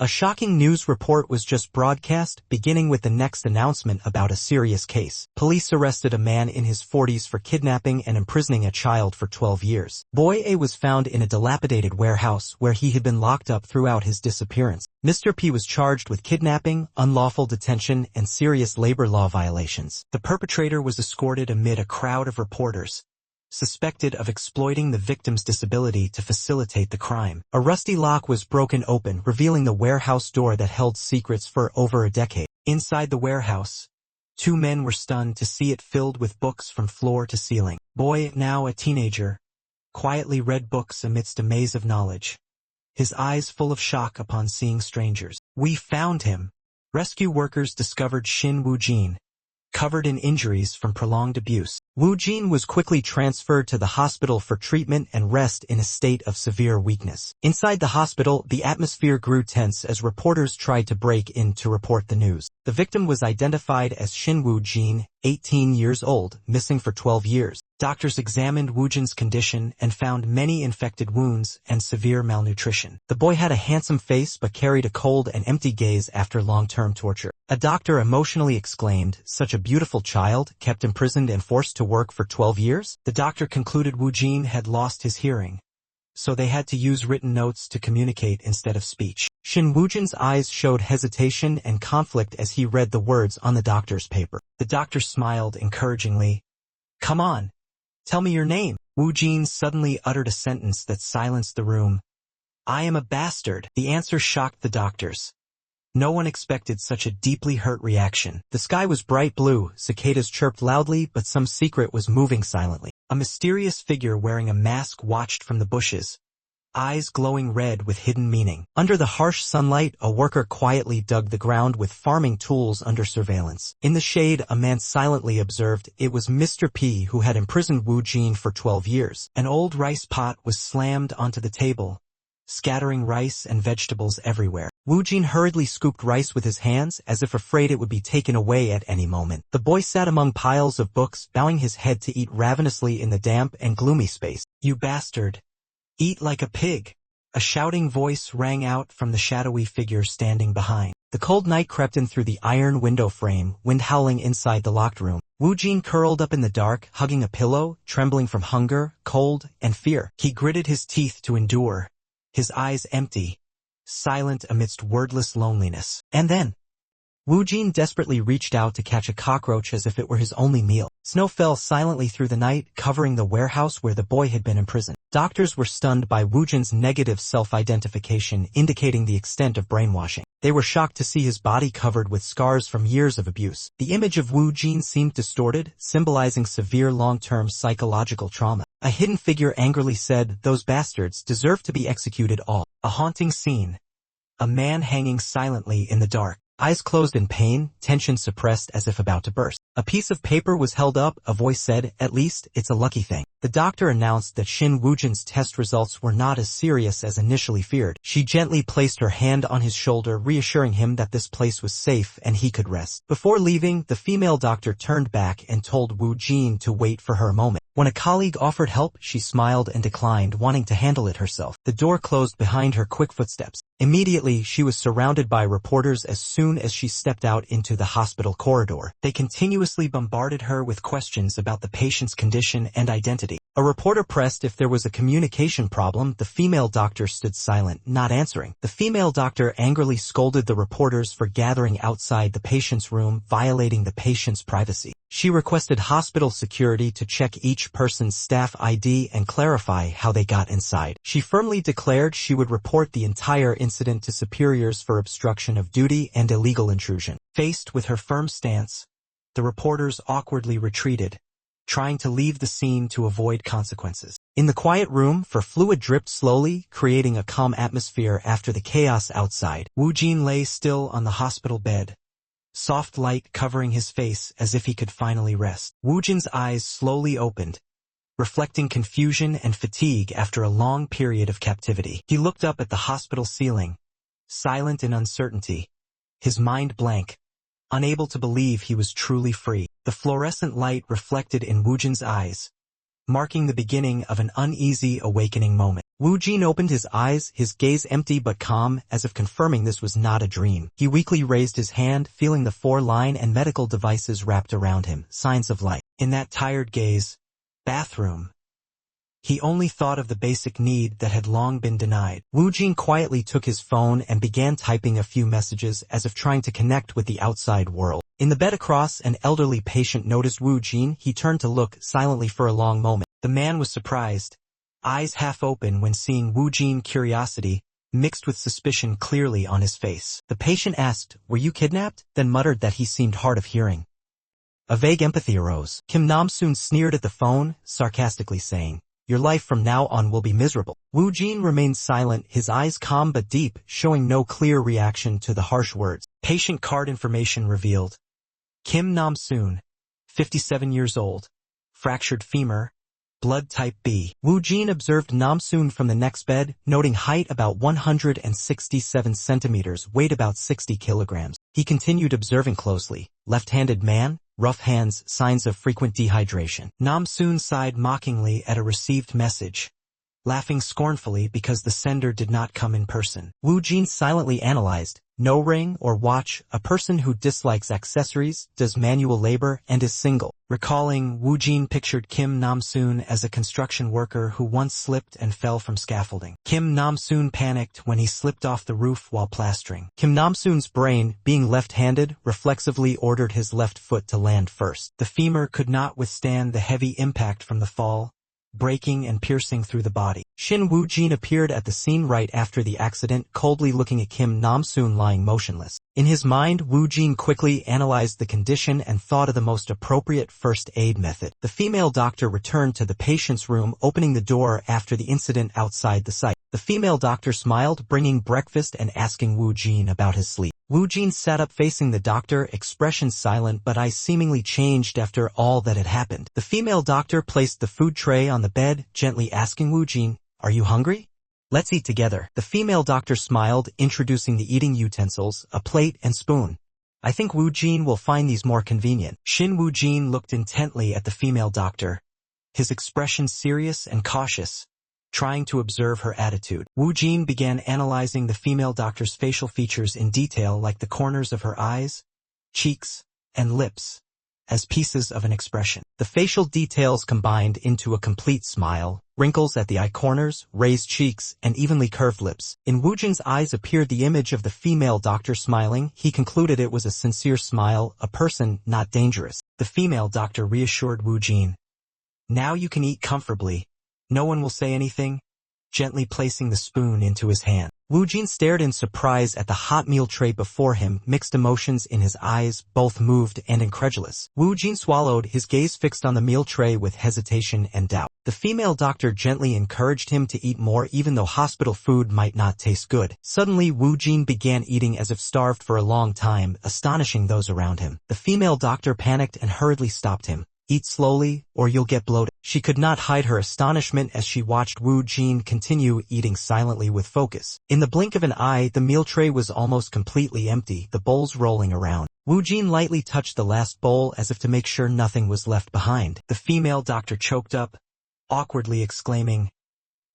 A shocking news report was just broadcast, beginning with the next announcement about a serious case. Police arrested a man in his 40s for kidnapping and imprisoning a child for 12 years. Boy A was found in a dilapidated warehouse where he had been locked up throughout his disappearance. Mr. P was charged with kidnapping, unlawful detention, and serious labor law violations. The perpetrator was escorted amid a crowd of reporters, suspected of exploiting the victim's disability to facilitate the crime. A rusty lock was broken open, revealing the warehouse door that held secrets for over a decade. Inside the warehouse, two men were stunned to see it filled with books from floor to ceiling. Boy, now a teenager, quietly read books amidst a maze of knowledge, his eyes full of shock upon seeing strangers. "We found him." Rescue workers discovered Shin Woo-jin, covered in injuries from prolonged abuse. Woo-jin was quickly transferred to the hospital for treatment and rest in a state of severe weakness. Inside the hospital, the atmosphere grew tense as reporters tried to break in to report the news. The victim was identified as Shin Woo-jin, 18 years old, missing for 12 years. Doctors examined Woo-jin's condition and found many infected wounds and severe malnutrition. The boy had a handsome face but carried a cold and empty gaze after long-term torture. A doctor emotionally exclaimed, "Such a beautiful child, kept imprisoned and forced to work for 12 years? The doctor concluded Woo-jin had lost his hearing, so they had to use written notes to communicate instead of speech. Shin Woo-jin's eyes showed hesitation and conflict as he read the words on the doctor's paper. The doctor smiled encouragingly. "Come on, tell me your name." Woo-jin suddenly uttered a sentence that silenced the room. "I am a bastard." The answer shocked the doctors. No one expected such a deeply hurt reaction. The sky was bright blue, cicadas chirped loudly, but some secret was moving silently. A mysterious figure wearing a mask watched from the bushes, eyes glowing red with hidden meaning. Under the harsh sunlight, a worker quietly dug the ground with farming tools under surveillance. In the shade, a man silently observed. It was Mr. P who had imprisoned Woo-jin for 12 years. An old rice pot was slammed onto the table, scattering rice and vegetables everywhere. Woo-jin hurriedly scooped rice with his hands, as if afraid it would be taken away at any moment. The boy sat among piles of books, bowing his head to eat ravenously in the damp and gloomy space. "You bastard! Eat like a pig!" A shouting voice rang out from the shadowy figure standing behind. The cold night crept in through the iron window frame, wind howling inside the locked room. Woo-jin curled up in the dark, hugging a pillow, trembling from hunger, cold, and fear. He gritted his teeth to endure, his eyes empty, silent amidst wordless loneliness. And then, Woo-jin desperately reached out to catch a cockroach as if it were his only meal. Snow fell silently through the night, covering the warehouse where the boy had been imprisoned. Doctors were stunned by Woo-jin's negative self-identification, indicating the extent of brainwashing. They were shocked to see his body covered with scars from years of abuse. The image of Woo-jin seemed distorted, symbolizing severe long-term psychological trauma. A hidden figure angrily said, "Those bastards deserve to be executed all." A haunting scene. A man hanging silently in the dark, eyes closed in pain, tension suppressed as if about to burst. A piece of paper was held up, a voice said, "At least, it's a lucky thing." The doctor announced that Shin Woo-jin's test results were not as serious as initially feared. She gently placed her hand on his shoulder, reassuring him that this place was safe and he could rest. Before leaving, the female doctor turned back and told Woo-jin to wait for her a moment. When a colleague offered help, she smiled and declined, wanting to handle it herself. The door closed behind her quick footsteps. Immediately, she was surrounded by reporters as soon as she stepped out into the hospital corridor. They continuously bombarded her with questions about the patient's condition and identity. A reporter pressed if there was a communication problem. The female doctor stood silent, not answering. The female doctor angrily scolded the reporters for gathering outside the patient's room, violating the patient's privacy. She requested hospital security to check each person's staff ID and clarify how they got inside. She firmly declared she would report the entire incident to superiors for obstruction of duty and illegal intrusion. Faced with her firm stance, the reporters awkwardly retreated, trying to leave the scene to avoid consequences. In the quiet room, fluid dripped slowly, creating a calm atmosphere after the chaos outside. Woo-jin lay still on the hospital bed, soft light covering his face as if he could finally rest. Woo-jin's eyes slowly opened, reflecting confusion and fatigue after a long period of captivity. He looked up at the hospital ceiling, silent in uncertainty, his mind blank, unable to believe he was truly free. The fluorescent light reflected in Woo-jin's eyes, marking the beginning of an uneasy awakening moment. Wu Jin opened his eyes, his gaze empty but calm, as if confirming this was not a dream. He weakly raised his hand, feeling the four-line and medical devices wrapped around him, signs of life. In that tired gaze, bathroom. He only thought of the basic need that had long been denied. Wu Jin quietly took his phone and began typing a few messages as if trying to connect with the outside world. In the bed across, an elderly patient noticed Wu Jin. He turned to look silently for a long moment. The man was surprised, eyes half open when seeing Wu Jin, curiosity, mixed with suspicion clearly on his face. The patient asked, "Were you kidnapped?" then muttered that he seemed hard of hearing. A vague empathy arose. Kim Nam-soon sneered at the phone, sarcastically saying, "Your life from now on will be miserable." Wu Jin remained silent, his eyes calm but deep, showing no clear reaction to the harsh words. Patient card information revealed. Kim Nam-soon, 57 years old, fractured femur, blood type B. Wu Jin observed Nam-soon from the next bed, noting height about 167 centimeters, weight about 60 kilograms. He continued observing closely. Left-handed man, rough hands, signs of frequent dehydration. Nam-soon sighed mockingly at a received message, laughing scornfully because the sender did not come in person. Wu Jin silently analyzed. No ring or watch, a person who dislikes accessories, does manual labor, and is single. Recalling, Wu Jin pictured Kim Nam-soon as a construction worker who once slipped and fell from scaffolding. Kim Nam-soon panicked when he slipped off the roof while plastering. Kim Nam-soon's brain, being left-handed, reflexively ordered his left foot to land first. The femur could not withstand the heavy impact from the fall, breaking and piercing through the body. Shin Wu Jin appeared at the scene right after the accident, coldly looking at Kim Nam-soon lying motionless. In his mind, Wu Jin quickly analyzed the condition and thought of the most appropriate first aid method. The female doctor returned to the patient's room, opening the door after the incident outside the site. The female doctor smiled, bringing breakfast and asking Wu Jin about his sleep. Wu Jin sat up facing the doctor, expression silent but eyes seemingly changed after all that had happened. The female doctor placed the food tray on the bed, gently asking Wu Jin, "Are you hungry? Let's eat together." The female doctor smiled, introducing the eating utensils, a plate and spoon. "I think Wu Jin will find these more convenient." Shin Wu Jin looked intently at the female doctor, his expression serious and cautious, trying to observe her attitude. Wu Jin began analyzing the female doctor's facial features in detail, like the corners of her eyes, cheeks, and lips, as pieces of an expression. The facial details combined into a complete smile, wrinkles at the eye corners, raised cheeks, and evenly curved lips. In Wu Jin's eyes appeared the image of the female doctor smiling. He concluded it was a sincere smile, a person not dangerous. The female doctor reassured Wu Jin, "Now you can eat comfortably. No one will say anything," gently placing the spoon into his hand. Wu Jin stared in surprise at the hot meal tray before him, mixed emotions in his eyes, both moved and incredulous. Wu Jin swallowed, his gaze fixed on the meal tray with hesitation and doubt. The female doctor gently encouraged him to eat more even though hospital food might not taste good. Suddenly Wu Jin began eating as if starved for a long time, astonishing those around him. The female doctor panicked and hurriedly stopped him. "Eat slowly, or you'll get bloated." She could not hide her astonishment as she watched Wu Jin continue eating silently with focus. In the blink of an eye, the meal tray was almost completely empty, the bowls rolling around. Wu Jin lightly touched the last bowl as if to make sure nothing was left behind. The female doctor choked up, awkwardly exclaiming,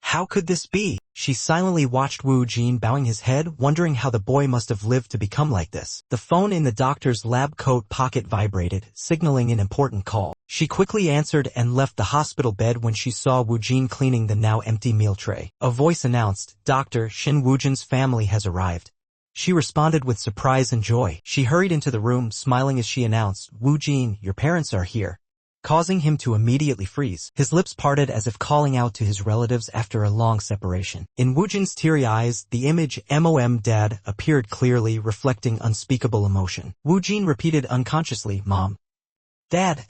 "How could this be?" She silently watched Wu Jin bowing his head, wondering how the boy must have lived to become like this. The phone in the doctor's lab coat pocket vibrated, signaling an important call. She quickly answered and left the hospital bed when she saw Wu Jin cleaning the now empty meal tray. A voice announced, "Doctor, Shin Wu Jin's family has arrived." She responded with surprise and joy. She hurried into the room, smiling as she announced, "Wu Jin, your parents are here," causing him to immediately freeze. His lips parted as if calling out to his relatives after a long separation. In Wu Jin's teary eyes, the image "Mom Dad" appeared clearly, reflecting unspeakable emotion. Wu Jin repeated unconsciously, "Mom, Dad,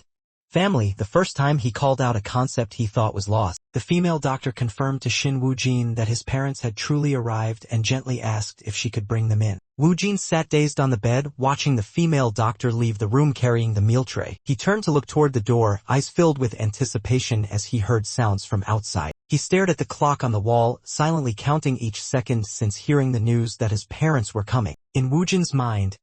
family," the first time he called out a concept he thought was lost. The female doctor confirmed to Shin Wu Jin that his parents had truly arrived and gently asked if she could bring them in. Wu Jin sat dazed on the bed, watching the female doctor leave the room carrying the meal tray. He turned to look toward the door, eyes filled with anticipation as he heard sounds from outside. He stared at the clock on the wall, silently counting each second since hearing the news that his parents were coming. In Wu Jin's mind,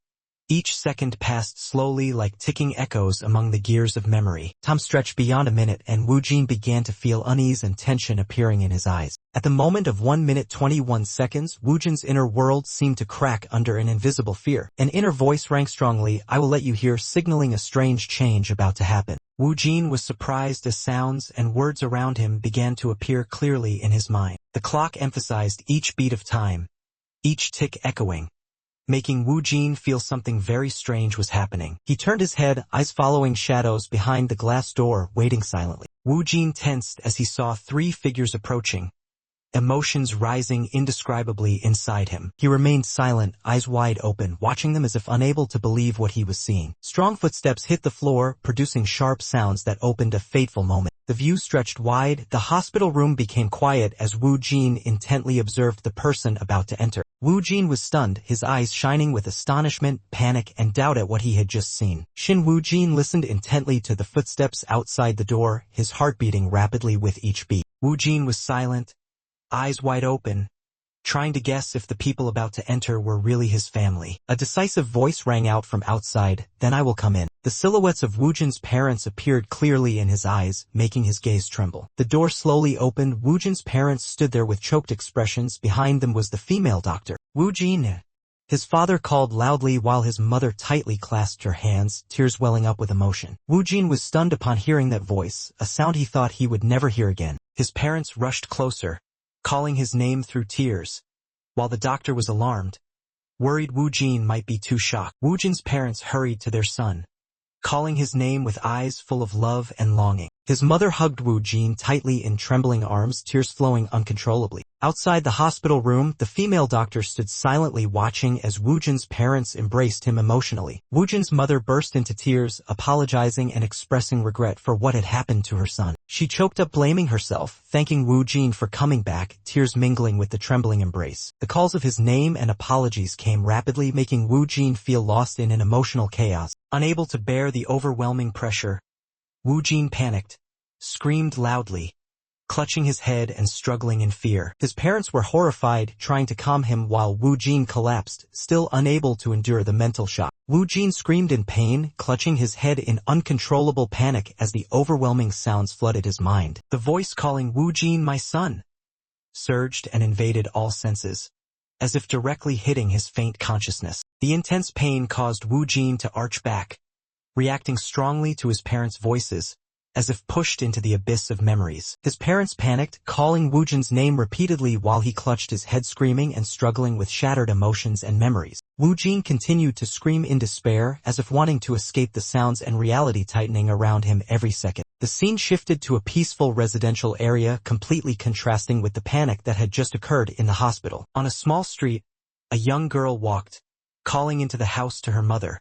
Each second passed slowly like ticking echoes among the gears of memory. Time stretched beyond a minute and Wu Jin began to feel unease and tension appearing in his eyes. At the moment of 1 minute 21 seconds, Wu Jin's inner world seemed to crack under an invisible fear. An inner voice rang strongly, "I will let you hear," signaling a strange change about to happen. Wu Jin was surprised as sounds and words around him began to appear clearly in his mind. The clock emphasized each beat of time, each tick echoing, making Wu Jin feel something very strange was happening. He turned his head, eyes following shadows behind the glass door, waiting silently. Wu Jin tensed as he saw 3 figures approaching, emotions rising indescribably inside him. He remained silent, eyes wide open, watching them as if unable to believe what he was seeing. Strong footsteps hit the floor, producing sharp sounds that opened a fateful moment. The view stretched wide, the hospital room became quiet as Wu Jin intently observed the person about to enter. Wu Jin was stunned, his eyes shining with astonishment, panic, and doubt at what he had just seen. Wu Jin listened intently to the footsteps outside the door, his heart beating rapidly with each beat. Wu Jin was silent, eyes wide open, trying to guess if the people about to enter were really his family. A decisive voice rang out from outside, "Then I will come in." The silhouettes of Wu Jin's parents appeared clearly in his eyes, making his gaze tremble. The door slowly opened. Wu Jin's parents stood there with choked expressions. Behind them was the female doctor. "Wu Jin," his father called loudly while his mother tightly clasped her hands, tears welling up with emotion. Wu Jin was stunned upon hearing that voice, a sound he thought he would never hear again. His parents rushed closer, calling his name through tears, while the doctor was alarmed, worried Wu Jin might be too shocked. Wu Jin's parents hurried to their son, calling his name with eyes full of love and longing. His mother hugged Wu Jin tightly in trembling arms, tears flowing uncontrollably. Outside the hospital room, the female doctor stood silently watching as Wu Jin's parents embraced him emotionally. Wu Jin's mother burst into tears, apologizing and expressing regret for what had happened to her son. She choked up, blaming herself, thanking Wu Jin for coming back, tears mingling with the trembling embrace. The calls of his name and apologies came rapidly, making Wu Jin feel lost in an emotional chaos. Unable to bear the overwhelming pressure, Wu Jin panicked, screamed loudly, clutching his head and struggling in fear. His parents were horrified, trying to calm him while Wu Jin collapsed, still unable to endure the mental shock. Wu Jin screamed in pain, clutching his head in uncontrollable panic as the overwhelming sounds flooded his mind. The voice calling "Wu Jin, my son," surged and invaded all senses, as if directly hitting his faint consciousness. The intense pain caused Wu Jin to arch back, reacting strongly to his parents' voices, as if pushed into the abyss of memories. His parents panicked, calling Wu Jin's name repeatedly while he clutched his head, screaming and struggling with shattered emotions and memories. Wu Jin continued to scream in despair, as if wanting to escape the sounds and reality tightening around him every second. The scene shifted to a peaceful residential area, completely contrasting with the panic that had just occurred in the hospital. On a small street, a young girl walked, calling into the house to her mother.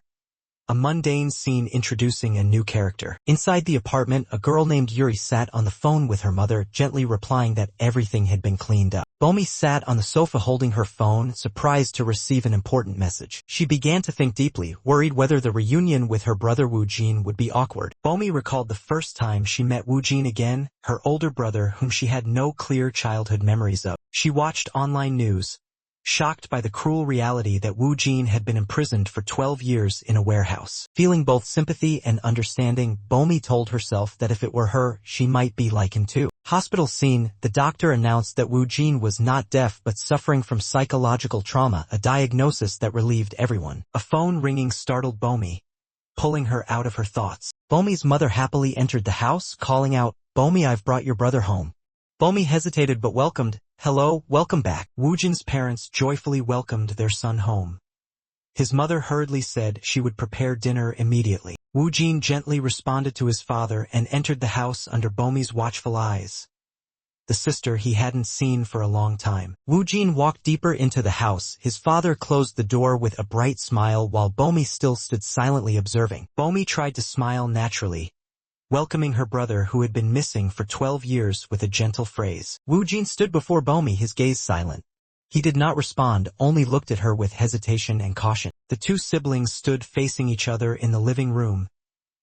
A mundane scene introducing a new character. Inside the apartment, a girl named Yuri sat on the phone with her mother, gently replying that everything had been cleaned up. Bomi sat on the sofa holding her phone, surprised to receive an important message. She began to think deeply, worried whether the reunion with her brother Wu Jin would be awkward. Bomi recalled the first time she met Wu Jin again, her older brother whom she had no clear childhood memories of. She watched online news, shocked by the cruel reality that Wu Jin had been imprisoned for 12 years in a warehouse. Feeling both sympathy and understanding, Bomi told herself that if it were her, she might be like him too. Hospital scene, the doctor announced that Wu Jin was not deaf but suffering from psychological trauma, a diagnosis that relieved everyone. A phone ringing startled Bomi, pulling her out of her thoughts. Bomi's mother happily entered the house, calling out, "Bomi, I've brought your brother home." Bomi hesitated but welcomed, "Hello, welcome back." Wu Jin's parents joyfully welcomed their son home. His mother hurriedly said she would prepare dinner immediately. Wu Jin gently responded to his father and entered the house under Bomi's watchful eyes, the sister he hadn't seen for a long time. Wu Jin walked deeper into the house. His father closed the door with a bright smile while Bomi still stood silently observing. Bomi tried to smile naturally, welcoming her brother who had been missing for 12 years with a gentle phrase. Wu Jin stood before Bomi, his gaze silent. He did not respond, only looked at her with hesitation and caution. The two siblings stood facing each other in the living room,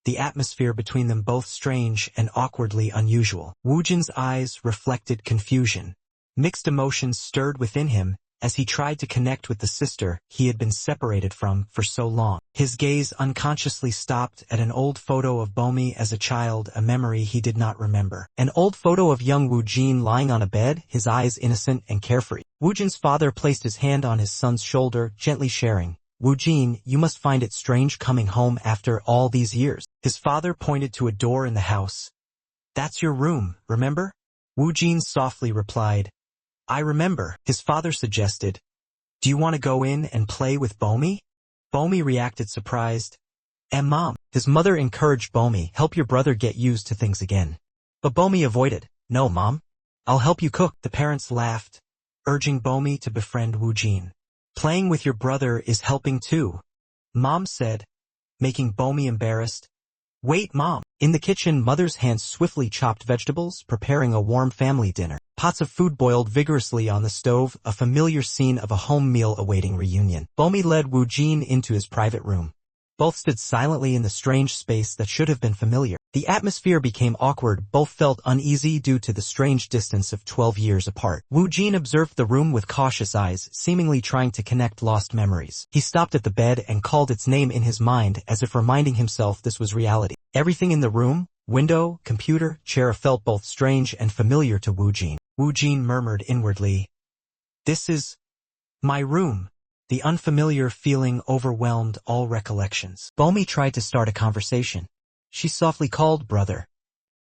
the atmosphere between them both strange and awkwardly unusual. Wu Jin's eyes reflected confusion. Mixed emotions stirred within him, as he tried to connect with the sister he had been separated from for so long. His gaze unconsciously stopped at an old photo of Bomi as a child, a memory he did not remember. An old photo of young Woo-jin lying on a bed, his eyes innocent and carefree. Woo-jin's father placed his hand on his son's shoulder, gently sharing, "Woo-jin, you must find it strange coming home after all these years." His father pointed to a door in the house. "That's your room, remember?" Woo-jin softly replied, "I remember." His father suggested, "Do you want to go in and play with Bomi?" Bomi reacted surprised. Mom." His mother encouraged Bomi, "Help your brother get used to things again." But Bomi avoided. "No, Mom. I'll help you cook." The parents laughed, urging Bomi to befriend Woo-jin. "Playing with your brother is helping too," Mom said, making Bomi embarrassed. "Wait, Mom." In the kitchen, Mother's hands swiftly chopped vegetables, preparing a warm family dinner. Pots of food boiled vigorously on the stove, a familiar scene of a home meal awaiting reunion. Bomi led Woo-jin into his private room. Both stood silently in the strange space that should have been familiar. The atmosphere became awkward, both felt uneasy due to the strange distance of 12 years apart. Woo-jin observed the room with cautious eyes, seemingly trying to connect lost memories. He stopped at the bed and called its name in his mind as if reminding himself this was reality. Everything in the room, window, computer, chair, felt both strange and familiar to Woo-jin. Woo-jin murmured inwardly, "This is my room." The unfamiliar feeling overwhelmed all recollections. Bomi tried to start a conversation. She softly called brother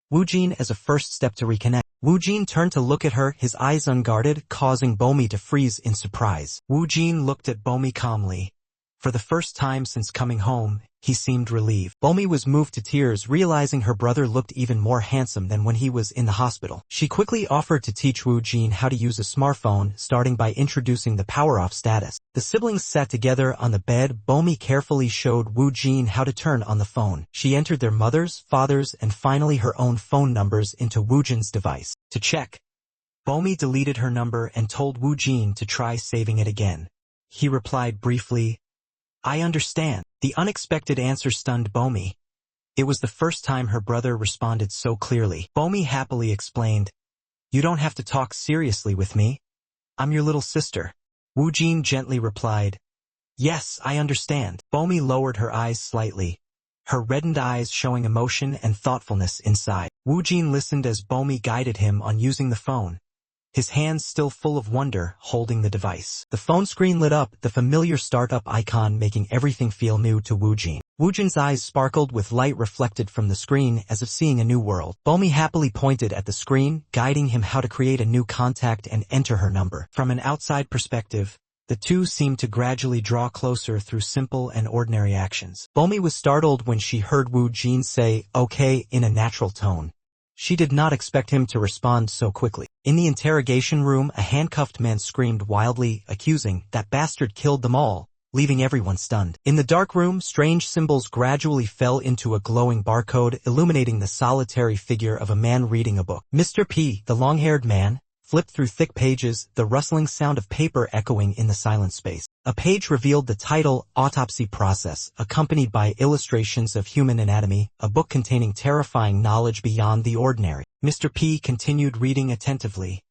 Woo-jin as a first step to reconnect. Woo-jin turned to look at her, his eyes unguarded, causing Bomi to freeze in surprise. Woo-jin looked at Bomi calmly. For the first time since coming home, he seemed relieved. Bomi was moved to tears, realizing her brother looked even more handsome than when he was in the hospital. She quickly offered to teach Woo-jin how to use a smartphone, starting by introducing the power-off status. The siblings sat together on the bed. Bomi carefully showed Woo-jin how to turn on the phone. She entered their mother's, father's, and finally her own phone numbers into Woo-jin's device. To check, Bomi deleted her number and told Woo-jin to try saving it again. He replied briefly, "I understand." The unexpected answer stunned Bomi. It was the first time her brother responded so clearly. Bomi happily explained, "You don't have to talk seriously with me. I'm your little sister." Woo-jin gently replied, "Yes, I understand." Bomi lowered her eyes slightly, her reddened eyes showing emotion and thoughtfulness inside. Woo-jin listened as Bomi guided him on using the phone, his hands still full of wonder, holding the device. The phone screen lit up, the familiar startup icon making everything feel new to Woo-jin. Woo-jin's eyes sparkled with light reflected from the screen as if seeing a new world. Bomi happily pointed at the screen, guiding him how to create a new contact and enter her number. From an outside perspective, the two seemed to gradually draw closer through simple and ordinary actions. Bomi was startled when she heard Woo-jin say, "Okay," in a natural tone. She did not expect him to respond so quickly. In the interrogation room, a handcuffed man screamed wildly, accusing, "That bastard killed them all," leaving everyone stunned. In the dark room, strange symbols gradually fell into a glowing barcode, illuminating the solitary figure of a man reading a book. Mr. P, the long-haired man, flipped through thick pages, the rustling sound of paper echoing in the silent space. A page revealed the title, Autopsy Process, accompanied by illustrations of human anatomy, a book containing terrifying knowledge beyond the ordinary. Mr. P continued reading attentively,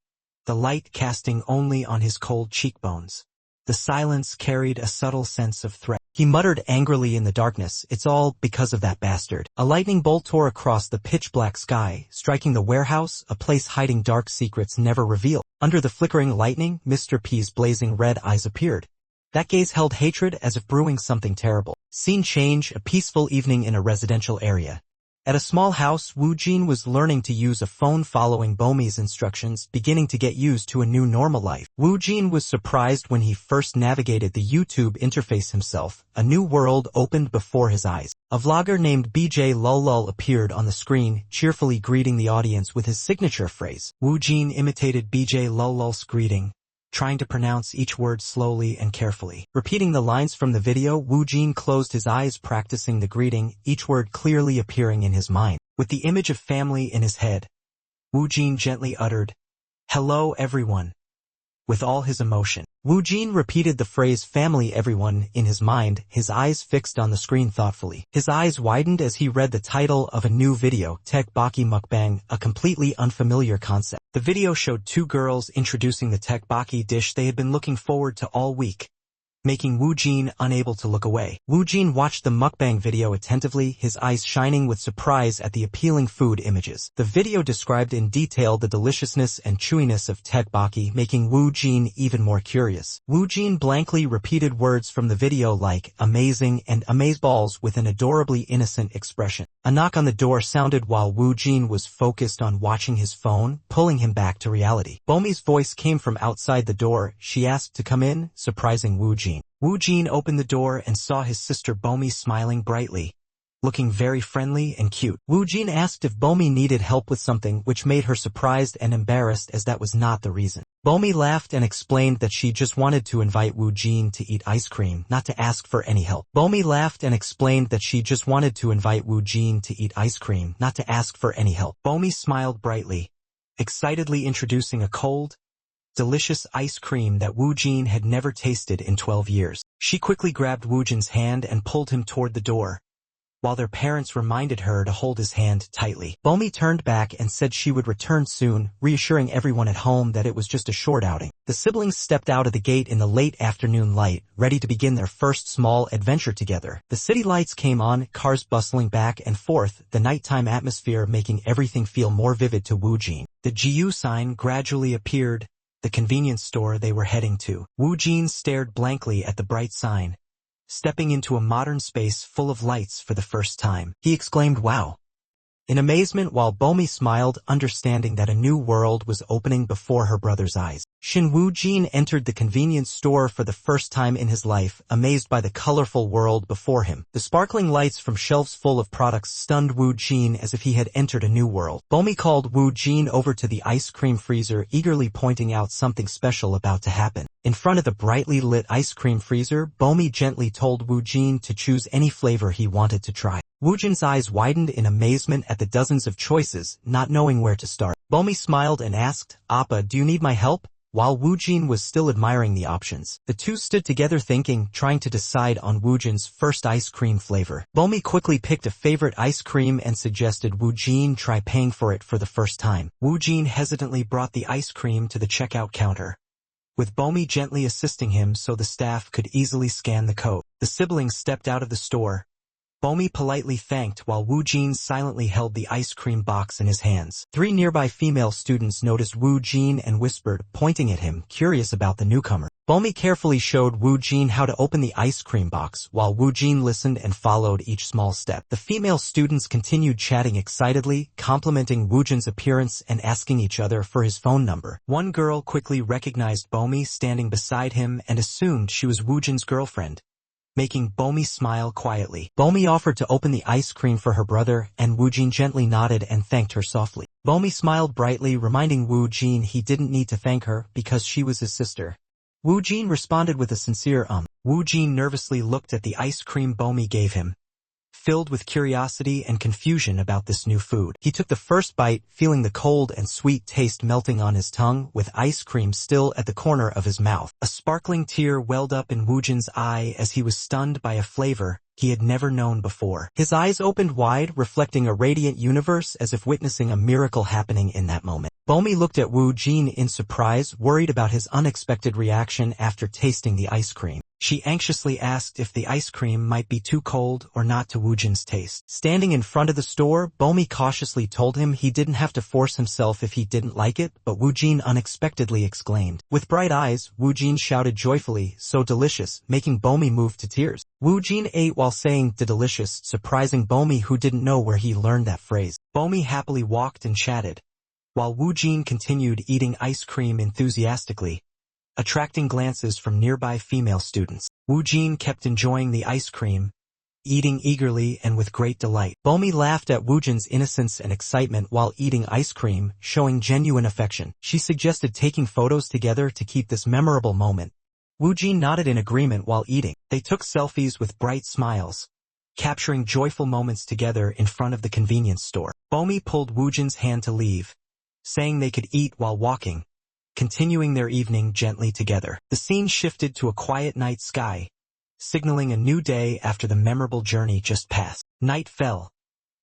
the light casting only on his cold cheekbones. The silence carried a subtle sense of threat. He muttered angrily in the darkness, "It's all because of that bastard." A lightning bolt tore across the pitch-black sky, striking the warehouse, a place hiding dark secrets never revealed. Under the flickering lightning, Mr. P's blazing red eyes appeared. That gaze held hatred as if brewing something terrible. Scene change, a peaceful evening in a residential area. At a small house, Woo-jin was learning to use a phone following Bomi's instructions, beginning to get used to a new normal life. Woo-jin was surprised when he first navigated the YouTube interface himself. A new world opened before his eyes. A vlogger named BJ Lulul appeared on the screen, cheerfully greeting the audience with his signature phrase. Woo-jin imitated BJ Lulul's greeting, trying to pronounce each word slowly and carefully. Repeating the lines from the video, Woo-jin closed his eyes practicing the greeting, each word clearly appearing in his mind. With the image of family in his head, Woo-jin gently uttered, "Hello everyone." with all his emotion. Woo Jin repeated the phrase family everyone in his mind, his eyes fixed on the screen thoughtfully. His eyes widened as he read the title of a new video, Tteokbokki Mukbang, a completely unfamiliar concept. The video showed two girls introducing the tteokbokki dish they had been looking forward to all week, making Woo Jin unable to look away. Woo Jin watched the mukbang video attentively, his eyes shining with surprise at the appealing food images. The video described in detail the deliciousness and chewiness of tteokbokki, making Woo Jin even more curious. Woo Jin blankly repeated words from the video like amazing and amazeballs with an adorably innocent expression. A knock on the door sounded while Woo Jin was focused on watching his phone, pulling him back to reality. Bomi's voice came from outside the door. She asked to come in, surprising Woo Jin. Woo Jin opened the door and saw his sister Bomi smiling brightly, looking very friendly and cute. Woo Jin asked if Bomi needed help with something, which made her surprised and embarrassed as that was not the reason. Bomi laughed and explained that she just wanted to invite Woo Jin to eat ice cream, not to ask for any help. Bomi laughed and explained that she just wanted to invite Woo Jin to eat ice cream, not to ask for any help. Bomi smiled brightly, excitedly introducing a cold, delicious ice cream that Woo Jin had never tasted in 12 years. She quickly grabbed Woo Jin's hand and pulled him toward the door, while their parents reminded her to hold his hand tightly. Bomi turned back and said she would return soon, reassuring everyone at home that it was just a short outing. The siblings stepped out of the gate in the late afternoon light, ready to begin their first small adventure together. The city lights came on, cars bustling back and forth, the nighttime atmosphere making everything feel more vivid to Woo Jin. The GU sign gradually appeared, the convenience store they were heading to. Woo Jin stared blankly at the bright sign, stepping into a modern space full of lights for the first time. He exclaimed, "Wow!" in amazement while Bomi smiled, understanding that a new world was opening before her brother's eyes. Woo Jin entered the convenience store for the first time in his life, amazed by the colorful world before him. The sparkling lights from shelves full of products stunned Woo Jin as if he had entered a new world. Bomi called Woo Jin over to the ice cream freezer, eagerly pointing out something special about to happen. In front of the brightly lit ice cream freezer, Bomi gently told Woo Jin to choose any flavor he wanted to try. Woo Jin's eyes widened in amazement at the dozens of choices, not knowing where to start. Bomi smiled and asked, "Appa, do you need my help?" While Woo Jin was still admiring the options, the two stood together thinking, trying to decide on Woo Jin's first ice cream flavor. Bomi quickly picked a favorite ice cream and suggested Woo Jin try paying for it for the first time. Woo Jin hesitantly brought the ice cream to the checkout counter, with Bomi gently assisting him so the staff could easily scan the code. The siblings stepped out of the store. Bomi politely thanked while Woo Jin silently held the ice cream box in his hands. Three nearby female students noticed Woo Jin and whispered, pointing at him, curious about the newcomer. Bomi carefully showed Woo Jin how to open the ice cream box, while Woo Jin listened and followed each small step. The female students continued chatting excitedly, complimenting Woo Jin's appearance and asking each other for his phone number. One girl quickly recognized Bomi standing beside him and assumed she was Woo Jin's girlfriend, making Bomi smile quietly. Bomi offered to open the ice cream for her brother, and Woo Jin gently nodded and thanked her softly. Bomi smiled brightly, reminding Woo Jin he didn't need to thank her because she was his sister. Woo Jin responded with a sincere Woo Jin nervously looked at the ice cream Bomi gave him, filled with curiosity and confusion about this new food. He took the first bite, feeling the cold and sweet taste melting on his tongue, with ice cream still at the corner of his mouth. A sparkling tear welled up in Woo Jin's eye as he was stunned by a flavor he had never known before. His eyes opened wide, reflecting a radiant universe as if witnessing a miracle happening in that moment. Bomi looked at Woo Jin in surprise, worried about his unexpected reaction after tasting the ice cream. She anxiously asked if the ice cream might be too cold or not to Woo Jin's taste. Standing in front of the store, Bomi cautiously told him he didn't have to force himself if he didn't like it, but Woo Jin unexpectedly exclaimed. With bright eyes, Woo Jin shouted joyfully, "So delicious," making Bomi move to tears. Woo Jin ate while saying delicious, surprising Bomi, who didn't know where he learned that phrase. Bomi happily walked and chatted, while Woo Jin continued eating ice cream enthusiastically, attracting glances from nearby female students. Woo Jin kept enjoying the ice cream, eating eagerly and with great delight. Bomi laughed at Woo Jin's innocence and excitement while eating ice cream, showing genuine affection. She suggested taking photos together to keep this memorable moment. Woo Jin nodded in agreement while eating. They took selfies with bright smiles, capturing joyful moments together in front of the convenience store. Bomi pulled Woo Jin's hand to leave, saying they could eat while walking, continuing their evening gently together. The scene shifted to a quiet night sky, signaling a new day after the memorable journey just passed. Night fell,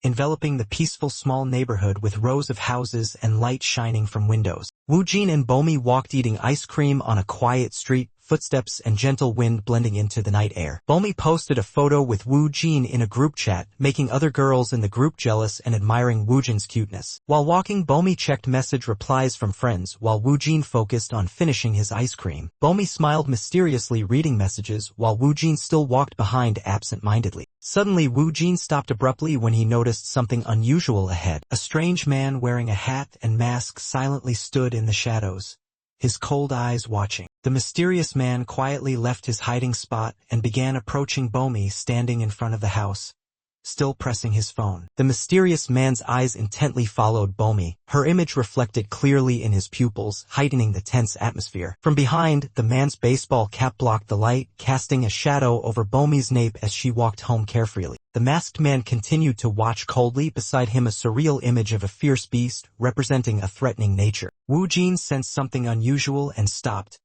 enveloping the peaceful small neighborhood with rows of houses and light shining from windows. Woojin and Bomi walked eating ice cream on a quiet street, footsteps and gentle wind blending into the night air. Bomi posted a photo with Woojin in a group chat, making other girls in the group jealous and admiring Woojin's cuteness. While walking, Bomi checked message replies from friends while Woojin focused on finishing his ice cream. Bomi smiled mysteriously reading messages while Woojin still walked behind absent-mindedly. Suddenly, Woojin stopped abruptly when he noticed something unusual ahead. A strange man wearing a hat and mask silently stood in the shadows, his cold eyes watching. The mysterious man quietly left his hiding spot and began approaching Bomi standing in front of the house, still pressing his phone. The mysterious man's eyes intently followed Bomi, her image reflected clearly in his pupils, heightening the tense atmosphere. From behind, the man's baseball cap blocked the light, casting a shadow over Bomi's nape as she walked home carefree. The masked man continued to watch coldly, beside him a surreal image of a fierce beast, representing a threatening nature. Woojin sensed something unusual and stopped,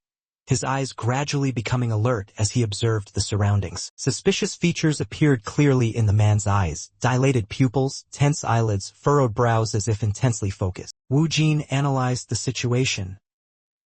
his eyes gradually becoming alert as he observed the surroundings. Suspicious features appeared clearly in the man's eyes, dilated pupils, tense eyelids, furrowed brows as if intensely focused. Woojin analyzed the situation.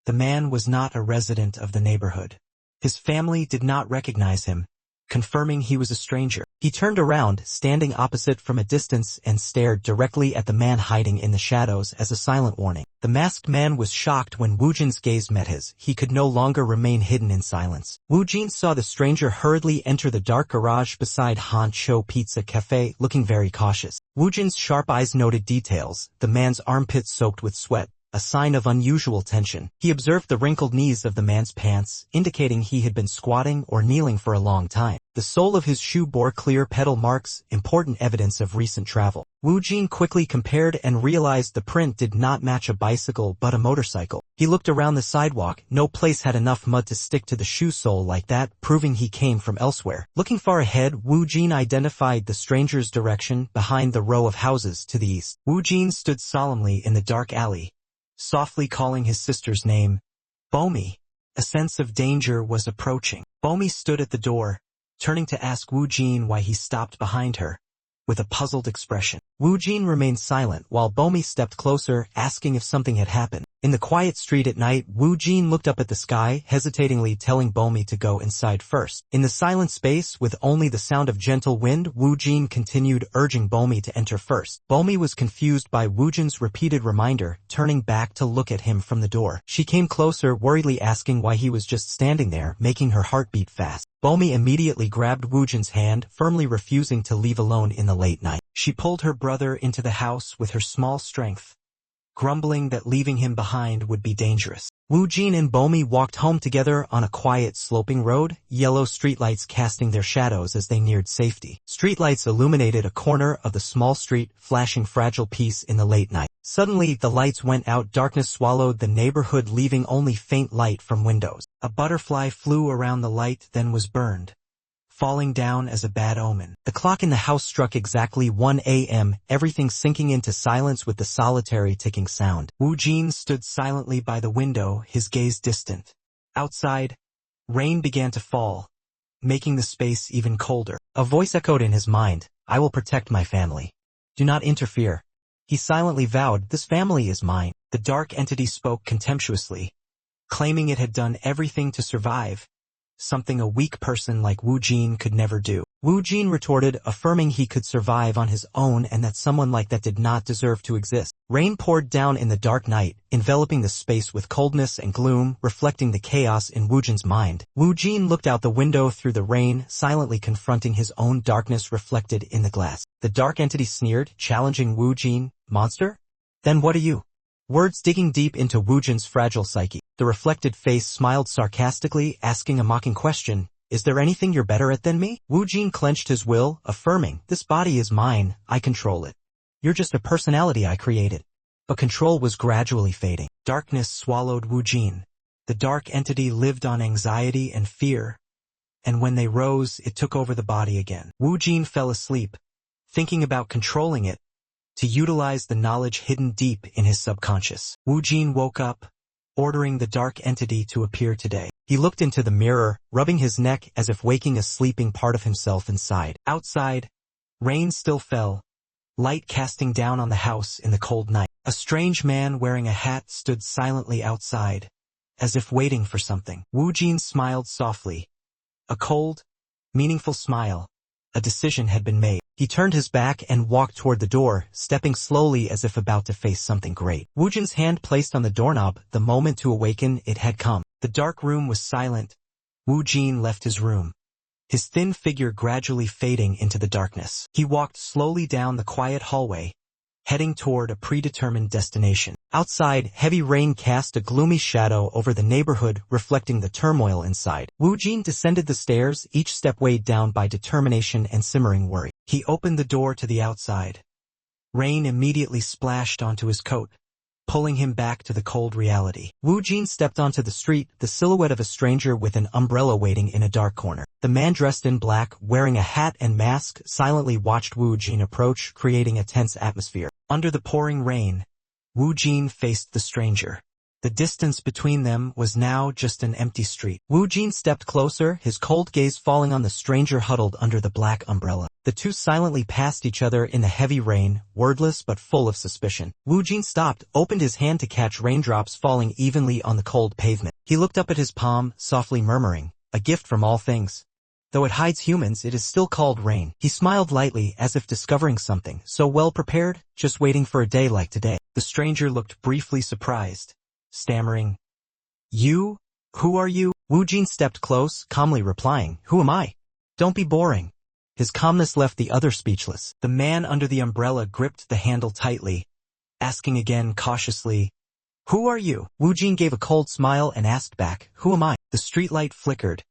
The man was not a resident of the neighborhood. His family did not recognize him, confirming he was a stranger. He turned around, standing opposite from a distance, and stared directly at the man hiding in the shadows as a silent warning. The masked man was shocked when Woojin's gaze met his. He could no longer remain hidden in silence. Woojin saw the stranger hurriedly enter the dark garage beside Han Cho Pizza Cafe, looking very cautious. Woojin's sharp eyes noted details, the man's armpits soaked with sweat, a sign of unusual tension. He observed the wrinkled knees of the man's pants, indicating he had been squatting or kneeling for a long time. The sole of his shoe bore clear pedal marks, important evidence of recent travel. Woojin quickly compared and realized the print did not match a bicycle but a motorcycle. He looked around the sidewalk. No place had enough mud to stick to the shoe sole like that, proving he came from elsewhere. Looking far ahead, Woojin identified the stranger's direction behind the row of houses to the east. Woojin stood solemnly in the dark alley, softly calling his sister's name, Bomi. A sense of danger was approaching. Bomi stood at the door, turning to ask Woojin why he stopped behind her, with a puzzled expression. Woojin remained silent while Bomi stepped closer, asking if something had happened. In the quiet street at night, Woojin looked up at the sky, hesitatingly telling Bomi to go inside first. In the silent space, with only the sound of gentle wind, Woojin continued, urging Bomi to enter first. Bomi was confused by Woojin's repeated reminder, turning back to look at him from the door. She came closer, worriedly asking why he was just standing there, making her heart beat fast. Bomi immediately grabbed Woojin's hand, firmly refusing to leave alone in the late night. She pulled her brother into the house with her small strength, grumbling that leaving him behind would be dangerous. Woojin and Bomi walked home together on a quiet sloping road, yellow streetlights casting their shadows as they neared safety. Streetlights illuminated a corner of the small street, flashing fragile peace in the late night. Suddenly, the lights went out, darkness swallowed the neighborhood, leaving only faint light from windows. A butterfly flew around the light, then was burned, falling down as a bad omen. The clock in the house struck exactly 1 a.m., everything sinking into silence with the solitary ticking sound. Woojin stood silently by the window, his gaze distant. Outside, rain began to fall, making the space even colder. A voice echoed in his mind, "I will protect my family. Do not interfere." He silently vowed, "This family is mine." The dark entity spoke contemptuously, claiming it had done everything to survive, something a weak person like Woojin could never do. Woojin retorted, affirming he could survive on his own and that someone like that did not deserve to exist. Rain poured down in the dark night, enveloping the space with coldness and gloom, reflecting the chaos in Woojin's mind. Woojin looked out the window through the rain, silently confronting his own darkness reflected in the glass. The dark entity sneered, challenging Woojin, "Monster? Then what are you?" Words digging deep into Woojin's fragile psyche. The reflected face smiled sarcastically, asking a mocking question, "Is there anything you're better at than me?" Woojin clenched his will, affirming, "This body is mine, I control it. You're just a personality I created." But control was gradually fading. Darkness swallowed Woojin. The dark entity lived on anxiety and fear, and when they rose, it took over the body again. Woojin fell asleep, thinking about controlling it, to utilize the knowledge hidden deep in his subconscious. Woojin woke up, ordering the dark entity to appear today. He looked into the mirror, rubbing his neck as if waking a sleeping part of himself inside. Outside, rain still fell, light casting down on the house in the cold night. A strange man wearing a hat stood silently outside, as if waiting for something. Wu Jin smiled softly. A cold, meaningful smile. A decision had been made. He turned his back and walked toward the door, stepping slowly as if about to face something great. Wu Jin's hand placed on the doorknob, the moment to awaken it had come. The dark room was silent. Wu Jin left his room, his thin figure gradually fading into the darkness. He walked slowly down the quiet hallway, heading toward a predetermined destination. Outside, heavy rain cast a gloomy shadow over the neighborhood, reflecting the turmoil inside. Wu Jin descended the stairs, each step weighed down by determination and simmering worry. He opened the door to the outside. Rain immediately splashed onto his coat, pulling him back to the cold reality. Wu Jin stepped onto the street, the silhouette of a stranger with an umbrella waiting in a dark corner. The man dressed in black, wearing a hat and mask, silently watched Wu Jin approach, creating a tense atmosphere. Under the pouring rain, Wu Jin faced the stranger. The distance between them was now just an empty street. Wu Jin stepped closer, his cold gaze falling on the stranger huddled under the black umbrella. The two silently passed each other in the heavy rain, wordless but full of suspicion. Wu Jin stopped, opened his hand to catch raindrops falling evenly on the cold pavement. He looked up at his palm, softly murmuring, "A gift from all things. Though it hides humans, it is still called rain." He smiled lightly, as if discovering something, so well prepared, just waiting for a day like today. The stranger looked briefly surprised, stammering, "You? Who are you?" Wu Jin stepped close, calmly replying, "Who am I? Don't be boring." His calmness left the other speechless. The man under the umbrella gripped the handle tightly, asking again cautiously, "Who are you?" Wu Jin gave a cold smile and asked back, "Who am I?" The streetlight flickered,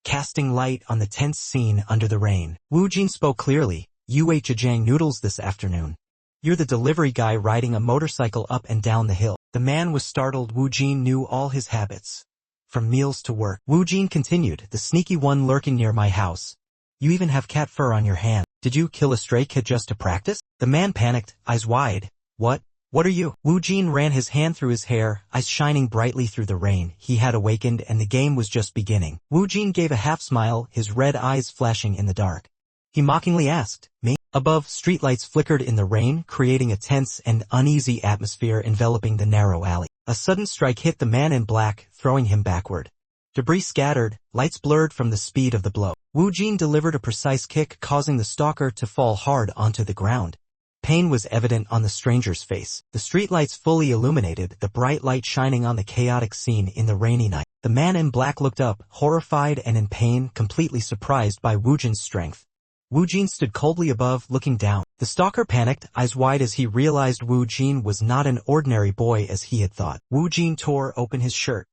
casting light on the tense scene under the rain. Wu Jin spoke clearly, "You ate jajang noodles this afternoon. You're the delivery guy riding a motorcycle up and down the hill." The man was startled. Wu Jin knew all his habits, from meals to work. Wu Jin continued, "The sneaky one lurking near my house. You even have cat fur on your hand. Did you kill a stray kid just to practice?" The man panicked, eyes wide. What are you?" Wu Jin ran his hand through his hair, eyes shining brightly through the rain. He had awakened and the game was just beginning. Wu Jin gave a half smile, his red eyes flashing in the dark. He mockingly asked, "Me?" Above, streetlights flickered in the rain, creating a tense and uneasy atmosphere enveloping the narrow alley. A sudden strike hit the man in black, throwing him backward. Debris scattered, lights blurred from the speed of the blow. Wu Jin delivered a precise kick, causing the stalker to fall hard onto the ground. Pain was evident on the stranger's face. The streetlights fully illuminated, the bright light shining on the chaotic scene in the rainy night. The man in black looked up, horrified and in pain, completely surprised by Wu Jin's strength. Wu Jin stood coldly above, looking down. The stalker panicked, eyes wide as he realized Wu Jin was not an ordinary boy as he had thought. Wu Jin tore open his shirt,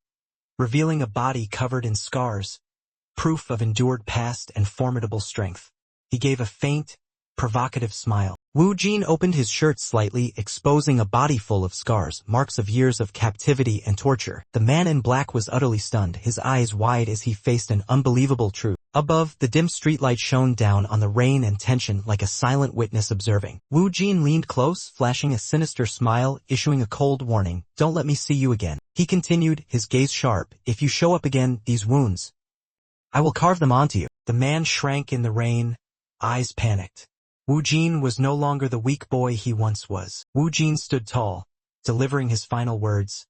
revealing a body covered in scars, proof of endured past and formidable strength. He gave a faint, provocative smile. Wu Jin opened his shirt slightly, exposing a body full of scars, marks of years of captivity and torture. The man in black was utterly stunned, his eyes wide as he faced an unbelievable truth. Above, the dim streetlight shone down on the rain and tension like a silent witness observing. Wu Jin leaned close, flashing a sinister smile, issuing a cold warning, "Don't let me see you again." He continued, his gaze sharp, "If you show up again, these wounds, I will carve them onto you." The man shrank in the rain, eyes panicked. Wu Jin was no longer the weak boy he once was. Wu Jin stood tall, delivering his final words,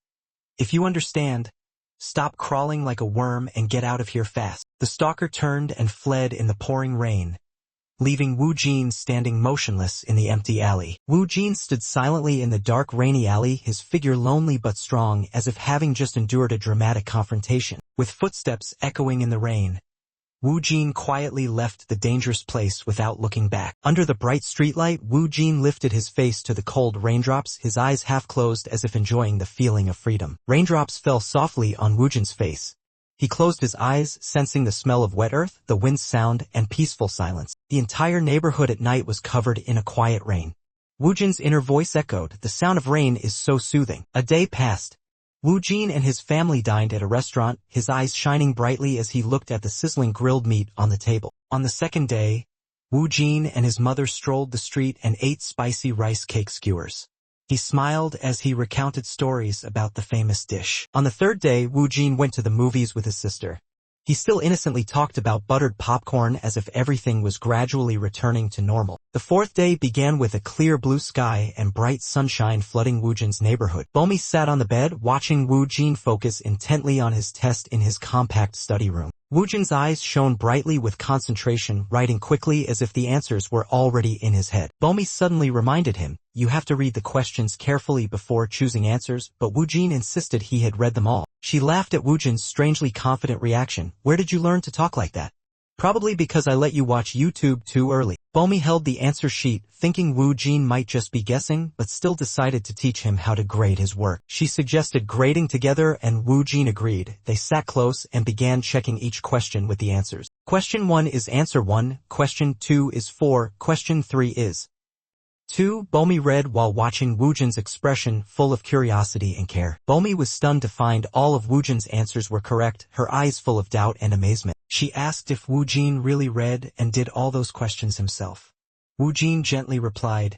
"If you understand, stop crawling like a worm and get out of here fast." The stalker turned and fled in the pouring rain, leaving Wu Jin standing motionless in the empty alley. Wu Jin stood silently in the dark rainy alley, his figure lonely but strong, as if having just endured a dramatic confrontation. With footsteps echoing in the rain, Wu Jin quietly left the dangerous place without looking back. Under the bright streetlight, Wu Jin lifted his face to the cold raindrops, his eyes half closed as if enjoying the feeling of freedom. Raindrops fell softly on Wu Jin's face. He closed his eyes, sensing the smell of wet earth, the wind's sound, and peaceful silence. The entire neighborhood at night was covered in a quiet rain. Wu Jin's inner voice echoed, "The sound of rain is so soothing." A day passed. Wu Jin and his family dined at a restaurant, his eyes shining brightly as he looked at the sizzling grilled meat on the table. On the second day, Wu Jin and his mother strolled the street and ate spicy rice cake skewers. He smiled as he recounted stories about the famous dish. On the third day, Woo Jin went to the movies with his sister. He still innocently talked about buttered popcorn as if everything was gradually returning to normal. The fourth day began with a clear blue sky and bright sunshine flooding Woo Jin's neighborhood. Bomi sat on the bed watching Woo Jin focus intently on his test in his compact study room. Woo Jin's eyes shone brightly with concentration, writing quickly as if the answers were already in his head. Bomi suddenly reminded him, "You have to read the questions carefully before choosing answers," but Woo Jin insisted he had read them all. She laughed at Woo Jin's strangely confident reaction. "Where did you learn to talk like that?" "Probably because I let you watch YouTube too early." Bomi held the answer sheet, thinking Woo Jin might just be guessing, but still decided to teach him how to grade his work. She suggested grading together and Woo Jin agreed. They sat close and began checking each question with the answers. Question 1 is answer 1, question 2 is 4, question 3 is 2. Bomi read while watching Woo Jin's expression full of curiosity and care. Bomi was stunned to find all of Woo Jin's answers were correct, her eyes full of doubt and amazement. She asked if Woo Jin really read and did all those questions himself. Woo Jin gently replied,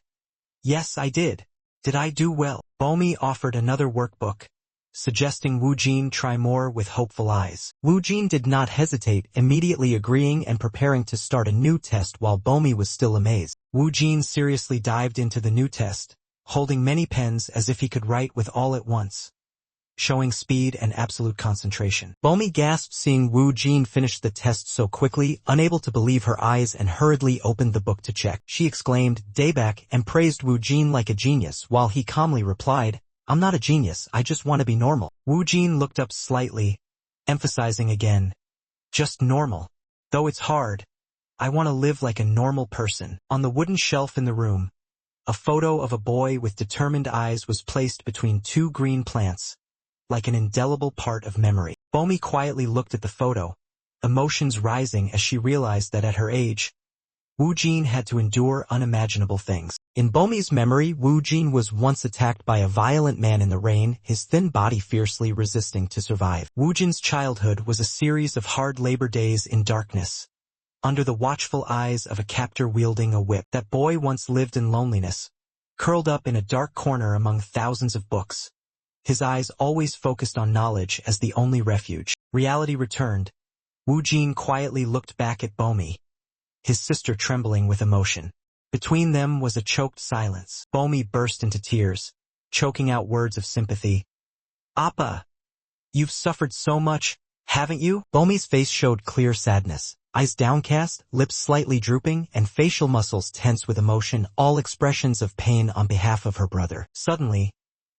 "Yes, I did. Did I do well?" Bomi offered another workbook, suggesting Woo Jin try more with hopeful eyes. Woo Jin did not hesitate, immediately agreeing and preparing to start a new test while Bomi was still amazed. Woo Jin seriously dived into the new test, holding many pens as if he could write with all at once, showing speed and absolute concentration. Bomi gasped seeing Woo Jin finish the test so quickly, unable to believe her eyes, and hurriedly opened the book to check. She exclaimed, "Dayback," and praised Woo Jin like a genius, while he calmly replied, "I'm not a genius, I just want to be normal." Woo Jin looked up slightly, emphasizing again, "Just normal. Though it's hard. I want to live like a normal person." On the wooden shelf in the room, a photo of a boy with determined eyes was placed between two green plants, like an indelible part of memory. Bomi quietly looked at the photo, emotions rising as she realized that at her age, Woo Jin had to endure unimaginable things. In Bomi's memory, Woo Jin was once attacked by a violent man in the rain, his thin body fiercely resisting to survive. Woo Jin's childhood was a series of hard labor days in darkness, under the watchful eyes of a captor wielding a whip. That boy once lived in loneliness, curled up in a dark corner among thousands of books, his eyes always focused on knowledge as the only refuge. Reality returned. Woo Jin quietly looked back at Bomi, his sister trembling with emotion. Between them was a choked silence. Bomi burst into tears, choking out words of sympathy. "Appa, you've suffered so much, haven't you?" Bomi's face showed clear sadness, eyes downcast, lips slightly drooping, and facial muscles tense with emotion, all expressions of pain on behalf of her brother. Suddenly,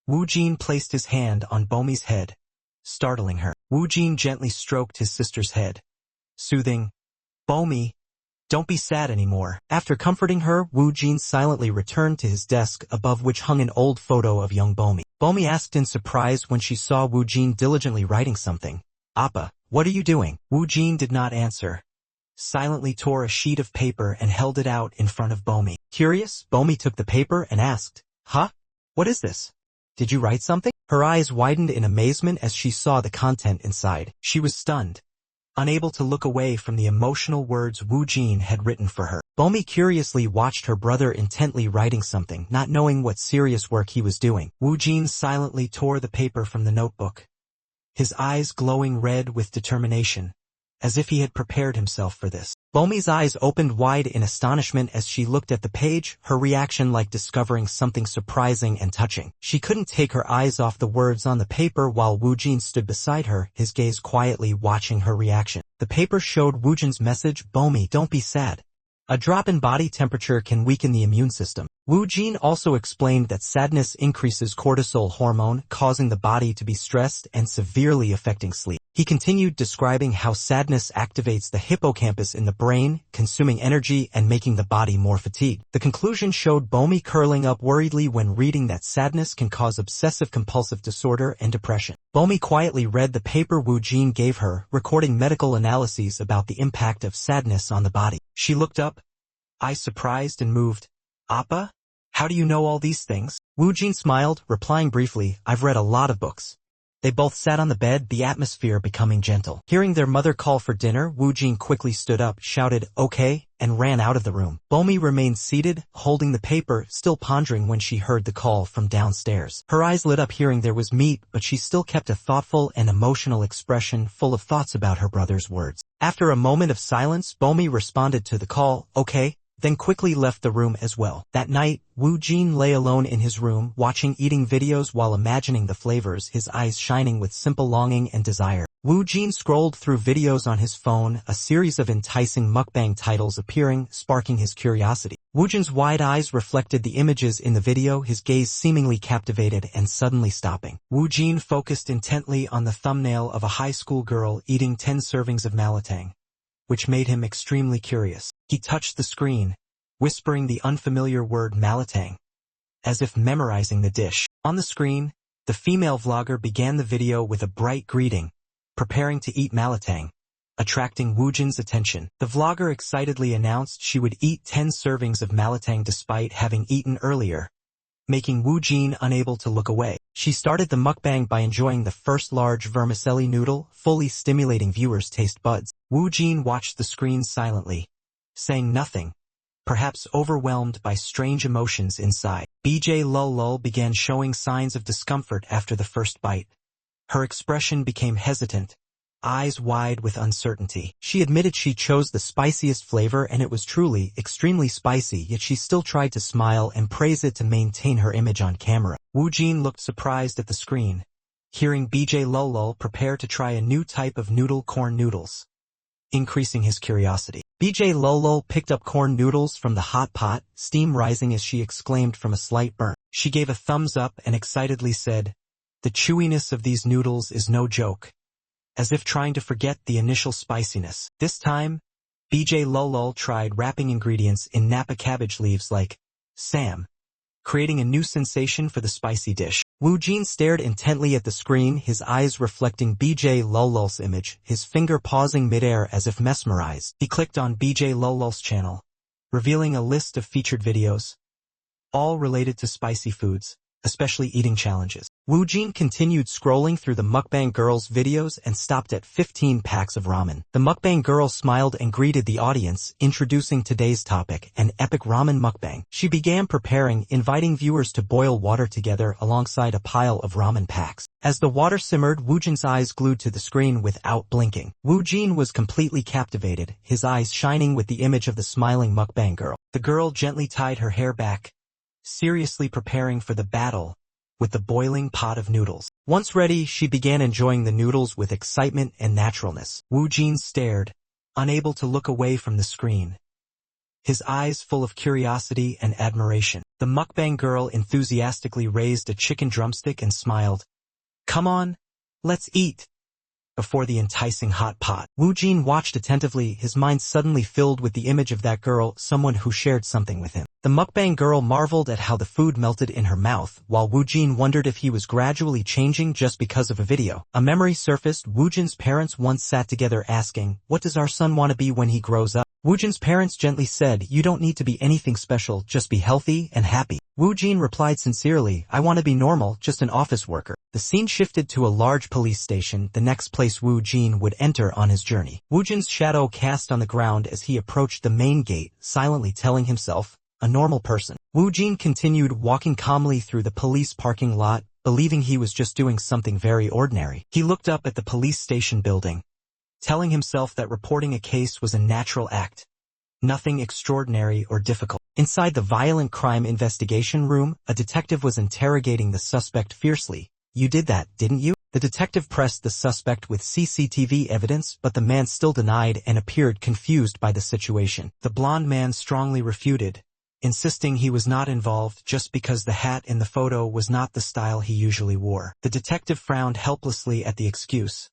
Woo Jin placed his hand on Bomi's head, startling her. Woo Jin gently stroked his sister's head, soothing, "Bomi, don't be sad anymore." After comforting her, Woo Jin silently returned to his desk, above which hung an old photo of young Bomi. Bomi asked in surprise when she saw Woo Jin diligently writing something. "Appa, what are you doing?" Woo Jin did not answer, silently tore a sheet of paper and held it out in front of Bomi. Curious, Bomi took the paper and asked, "Huh? What is this? Did you write something?" Her eyes widened in amazement as she saw the content inside. She was stunned, unable to look away from the emotional words Woo Jin had written for her. Bomi curiously watched her brother intently writing something, not knowing what serious work he was doing. Woo Jin silently tore the paper from the notebook, his eyes glowing red with determination, as if he had prepared himself for this. Bomi's eyes opened wide in astonishment as she looked at the page, her reaction like discovering something surprising and touching. She couldn't take her eyes off the words on the paper while Woo Jin stood beside her, his gaze quietly watching her reaction. The paper showed Woo Jin's message, "Bomi, don't be sad. A drop in body temperature can weaken the immune system." Woo Jin also explained that sadness increases cortisol hormone, causing the body to be stressed and severely affecting sleep. He continued describing how sadness activates the hippocampus in the brain, consuming energy and making the body more fatigued. The conclusion showed Bomi curling up worriedly when reading that sadness can cause obsessive-compulsive disorder and depression. Bomi quietly read the paper Woo Jin gave her, recording medical analyses about the impact of sadness on the body. She looked up, eyes surprised and moved. "Appa? How do you know all these things?" Woo Jin smiled, replying briefly, "I've read a lot of books. They both sat on the bed, the atmosphere becoming gentle. Hearing their mother call for dinner, Woo Jin quickly stood up, shouted, "Okay," and ran out of the room. Bomi remained seated, holding the paper, still pondering when she heard the call from downstairs. Her eyes lit up hearing there was meat, but she still kept a thoughtful and emotional expression, full of thoughts about her brother's words. After a moment of silence, Bomi responded to the call, "Okay," then quickly left the room as well. That night, Woo Jin lay alone in his room, watching eating videos while imagining the flavors, his eyes shining with simple longing and desire. Woo Jin scrolled through videos on his phone, a series of enticing mukbang titles appearing, sparking his curiosity. Woo Jin's wide eyes reflected the images in the video, his gaze seemingly captivated and suddenly stopping. Woo Jin focused intently on the thumbnail of a high school girl eating 10 servings of malatang, which made him extremely curious. He touched the screen, whispering the unfamiliar word malatang, as if memorizing the dish. On the screen, the female vlogger began the video with a bright greeting, preparing to eat malatang, attracting Woo Jin's attention. The vlogger excitedly announced she would eat 10 servings of malatang despite having eaten earlier, making Woo Jin unable to look away. She started the mukbang by enjoying the first large vermicelli noodle, fully stimulating viewers' taste buds. Woo Jin watched the screen silently, saying nothing, perhaps overwhelmed by strange emotions inside. BJ Lul began showing signs of discomfort after the first bite. Her expression became hesitant, eyes wide with uncertainty. She admitted she chose the spiciest flavor and it was truly extremely spicy, yet she still tried to smile and praise it to maintain her image on camera. Woo Jin looked surprised at the screen, hearing BJ Lul prepare to try a new type of noodle, corn noodles, increasing his curiosity. BJ Lul picked up corn noodles from the hot pot, steam rising as she exclaimed from a slight burn. She gave a thumbs up and excitedly said, "The chewiness of these noodles is no joke," as if trying to forget the initial spiciness. This time, BJ Lul tried wrapping ingredients in napa cabbage leaves like Sam, creating a new sensation for the spicy dish. Woo Jin stared intently at the screen, his eyes reflecting BJ Lul's image, his finger pausing midair as if mesmerized. He clicked on BJ Lul's channel, revealing a list of featured videos, all related to spicy foods, especially eating challenges. Woo Jin continued scrolling through the mukbang girl's videos and stopped at 15 packs of ramen. The mukbang girl smiled and greeted the audience, introducing today's topic, an epic ramen mukbang. She began preparing, inviting viewers to boil water together alongside a pile of ramen packs. As the water simmered, Woo Jin's eyes glued to the screen without blinking. Woo Jin was completely captivated, his eyes shining with the image of the smiling mukbang girl. The girl gently tied her hair back, seriously preparing for the battle with the boiling pot of noodles. Once ready, she began enjoying the noodles with excitement and naturalness. Woo Jin stared, unable to look away from the screen, his eyes full of curiosity and admiration. The mukbang girl enthusiastically raised a chicken drumstick and smiled, "Come on, let's eat," before the enticing hot pot. Woo Jin watched attentively, his mind suddenly filled with the image of that girl, someone who shared something with him. The mukbang girl marveled at how the food melted in her mouth, while Woo Jin wondered if he was gradually changing just because of a video. A memory surfaced. Woo Jin's parents once sat together asking, "What does our son want to be when he grows up?" Woo Jin's parents gently said, "You don't need to be anything special, just be healthy and happy." Woo Jin replied sincerely, "I want to be normal, just an office worker." The scene shifted to a large police station, the next place Woo Jin would enter on his journey. Woo Jin's shadow cast on the ground as he approached the main gate, silently telling himself, "A normal person." Woo Jin continued walking calmly through the police parking lot, believing he was just doing something very ordinary. He looked up at the police station building, telling himself that reporting a case was a natural act, nothing extraordinary or difficult. Inside the violent crime investigation room, a detective was interrogating the suspect fiercely. "You did that, didn't you?" The detective pressed the suspect with CCTV evidence, but the man still denied and appeared confused by the situation. The blonde man strongly refuted, insisting he was not involved just because the hat in the photo was not the style he usually wore. The detective frowned helplessly at the excuse,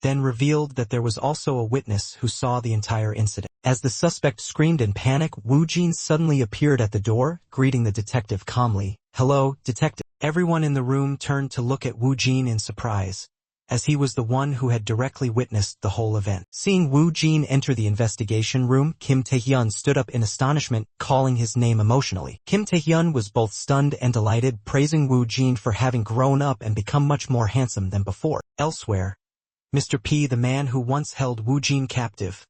then revealed that there was also a witness who saw the entire incident. As the suspect screamed in panic, Woo Jin suddenly appeared at the door, greeting the detective calmly. "Hello, detective." Everyone in the room turned to look at Woo Jin in surprise, as he was the one who had directly witnessed the whole event. Seeing Woo Jin enter the investigation room, Kim Tae-hyun stood up in astonishment, calling his name emotionally. Kim Tae-hyun was both stunned and delighted, praising Woo Jin for having grown up and become much more handsome than before. Elsewhere, Mr. P, the man who once held Woo Jin captive,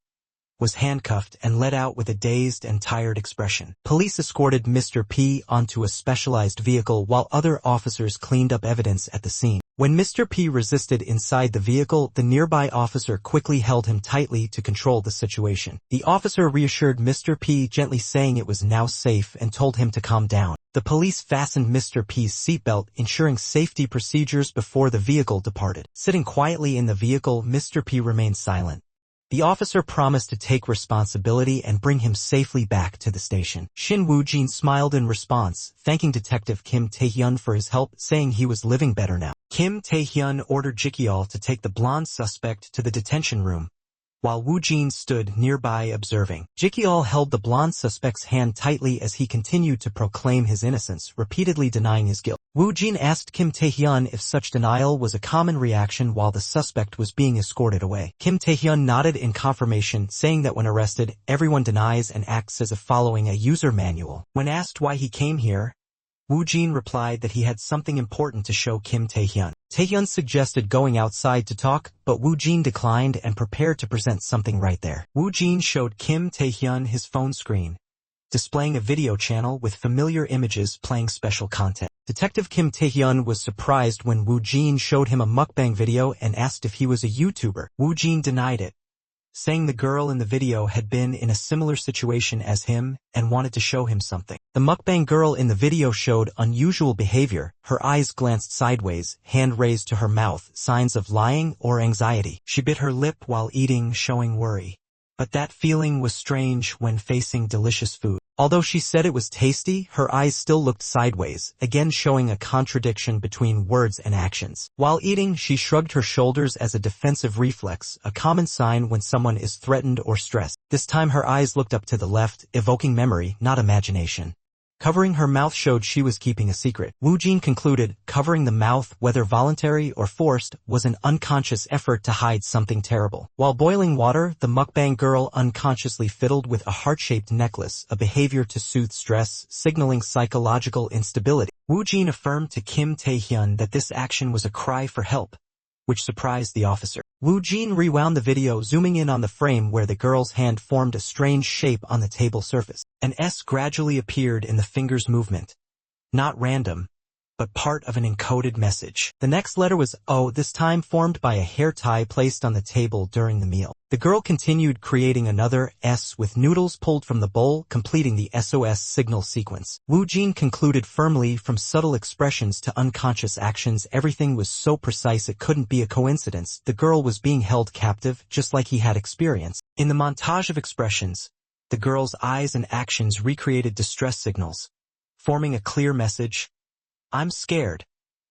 was handcuffed and led out with a dazed and tired expression. Police escorted Mr. P onto a specialized vehicle while other officers cleaned up evidence at the scene. When Mr. P resisted inside the vehicle, the nearby officer quickly held him tightly to control the situation. The officer reassured Mr. P, gently saying it was now safe, and told him to calm down. The police fastened Mr. P's seatbelt, ensuring safety procedures before the vehicle departed. Sitting quietly in the vehicle, Mr. P remained silent. The officer promised to take responsibility and bring him safely back to the station. Shin Woo-jin smiled in response, thanking Detective Kim Tae-hyun for his help, saying he was living better now. Kim Tae-hyun ordered Jikyol to take the blonde suspect to the detention room, while Woo-jin stood nearby observing. Jikyol held the blonde suspect's hand tightly as he continued to proclaim his innocence, repeatedly denying his guilt. Woo-jin asked Kim Tae-hyun if such denial was a common reaction while the suspect was being escorted away. Kim Tae-hyun nodded in confirmation, saying that when arrested, everyone denies and acts as if following a user manual. When asked why he came here, Woo-jin replied that he had something important to show Kim Tae-hyun. Tae-hyun suggested going outside to talk, but Woo-jin declined and prepared to present something right there. Woo-jin showed Kim Tae-hyun his phone screen, displaying a video channel with familiar images playing special content. Detective Kim Tae-hyun was surprised when Woo-jin showed him a mukbang video and asked if he was a YouTuber. Woo-jin denied it, saying the girl in the video had been in a similar situation as him and wanted to show him something. The mukbang girl in the video showed unusual behavior. Her eyes glanced sideways, hand raised to her mouth, signs of lying or anxiety. She bit her lip while eating, showing worry. But that feeling was strange when facing delicious food. Although she said it was tasty, her eyes still looked sideways, again showing a contradiction between words and actions. While eating, she shrugged her shoulders as a defensive reflex, a common sign when someone is threatened or stressed. This time her eyes looked up to the left, evoking memory, not imagination. Covering her mouth showed she was keeping a secret. Woo-jin concluded covering the mouth, whether voluntary or forced, was an unconscious effort to hide something terrible. While boiling water, the mukbang girl unconsciously fiddled with a heart-shaped necklace, a behavior to soothe stress, signaling psychological instability. Woo-jin affirmed to Kim Tae-hyun that this action was a cry for help, which surprised the officer. Woo-jin rewound the video, zooming in on the frame where the girl's hand formed a strange shape on the table surface. An S gradually appeared in the finger's movement. Not random, but part of an encoded message. The next letter was O, this time formed by a hair tie placed on the table during the meal. The girl continued creating another S with noodles pulled from the bowl, completing the SOS signal sequence. Woo-jin concluded firmly from subtle expressions to unconscious actions everything was so precise it couldn't be a coincidence. The girl was being held captive, just like he had experienced. In the montage of expressions, the girl's eyes and actions recreated distress signals, forming a clear message. I'm scared.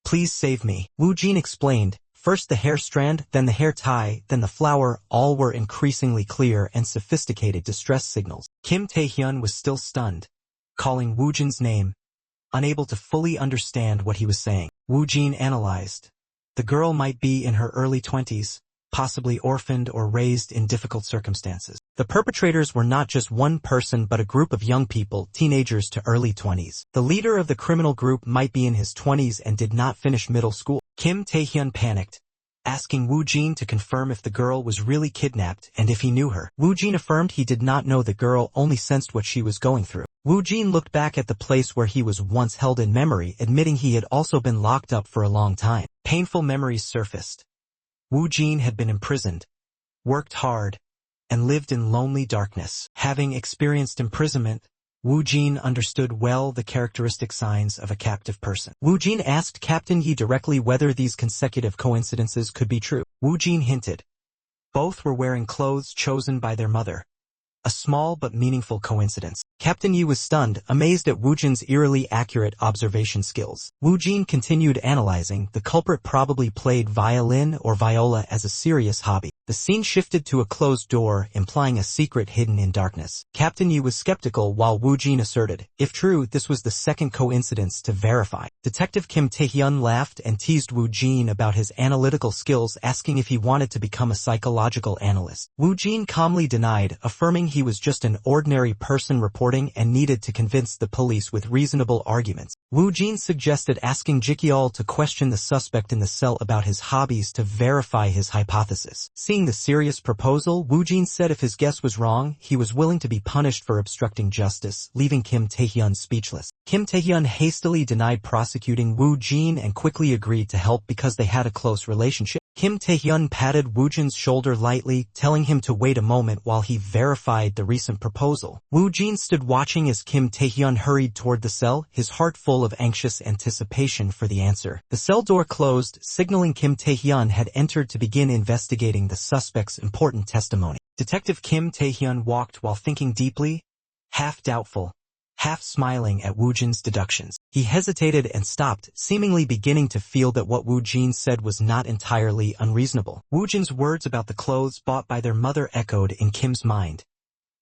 Please save me. Woo-jin explained. First the hair strand, then the hair tie, then the flower, all were increasingly clear and sophisticated distress signals. Kim Tae-hyun was still stunned, calling Woo-jin's name, unable to fully understand what he was saying. Woo-jin analyzed. The girl might be in her early 20s, possibly orphaned or raised in difficult circumstances. The perpetrators were not just one person but a group of young people, teenagers to early 20s. The leader of the criminal group might be in his 20s and did not finish middle school. Kim Tae-hyun panicked, asking Woo-jin to confirm if the girl was really kidnapped and if he knew her. Woo-jin affirmed he did not know the girl, only sensed what she was going through. Woo-jin looked back at the place where he was once held in memory, admitting he had also been locked up for a long time. Painful memories surfaced. Woo-jin had been imprisoned, worked hard, and lived in lonely darkness. Having experienced imprisonment, Woo-jin understood well the characteristic signs of a captive person. Woo-jin asked Captain Yi directly whether these consecutive coincidences could be true. Woo-jin hinted. Both were wearing clothes chosen by their mother, A small but meaningful coincidence. Captain Yi was stunned, amazed at Wu Jin's eerily accurate observation skills. Wu Jin continued analyzing. The culprit probably played violin or viola as a serious hobby. The scene shifted to a closed door, implying a secret hidden in darkness. Captain Yi was skeptical while Wu Jin asserted, if true, this was the second coincidence to verify. Detective Kim Tae-hyun laughed and teased Wu Jin about his analytical skills, asking if he wanted to become a psychological analyst. Wu Jin calmly denied, affirming he was just an ordinary person reporting and needed to convince the police with reasonable arguments. Wu Jin suggested asking Jikyol to question the suspect in the cell about his hobbies to verify his hypothesis. Seeing the serious proposal, Wu Jin said if his guess was wrong, he was willing to be punished for obstructing justice, leaving Kim Tae-hyun speechless. Kim Tae-hyun hastily denied prosecuting Wu Jin and quickly agreed to help because they had a close relationship. Kim Tae-hyun patted Wu Jin's shoulder lightly, telling him to wait a moment while he verified the recent proposal. Wu Jin stood watching as Kim Tae-hyun hurried toward the cell, his heart full of anxious anticipation for the answer. The cell door closed, signaling Kim Tae-hyun had entered to begin investigating the suspect's important testimony. Detective Kim Tae-hyun walked while thinking deeply, half doubtful, half smiling at Wu Jin's deductions. He hesitated and stopped, seemingly beginning to feel that what Wu Jin said was not entirely unreasonable. Wu Jin's words about the clothes bought by their mother echoed in Kim's mind,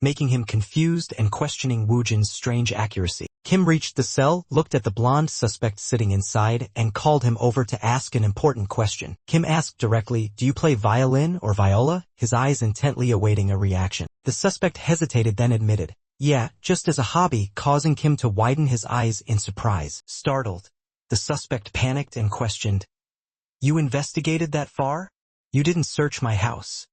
making him confused and questioning Wu Jin's strange accuracy. Kim reached the cell, looked at the blonde suspect sitting inside, and called him over to ask an important question. Kim asked directly, "Do you play violin or viola?" his eyes intently awaiting a reaction. The suspect hesitated, then admitted, "Yeah, just as a hobby," causing Kim to widen his eyes in surprise. Startled, the suspect panicked and questioned, "You investigated that far? You didn't search my house,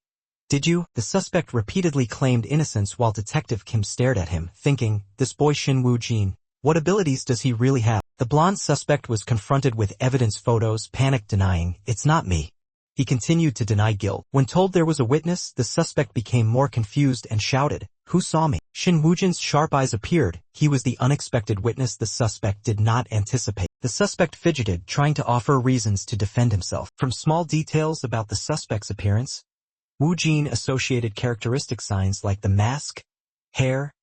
did you?" The suspect repeatedly claimed innocence while Detective Kim stared at him, thinking, this boy Shin Wu Jin, what abilities does he really have? The blonde suspect was confronted with evidence photos, panicked, denying, "It's not me." He continued to deny guilt. When told there was a witness, the suspect became more confused and shouted, "Who saw me?" Shin Woo-jin's sharp eyes appeared. He was the unexpected witness the suspect did not anticipate. The suspect fidgeted, trying to offer reasons to defend himself. From small details about the suspect's appearance, Woo-jin associated characteristic signs like the mask, hair,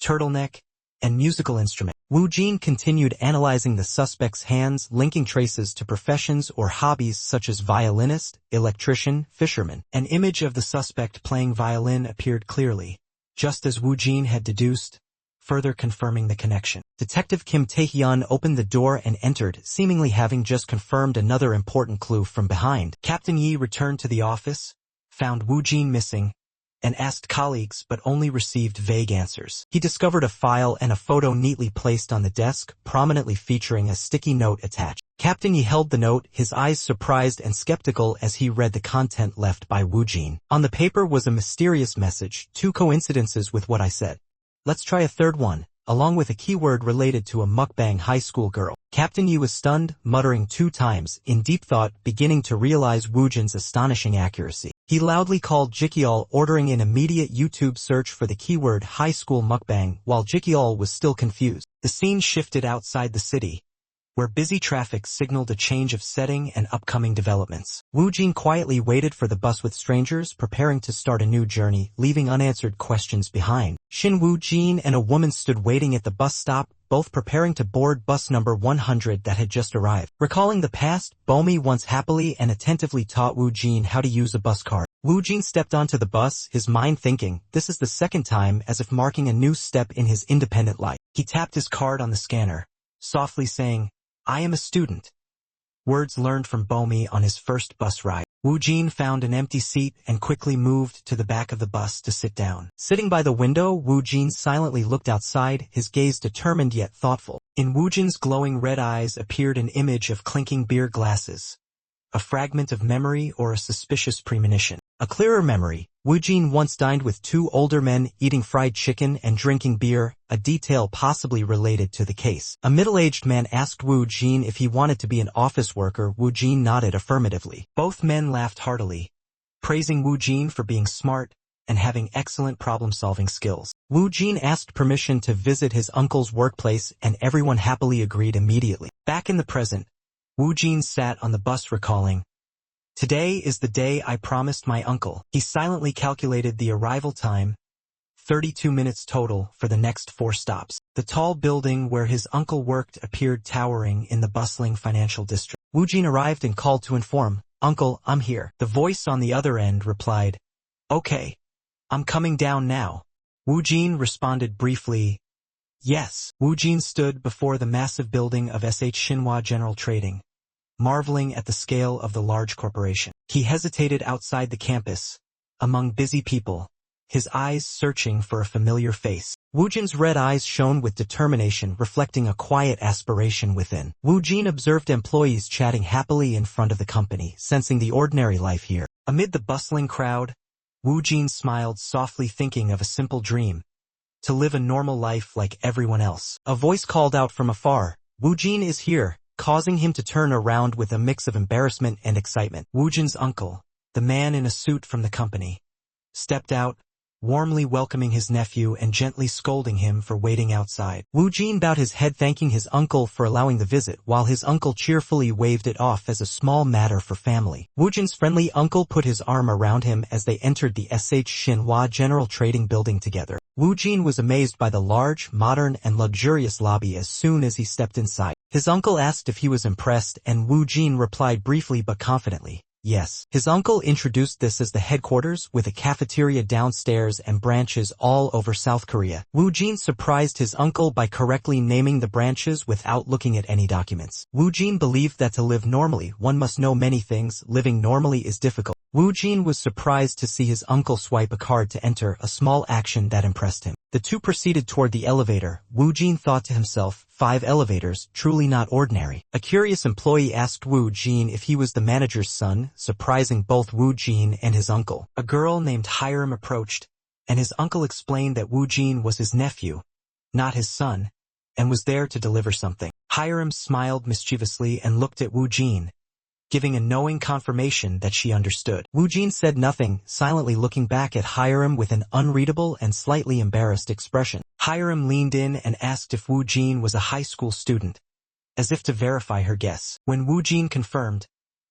turtleneck, and musical instrument. Woo-jin continued analyzing the suspect's hands, linking traces to professions or hobbies such as violinist, electrician, fisherman. An image of the suspect playing violin appeared clearly, just as Woo-jin had deduced, further confirming the connection. Detective Kim Tae-hyun opened the door and entered, seemingly having just confirmed another important clue from behind. Captain Yi returned to the office, found Woo-jin missing, and asked colleagues but only received vague answers. He discovered a file and a photo neatly placed on the desk, prominently featuring a sticky note attached. Captain Yi held the note, his eyes surprised and skeptical as he read the content left by Woo-jin. On the paper was a mysterious message, "Two coincidences with what I said. Let's try a third one," along with a keyword related to a mukbang high school girl. Captain Yi was stunned, muttering 2 times, in deep thought, beginning to realize Woo-jin's astonishing accuracy. He loudly called Jikyol, ordering an immediate YouTube search for the keyword high school mukbang, while Jikyol was still confused. The scene shifted outside the city, where busy traffic signaled a change of setting and upcoming developments. Woo-jin quietly waited for the bus with strangers, preparing to start a new journey, leaving unanswered questions behind. Shin Woo-jin and a woman stood waiting at the bus stop, both preparing to board bus number 100 that had just arrived. Recalling the past, Bomi once happily and attentively taught Woo-jin how to use a bus card. Woo-jin stepped onto the bus, his mind thinking, this is the second time, as if marking a new step in his independent life. He tapped his card on the scanner, softly saying, "I am a student." Words learned from Bomi on his first bus ride. Woo-jin found an empty seat and quickly moved to the back of the bus to sit down. Sitting by the window, Woo-jin silently looked outside, his gaze determined yet thoughtful. In Woo-jin's glowing red eyes appeared an image of clinking beer glasses, a fragment of memory or a suspicious premonition. A clearer memory, Woo-jin once dined with 2 older men eating fried chicken and drinking beer, a detail possibly related to the case. A middle-aged man asked Woo-jin if he wanted to be an office worker. Woo-jin nodded affirmatively. Both men laughed heartily, praising Woo-jin for being smart and having excellent problem-solving skills. Woo-jin asked permission to visit his uncle's workplace and everyone happily agreed immediately. Back in the present, Woo-jin sat on the bus recalling, "Today is the day I promised my uncle." He silently calculated the arrival time, 32 minutes total for the next 4 stops. The tall building where his uncle worked appeared towering in the bustling financial district. Wu Jin arrived and called to inform, "Uncle, I'm here." The voice on the other end replied, "Okay, I'm coming down now." Wu Jin responded briefly, "Yes." Wu Jin stood before the massive building of Shinhua General Trading, marveling at the scale of the large corporation. He hesitated outside the campus, among busy people, his eyes searching for a familiar face. Wu Jin's red eyes shone with determination, reflecting a quiet aspiration within. Wu Jin observed employees chatting happily in front of the company, sensing the ordinary life here. Amid the bustling crowd, Wu Jin smiled softly, thinking of a simple dream: to live a normal life like everyone else. A voice called out from afar, "Wu Jin is here," causing him to turn around with a mix of embarrassment and excitement. Wu Jin's uncle, the man in a suit from the company, stepped out, warmly welcoming his nephew and gently scolding him for waiting outside. Wu Jin bowed his head, thanking his uncle for allowing the visit, while his uncle cheerfully waved it off as a small matter for family. Wu Jin's friendly uncle put his arm around him as they entered the Shinhua General Trading building together. Wu Jin was amazed by the large, modern, and luxurious lobby as soon as he stepped inside. His uncle asked if he was impressed, and Wu Jin replied briefly but confidently, "Yes." His uncle introduced this as the headquarters, with a cafeteria downstairs and branches all over South Korea. Wu Jin surprised his uncle by correctly naming the branches without looking at any documents. Wu Jin believed that to live normally, one must know many things. Living normally is difficult. Wu Jin was surprised to see his uncle swipe a card to enter, a small action that impressed him. The two proceeded toward the elevator. Wu Jin thought to himself, 5 elevators, truly not ordinary. A curious employee asked Wu Jin if he was the manager's son, surprising both Wu Jin and his uncle. A girl named Hiram approached, and his uncle explained that Wu Jin was his nephew, not his son, and was there to deliver something. Hiram smiled mischievously and looked at Wu Jin, giving a knowing confirmation that she understood. Wu Jin said nothing, silently looking back at Hiram with an unreadable and slightly embarrassed expression. Hiram leaned in and asked if Wu Jin was a high school student, as if to verify her guess. When Wu Jin confirmed,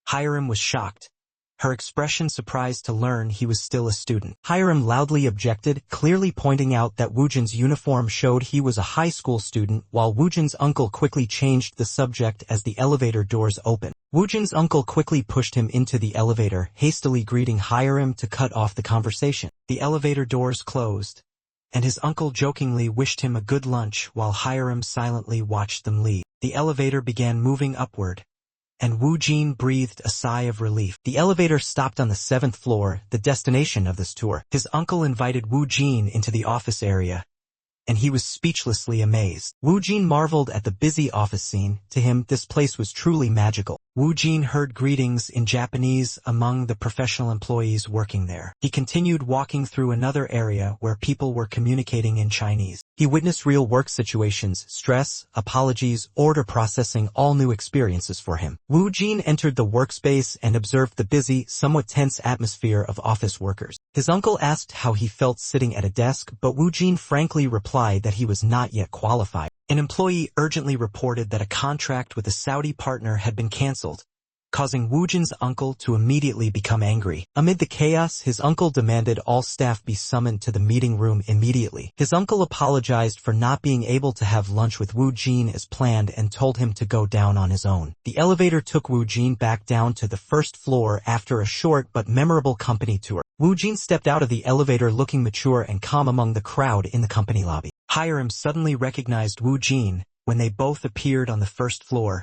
Hiram was shocked, her expression surprised to learn he was still a student. Hiram loudly objected, clearly pointing out that Wu Jin's uniform showed he was a high school student, while Wu Jin's uncle quickly changed the subject as the elevator doors opened. Wu Jin's uncle quickly pushed him into the elevator, hastily greeting Hiram to cut off the conversation. The elevator doors closed, and his uncle jokingly wished him a good lunch while Hiram silently watched them leave. The elevator began moving upward, and Wu Jin breathed a sigh of relief. The elevator stopped on the 7th floor, the destination of this tour. His uncle invited Wu Jin into the office area, and he was speechlessly amazed. Wu Jin marveled at the busy office scene. To him, this place was truly magical. Wu Jin heard greetings in Japanese among the professional employees working there. He continued walking through another area where people were communicating in Chinese. He witnessed real work situations, stress, apologies, order processing, all new experiences for him. Wu Jin entered the workspace and observed the busy, somewhat tense atmosphere of office workers. His uncle asked how he felt sitting at a desk, but Wu Jin frankly replied that he was not yet qualified. An employee urgently reported that a contract with a Saudi partner had been cancelled, causing Wu Jin's uncle to immediately become angry. Amid the chaos, his uncle demanded all staff be summoned to the meeting room immediately. His uncle apologized for not being able to have lunch with Wu Jin as planned and told him to go down on his own. The elevator took Wu Jin back down to the 1st floor after a short but memorable company tour. Wu Jin stepped out of the elevator looking mature and calm among the crowd in the company lobby. Hiram suddenly recognized Wu Jin when they both appeared on the 1st floor,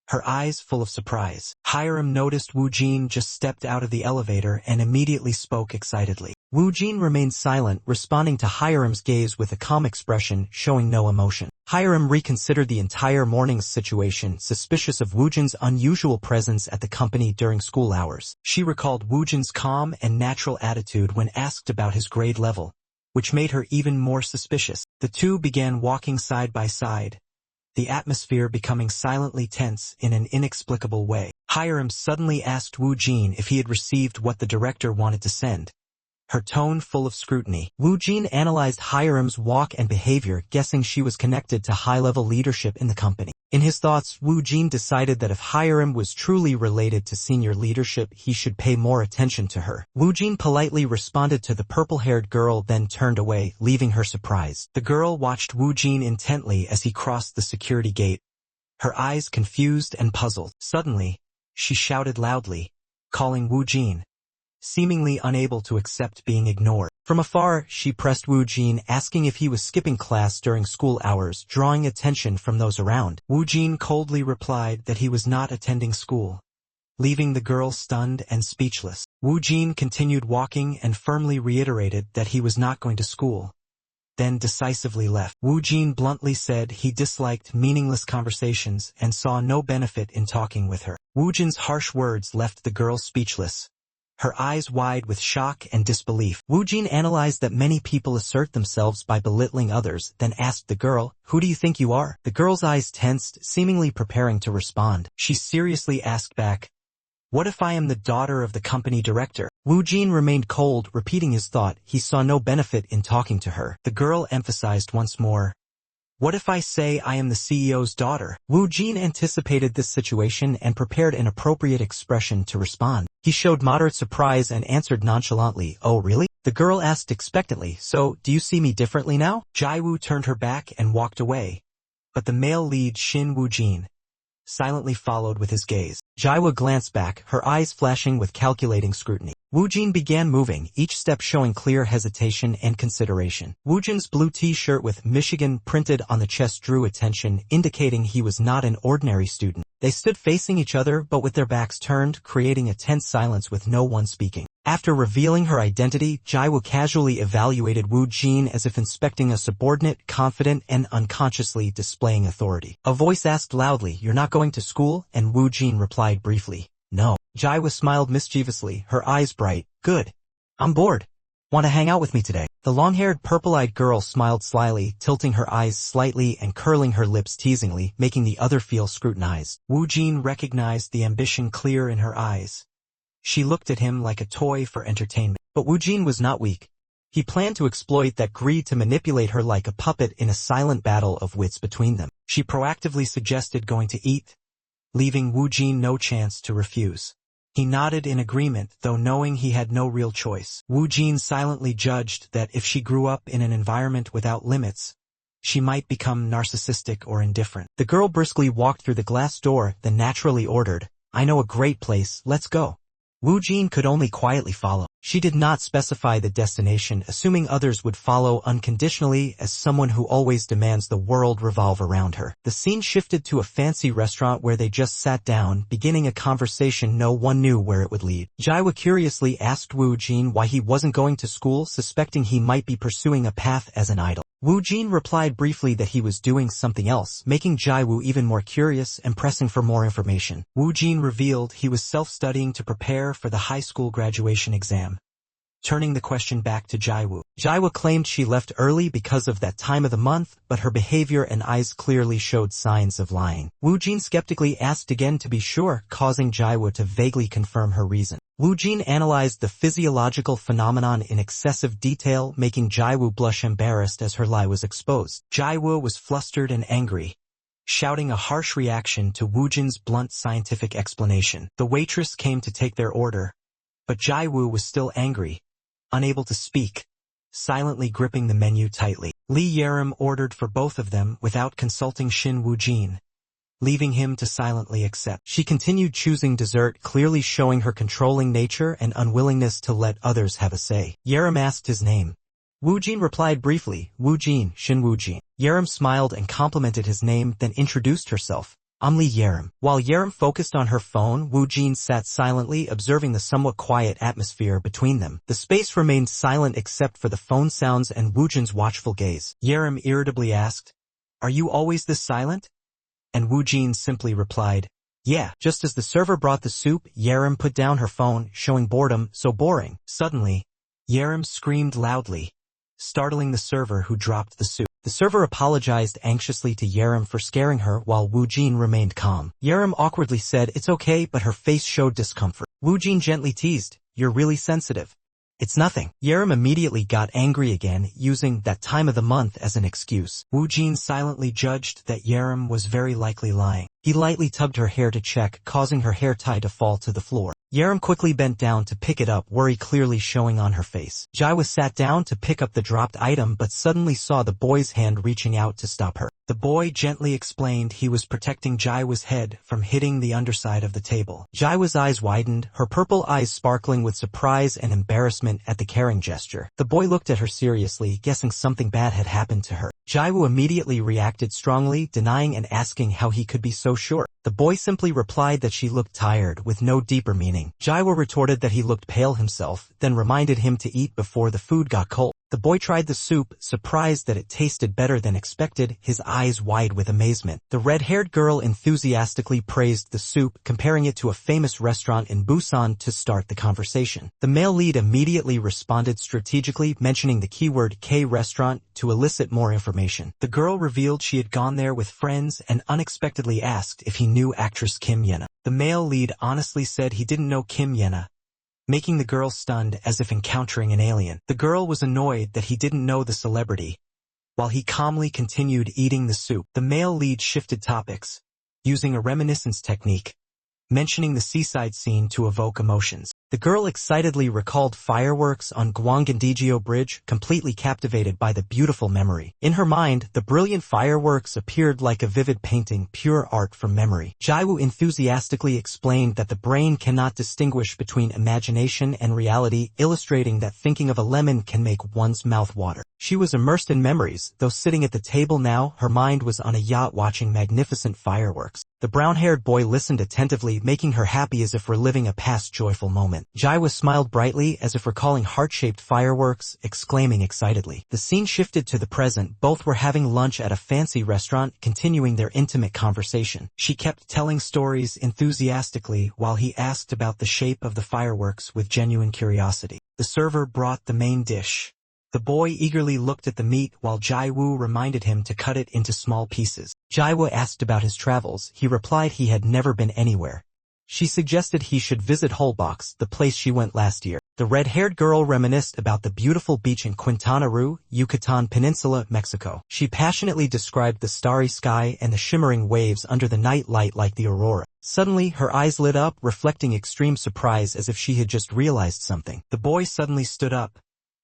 her eyes full of surprise. Hiram noticed Wu Jin just stepped out of the elevator and immediately spoke excitedly. Wu Jin remained silent, responding to Hiram's gaze with a calm expression, showing no emotion. Hiram reconsidered the entire morning's situation, suspicious of Wu Jin's unusual presence at the company during school hours. She recalled Wu Jin's calm and natural attitude when asked about his grade level, which made her even more suspicious. The two began walking side by side, the atmosphere becoming silently tense in an inexplicable way. Hiram suddenly asked Wu Jin if he had received what the director wanted to send, her tone full of scrutiny. Wu Jin analyzed Hiram's walk and behavior, guessing she was connected to high-level leadership in the company. In his thoughts, Wu Jin decided that if Hiram was truly related to senior leadership, he should pay more attention to her. Wu Jin politely responded to the purple-haired girl, then turned away, leaving her surprised. The girl watched Wu Jin intently as he crossed the security gate, her eyes confused and puzzled. Suddenly, she shouted loudly, calling Wu Jin, seemingly unable to accept being ignored. From afar, she pressed Wu Jin, asking if he was skipping class during school hours, drawing attention from those around. Wu Jin coldly replied that he was not attending school, leaving the girl stunned and speechless. Wu Jin continued walking and firmly reiterated that he was not going to school, then decisively left. Wu Jin bluntly said he disliked meaningless conversations and saw no benefit in talking with her. Wu Jin's harsh words left the girl speechless, her eyes wide with shock and disbelief. Wu Jin analyzed that many people assert themselves by belittling others, then asked the girl, "Who do you think you are?" The girl's eyes tensed, seemingly preparing to respond. She seriously asked back, "What if I am the daughter of the company director?" Wu Jin remained cold, repeating his thought. He saw no benefit in talking to her. The girl emphasized once more, "What if I say I am the CEO's daughter?" Wu Jin anticipated this situation and prepared an appropriate expression to respond. He showed moderate surprise and answered nonchalantly, "Oh really?" The girl asked expectantly, "So, do you see me differently now?" Jaiwoo turned her back and walked away, but the male lead Shin Wu Jin silently followed with his gaze. Jaiwoo glanced back, her eyes flashing with calculating scrutiny. Wu Jin began moving, each step showing clear hesitation and consideration. Wu Jin's blue t-shirt with Michigan printed on the chest drew attention, indicating he was not an ordinary student. They stood facing each other but with their backs turned, creating a tense silence with no one speaking. After revealing her identity, Jaiwoo casually evaluated Wu Jin as if inspecting a subordinate, confident and unconsciously displaying authority. A voice asked loudly, "You're not going to school?" and Wu Jin replied briefly, "No." Jaiwoo smiled mischievously, her eyes bright. "Good. I'm bored. Want to hang out with me today?" The long-haired, purple-eyed girl smiled slyly, tilting her eyes slightly and curling her lips teasingly, making the other feel scrutinized. Wu Jin recognized the ambition clear in her eyes. She looked at him like a toy for entertainment. But Wu Jin was not weak. He planned to exploit that greed to manipulate her like a puppet in a silent battle of wits between them. She proactively suggested going to eat, leaving Wu Jin no chance to refuse. He nodded in agreement, though knowing he had no real choice. Wu Jin silently judged that if she grew up in an environment without limits, she might become narcissistic or indifferent. The girl briskly walked through the glass door, then naturally ordered, "I know a great place, let's go." Wu Jin could only quietly follow. She did not specify the destination, assuming others would follow unconditionally as someone who always demands the world revolve around her. The scene shifted to a fancy restaurant where they just sat down, beginning a conversation no one knew where it would lead. Jaiwoo curiously asked Wu Jin why he wasn't going to school, suspecting he might be pursuing a path as an idol. Wu Jin replied briefly that he was doing something else, making Jaiwoo even more curious and pressing for more information. Wu Jin revealed he was self-studying to prepare for the high school graduation exam, turning the question back to Jaiwoo. Jaiwoo claimed she left early because of that time of the month, but her behavior and eyes clearly showed signs of lying. Wu Jin skeptically asked again to be sure, causing Jaiwoo to vaguely confirm her reason. Wu Jin analyzed the physiological phenomenon in excessive detail, making Jaiwoo blush embarrassed as her lie was exposed. Jaiwoo was flustered and angry, shouting a harsh reaction to Wu Jin's blunt scientific explanation. The waitress came to take their order, but Jaiwoo was still angry, unable to speak, silently gripping the menu tightly. Lee Yerim ordered for both of them without consulting Shin Wu Jin, leaving him to silently accept. She continued choosing dessert, clearly showing her controlling nature and unwillingness to let others have a say. Yerim asked his name. Wu Jin replied briefly, "Wu Jin, Shin Wu Jin." Yerim smiled and complimented his name, then introduced herself. "I'm Lee Yerim." While Yerim focused on her phone, Wu Jin sat silently, observing the somewhat quiet atmosphere between them. The space remained silent except for the phone sounds and Wu Jin's watchful gaze. Yerim irritably asked, "Are you always this silent?" And Wu Jin simply replied, "Yeah." Just as the server brought the soup, Yerim put down her phone, showing boredom. "So boring." Suddenly, Yerim screamed loudly, startling the server, who dropped the soup. The server apologized anxiously to Yerim for scaring her while Wu Jin remained calm. Yerim awkwardly said, "It's okay," but her face showed discomfort. Wu Jin gently teased, "You're really sensitive." It's nothing. Yerim immediately got angry again, using that time of the month as an excuse. Wu Jin silently judged that Yerim was very likely lying. He lightly tugged her hair to check, causing her hair tie to fall to the floor. Yerim quickly bent down to pick it up, worry clearly showing on her face. Jaiwa sat down to pick up the dropped item but suddenly saw the boy's hand reaching out to stop her. The boy gently explained he was protecting Jaiwa's head from hitting the underside of the table. Jaiwa's eyes widened, her purple eyes sparkling with surprise and embarrassment at the caring gesture. The boy looked at her seriously, guessing something bad had happened to her. Jaiwa immediately reacted strongly, denying and asking how he could be so sure. The boy simply replied that she looked tired, with no deeper meaning. Jaiwa retorted that he looked pale himself, then reminded him to eat before the food got cold. The boy tried the soup, surprised that it tasted better than expected, his eyes wide with amazement. The red-haired girl enthusiastically praised the soup, comparing it to a famous restaurant in Busan to start the conversation. The male lead immediately responded strategically, mentioning the keyword K restaurant to elicit more information. The girl revealed she had gone there with friends and unexpectedly asked if he knew actress Kim Yena. The male lead honestly said he didn't know Kim Yena, making the girl stunned as if encountering an alien. The girl was annoyed that he didn't know the celebrity, while he calmly continued eating the soup. The male lead shifted topics, using a reminiscence technique, mentioning the seaside scene to evoke emotions. The girl excitedly recalled fireworks on Gwangandigyo Bridge, completely captivated by the beautiful memory. In her mind, the brilliant fireworks appeared like a vivid painting, pure art from memory. Jaiwoo enthusiastically explained that the brain cannot distinguish between imagination and reality, illustrating that thinking of a lemon can make one's mouth water. She was immersed in memories, though sitting at the table now, her mind was on a yacht watching magnificent fireworks. The brown-haired boy listened attentively, making her happy as if reliving a past joyful moment. Jaiwa smiled brightly as if recalling heart-shaped fireworks, exclaiming excitedly. The scene shifted to the present. Both were having lunch at a fancy restaurant, continuing their intimate conversation. She kept telling stories enthusiastically while he asked about the shape of the fireworks with genuine curiosity. The server brought the main dish. The boy eagerly looked at the meat while Jaiwoo reminded him to cut it into small pieces. Jaiwoo asked about his travels. He replied he had never been anywhere. She suggested he should visit Holbox, the place she went last year. The red-haired girl reminisced about the beautiful beach in Quintana Roo, Yucatan Peninsula, Mexico. She passionately described the starry sky and the shimmering waves under the night light like the aurora. Suddenly, her eyes lit up, reflecting extreme surprise as if she had just realized something. The boy suddenly stood up,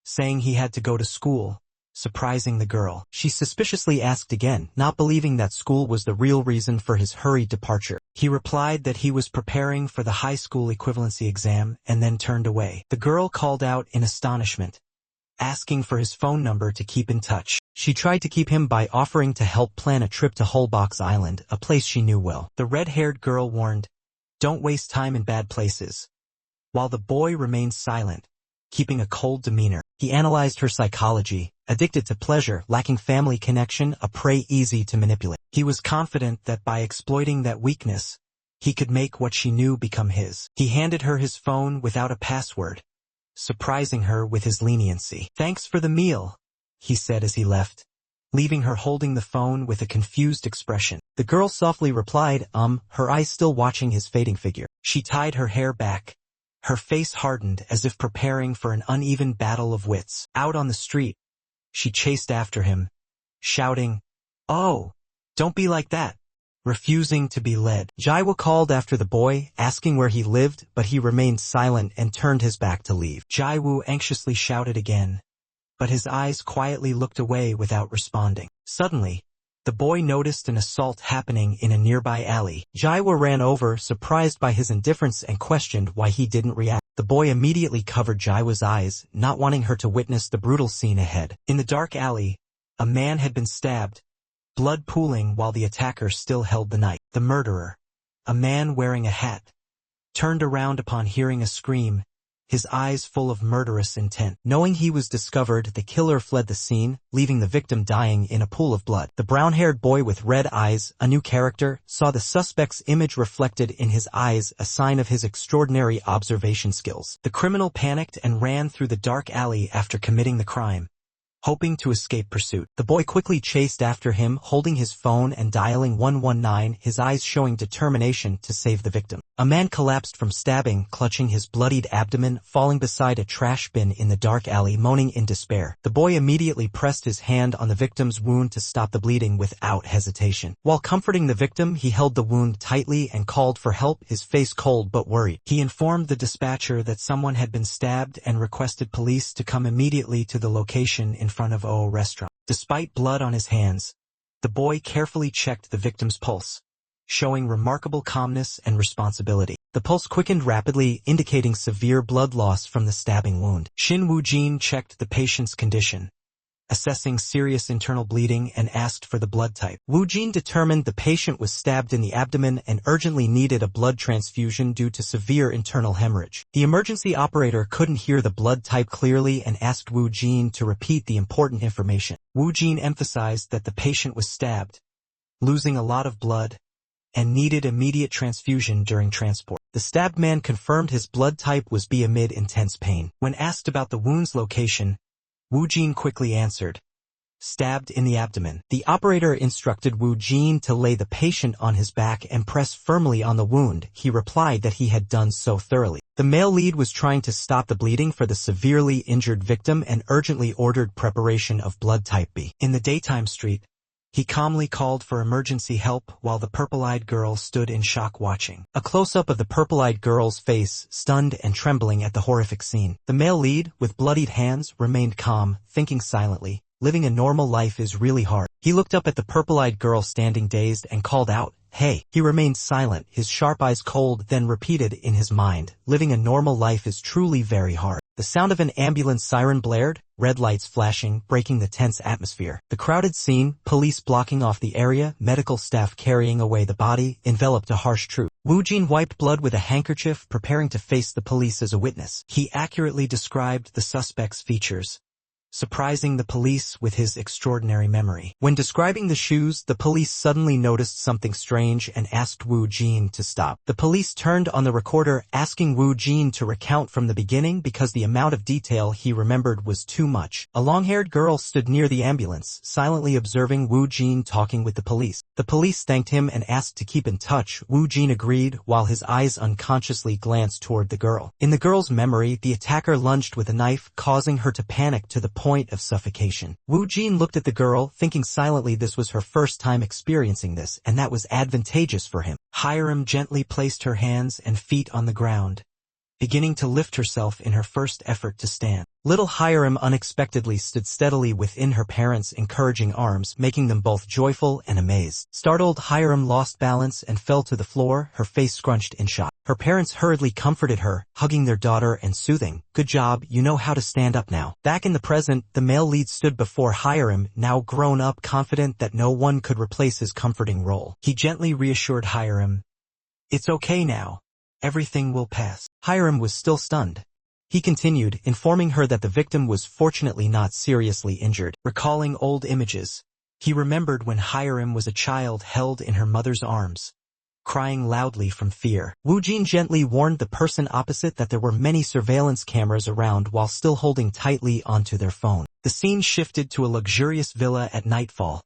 saying he had to go to school, surprising the girl. She suspiciously asked again, not believing that school was the real reason for his hurried departure. He replied that he was preparing for the high school equivalency exam and then turned away. The girl called out in astonishment, asking for his phone number to keep in touch. She tried to keep him by offering to help plan a trip to Holbox Island, a place she knew well. The red-haired girl warned, "Don't waste time in bad places," while the boy remained silent, keeping a cold demeanor. He analyzed her psychology, addicted to pleasure, lacking family connection, a prey easy to manipulate. He was confident that by exploiting that weakness, he could make what she knew become his. He handed her his phone without a password, surprising her with his leniency. "Thanks for the meal," he said as he left, leaving her holding the phone with a confused expression. The girl softly replied, her eyes still watching his fading figure. She tied her hair back, her face hardened as if preparing for an uneven battle of wits. Out on the street, she chased after him, shouting, "Oh, don't be like that," refusing to be led. Jaiwa called after the boy, asking where he lived, but he remained silent and turned his back to leave. Jaiwoo anxiously shouted again, but his eyes quietly looked away without responding. Suddenly, the boy noticed an assault happening in a nearby alley. Jaiwa ran over, surprised by his indifference, and questioned why he didn't react. The boy immediately covered Jaiwa's eyes, not wanting her to witness the brutal scene ahead. In the dark alley, a man had been stabbed, blood pooling while the attacker still held the knife. The murderer, a man wearing a hat, turned around upon hearing a scream, his eyes full of murderous intent. Knowing he was discovered, the killer fled the scene, leaving the victim dying in a pool of blood. The brown-haired boy with red eyes, a new character, saw the suspect's image reflected in his eyes, a sign of his extraordinary observation skills. The criminal panicked and ran through the dark alley after committing the crime, hoping to escape pursuit. The boy quickly chased after him, holding his phone and dialing 119, his eyes showing determination to save the victim. A man collapsed from stabbing, clutching his bloodied abdomen, falling beside a trash bin in the dark alley, moaning in despair. The boy immediately pressed his hand on the victim's wound to stop the bleeding without hesitation. While comforting the victim, he held the wound tightly and called for help, his face cold but worried. He informed the dispatcher that someone had been stabbed and requested police to come immediately to the location in front of O restaurant. Despite blood on his hands, the boy carefully checked the victim's pulse, showing remarkable calmness and responsibility. The pulse quickened rapidly, indicating severe blood loss from the stabbing wound. Shin Woo-jin checked the patient's condition, assessing serious internal bleeding, and asked for the blood type. Woo-jin determined the patient was stabbed in the abdomen and urgently needed a blood transfusion due to severe internal hemorrhage. The emergency operator couldn't hear the blood type clearly and asked Woo-jin to repeat the important information. Woo-jin emphasized that the patient was stabbed, losing a lot of blood, and needed immediate transfusion during transport. The stabbed man confirmed his blood type was B amid intense pain. When asked about the wound's location, Woo-jin quickly answered, "Stabbed in the abdomen." The operator instructed Woo-jin to lay the patient on his back and press firmly on the wound. He replied that he had done so thoroughly. The male lead was trying to stop the bleeding for the severely injured victim and urgently ordered preparation of blood type B. In the daytime street, he calmly called for emergency help while the purple-eyed girl stood in shock watching. A close-up of the purple-eyed girl's face, stunned and trembling at the horrific scene. The male lead, with bloodied hands, remained calm, thinking silently, "Living a normal life is really hard." He looked up at the purple-eyed girl standing dazed and called out, "Hey." He remained silent, his sharp eyes cold, then repeated in his mind, "Living a normal life is truly very hard." The sound of an ambulance siren blared, red lights flashing, breaking the tense atmosphere. The crowded scene, police blocking off the area, medical staff carrying away the body, enveloped a harsh truth. Woo-jin wiped blood with a handkerchief, preparing to face the police as a witness. He accurately described the suspect's features, surprising the police with his extraordinary memory. When describing the shoes, the police suddenly noticed something strange and asked Woo-jin to stop. The police turned on the recorder, asking Woo-jin to recount from the beginning because the amount of detail he remembered was too much. A long-haired girl stood near the ambulance, silently observing Woo-jin talking with the police. The police thanked him and asked to keep in touch. Woo-jin agreed, while his eyes unconsciously glanced toward the girl. In the girl's memory, the attacker lunged with a knife, causing her to panic to the point of suffocation. Woo-jin looked at the girl, thinking silently this was her first time experiencing this, and that was advantageous for him. Hiram gently placed her hands and feet on the ground, beginning to lift herself in her first effort to stand. Little Hiram unexpectedly stood steadily within her parents' encouraging arms, making them both joyful and amazed. Startled, Hiram lost balance and fell to the floor, her face scrunched in shock. Her parents hurriedly comforted her, hugging their daughter and soothing, "Good job, you know how to stand up now." Back in the present, the male lead stood before Hiram, now grown up, confident that no one could replace his comforting role. He gently reassured Hiram, "It's okay now. Everything will pass." Hiram was still stunned. He continued, informing her that the victim was fortunately not seriously injured. Recalling old images, he remembered when Hiram was a child held in her mother's arms, crying loudly from fear. Woo-jin gently warned the person opposite that there were many surveillance cameras around while still holding tightly onto their phone. The scene shifted to a luxurious villa at nightfall,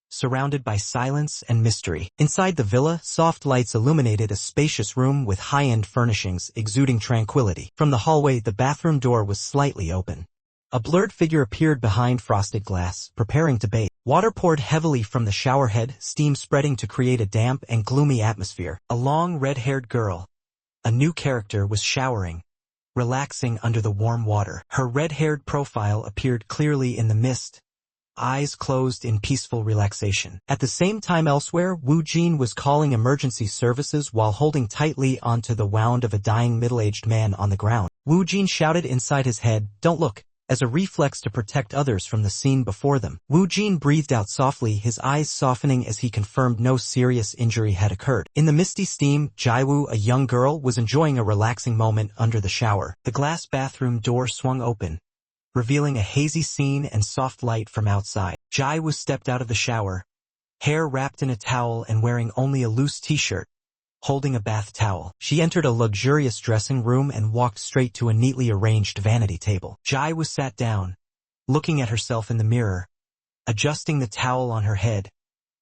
surrounded by silence and mystery. Inside the villa, soft lights illuminated a spacious room with high-end furnishings, exuding tranquility. From the hallway, the bathroom door was slightly open. A blurred figure appeared behind frosted glass, preparing to bathe. Water poured heavily from the showerhead, steam spreading to create a damp and gloomy atmosphere. A long, red-haired girl, a new character, was showering, relaxing under the warm water. Her red-haired profile appeared clearly in the mist, eyes closed in peaceful relaxation. At the same time elsewhere, Woo-jin was calling emergency services while holding tightly onto the wound of a dying middle-aged man on the ground. Woo-jin shouted inside his head, "Don't look," as a reflex to protect others from the scene before them. Woo-jin breathed out softly, his eyes softening as he confirmed no serious injury had occurred. In the misty steam, Jae-woo, a young girl, was enjoying a relaxing moment under the shower. The glass bathroom door swung open, revealing a hazy scene and soft light from outside. Jae-woo stepped out of the shower, hair wrapped in a towel and wearing only a loose t-shirt, holding a bath towel. She entered a luxurious dressing room and walked straight to a neatly arranged vanity table. Jae-woo sat down, looking at herself in the mirror, adjusting the towel on her head,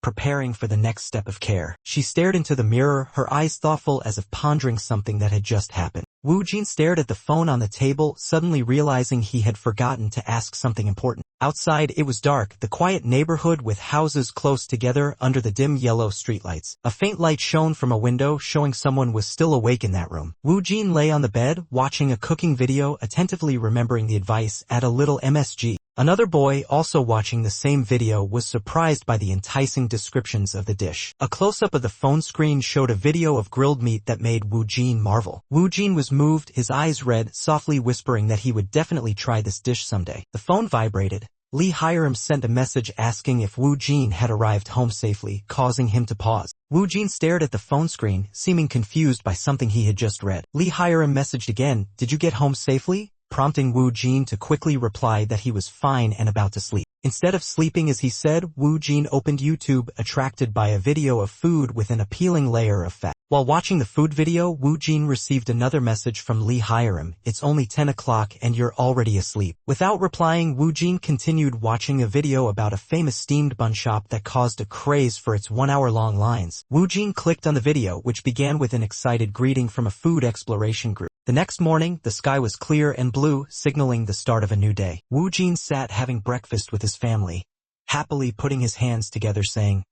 preparing for the next step of care. She stared into the mirror, her eyes thoughtful as if pondering something that had just happened. Woo Jin stared at the phone on the table, suddenly realizing he had forgotten to ask something important. Outside, it was dark, the quiet neighborhood with houses close together under the dim yellow streetlights. A faint light shone from a window, showing someone was still awake in that room. Woo Jin lay on the bed, watching a cooking video, attentively remembering the advice, add a little MSG. Another boy, also watching the same video, was surprised by the enticing descriptions of the dish. A close-up of the phone screen showed a video of grilled meat that made Woo Jin marvel. Woo Jin was moved, his eyes red, softly whispering that he would definitely try this dish someday. The phone vibrated. Lee Hiram sent a message asking if Woo Jin had arrived home safely, causing him to pause. Woo Jin stared at the phone screen, seeming confused by something he had just read. Lee Hiram messaged again, "Did you get home safely?" prompting Woo Jin to quickly reply that he was fine and about to sleep. Instead of sleeping as he said, Woo Jin opened YouTube, attracted by a video of food with an appealing layer of fat. While watching the food video, Woo Jin received another message from Lee Hiram, "It's only 10 o'clock and you're already asleep." Without replying, Woo Jin continued watching a video about a famous steamed bun shop that caused a craze for its 1-hour-long lines. Woo Jin clicked on the video, which began with an excited greeting from a food exploration group. The next morning, the sky was clear and blue, signaling the start of a new day. Woo Jin sat having breakfast with his family, happily putting his hands together saying,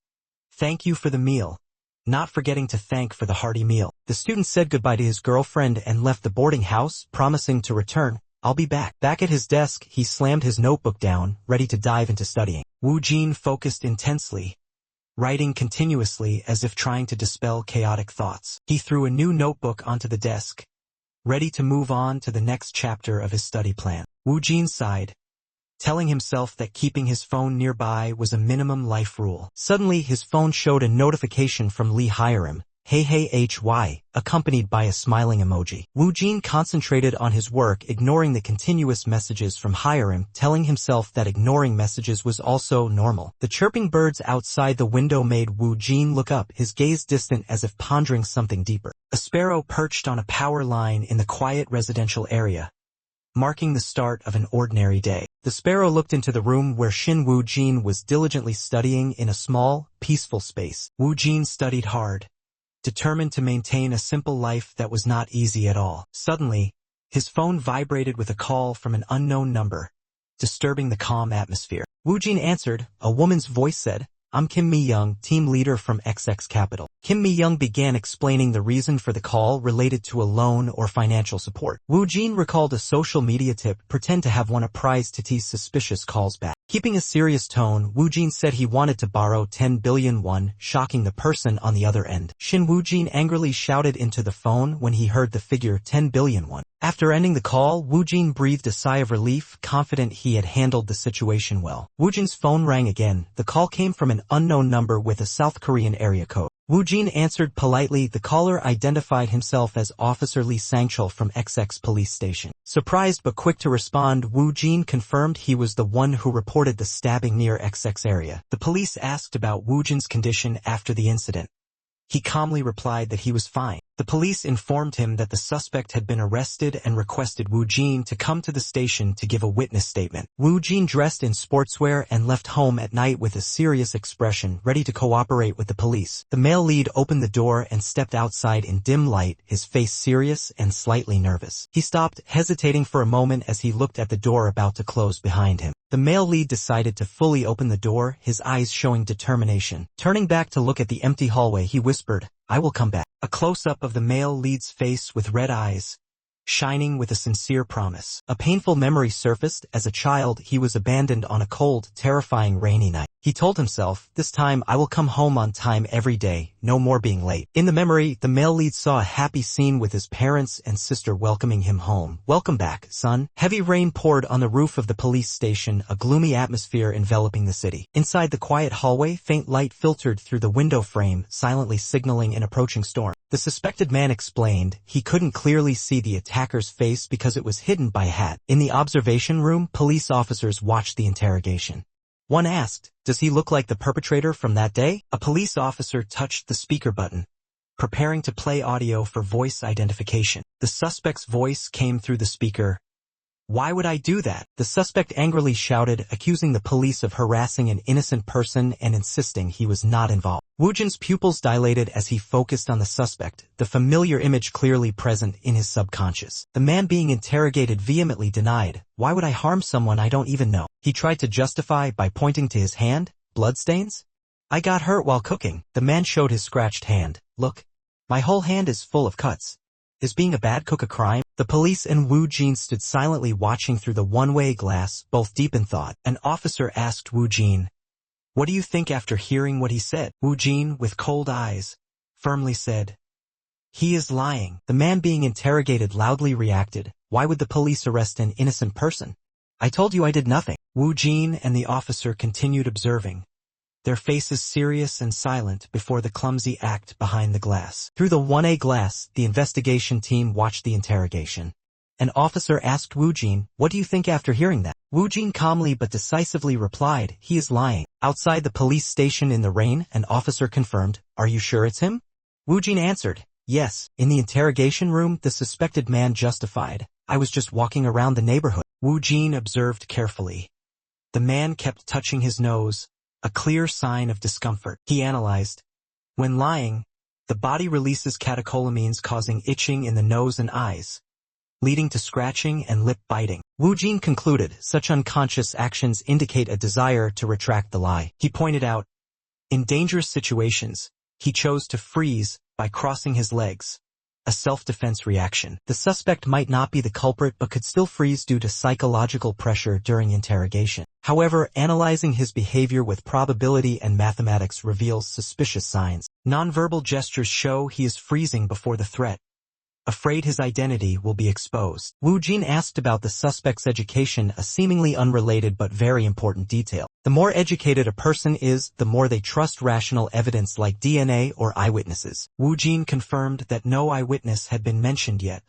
"Thank you for the meal," not forgetting to thank for the hearty meal. The student said goodbye to his girlfriend and left the boarding house, promising to return. "I'll be back." Back at his desk, he slammed his notebook down, ready to dive into studying. Woo Jin focused intensely, writing continuously as if trying to dispel chaotic thoughts. He threw a new notebook onto the desk, ready to move on to the next chapter of his study plan. Woo Jin sighed, telling himself that keeping his phone nearby was a minimum life rule. Suddenly, his phone showed a notification from Lee Hiram, "Hey hey HY," accompanied by a smiling emoji. Woo Jin concentrated on his work, ignoring the continuous messages from Hiram, telling himself that ignoring messages was also normal. The chirping birds outside the window made Woo Jin look up, his gaze distant as if pondering something deeper. A sparrow perched on a power line in the quiet residential area, marking the start of an ordinary day. The sparrow looked into the room where Woo Jin was diligently studying in a small, peaceful space. Woo Jin studied hard, determined to maintain a simple life that was not easy at all. Suddenly, his phone vibrated with a call from an unknown number, disturbing the calm atmosphere. Woo Jin answered. A woman's voice said, "I'm Kim Mi-young, team leader from XX Capital." Kim Mi-young began explaining the reason for the call related to a loan or financial support. Woo Jin recalled a social media tip, "Pretend to have won a prize to tease suspicious calls back." Keeping a serious tone, Woo Jin said he wanted to borrow 10 billion won, shocking the person on the other end. Woo Jin angrily shouted into the phone when he heard the figure 10 billion won. After ending the call, Woo Jin breathed a sigh of relief, confident he had handled the situation well. Woo Jin's phone rang again. The call came from an unknown number with a South Korean area code. Woo Jin answered politely. The caller identified himself as Officer Lee Sang-chul from XX police station. Surprised but quick to respond, Woo Jin confirmed he was the one who reported the stabbing near XX area. The police asked about Woo Jin's condition after the incident. He calmly replied that he was fine. The police informed him that the suspect had been arrested and requested Woo Jin to come to the station to give a witness statement. Woo Jin dressed in sportswear and left home at night with a serious expression, ready to cooperate with the police. The male lead opened the door and stepped outside in dim light, his face serious and slightly nervous. He stopped, hesitating for a moment as he looked at the door about to close behind him. The male lead decided to fully open the door, his eyes showing determination. Turning back to look at the empty hallway, he whispered, "I will come back." A close-up of the male lead's face with red eyes, shining with a sincere promise. A painful memory surfaced. As a child, he was abandoned on a cold, terrifying rainy night. He told himself, "This time I will come home on time every day, no more being late." In the memory, the male lead saw a happy scene with his parents and sister welcoming him home. "Welcome back, son." Heavy rain poured on the roof of the police station, a gloomy atmosphere enveloping the city. Inside the quiet hallway, faint light filtered through the window frame, silently signaling an approaching storm. The suspected man explained he couldn't clearly see the attacker's face because it was hidden by a hat. In the observation room, police officers watched the interrogation. One asked, "Does he look like the perpetrator from that day?" A police officer touched the speaker button, preparing to play audio for voice identification. The suspect's voice came through the speaker. Why would I do that? The suspect angrily shouted, accusing the police of harassing an innocent person and insisting he was not involved. Woojin's pupils dilated as he focused on the suspect, the familiar image clearly present in his subconscious. The man being interrogated vehemently denied, "Why would I harm someone I don't even know?" He tried to justify by pointing to his hand, "Bloodstains? I got hurt while cooking." The man showed his scratched hand. "Look, my whole hand is full of cuts. Is being a bad cook a crime?" The police and Wu Jin stood silently watching through the one-way glass, both deep in thought. An officer asked Wu Jin, "What do you think after hearing what he said?" Wu Jin, with cold eyes, firmly said, "He is lying." The man being interrogated loudly reacted, "Why would the police arrest an innocent person? I told you I did nothing." Wu Jin and the officer continued observing, their faces serious and silent before the clumsy act behind the glass. Through the 1A glass, the investigation team watched the interrogation. An officer asked Wu Jin, "What do you think after hearing that?" Wu Jin calmly but decisively replied, "He is lying." Outside the police station in the rain, an officer confirmed, "Are you sure it's him?" Wu Jin answered, "Yes." In the interrogation room, the suspected man justified, "I was just walking around the neighborhood." Wu Jin observed carefully. The man kept touching his nose, a clear sign of discomfort. He analyzed. When lying, the body releases catecholamines causing itching in the nose and eyes, leading to scratching and lip biting. Wu Jin concluded such unconscious actions indicate a desire to retract the lie. He pointed out, in dangerous situations, he chose to freeze by crossing his legs, a self-defense reaction. The suspect might not be the culprit but could still freeze due to psychological pressure during interrogation. However, analyzing his behavior with probability and mathematics reveals suspicious signs. Nonverbal gestures show he is freezing before the threat, afraid his identity will be exposed. Wu Jin asked about the suspect's education, a seemingly unrelated but very important detail. The more educated a person is, the more they trust rational evidence like DNA or eyewitnesses. Wu Jin confirmed that no eyewitness had been mentioned yet,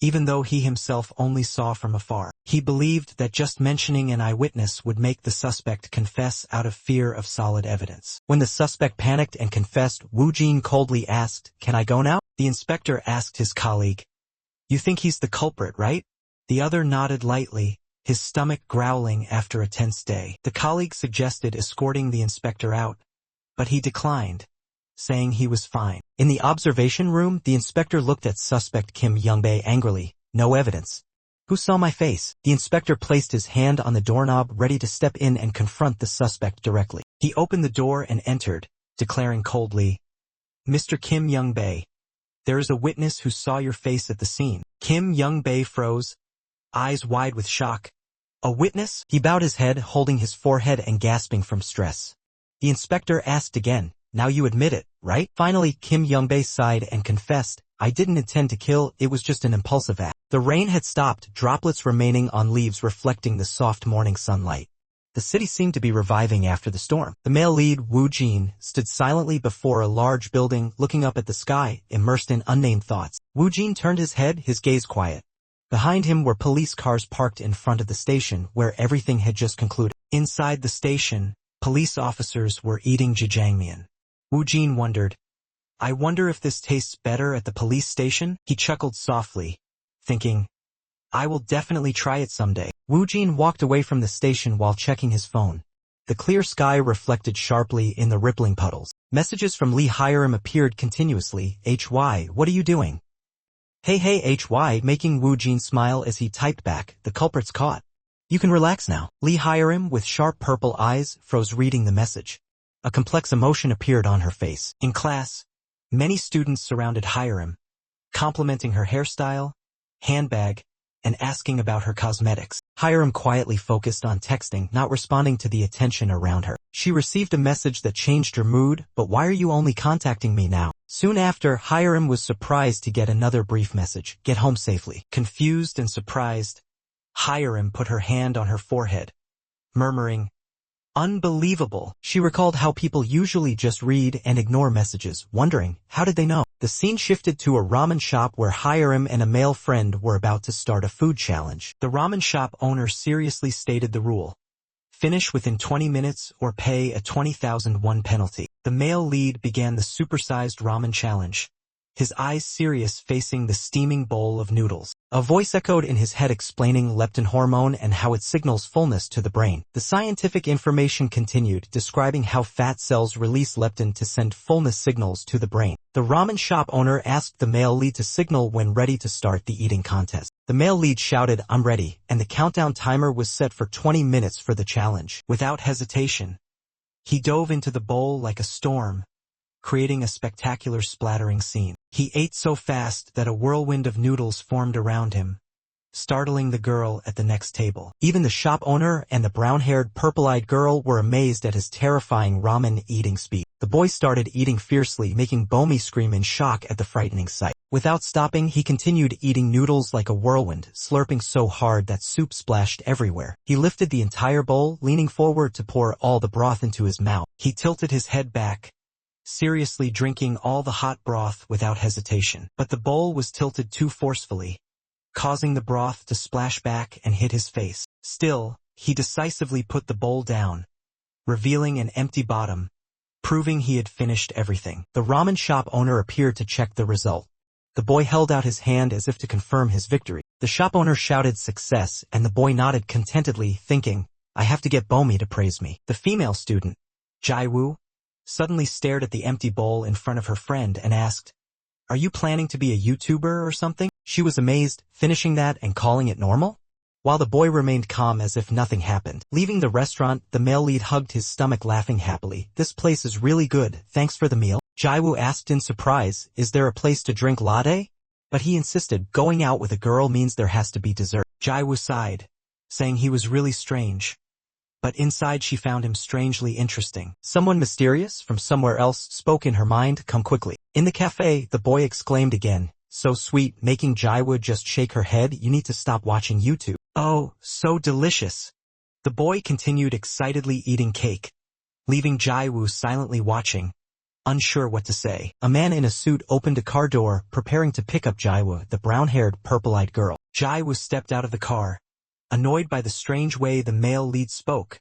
even though he himself only saw from afar. He believed that just mentioning an eyewitness would make the suspect confess out of fear of solid evidence. When the suspect panicked and confessed, Wu Jin coldly asked, "Can I go now?" The inspector asked his colleague, "You think he's the culprit, right?" The other nodded lightly, his stomach growling after a tense day. The colleague suggested escorting the inspector out, but he declined, saying he was fine. In the observation room, the inspector looked at suspect Kim Young-bae angrily. "No evidence. Who saw my face?" The inspector placed his hand on the doorknob ready to step in and confront the suspect directly. He opened the door and entered, declaring coldly, "Mr. Kim Young-bae, there is a witness who saw your face at the scene." Kim Young-bae froze, eyes wide with shock. "A witness?" He bowed his head, holding his forehead and gasping from stress. The inspector asked again, "Now you admit it, right?" Finally, Kim Young-bae sighed and confessed, "I didn't intend to kill, it was just an impulsive act." The rain had stopped, droplets remaining on leaves reflecting the soft morning sunlight. The city seemed to be reviving after the storm. The male lead, Wu Jin, stood silently before a large building, looking up at the sky, immersed in unnamed thoughts. Wu Jin turned his head, his gaze quiet. Behind him were police cars parked in front of the station, where everything had just concluded. Inside the station, police officers were eating jjajangmyeon. Wu Jin wondered, "I wonder if this tastes better at the police station?" He chuckled softly, thinking, "I will definitely try it someday." Wu Jin walked away from the station while checking his phone. The clear sky reflected sharply in the rippling puddles. Messages from Lee Hiram appeared continuously. "HY, what are you doing?" "Hey HY," making Wu Jin smile as he typed back, "The culprit's caught. You can relax now." Lee Hiram, with sharp purple eyes, froze reading the message. A complex emotion appeared on her face. In class, many students surrounded Hiram, complimenting her hairstyle, handbag, and asking about her cosmetics. Hiram quietly focused on texting, not responding to the attention around her. She received a message that changed her mood. "But why are you only contacting me now?" Soon after, Hiram was surprised to get another brief message, "Get home safely." Confused and surprised, Hiram put her hand on her forehead, murmuring, "Unbelievable." She recalled how people usually just read and ignore messages, wondering, how did they know? The scene shifted to a ramen shop where Hiram and a male friend were about to start a food challenge. The ramen shop owner seriously stated the rule: finish within 20 minutes or pay a 20,000 won penalty. The male lead began the supersized ramen challenge, his eyes serious facing the steaming bowl of noodles. A voice echoed in his head explaining leptin hormone and how it signals fullness to the brain. The scientific information continued, describing how fat cells release leptin to send fullness signals to the brain. The ramen shop owner asked the male lead to signal when ready to start the eating contest. The male lead shouted, "I'm ready," and the countdown timer was set for 20 minutes for the challenge. Without hesitation, he dove into the bowl like a storm, creating a spectacular splattering scene. He ate so fast that a whirlwind of noodles formed around him, startling the girl at the next table. Even the shop owner and the brown-haired, purple-eyed girl were amazed at his terrifying ramen eating speed. The boy started eating fiercely, making Bomi scream in shock at the frightening sight. Without stopping, he continued eating noodles like a whirlwind, slurping so hard that soup splashed everywhere. He lifted the entire bowl, leaning forward to pour all the broth into his mouth. He tilted his head back, seriously drinking all the hot broth without hesitation. But the bowl was tilted too forcefully, causing the broth to splash back and hit his face. Still, he decisively put the bowl down, revealing an empty bottom, proving he had finished everything. The ramen shop owner appeared to check the result. The boy held out his hand as if to confirm his victory. The shop owner shouted success, and the boy nodded contentedly, thinking, "I have to get Bomi to praise me." The female student, Jaiwoo, suddenly stared at the empty bowl in front of her friend and asked, "Are you planning to be a YouTuber or something?" She was amazed, finishing that and calling it normal, while the boy remained calm as if nothing happened. Leaving the restaurant, the male lead hugged his stomach, laughing happily. "This place is really good, thanks for the meal." Jaiwoo asked in surprise, "Is there a place to drink latte?" But he insisted, "Going out with a girl means there has to be dessert." Jaiwoo sighed, saying he was really strange. But inside she found him strangely interesting. Someone mysterious from somewhere else spoke in her mind, "Come quickly." In the cafe, the boy exclaimed again, "So sweet," making Jaiwoo just shake her head. "You need to stop watching YouTube." "Oh, so delicious." The boy continued excitedly eating cake, leaving Jaiwoo silently watching, unsure what to say. A man in a suit opened a car door, preparing to pick up Jaiwoo, the brown-haired, purple-eyed girl. Jaiwoo stepped out of the car, annoyed by the strange way the male lead spoke.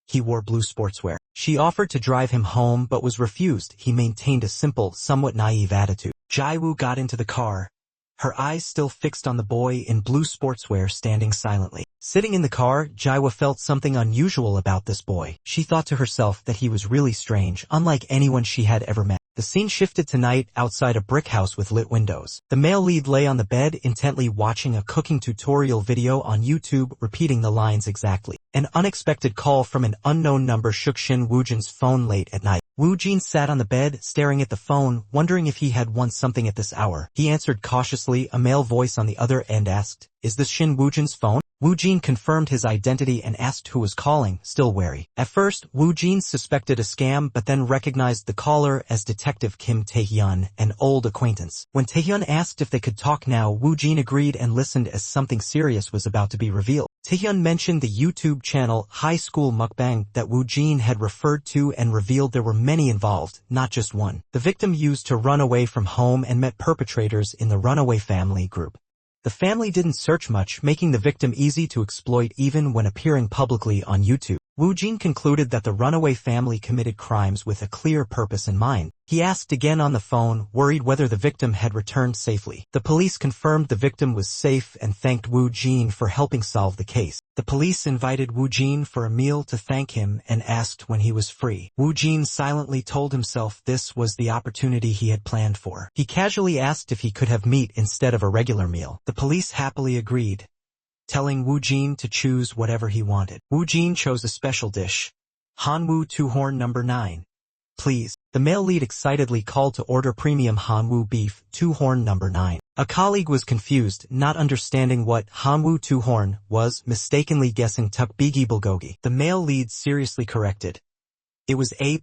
He wore blue sportswear. She offered to drive him home but was refused. He maintained a simple, somewhat naive attitude. Jaiwoo got into the car, her eyes still fixed on the boy in blue sportswear standing silently. Sitting in the car, Jaiwoo felt something unusual about this boy. She thought to herself that he was really strange, unlike anyone she had ever met. The scene shifted to night outside a brick house with lit windows. The male lead lay on the bed intently watching a cooking tutorial video on YouTube, repeating the lines exactly. An unexpected call from an unknown number shook Shin Woojin's phone late at night. Woojin sat on the bed, staring at the phone, wondering if he had won something at this hour. He answered cautiously. A male voice on the other end asked, "Is this Shin Woojin's phone?" Woojin confirmed his identity and asked who was calling, still wary. At first, Woojin suspected a scam but then recognized the caller as Detective Kim Taehyun, an old acquaintance. When Taehyun asked if they could talk now, Woojin agreed and listened as something serious was about to be revealed. Taehyun mentioned the YouTube channel High School Mukbang that Woojin had referred to and revealed there were many involved, not just one. The victim used to run away from home and met perpetrators in the runaway family group. The family didn't search much, making the victim easy to exploit even when appearing publicly on YouTube. Woojin concluded that the runaway family committed crimes with a clear purpose in mind. He asked again on the phone, worried whether the victim had returned safely. The police confirmed the victim was safe and thanked Woojin for helping solve the case. The police invited Woojin for a meal to thank him and asked when he was free. Woojin silently told himself this was the opportunity he had planned for. He casually asked if he could have meat instead of a regular meal. The police happily agreed, telling Woojin to choose whatever he wanted. Woojin chose a special dish, Hanwoo 2-horn number 9. Please. The male lead excitedly called to order premium Hanwoo beef 2-horn number 9. A colleague was confused, not understanding what Hanwoo 2-horn was, mistakenly guessing tukbigi bulgogi. The male lead seriously corrected. It was A++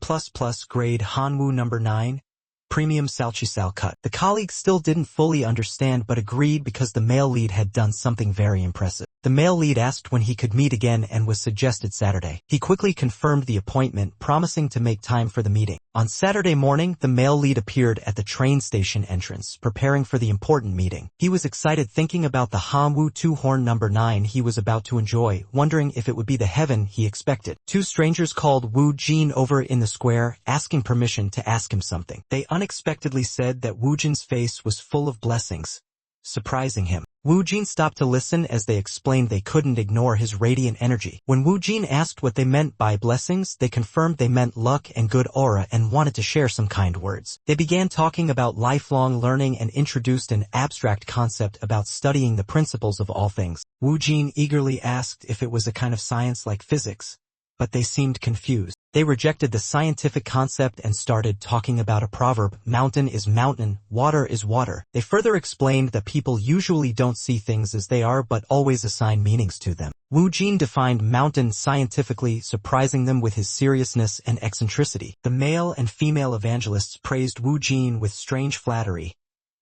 grade Hanwoo number 9. Premium salchisal cut. The colleague still didn't fully understand but agreed because the male lead had done something very impressive. The male lead asked when he could meet again and was suggested Saturday. He quickly confirmed the appointment, promising to make time for the meeting. On Saturday morning, the male lead appeared at the train station entrance, preparing for the important meeting. He was excited thinking about the Hanwoo 2-horn number 9 he was about to enjoy, wondering if it would be the heaven he expected. Two strangers called Woojin over in the square, asking permission to ask him something. They unexpectedly said that Wu Jin's face was full of blessings, surprising him. Wu Jin stopped to listen as they explained they couldn't ignore his radiant energy. When Wu Jin asked what they meant by blessings, they confirmed they meant luck and good aura and wanted to share some kind words. They began talking about lifelong learning and introduced an abstract concept about studying the principles of all things. Wu Jin eagerly asked if it was a kind of science like physics, but they seemed confused. They rejected the scientific concept and started talking about a proverb, mountain is mountain, water is water. They further explained that people usually don't see things as they are but always assign meanings to them. Wu Jin defined mountain scientifically, surprising them with his seriousness and eccentricity. The male and female evangelists praised Wu Jin with strange flattery,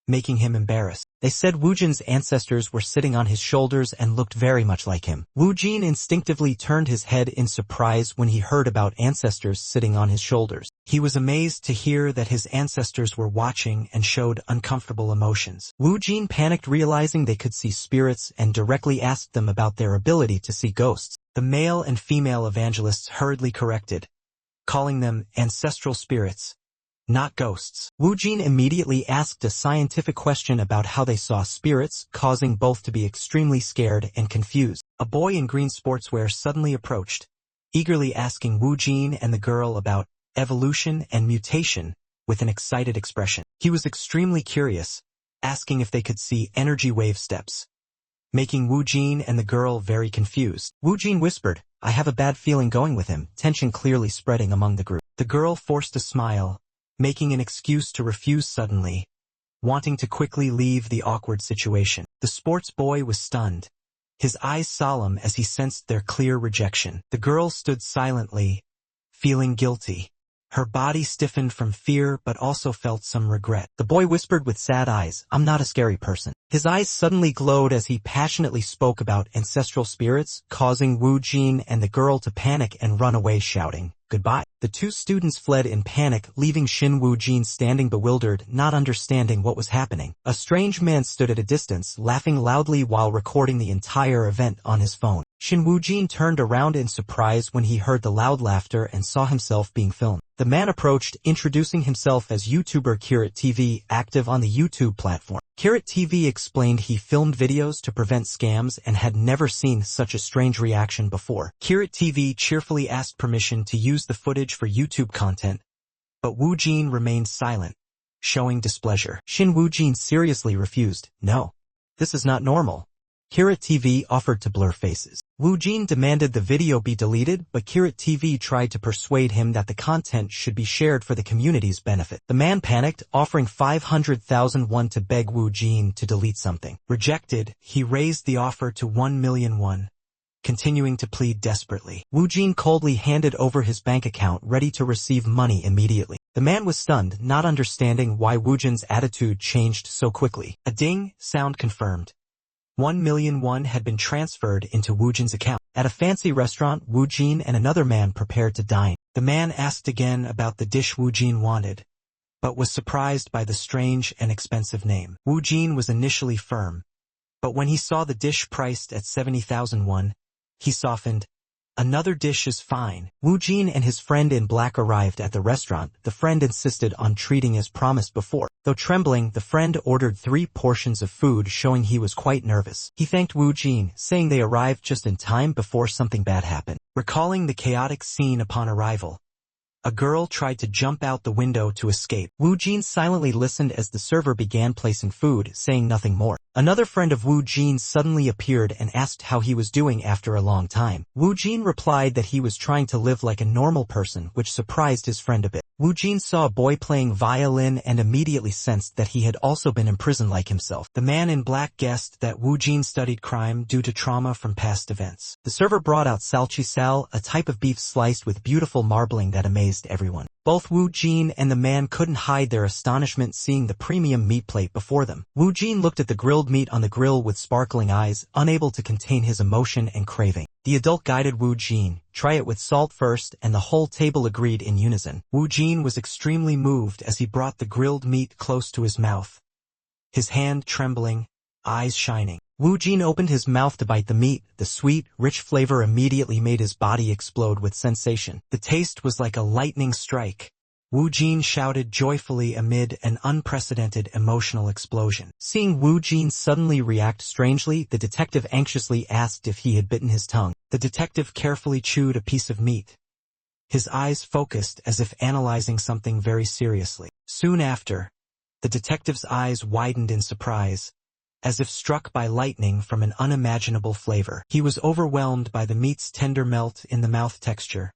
making him embarrassed. They said Wu Jin's ancestors were sitting on his shoulders and looked very much like him. Wu Jin instinctively turned his head in surprise when he heard about ancestors sitting on his shoulders. He was amazed to hear that his ancestors were watching and showed uncomfortable emotions. Wu Jin panicked, realizing they could see spirits, and directly asked them about their ability to see ghosts. The male and female evangelists hurriedly corrected, calling them ancestral spirits, not ghosts. Wu Jin immediately asked a scientific question about how they saw spirits, causing both to be extremely scared and confused. A boy in green sportswear suddenly approached, eagerly asking Wu Jin and the girl about evolution and mutation with an excited expression. He was extremely curious, asking if they could see energy wave steps, making Wu Jin and the girl very confused. Wu Jin whispered, "I have a bad feeling going with him," tension clearly spreading among the group. The girl forced a smile, making an excuse to refuse suddenly, wanting to quickly leave the awkward situation. The sports boy was stunned, his eyes solemn as he sensed their clear rejection. The girl stood silently, feeling guilty. Her body stiffened from fear but also felt some regret. The boy whispered with sad eyes, "I'm not a scary person." His eyes suddenly glowed as he passionately spoke about ancestral spirits, causing Wu Jin and the girl to panic and run away shouting, "Goodbye." The two students fled in panic, leaving Shin Wu Jin standing bewildered, not understanding what was happening. A strange man stood at a distance, laughing loudly while recording the entire event on his phone. Shin Wu Jin turned around in surprise when he heard the loud laughter and saw himself being filmed. The man approached, introducing himself as YouTuber Carrot TV, active on the YouTube platform. Carrot TV explained he filmed videos to prevent scams and had never seen such a strange reaction before. Carrot TV cheerfully asked permission to use the footage for YouTube content, but Wu Jin remained silent, showing displeasure. Shin Wu Jin seriously refused. "No, this is not normal." Carrot TV offered to blur faces. Wu Jin demanded the video be deleted, but Carrot TV tried to persuade him that the content should be shared for the community's benefit. The man panicked, offering 500,000 won to beg Wu Jin to delete something. Rejected, he raised the offer to 1 million won, continuing to plead desperately. Wu Jin coldly handed over his bank account, ready to receive money immediately. The man was stunned, not understanding why Wu Jin's attitude changed so quickly. A ding sound confirmed. 1 million won had been transferred into Wu Jin's account. At a fancy restaurant, Wu Jin and another man prepared to dine. The man asked again about the dish Wu Jin wanted, but was surprised by the strange and expensive name. Wu Jin was initially firm, but when he saw the dish priced at 70,000 won, he softened. "Another dish is fine." Wu Jin and his friend in black arrived at the restaurant. The friend insisted on treating as promised before. Though trembling, the friend ordered 3 portions of food, showing he was quite nervous. He thanked Wu Jin, saying they arrived just in time before something bad happened. Recalling the chaotic scene upon arrival, a girl tried to jump out the window to escape. Wu Jin silently listened as the server began placing food, saying nothing more. Another friend of Wu Jin suddenly appeared and asked how he was doing after a long time. Wu Jin replied that he was trying to live like a normal person, which surprised his friend a bit. Wu Jin saw a boy playing violin and immediately sensed that he had also been imprisoned like himself. The man in black guessed that Wu Jin studied crime due to trauma from past events. The server brought out salchisal, a type of beef sliced with beautiful marbling that amazed everyone. Both Wu Jin and the man couldn't hide their astonishment seeing the premium meat plate before them. Wu Jin looked at the grilled meat on the grill with sparkling eyes, unable to contain his emotion and craving. The adult guided Wu Jin, "Try it with salt first," and the whole table agreed in unison. Wu Jin was extremely moved as he brought the grilled meat close to his mouth, his hand trembling, eyes shining. Wu Jin opened his mouth to bite the meat. The sweet, rich flavor immediately made his body explode with sensation. The taste was like a lightning strike, Wu Jin shouted joyfully amid an unprecedented emotional explosion. Seeing Wu Jin suddenly react strangely, the detective anxiously asked if he had bitten his tongue. The detective carefully chewed a piece of meat, his eyes focused as if analyzing something very seriously. Soon after, the detective's eyes widened in surprise, as if struck by lightning from an unimaginable flavor. He was overwhelmed by the meat's tender melt-in-the-mouth texture,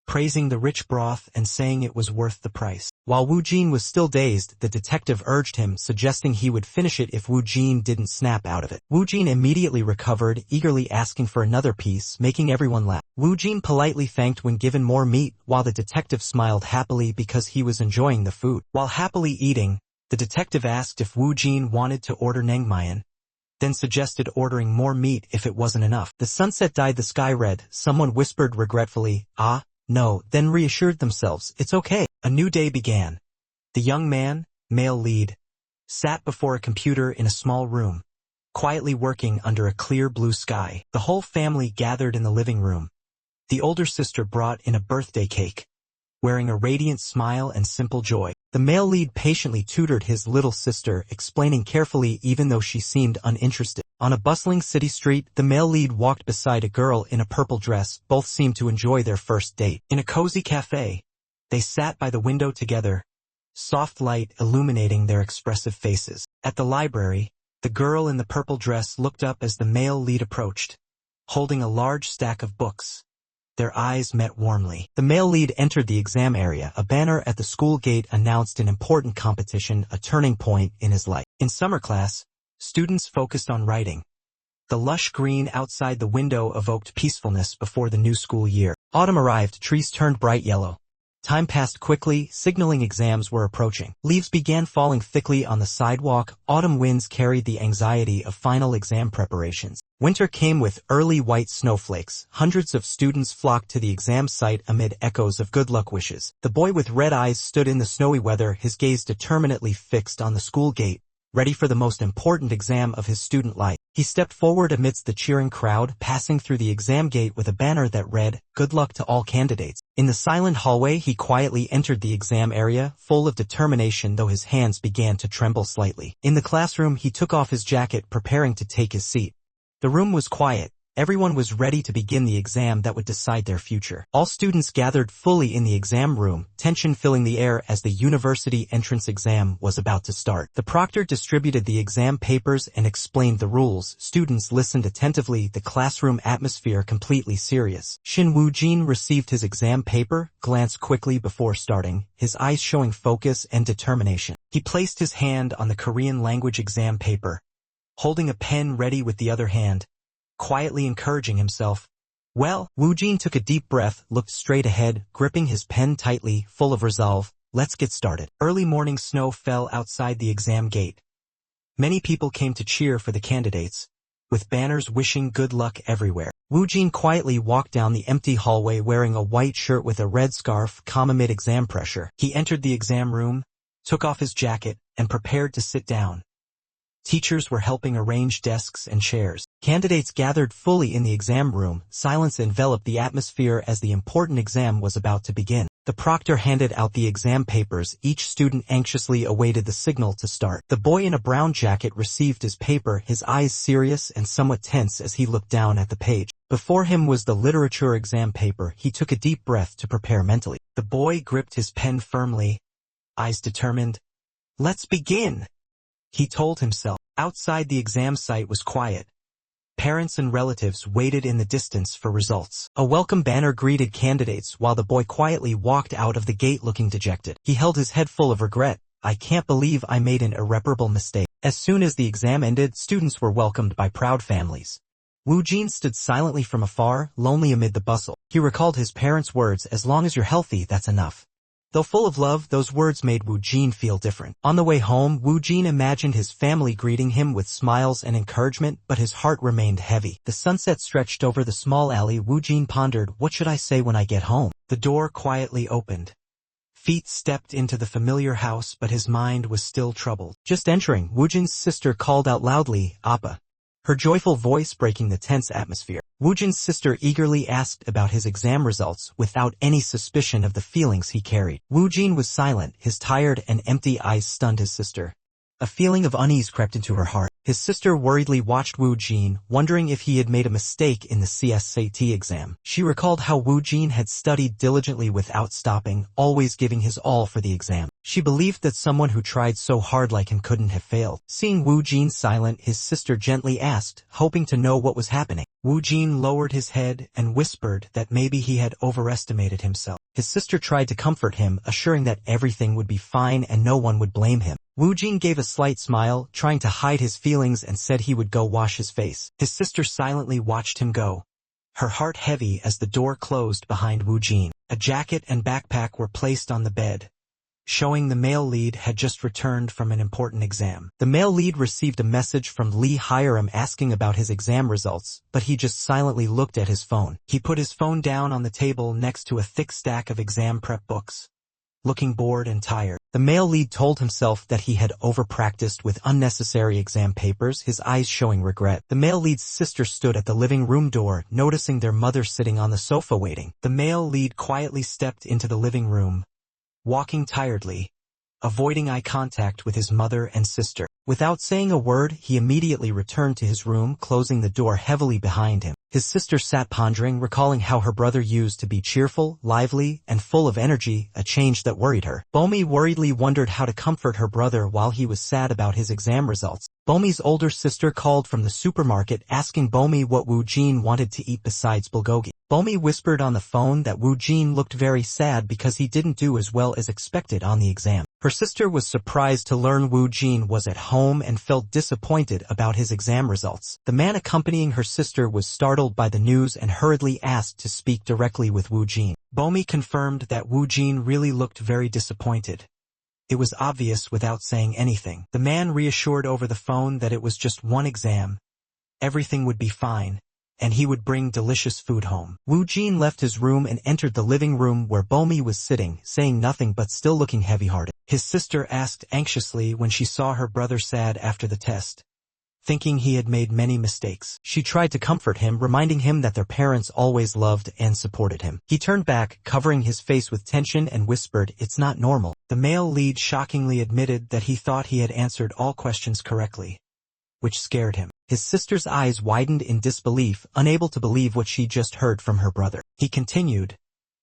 praising the rich broth and saying it was worth the price. While Wu Jin was still dazed, the detective urged him, suggesting he would finish it if Wu Jin didn't snap out of it. Wu Jin immediately recovered, eagerly asking for another piece, making everyone laugh. Wu Jin politely thanked when given more meat, while the detective smiled happily because he was enjoying the food. While happily eating, the detective asked if Wu Jin wanted to order naengmyeon, then suggested ordering more meat if it wasn't enough. The sunset dyed the sky red. Someone whispered regretfully, "Ah, no," then reassured themselves, "It's okay." A new day began. The young man, male lead, sat before a computer in a small room, quietly working under a clear blue sky. The whole family gathered in the living room. The older sister brought in a birthday cake, wearing a radiant smile and simple joy. The male lead patiently tutored his little sister, explaining carefully even though she seemed uninterested. On a bustling city street, the male lead walked beside a girl in a purple dress. Both seemed to enjoy their first date. In a cozy cafe, they sat by the window together, soft light illuminating their expressive faces. At the library, the girl in the purple dress looked up as the male lead approached, holding a large stack of books. Their eyes met warmly. The male lead entered the exam area. A banner at the school gate announced an important competition, a turning point in his life. In summer class, students focused on writing. The lush green outside the window evoked peacefulness before the new school year. Autumn arrived, trees turned bright yellow. Time passed quickly, signaling exams were approaching. Leaves began falling thickly on the sidewalk. Autumn winds carried the anxiety of final exam preparations. Winter came with early white snowflakes. Hundreds of students flocked to the exam site amid echoes of good luck wishes. The boy with red eyes stood in the snowy weather, his gaze determinedly fixed on the school gate, ready for the most important exam of his student life. He stepped forward amidst the cheering crowd, passing through the exam gate with a banner that read, "Good luck to all candidates." In the silent hallway, he quietly entered the exam area, full of determination though his hands began to tremble slightly. In the classroom, he took off his jacket, preparing to take his seat. The room was quiet. Everyone was ready to begin the exam that would decide their future. All students gathered fully in the exam room, tension filling the air as the university entrance exam was about to start. The proctor distributed the exam papers and explained the rules. Students listened attentively, the classroom atmosphere completely serious. Shin Woo-jin received his exam paper, glanced quickly before starting, his eyes showing focus and determination. He placed his hand on the Korean language exam paper, holding a pen ready with the other hand, quietly encouraging himself. "Well," Woo-jin took a deep breath, looked straight ahead, gripping his pen tightly, full of resolve. "Let's get started." Early morning snow fell outside the exam gate. Many people came to cheer for the candidates, with banners wishing good luck everywhere. Woo-jin quietly walked down the empty hallway wearing a white shirt with a red scarf, calm amid exam pressure. He entered the exam room, took off his jacket, and prepared to sit down. Teachers were helping arrange desks and chairs. Candidates gathered fully in the exam room. Silence enveloped the atmosphere as the important exam was about to begin. The proctor handed out the exam papers. Each student anxiously awaited the signal to start. The boy in a brown jacket received his paper, his eyes serious and somewhat tense as he looked down at the page. Before him was the literature exam paper. He took a deep breath to prepare mentally. The boy gripped his pen firmly, eyes determined. "Let's begin," he told himself. Outside the exam site was quiet. Parents and relatives waited in the distance for results. A welcome banner greeted candidates while the boy quietly walked out of the gate looking dejected. He held his head full of regret. "I can't believe I made an irreparable mistake." As soon as the exam ended, students were welcomed by proud families. Woo-jin stood silently from afar, lonely amid the bustle. He recalled his parents' words, "As long as you're healthy, that's enough." Though full of love, those words made Woo-jin feel different. On the way home, Woo-jin imagined his family greeting him with smiles and encouragement, but his heart remained heavy. The sunset stretched over the small alley. Woo-jin pondered, "What should I say when I get home?" The door quietly opened. Feet stepped into the familiar house, but his mind was still troubled. Just entering, Woo-jin's sister called out loudly, "Appa." her joyful voice breaking the tense atmosphere. Woojin's sister eagerly asked about his exam results without any suspicion of the feelings he carried. Woojin was silent, his tired and empty eyes stunned his sister. A feeling of unease crept into her heart. His sister worriedly watched Woojin, wondering if he had made a mistake in the CSAT exam. She recalled how Woojin had studied diligently without stopping, always giving his all for the exam. She believed that someone who tried so hard like him couldn't have failed. Seeing Woojin silent, his sister gently asked, hoping to know what was happening. Woojin lowered his head and whispered that maybe he had overestimated himself. His sister tried to comfort him, assuring that everything would be fine and no one would blame him. Woojin gave a slight smile, trying to hide his feelings, and said he would go wash his face. His sister silently watched him go, her heart heavy as the door closed behind Woojin. A jacket and backpack were placed on the bed, showing the male lead had just returned from an important exam. The male lead received a message from Lee Hiram asking about his exam results, but he just silently looked at his phone. He put his phone down on the table next to a thick stack of exam prep books, looking bored and tired. The male lead told himself that he had over-practiced with unnecessary exam papers, his eyes showing regret. The male lead's sister stood at the living room door, noticing their mother sitting on the sofa waiting. The male lead quietly stepped into the living room, walking tiredly, avoiding eye contact with his mother and sister. Without saying a word, he immediately returned to his room, closing the door heavily behind him. His sister sat pondering, recalling how her brother used to be cheerful, lively, and full of energy, a change that worried her. Bomi worriedly wondered how to comfort her brother while he was sad about his exam results. Bomi's older sister called from the supermarket asking Bomi what Woojin wanted to eat besides bulgogi. Bomi whispered on the phone that Woojin looked very sad because he didn't do as well as expected on the exam. Her sister was surprised to learn Woojin was at home and felt disappointed about his exam results. The man accompanying her sister was startled by the news and hurriedly asked to speak directly with Woojin. Bomi confirmed that Woojin really looked very disappointed. It was obvious without saying anything. The man reassured over the phone that it was just one exam, everything would be fine, and he would bring delicious food home. Woojin left his room and entered the living room where Bomi was sitting, saying nothing but still looking heavy-hearted. His sister asked anxiously when she saw her brother sad after the test, thinking he had made many mistakes. She tried to comfort him, reminding him that their parents always loved and supported him. He turned back, covering his face with tension, and whispered, "It's not normal." The male lead shockingly admitted that he thought he had answered all questions correctly, which scared him. His sister's eyes widened in disbelief, unable to believe what she just heard from her brother. He continued,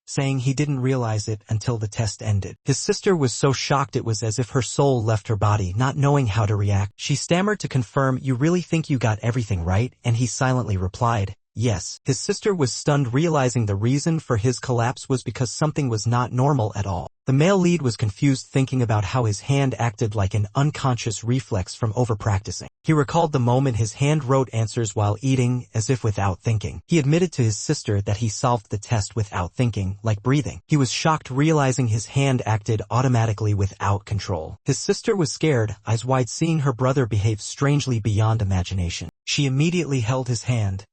saying he didn't realize it until the test ended. His sister was so shocked it was as if her soul left her body, not knowing how to react. She stammered to confirm, "You really think you got everything right?" And he silently replied, "Yes." His sister was stunned, realizing the reason for his collapse was because something was not normal at all. The male lead was confused, thinking about how his hand acted like an unconscious reflex from over-practicing. He recalled the moment his hand wrote answers while eating, as if without thinking. He admitted to his sister that he solved the test without thinking, like breathing. He was shocked, realizing his hand acted automatically without control. His sister was scared, eyes wide, seeing her brother behave strangely beyond imagination. She immediately held his hand,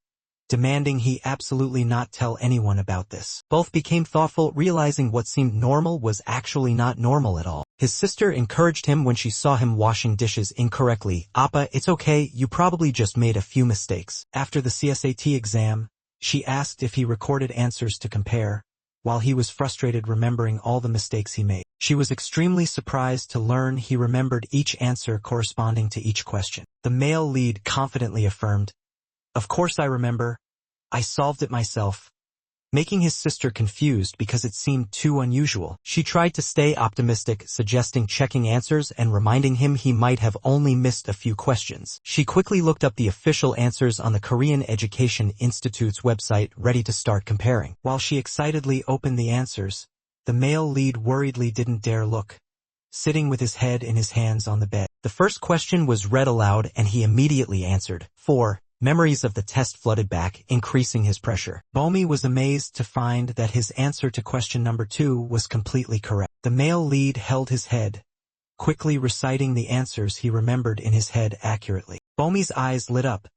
demanding he absolutely not tell anyone about this. Both became thoughtful, realizing what seemed normal was actually not normal at all. His sister encouraged him when she saw him washing dishes incorrectly. "Appa, it's okay, you probably just made a few mistakes." After the CSAT exam, she asked if he recorded answers to compare, while he was frustrated remembering all the mistakes he made. She was extremely surprised to learn he remembered each answer corresponding to each question. The male lead confidently affirmed, "Of course I remember. I solved it myself," making his sister confused because it seemed too unusual. She tried to stay optimistic, suggesting checking answers and reminding him he might have only missed a few questions. She quickly looked up the official answers on the Korean Education Institute's website, ready to start comparing. While she excitedly opened the answers, the male lead worriedly didn't dare look, sitting with his head in his hands on the bed. The first question was read aloud and he immediately answered. 4. Memories of the test flooded back, increasing his pressure. Bomi was amazed to find that his answer to question number 2 was completely correct. The male lead held his head, quickly reciting the answers he remembered in his head accurately. Bomi's eyes lit up,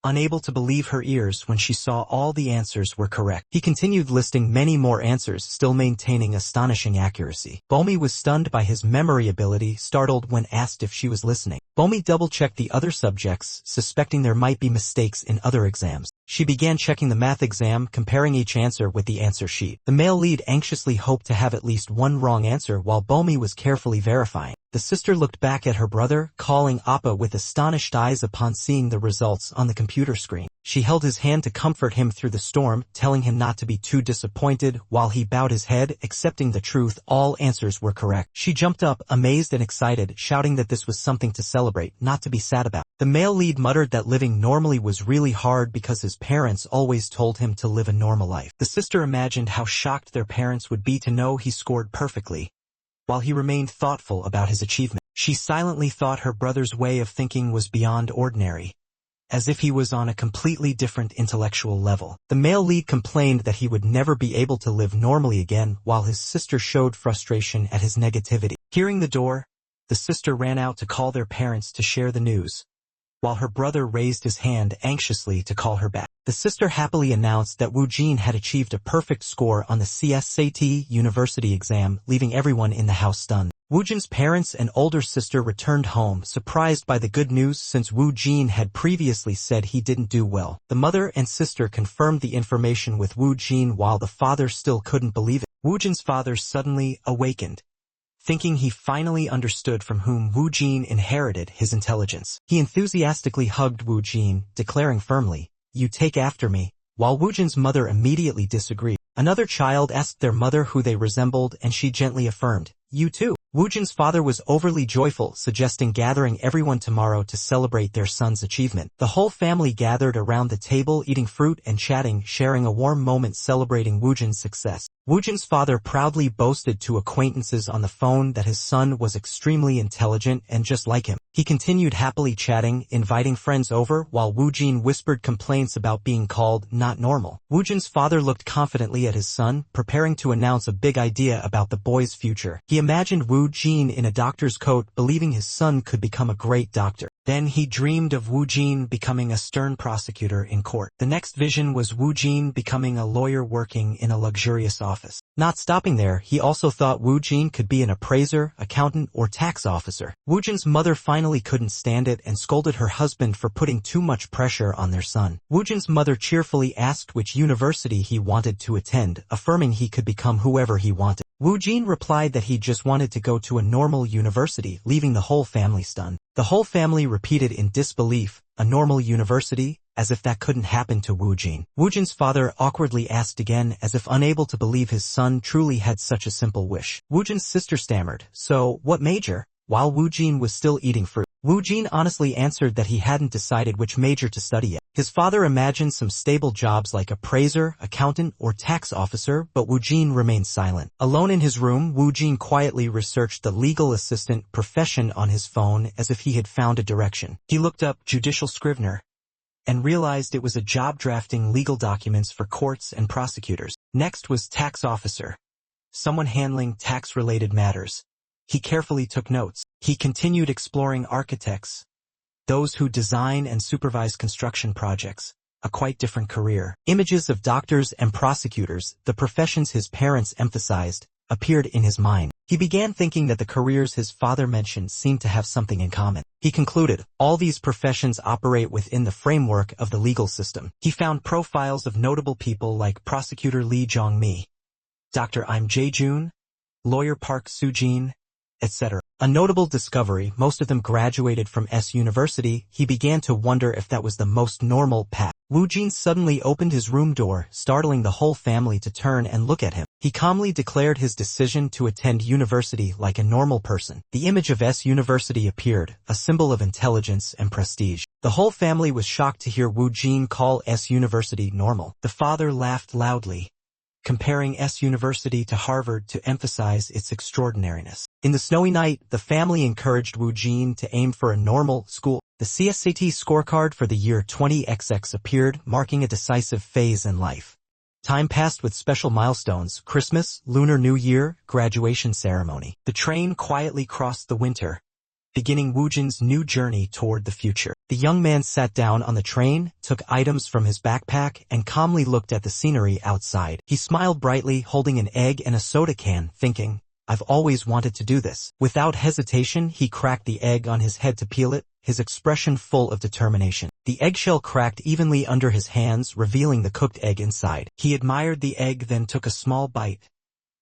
unable to believe her ears when she saw all the answers were correct. He continued listing many more answers, still maintaining astonishing accuracy. Bomi was stunned by his memory ability, startled when asked if she was listening. Bomi double-checked the other subjects, suspecting there might be mistakes in other exams. She began checking the math exam, comparing each answer with the answer sheet. The male lead anxiously hoped to have at least one wrong answer while Bomi was carefully verifying. The sister looked back at her brother, calling Appa with astonished eyes upon seeing the results on the computer screen. She held his hand to comfort him through the storm, telling him not to be too disappointed, while he bowed his head, accepting the truth. All answers were correct. She jumped up, amazed and excited, shouting that this was something to celebrate, not to be sad about. The male lead muttered that living normally was really hard because his parents always told him to live a normal life. The sister imagined how shocked their parents would be to know he scored perfectly, while he remained thoughtful about his achievement. She silently thought her brother's way of thinking was beyond ordinary, as if he was on a completely different intellectual level. The male lead complained that he would never be able to live normally again, while his sister showed frustration at his negativity. Hearing the door, the sister ran out to call their parents to share the news, while her brother raised his hand anxiously to call her back. The sister happily announced that Wu Jin had achieved a perfect score on the CSAT university exam, leaving everyone in the house stunned. Wu Jin's parents and older sister returned home, surprised by the good news since Wu Jin had previously said he didn't do well. The mother and sister confirmed the information with Wu Jin while the father still couldn't believe it. Wu Jin's father suddenly awakened, thinking he finally understood from whom Wu Jin inherited his intelligence. He enthusiastically hugged Wu Jin, declaring firmly, "You take after me," while Wu Jin's mother immediately disagreed. Another child asked their mother who they resembled, and she gently affirmed, "You too." Wu Jin's father was overly joyful, suggesting gathering everyone tomorrow to celebrate their son's achievement. The whole family gathered around the table, eating fruit and chatting, sharing a warm moment celebrating Wu Jin's success. Wu Jin's father proudly boasted to acquaintances on the phone that his son was extremely intelligent and just like him. He continued happily chatting, inviting friends over, while Wu Jin whispered complaints about being called not normal. Wu Jin's father looked confidently at his son, preparing to announce a big idea about the boy's future. He imagined Wu Jin in a doctor's coat, believing his son could become a great doctor. Then he dreamed of Wu Jin becoming a stern prosecutor in court. The next vision was Wu Jin becoming a lawyer working in a luxurious office. Not stopping there, he also thought Wu Jin could be an appraiser, accountant, or tax officer. Wu Jin's mother finally couldn't stand it and scolded her husband for putting too much pressure on their son. Wu Jin's mother cheerfully asked which university he wanted to attend, affirming he could become whoever he wanted. Wu Jin replied that he just wanted to go to a normal university, leaving the whole family stunned. The whole family repeated in disbelief, "A normal university?" as if that couldn't happen to Wu Jin. Wu Jin's father awkwardly asked again, as if unable to believe his son truly had such a simple wish. Wu Jin's sister stammered, "So, what major?" while Wu Jin was still eating fruit. Wu Jin honestly answered that he hadn't decided which major to study yet. His father imagined some stable jobs like appraiser, accountant, or tax officer, but Wu Jin remained silent. Alone in his room, Wu Jin quietly researched the legal assistant profession on his phone as if he had found a direction. He looked up judicial scrivener and realized it was a job drafting legal documents for courts and prosecutors. Next was tax officer, someone handling tax-related matters. He carefully took notes. He continued exploring architects, those who design and supervise construction projects, a quite different career. Images of doctors and prosecutors, the professions his parents emphasized, appeared in his mind. He began thinking that the careers his father mentioned seemed to have something in common. He concluded, all these professions operate within the framework of the legal system. He found profiles of notable people like Prosecutor Lee Jong-mi, Dr. Im Jae-jun, Lawyer Park Soo-jin, etc. A notable discovery, most of them graduated from S University. He began to wonder if that was the most normal path. Wu Jin suddenly opened his room door, startling the whole family to turn and look at him. He calmly declared his decision to attend university like a normal person. The image of S University appeared, a symbol of intelligence and prestige. The whole family was shocked to hear Wu Jin call S University normal. The father laughed loudly, comparing S University to Harvard to emphasize its extraordinariness. In the snowy night, the family encouraged Wu Jin to aim for a normal school. The CSAT scorecard for the year 20XX appeared, marking a decisive phase in life. Time passed with special milestones: Christmas, Lunar New Year, graduation ceremony. The train quietly crossed the winter, beginning Woojin's new journey toward the future. The young man sat down on the train, took items from his backpack, and calmly looked at the scenery outside. He smiled brightly, holding an egg and a soda can, thinking, I've always wanted to do this. Without hesitation, he cracked the egg on his head to peel it, his expression full of determination. The eggshell cracked evenly under his hands, revealing the cooked egg inside. He admired the egg, then took a small bite,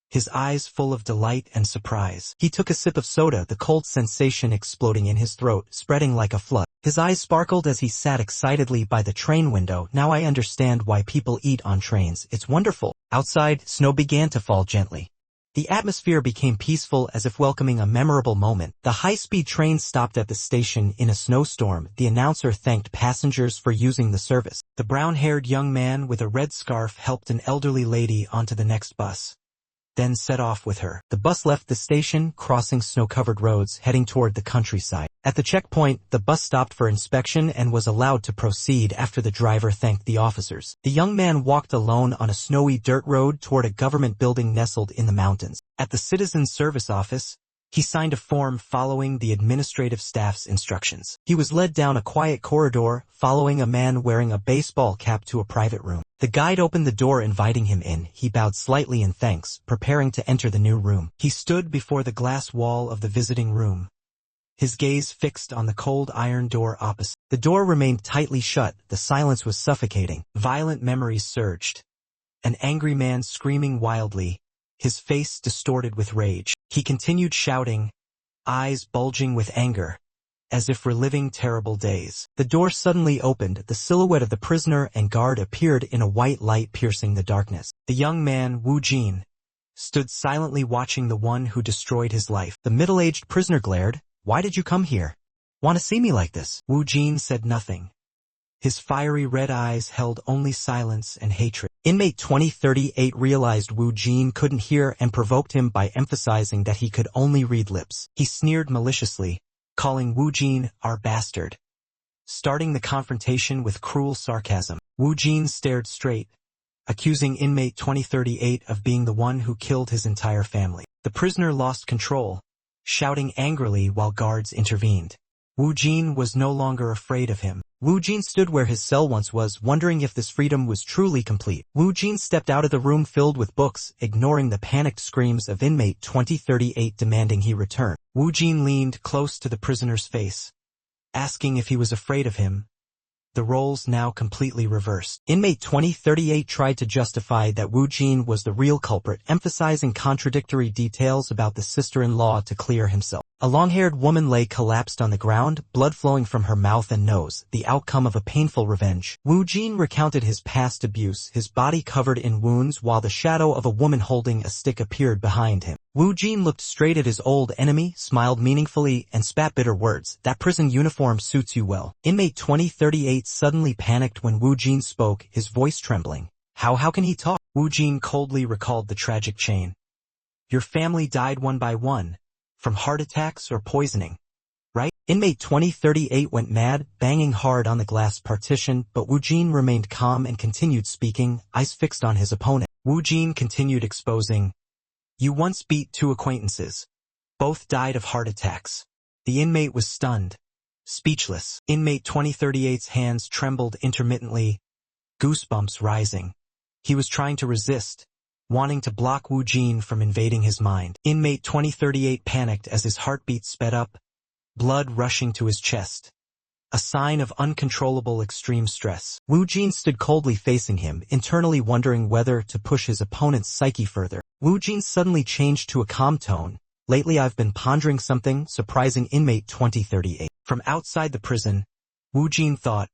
his eyes full of delight and surprise. He took a sip of soda, the cold sensation exploding in his throat, spreading like a flood. His eyes sparkled as he sat excitedly by the train window. Now I understand why people eat on trains. It's wonderful. Outside, snow began to fall gently. The atmosphere became peaceful, as if welcoming a memorable moment. The high-speed train stopped at the station in a snowstorm. The announcer thanked passengers for using the service. The brown-haired young man with a red scarf helped an elderly lady onto the next bus, then set off with her. The bus left the station, crossing snow-covered roads, heading toward the countryside. At the checkpoint, the bus stopped for inspection and was allowed to proceed after the driver thanked the officers. The young man walked alone on a snowy dirt road toward a government building nestled in the mountains. At the citizen service office, he signed a form following the administrative staff's instructions. He was led down a quiet corridor, following a man wearing a baseball cap to a private room. The guide opened the door, inviting him in. He bowed slightly in thanks, preparing to enter the new room. He stood before the glass wall of the visiting room, his gaze fixed on the cold iron door opposite. The door remained tightly shut. The silence was suffocating. Violent memories surged. An angry man screaming wildly, his face distorted with rage. He continued shouting, eyes bulging with anger, as if reliving terrible days. The door suddenly opened. The silhouette of the prisoner and guard appeared in a white light piercing the darkness. The young man, Woojin, stood silently watching the one who destroyed his life. The middle-aged prisoner glared. Why did you come here? Want to see me like this? Woojin said nothing. His fiery red eyes held only silence and hatred. Inmate 2038 realized Woojin couldn't hear and provoked him by emphasizing that he could only read lips. He sneered maliciously, calling Woojin our bastard, starting the confrontation with cruel sarcasm. Woojin stared straight, accusing inmate 2038 of being the one who killed his entire family. The prisoner lost control, shouting angrily while guards intervened. Woojin was no longer afraid of him. Woojin stood where his cell once was, wondering if this freedom was truly complete. Woojin stepped out of the room filled with books, ignoring the panicked screams of inmate 2038 demanding he return. Woojin leaned close to the prisoner's face, asking if he was afraid of him. The roles now completely reversed. Inmate 2038 tried to justify that Woojin was the real culprit, emphasizing contradictory details about the sister-in-law to clear himself. A long-haired woman lay collapsed on the ground, blood flowing from her mouth and nose, the outcome of a painful revenge. Woojin recounted his past abuse, his body covered in wounds, while the shadow of a woman holding a stick appeared behind him. Woojin looked straight at his old enemy, smiled meaningfully, and spat bitter words. That prison uniform suits you well. Inmate 2038 suddenly panicked when Woojin spoke, his voice trembling. How can he talk? Woojin coldly recalled the tragic chain. Your family died one by one, from heart attacks or poisoning, right? Inmate 2038 went mad, banging hard on the glass partition, but Woojin remained calm and continued speaking, eyes fixed on his opponent. Woojin continued exposing, you once beat two acquaintances. Both died of heart attacks. The inmate was stunned, speechless. Inmate 2038's hands trembled intermittently, goosebumps rising. He was trying to resist, wanting to block Woojin from invading his mind. Inmate 2038 panicked as his heartbeat sped up, blood rushing to his chest, a sign of uncontrollable extreme stress. Woojin stood coldly facing him, internally wondering whether to push his opponent's psyche further. Woojin suddenly changed to a calm tone. Lately I've been pondering something, surprising inmate 2038. From outside the prison, Woojin thought,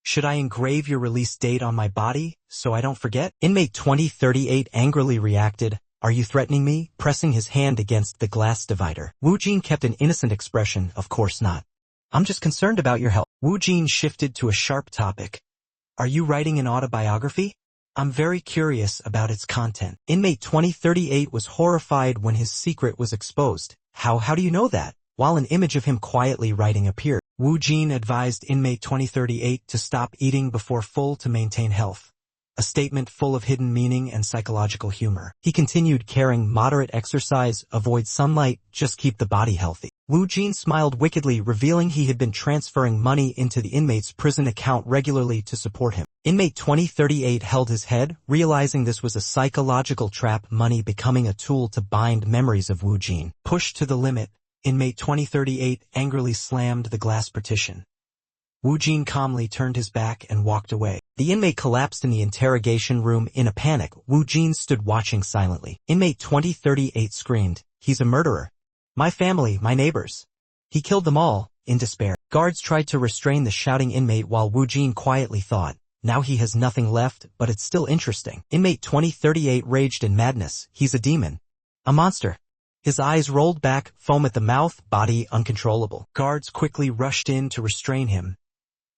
should I engrave your release date on my body, so I don't forget? Inmate 2038 angrily reacted, are you threatening me? Pressing his hand against the glass divider. Woojin kept an innocent expression, of course not. I'm just concerned about your health. Woojin shifted to a sharp topic. Are you writing an autobiography? I'm very curious about its content. Inmate 2038 was horrified when his secret was exposed. How do you know that? While an image of him quietly writing appeared, Woojin advised inmate 2038 to stop eating before full to maintain health, a statement full of hidden meaning and psychological humor. He continued, carrying moderate exercise, avoid sunlight, just keep the body healthy. Wu Jin smiled wickedly, revealing he had been transferring money into the inmate's prison account regularly to support him. Inmate 2038 held his head, realizing this was a psychological trap, money becoming a tool to bind memories of Wu Jin. Pushed to the limit, Inmate 2038 angrily slammed the glass partition. Wu Jin calmly turned his back and walked away. The inmate collapsed in the interrogation room in a panic. Wu Jin stood watching silently. Inmate 2038 screamed, "He's a murderer. My family, my neighbors. He killed them all," in despair. Guards tried to restrain the shouting inmate while Wu Jin quietly thought, "Now he has nothing left, but it's still interesting." Inmate 2038 raged in madness. "He's a demon. A monster." His eyes rolled back, foam at the mouth, body uncontrollable. Guards quickly rushed in to restrain him,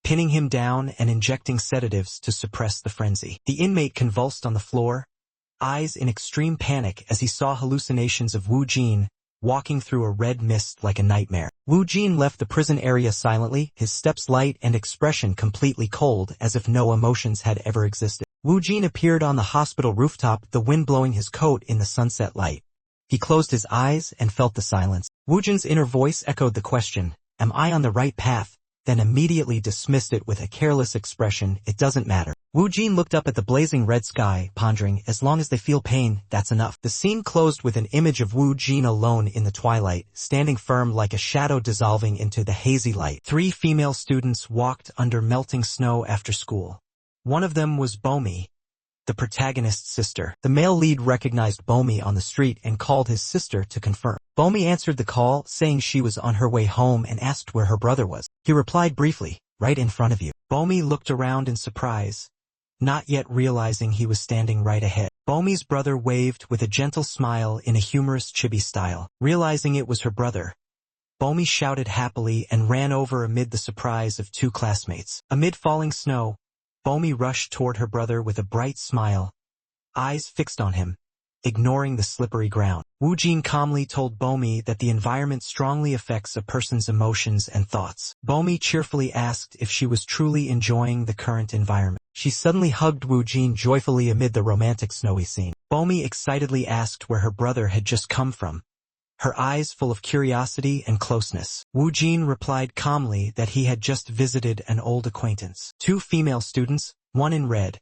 pinning him down and injecting sedatives to suppress the frenzy. The inmate convulsed on the floor, eyes in extreme panic as he saw hallucinations of Wu Jin walking through a red mist like a nightmare. Wu Jin left the prison area silently, his steps light and expression completely cold, as if no emotions had ever existed. Wu Jin appeared on the hospital rooftop, the wind blowing his coat in the sunset light. He closed his eyes and felt the silence. Wu Jin's inner voice echoed the question, "Am I on the right path?" Then immediately dismissed it with a careless expression, "It doesn't matter." Wu Jin looked up at the blazing red sky, pondering, as long as they feel pain, that's enough. The scene closed with an image of Wu Jin alone in the twilight, standing firm like a shadow dissolving into the hazy light. 3 female students walked under melting snow after school. One of them was Bomi, the protagonist's sister. The male lead recognized Bomi on the street and called his sister to confirm. Bomi answered the call, saying she was on her way home, and asked where her brother was. He replied briefly, "Right in front of you." Bomi looked around in surprise, not yet realizing he was standing right ahead. Bomi's brother waved with a gentle smile in a humorous chibi style. Realizing it was her brother, Bomi shouted happily and ran over amid the surprise of 2 classmates. Amid falling snow, Bomi rushed toward her brother with a bright smile, eyes fixed on him, ignoring the slippery ground. Wu Jin calmly told Bomi that the environment strongly affects a person's emotions and thoughts. Bomi cheerfully asked if she was truly enjoying the current environment. She suddenly hugged Wu Jin joyfully amid the romantic snowy scene. Bomi excitedly asked where her brother had just come from, her eyes full of curiosity and closeness. Wu Jin replied calmly that he had just visited an old acquaintance. 2 female students, one in red,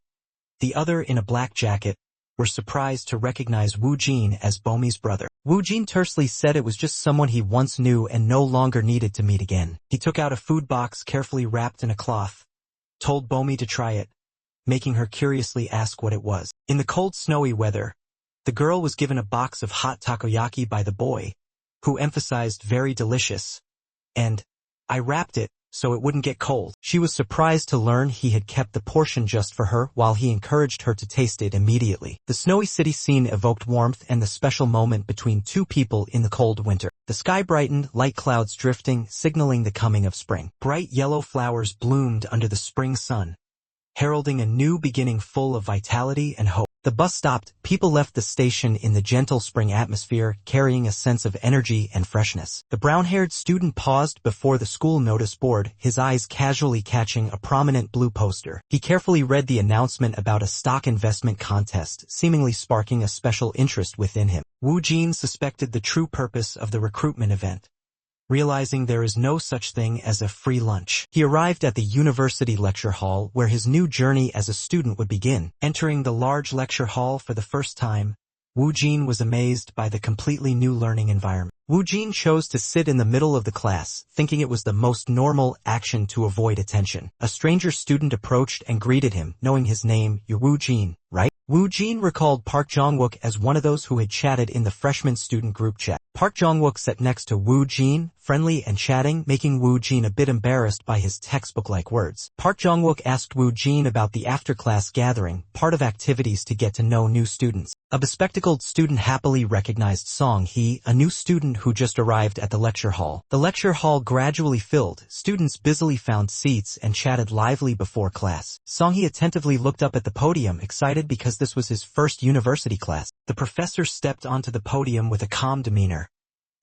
the other in a black jacket, were surprised to recognize Wu Jin as Bomi's brother. Wu Jin tersely said it was just someone he once knew and no longer needed to meet again. He took out a food box carefully wrapped in a cloth, told Bomi to try it, making her curiously ask what it was. In the cold snowy weather, the girl was given a box of hot takoyaki by the boy, who emphasized very delicious, and "I wrapped it so it wouldn't get cold." She was surprised to learn he had kept the portion just for her while he encouraged her to taste it immediately. The snowy city scene evoked warmth and the special moment between 2 people in the cold winter. The sky brightened, light clouds drifting, signaling the coming of spring. Bright yellow flowers bloomed under the spring sun, heralding a new beginning full of vitality and hope. The bus stopped, people left the station in the gentle spring atmosphere, carrying a sense of energy and freshness. The brown-haired student paused before the school notice board, his eyes casually catching a prominent blue poster. He carefully read the announcement about a stock investment contest, seemingly sparking a special interest within him. Wu Jin suspected the true purpose of the recruitment event, realizing there is no such thing as a free lunch. He arrived at the university lecture hall where his new journey as a student would begin. Entering the large lecture hall for the first time, Wu Jin was amazed by the completely new learning environment. Wu Jin chose to sit in the middle of the class, thinking it was the most normal action to avoid attention. A stranger student approached and greeted him, knowing his name. "You're Wu Jin, right?" Wu Jin recalled Park Jong-wook as one of those who had chatted in the freshman student group chat. Park Jong-wook sat next to Wu Jin, friendly and chatting, making Wu Jin a bit embarrassed by his textbook-like words. Park Jong-wook asked Wu Jin about the after-class gathering, part of activities to get to know new students. A bespectacled student happily recognized Song Hee, a new student who just arrived at the lecture hall. The lecture hall gradually filled, students busily found seats and chatted lively before class. Song Hee attentively looked up at the podium, excited because this was his first university class. The professor stepped onto the podium with a calm demeanor,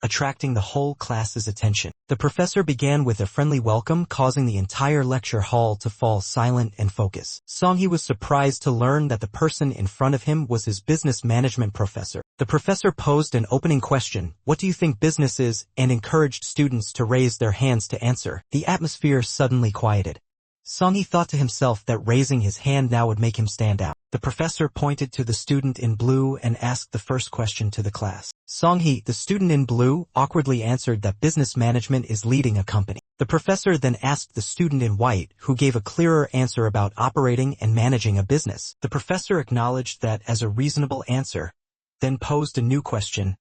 attracting the whole class's attention. The professor began with a friendly welcome, causing the entire lecture hall to fall silent and focus. Song-hee was surprised to learn that the person in front of him was his business management professor. The professor posed an opening question, "What do you think business is?" and encouraged students to raise their hands to answer. The atmosphere suddenly quieted. Song-hee thought to himself that raising his hand now would make him stand out. The professor pointed to the student in blue and asked the first question to the class. Song-hee, the student in blue, awkwardly answered that business management is leading a company. The professor then asked the student in white, who gave a clearer answer about operating and managing a business. The professor acknowledged that as a reasonable answer, then posed a new question.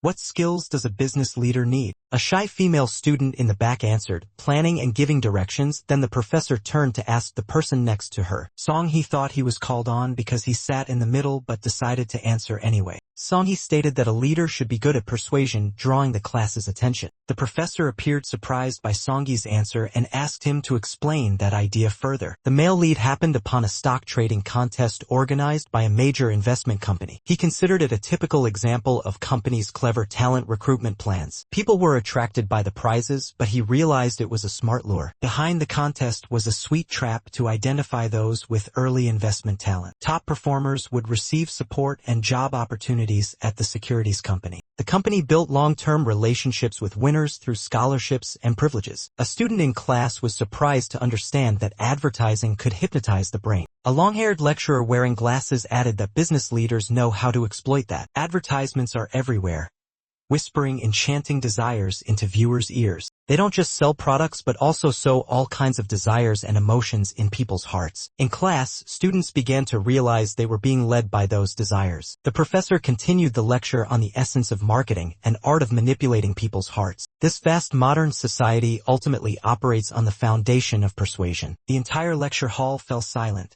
What skills does a business leader need? A shy female student in the back answered, planning and giving directions. Then the professor turned to ask the person next to her. Song-hee thought he was called on because he sat in the middle but decided to answer anyway. Song-hee stated that a leader should be good at persuasion, drawing the class's attention. The professor appeared surprised by Song-hee's answer and asked him to explain that idea further. The male lead happened upon a stock trading contest organized by a major investment company. He considered it a typical example of companies' clever talent recruitment plans. People were attracted by the prizes, but he realized it was a smart lure. Behind the contest was a sweet trap to identify those with early investment talent. Top performers would receive support and job opportunities at the securities company. The company built long-term relationships with winners through scholarships and privileges. A student in class was surprised to understand that advertising could hypnotize the brain. A long-haired lecturer wearing glasses added that business leaders know how to exploit that. Advertisements are everywhere, whispering enchanting desires into viewers' ears. They don't just sell products but also sow all kinds of desires and emotions in people's hearts. In class, students began to realize they were being led by those desires. The professor continued the lecture on the essence of marketing and art of manipulating people's hearts. This vast modern society ultimately operates on the foundation of persuasion. The entire lecture hall fell silent.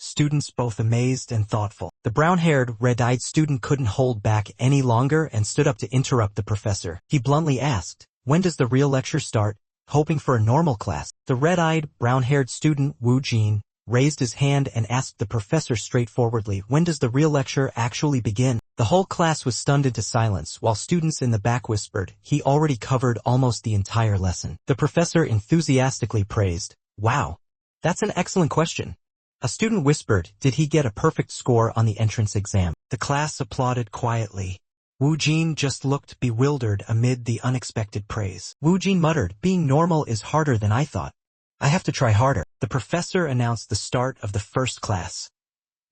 Students both amazed and thoughtful. The brown-haired, red-eyed student couldn't hold back any longer and stood up to interrupt the professor. He bluntly asked, "When does the real lecture start?" hoping for a normal class. The red-eyed, brown-haired student, Woo Jin, raised his hand and asked the professor straightforwardly, "When does the real lecture actually begin?" The whole class was stunned into silence, while students in the back whispered, "He already covered almost the entire lesson." The professor enthusiastically praised, "Wow, that's an excellent question." A student whispered, "Did he get a perfect score on the entrance exam?" The class applauded quietly. Woo Jin just looked bewildered amid the unexpected praise. Woo Jin muttered, "Being normal is harder than I thought. I have to try harder." The professor announced the start of the first class.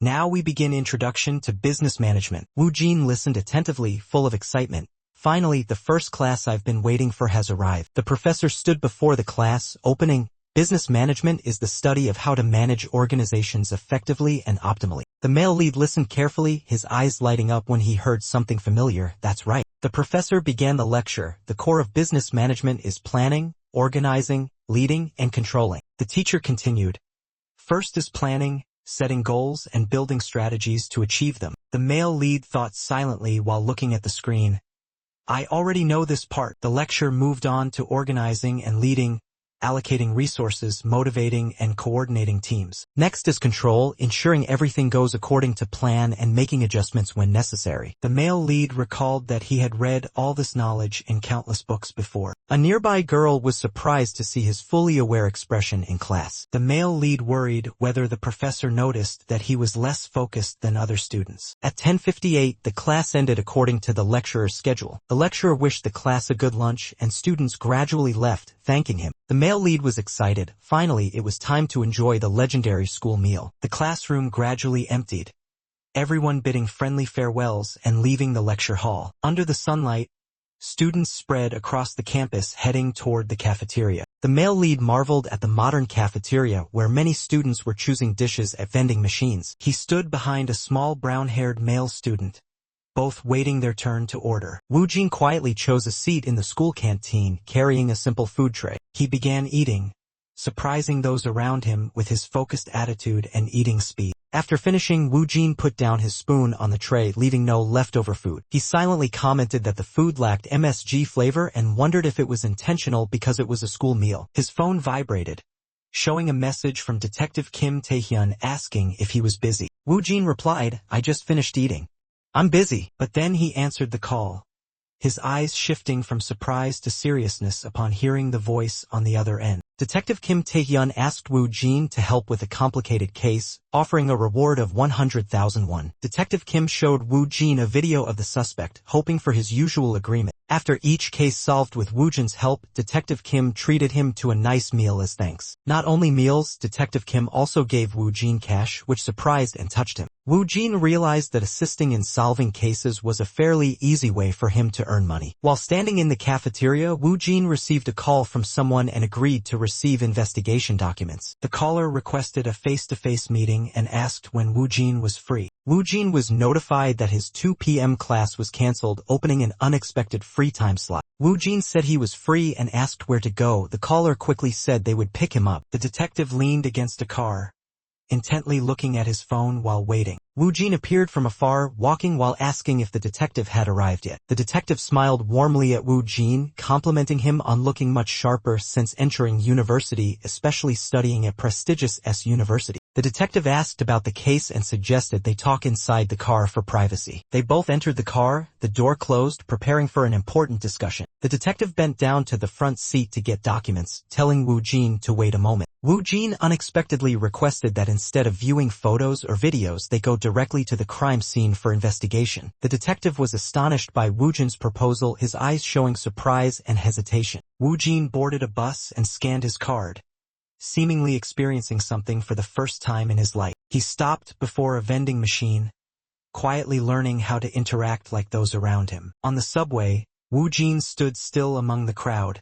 "Now we begin Introduction to Business Management." Woo Jin listened attentively, full of excitement. "Finally, the first class I've been waiting for has arrived." The professor stood before the class, opening, "Business management is the study of how to manage organizations effectively and optimally." The male lead listened carefully, his eyes lighting up when he heard something familiar. "That's right." The professor began the lecture. "The core of business management is planning, organizing, leading, and controlling." The teacher continued, "First is planning, setting goals, and building strategies to achieve them." The male lead thought silently while looking at the screen. "I already know this part." The lecture moved on to organizing and leading, allocating resources, motivating, and coordinating teams. Next is control, ensuring everything goes according to plan and making adjustments when necessary. The male lead recalled that he had read all this knowledge in countless books before. A nearby girl was surprised to see his fully aware expression in class. The male lead worried whether the professor noticed that he was less focused than other students. At 10:58, the class ended according to the lecturer's schedule. The lecturer wished the class a good lunch, and students gradually left, thanking him. The male lead was excited. Finally, it was time to enjoy the legendary school meal. The classroom gradually emptied, everyone bidding friendly farewells and leaving the lecture hall. Under the sunlight, students spread across the campus heading toward the cafeteria. The male lead marveled at the modern cafeteria where many students were choosing dishes at vending machines. He stood behind a small brown-haired male student, both waiting their turn to order. Woo Jin quietly chose a seat in the school canteen, carrying a simple food tray. He began eating, surprising those around him with his focused attitude and eating speed. After finishing, Woo Jin put down his spoon on the tray, leaving no leftover food. He silently commented that the food lacked MSG flavor and wondered if it was intentional because it was a school meal. His phone vibrated, showing a message from Detective Kim Tae-hyun asking if he was busy. Woo Jin replied, "I just finished eating. I'm busy." But then he answered the call. his eyes shifting from surprise to seriousness upon hearing the voice on the other end. Detective Kim Tae-hyun asked Woo Jin to help with a complicated case, offering a reward of 100,000 won. Detective Kim showed Woo Jin a video of the suspect, hoping for his usual agreement. After each case solved with Woo Jin's help, Detective Kim treated him to a nice meal as thanks. Not only meals, Detective Kim also gave Woo Jin cash, which surprised and touched him. Woo Jin realized that assisting in solving cases was a fairly easy way for him to earn money. While standing in the cafeteria, Woo Jin received a call from someone and agreed to receive investigation documents. The caller requested a face-to-face meeting and asked when Woo Jin was free. Woo Jin was notified that his 2 p.m. class was cancelled, opening an unexpected free time slot. Woo Jin said he was free and asked where to go. The caller quickly said they would pick him up. The detective leaned against a car, intently looking at his phone while waiting. Woo Jin appeared from afar, walking while asking if the detective had arrived yet. The detective smiled warmly at Woo Jin, complimenting him on looking much sharper since entering university, especially studying at prestigious university. The detective asked about the case and suggested they talk inside the car for privacy. They both entered the car, the door closed, preparing for an important discussion. The detective bent down to the front seat to get documents, telling Woo Jin to wait a moment. Woo Jin unexpectedly requested that instead of viewing photos or videos, they go directly to the crime scene for investigation. The detective was astonished by Woo Jin's proposal, his eyes showing surprise and hesitation. Woo Jin boarded a bus and scanned his card, seemingly experiencing something for the first time in his life. He stopped before a vending machine, quietly learning how to interact like those around him. On the subway, Woo Jin stood still among the crowd,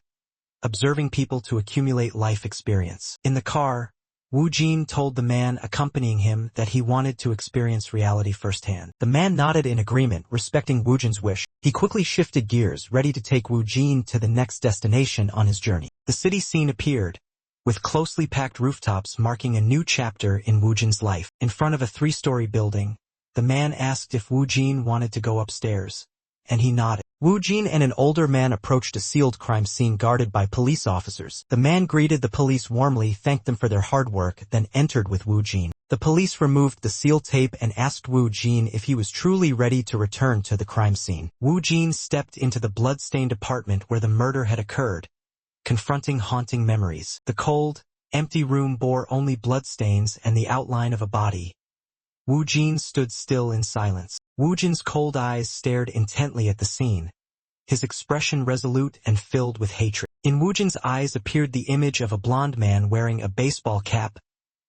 observing people to accumulate life experience. In the car, Woo Jin told the man accompanying him that he wanted to experience reality firsthand. The man nodded in agreement, respecting Woo Jin's wish. He quickly shifted gears, ready to take Woo Jin to the next destination on his journey. The city scene appeared, with closely packed rooftops marking a new chapter in Woo Jin's life. In front of a 3-story building, the man asked if Woo Jin wanted to go upstairs, and he nodded. Woo Jin and an older man approached a sealed crime scene guarded by police officers. The man greeted the police warmly, thanked them for their hard work, then entered with Woo Jin. The police removed the seal tape and asked Woo Jin if he was truly ready to return to the crime scene. Woo Jin stepped into the blood-stained apartment where the murder had occurred, confronting haunting memories. The cold, empty room bore only bloodstains and the outline of a body. Woo Jin stood still in silence. Woo Jin's cold eyes stared intently at the scene, his expression resolute and filled with hatred. In Woo Jin's eyes appeared the image of a blond man wearing a baseball cap,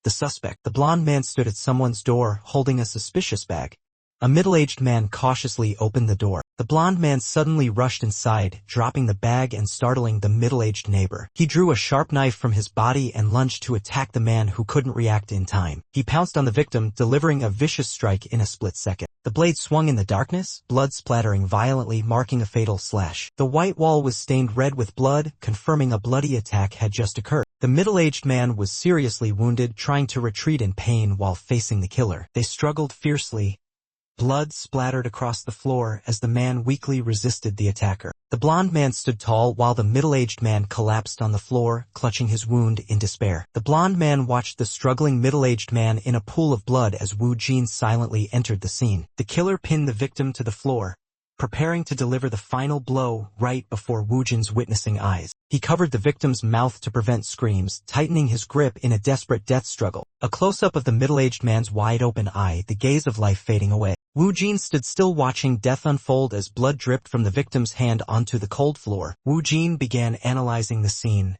the suspect. The blond man stood at someone's door, holding a suspicious bag. A middle-aged man cautiously opened the door. The blond man suddenly rushed inside, dropping the bag and startling the middle-aged neighbor. He drew a sharp knife from his body and lunged to attack the man who couldn't react in time. He pounced on the victim, delivering a vicious strike in a split second. The blade swung in the darkness, blood splattering violently, marking a fatal slash. The white wall was stained red with blood, confirming a bloody attack had just occurred. The middle-aged man was seriously wounded, trying to retreat in pain while facing the killer. They struggled fiercely. Blood splattered across the floor as the man weakly resisted the attacker. The blond man stood tall while the middle-aged man collapsed on the floor, clutching his wound in despair. The blond man watched the struggling middle-aged man in a pool of blood as Woo Jin silently entered the scene. The killer pinned the victim to the floor, preparing to deliver the final blow right before Woo Jin's witnessing eyes. He covered the victim's mouth to prevent screams, tightening his grip in a desperate death struggle. A close-up of the middle-aged man's wide-open eye, the gaze of life fading away. Woo Jin stood still watching death unfold as blood dripped from the victim's hand onto the cold floor. Woo Jin began analyzing the scene.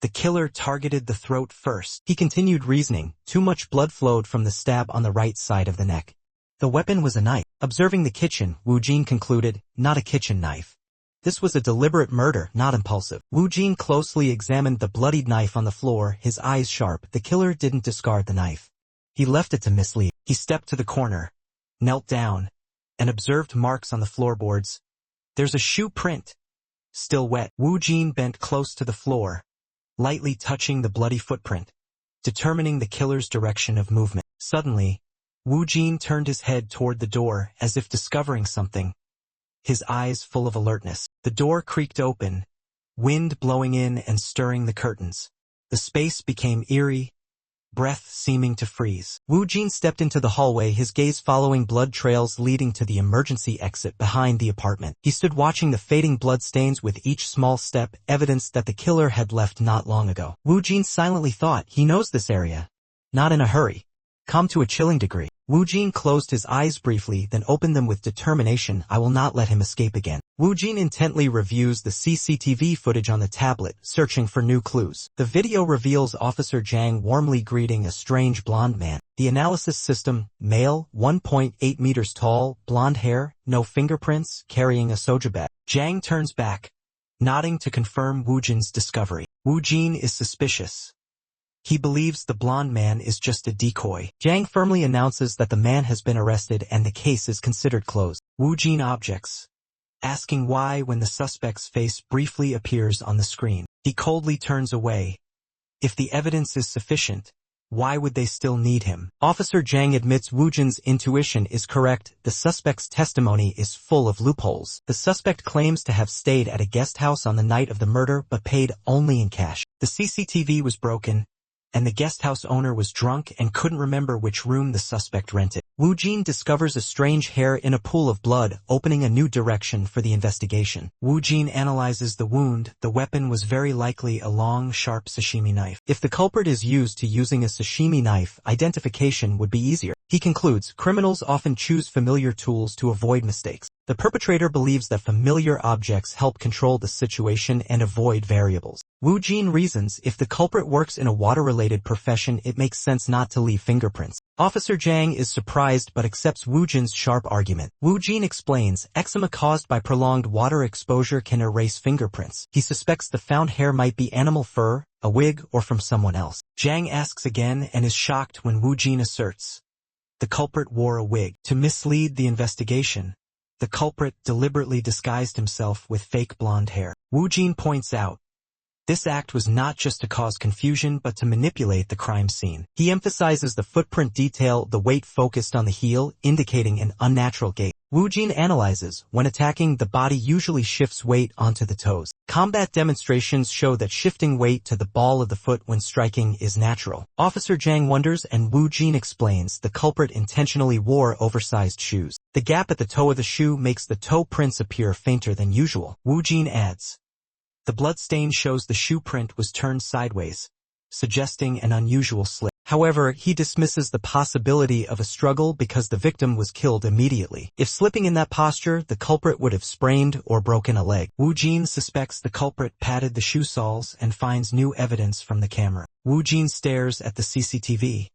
The killer targeted the throat first. He continued reasoning. Too much blood flowed from the stab on the right side of the neck. The weapon was a knife. Observing the kitchen, Woo Jin concluded, not a kitchen knife. This was a deliberate murder, not impulsive. Woo Jin closely examined the bloodied knife on the floor, his eyes sharp. The killer didn't discard the knife. He left it to mislead. He stepped to the corner, knelt down, and observed marks on the floorboards. There's a shoe print, still wet. Woo Jin bent close to the floor, lightly touching the bloody footprint, determining the killer's direction of movement. Suddenly, Woo Jin turned his head toward the door as if discovering something, his eyes full of alertness. The door creaked open, wind blowing in and stirring the curtains. The space became eerie, breath seeming to freeze. Wu Jin stepped into the hallway, his gaze following blood trails leading to the emergency exit behind the apartment. He stood watching the fading bloodstains with each small step, evidence that the killer had left not long ago. Wu Jin silently thought, he knows this area. Not in a hurry. Calm to a chilling degree. Wu Jin closed his eyes briefly, then opened them with determination. I will not let him escape again. Wu Jin intently reviews the CCTV footage on the tablet, searching for new clues. The video reveals Officer Zhang warmly greeting a strange blonde man. The analysis system, male, 1.8 meters tall, blonde hair, no fingerprints, carrying a soja bag. Zhang turns back, nodding to confirm Wu Jin's discovery. Wu Jin is suspicious. He believes the blonde man is just a decoy. Zhang firmly announces that the man has been arrested and the case is considered closed. Wu Jin objects, asking why when the suspect's face briefly appears on the screen. He coldly turns away. If the evidence is sufficient, why would they still need him? Officer Zhang admits Wu Jin's intuition is correct. The suspect's testimony is full of loopholes. The suspect claims to have stayed at a guest house on the night of the murder but paid only in cash. The CCTV was broken, and the guesthouse owner was drunk and couldn't remember which room the suspect rented. Wu Jin discovers a strange hair in a pool of blood, opening a new direction for the investigation. Wu Jin analyzes the wound. The weapon was very likely a long, sharp sashimi knife. If the culprit is used to using a sashimi knife, identification would be easier. He concludes, criminals often choose familiar tools to avoid mistakes. The perpetrator believes that familiar objects help control the situation and avoid variables. Wu Jin reasons, if the culprit works in a water-related profession, it makes sense not to leave fingerprints. Officer Zhang is surprised but accepts Wu Jin's sharp argument. Wu Jin explains, eczema caused by prolonged water exposure can erase fingerprints. He suspects the found hair might be animal fur, a wig, or from someone else. Zhang asks again and is shocked when Wu Jin asserts the culprit wore a wig. To mislead the investigation, the culprit deliberately disguised himself with fake blonde hair. Wu Jin points out, this act was not just to cause confusion but to manipulate the crime scene. He emphasizes the footprint detail, the weight focused on the heel, indicating an unnatural gait. Wu Jin analyzes, when attacking, the body usually shifts weight onto the toes. Combat demonstrations show that shifting weight to the ball of the foot when striking is natural. Officer Zhang wonders and Wu Jin explains the culprit intentionally wore oversized shoes. The gap at the toe of the shoe makes the toe prints appear fainter than usual. Wu Jin adds, the blood stain shows the shoe print was turned sideways, suggesting an unusual slip. However, he dismisses the possibility of a struggle because the victim was killed immediately. If slipping in that posture, the culprit would have sprained or broken a leg. Wu Jin suspects the culprit patted the shoe soles and finds new evidence from the camera. Wu Jin stares at the CCTV.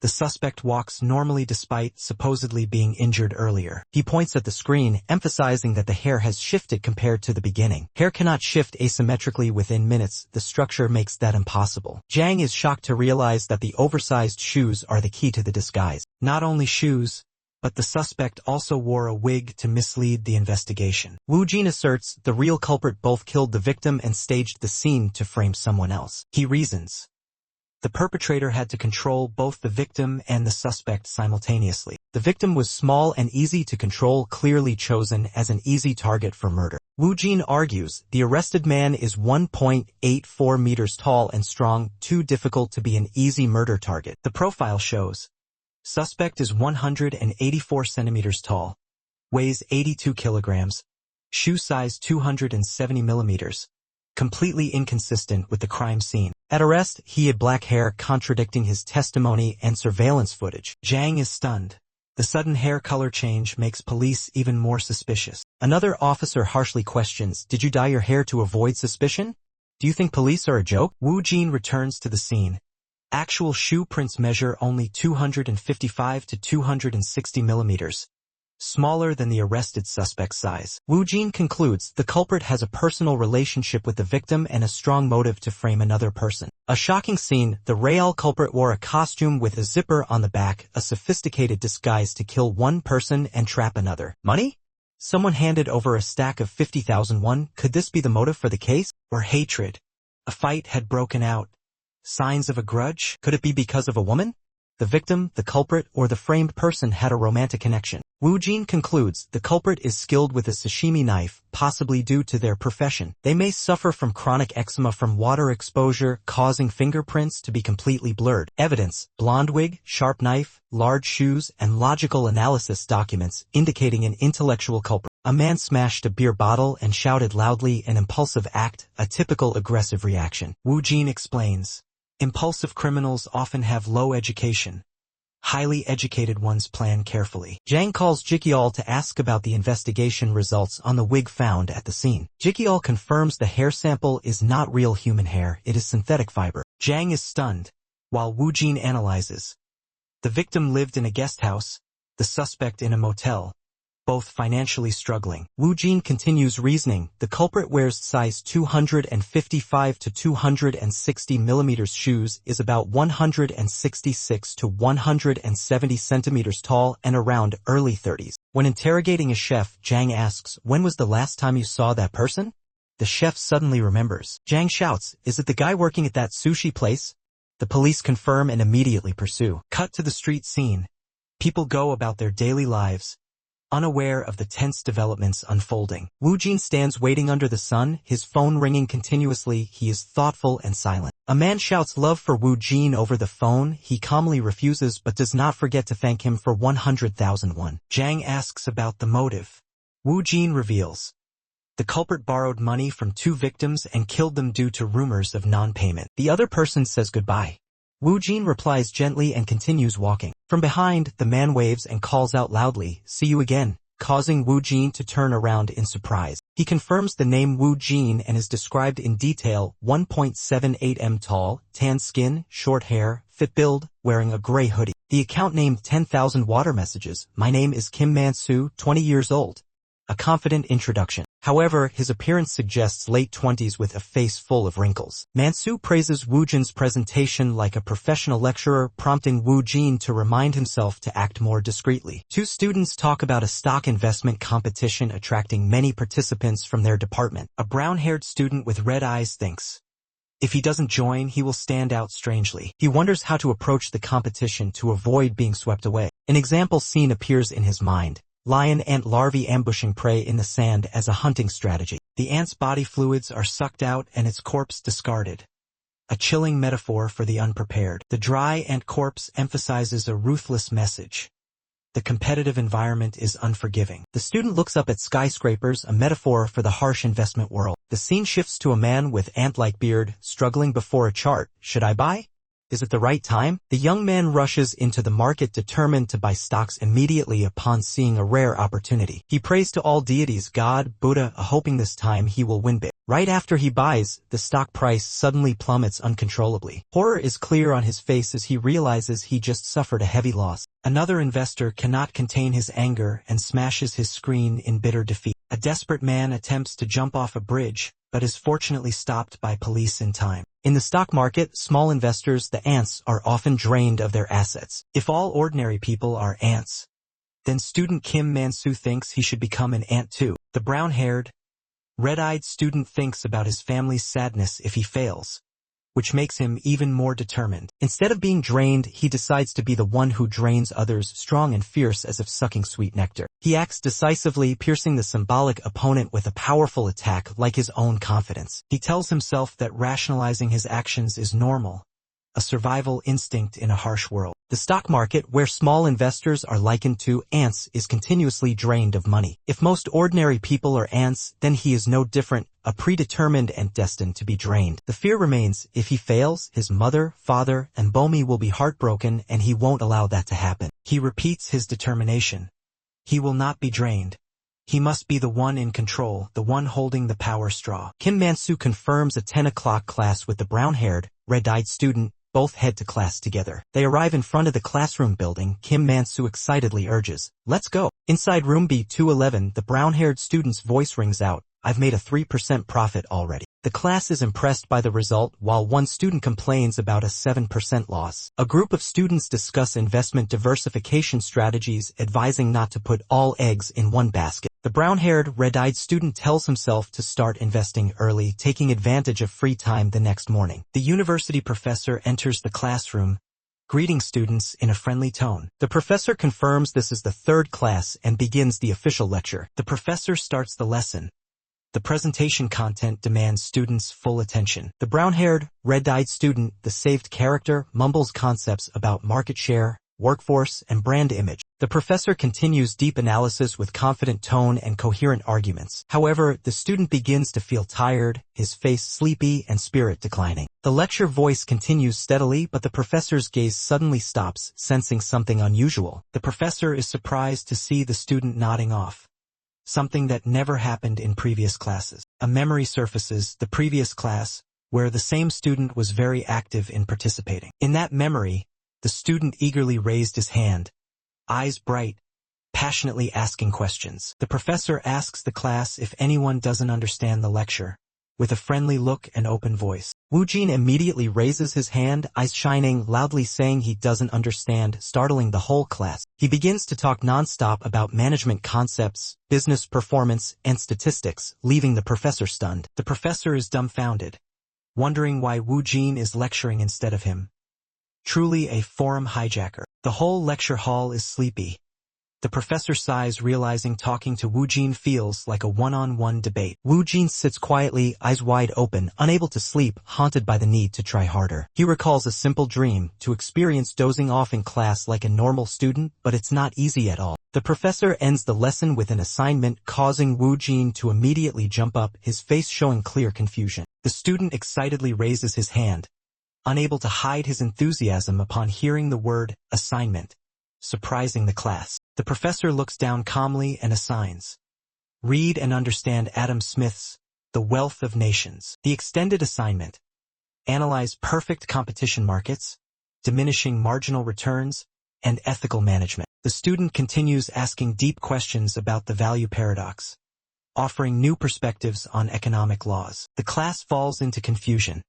The suspect walks normally despite supposedly being injured earlier. He points at the screen, emphasizing that the hair has shifted compared to the beginning. Hair cannot shift asymmetrically within minutes. The structure makes that impossible. Zhang is shocked to realize that the oversized shoes are the key to the disguise. Not only shoes, but the suspect also wore a wig to mislead the investigation. Wu Jin asserts the real culprit both killed the victim and staged the scene to frame someone else. He reasons, the perpetrator had to control both the victim and the suspect simultaneously. The victim was small and easy to control, clearly chosen as an easy target for murder. Wu Jin argues the arrested man is 1.84 meters tall and strong, too difficult to be an easy murder target. The profile shows suspect is 184 centimeters tall, weighs 82 kilograms, shoe size 270 millimeters. Completely inconsistent with the crime scene. At arrest, he had black hair, contradicting his testimony and surveillance footage. Zhang is stunned. The sudden hair color change makes police even more suspicious. Another officer harshly questions, did you dye your hair to avoid suspicion? Do you think police are a joke? Wu Jin returns to the scene. Actual shoe prints measure only 255 to 260 millimeters. Smaller than the arrested suspect's size. Wu Jin concludes the culprit has a personal relationship with the victim and a strong motive to frame another person. A shocking scene, the real culprit wore a costume with a zipper on the back, a sophisticated disguise to kill one person and trap another. Money? Someone handed over a stack of 50,000 won. Could this be the motive for the case? Or hatred? A fight had broken out. Signs of a grudge? Could it be because of a woman? The victim, the culprit, or the framed person had a romantic connection. Woo Jin concludes the culprit is skilled with a sashimi knife, possibly due to their profession. They may suffer from chronic eczema from water exposure, causing fingerprints to be completely blurred. Evidence: blonde wig, sharp knife, large shoes, and logical analysis documents indicating an intellectual culprit. A man smashed a beer bottle and shouted loudly, an impulsive act, a typical aggressive reaction. Woo Jin explains, impulsive criminals often have low education. Highly educated ones plan carefully. Jang calls Jikyol to ask about the investigation results on the wig found at the scene. Jikyol confirms the hair sample is not real human hair, it is synthetic fiber. Jang is stunned, while Woo Jin analyzes. The victim lived in a guest house, the suspect in a motel, both financially struggling. Woo Jin continues reasoning, the culprit wears size 255 to 260 mm shoes, is about 166 to 170 centimeters tall and around early 30s. When interrogating a chef, Jang asks, when was the last time you saw that person? The chef suddenly remembers. Jang shouts, is it the guy working at that sushi place? The police confirm and immediately pursue. Cut to the street scene. People go about their daily lives, unaware of the tense developments unfolding. Woo Jin stands waiting under the sun, his phone ringing continuously. He is thoughtful and silent. A man shouts love for Woo Jin over the phone. He calmly refuses but does not forget to thank him for 100,000 won. Jang asks about the motive. Woo Jin reveals, the culprit borrowed money from two victims and killed them due to rumors of non-payment. The other person says goodbye. Woo Jin replies gently and continues walking. From behind, the man waves and calls out loudly, see you again, causing Woo Jin to turn around in surprise. He confirms the name Woo Jin and is described in detail, 1.78 m tall, tan skin, short hair, fit build, wearing a gray hoodie. The account named 10,000 water messages, my name is Kim Man-soo, 20 years old. A confident introduction. However, his appearance suggests late 20s with a face full of wrinkles. Man-soo praises Woo Jin's presentation like a professional lecturer, prompting Woo Jin to remind himself to act more discreetly. Two students talk about a stock investment competition attracting many participants from their department. A brown-haired student with red eyes thinks, if he doesn't join, he will stand out strangely. He wonders how to approach the competition to avoid being swept away. An example scene appears in his mind. Lion ant larvae ambushing prey in the sand as a hunting strategy. The ant's body fluids are sucked out and its corpse discarded. A chilling metaphor for the unprepared. The dry ant corpse emphasizes a ruthless message. The competitive environment is unforgiving. The student looks up at skyscrapers, a metaphor for the harsh investment world. The scene shifts to a man with ant-like beard, struggling before a chart. Should I buy? Is it the right time? The young man rushes into the market determined to buy stocks immediately upon seeing a rare opportunity. He prays to all deities, God, Buddha, hoping this time he will win big. Right after he buys, the stock price suddenly plummets uncontrollably. Horror is clear on his face as he realizes he just suffered a heavy loss. Another investor cannot contain his anger and smashes his screen in bitter defeat. A desperate man attempts to jump off a bridge, but is fortunately stopped by police in time. In the stock market, small investors, the ants, are often drained of their assets. If all ordinary people are ants, then student Kim Man-soo thinks he should become an ant too. The brown-haired, red-eyed student thinks about his family's sadness if he fails, which makes him even more determined. Instead of being drained, he decides to be the one who drains others, strong and fierce as if sucking sweet nectar. He acts decisively, piercing the symbolic opponent with a powerful attack like his own confidence. He tells himself that rationalizing his actions is normal, a survival instinct in a harsh world. The stock market, where small investors are likened to ants, is continuously drained of money. If most ordinary people are ants, then he is no different, a predetermined and destined to be drained. The fear remains, if he fails, his mother, father, and Bomi will be heartbroken, and he won't allow that to happen. He repeats his determination. He will not be drained. He must be the one in control, the one holding the power straw. Kim Man-soo confirms a 10 o'clock class with the brown-haired, red-eyed student. Both head to class together. They arrive in front of the classroom building. Kim Man-soo excitedly urges, let's go. Inside room B211, the brown-haired student's voice rings out, I've made a 3% profit already. The class is impressed by the result, while one student complains about a 7% loss. A group of students discuss investment diversification strategies, advising not to put all eggs in one basket. The brown-haired, red-eyed student tells himself to start investing early, taking advantage of free time the next morning. The university professor enters the classroom, Greeting students in a friendly tone. The professor confirms this is the third class and begins the official lecture. The professor starts the lesson. The presentation content demands students' full attention. The brown-haired, red-eyed student, the saved character, mumbles concepts about market share, workforce, and brand image. The professor continues deep analysis with confident tone and coherent arguments. However, the student begins to feel tired, his face sleepy and spirit declining. The lecture voice continues steadily, but the professor's gaze suddenly stops, sensing something unusual. The professor is surprised to see the student nodding off. Something that never happened in previous classes. A memory surfaces, the previous class, where the same student was very active in participating. In that memory, the student eagerly raised his hand, eyes bright, passionately asking questions. The professor asks the class if anyone doesn't understand the lecture, with a friendly look and open voice. Woo Jin immediately raises his hand, eyes shining, loudly saying he doesn't understand, startling the whole class. He begins to talk non-stop about management concepts, business performance, and statistics, leaving the professor stunned. The professor is dumbfounded, wondering why Woo Jin is lecturing instead of him. Truly a forum hijacker. The whole lecture hall is sleepy. The professor sighs, realizing talking to Woo Jin feels like a one-on-one debate. Woo Jin sits quietly, eyes wide open, unable to sleep, haunted by the need to try harder. He recalls a simple dream, to experience dozing off in class like a normal student, but it's not easy at all. The professor ends the lesson with an assignment, causing Woo Jin to immediately jump up, his face showing clear confusion. The student excitedly raises his hand, unable to hide his enthusiasm upon hearing the word assignment, surprising the class. The professor looks down calmly and assigns. Read and understand Adam Smith's The Wealth of Nations. The extended assignment. Analyze perfect competition markets, diminishing marginal returns, and ethical management. The student continues asking deep questions about the value paradox, offering new perspectives on economic laws. The class falls into confusion.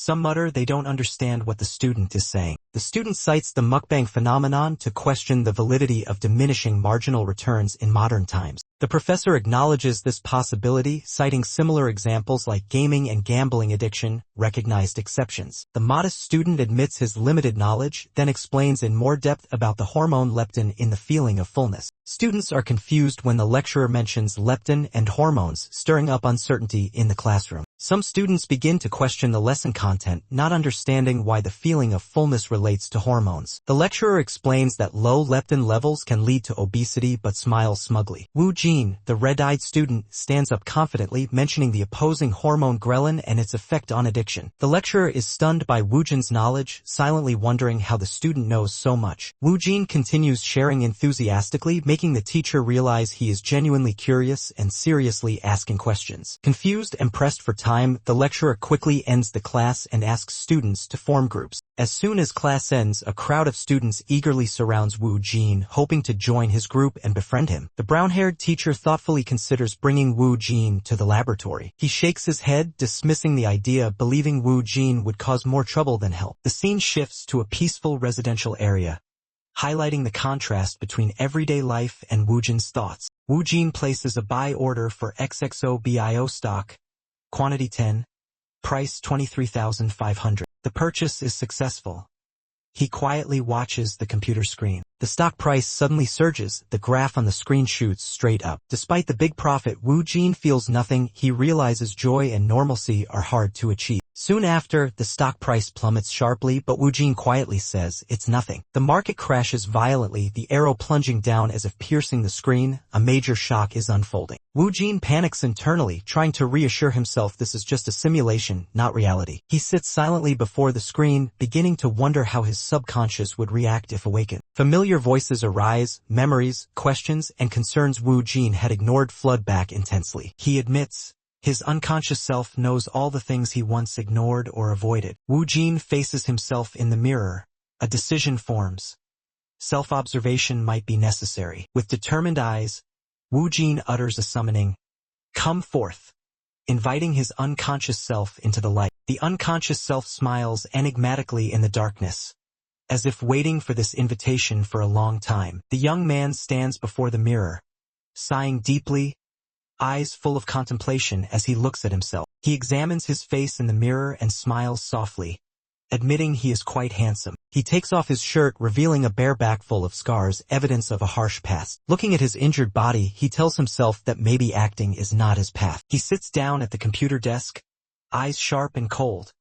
Some mutter they don't understand what the student is saying. The student cites the mukbang phenomenon to question the validity of diminishing marginal returns in modern times. The professor acknowledges this possibility, citing similar examples like gaming and gambling addiction, recognized exceptions. The modest student admits his limited knowledge, then explains in more depth about the hormone leptin in the feeling of fullness. Students are confused when the lecturer mentions leptin and hormones, stirring up uncertainty in the classroom. Some students begin to question the lesson content, not understanding why the feeling of fullness relates to hormones. The lecturer explains that low leptin levels can lead to obesity but smiles smugly. Woo Jin, the red-eyed student, stands up confidently, mentioning the opposing hormone ghrelin and its effect on addiction. The lecturer is stunned by Woo Jin's knowledge, silently wondering how the student knows so much. Woo Jin continues sharing enthusiastically, making the teacher realize he is genuinely curious and seriously asking questions. Confused and pressed for time, the lecturer quickly ends the class and asks students to form groups. As soon as class ends, a crowd of students eagerly surrounds Woo Jin, hoping to join his group and befriend him. The brown-haired teacher thoughtfully considers bringing Woo Jin to the laboratory. He shakes his head, dismissing the idea, believing Woo Jin would cause more trouble than help. The scene shifts to a peaceful residential area, highlighting the contrast between everyday life and Woo Jin's thoughts. Woo Jin places a buy order for XXO-BIO stock, quantity 10, price 23,500. The purchase is successful. He quietly watches the computer screen. The stock price suddenly surges, the graph on the screen shoots straight up. Despite the big profit, Woo Jin feels nothing. He realizes joy and normalcy are hard to achieve. Soon after, the stock price plummets sharply, but Woo Jin quietly says it's nothing. The market crashes violently, the arrow plunging down as if piercing the screen. A major shock is unfolding. Woo Jin panics internally, trying to reassure himself this is just a simulation, not reality. He sits silently before the screen, beginning to wonder how his subconscious would react if awakened. Familiar voices arise, memories, questions, and concerns Woo Jin had ignored flood back intensely. He admits his unconscious self knows all the things he once ignored or avoided. Woo Jin faces himself in the mirror. A decision forms. Self-observation might be necessary. With determined eyes, Woo Jin utters a summoning, "Come forth," inviting his unconscious self into the light. The unconscious self smiles enigmatically in the darkness, as if waiting for this invitation for a long time. The young man stands before the mirror, sighing deeply, eyes full of contemplation as he looks at himself. He examines his face in the mirror and smiles softly, admitting he is quite handsome. He takes off his shirt, revealing a bare back full of scars, evidence of a harsh past. Looking at his injured body, he tells himself that maybe acting is not his path. He sits down at the computer desk, eyes sharp and cold,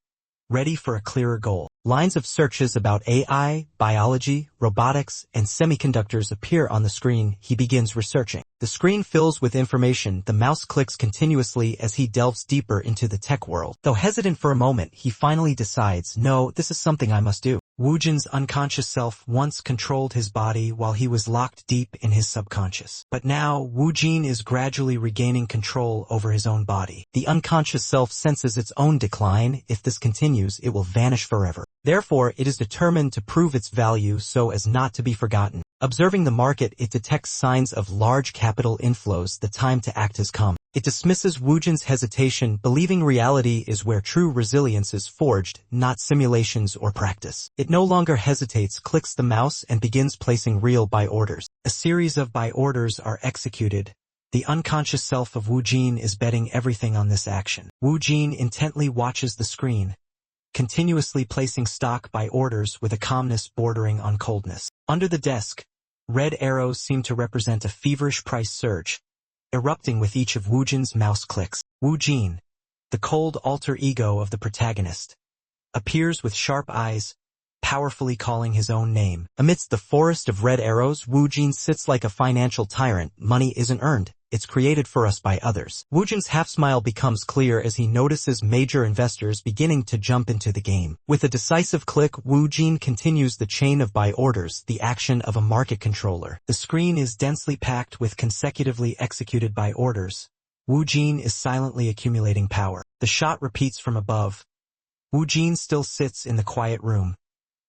ready for a clearer goal. Lines of searches about AI, biology, robotics, and semiconductors appear on the screen. He begins researching. The screen fills with information. The mouse clicks continuously as he delves deeper into the tech world. Though hesitant for a moment, he finally decides, no, this is something I must do. Woojin's unconscious self once controlled his body while he was locked deep in his subconscious. But now, Woojin is gradually regaining control over his own body. The unconscious self senses its own decline. If this continues, it will vanish forever. Therefore, it is determined to prove its value so as not to be forgotten. Observing the market, it detects signs of large capital inflows. The time to act has come. It dismisses Woojin's hesitation, believing reality is where true resilience is forged, not simulations or practice. It no longer hesitates, clicks the mouse, and begins placing real buy orders. A series of buy orders are executed. The unconscious self of Woojin is betting everything on this action. Woojin intently watches the screen, continuously placing stock buy orders with a calmness bordering on coldness. Under the desk, red arrows seem to represent a feverish price surge, erupting with each of Woojin's mouse clicks. Woojin, the cold alter ego of the protagonist, appears with sharp eyes, powerfully calling his own name. Amidst the forest of red arrows, Woojin sits like a financial tyrant. Money isn't earned, it's created for us by others. Woojin's half-smile becomes clear as he notices major investors beginning to jump into the game. With a decisive click, Woojin continues the chain of buy orders, the action of a market controller. The screen is densely packed with consecutively executed buy orders. Woojin is silently accumulating power. The shot repeats from above. Woojin still sits in the quiet room,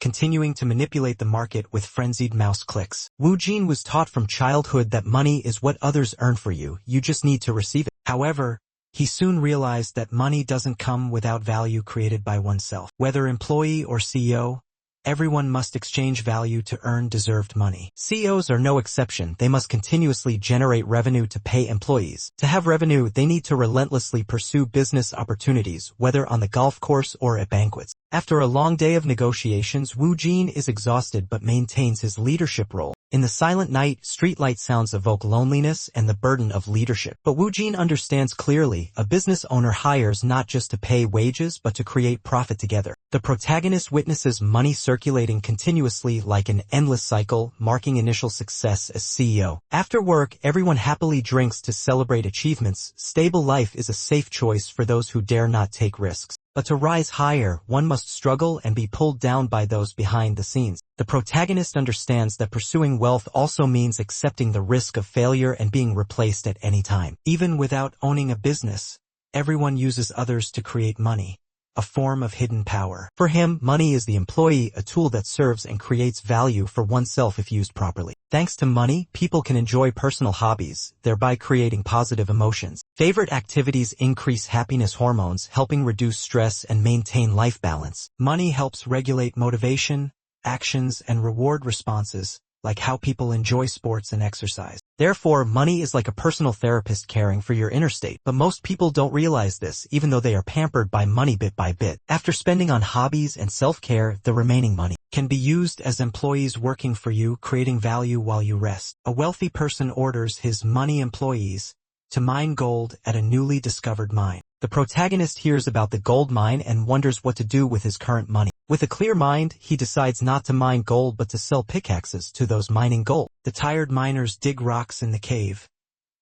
continuing to manipulate the market with frenzied mouse clicks. Woojin was taught from childhood that money is what others earn for you, you just need to receive it. However, he soon realized that money doesn't come without value created by oneself. Whether employee or CEO, everyone must exchange value to earn deserved money. CEOs are no exception. They must continuously generate revenue to pay employees. To have revenue, they need to relentlessly pursue business opportunities, whether on the golf course or at banquets. After a long day of negotiations, Woojin is exhausted but maintains his leadership role. In the silent night, streetlight sounds evoke loneliness and the burden of leadership. But Woojin understands clearly, a business owner hires not just to pay wages but to create profit together. The protagonist witnesses money circulating continuously like an endless cycle, marking initial success as CEO. After work, everyone happily drinks to celebrate achievements. Stable life is a safe choice for those who dare not take risks. But to rise higher, one must struggle and be pulled down by those behind the scenes. The protagonist understands that pursuing wealth also means accepting the risk of failure and being replaced at any time. Even without owning a business, everyone uses others to create money, a form of hidden power. For him, money is the employee, a tool that serves and creates value for oneself if used properly. Thanks to money, people can enjoy personal hobbies, thereby creating positive emotions. Favorite activities increase happiness hormones, helping reduce stress and maintain life balance. Money helps regulate motivation, actions, and reward responses, like how people enjoy sports and exercise. Therefore, money is like a personal therapist caring for your inner state. But most people don't realize this, even though they are pampered by money bit by bit. After spending on hobbies and self-care, the remaining money can be used as employees working for you, creating value while you rest. A wealthy person orders his money employees to mine gold at a newly discovered mine. The protagonist hears about the gold mine and wonders what to do with his current money. With a clear mind, he decides not to mine gold but to sell pickaxes to those mining gold. The tired miners dig rocks in the cave,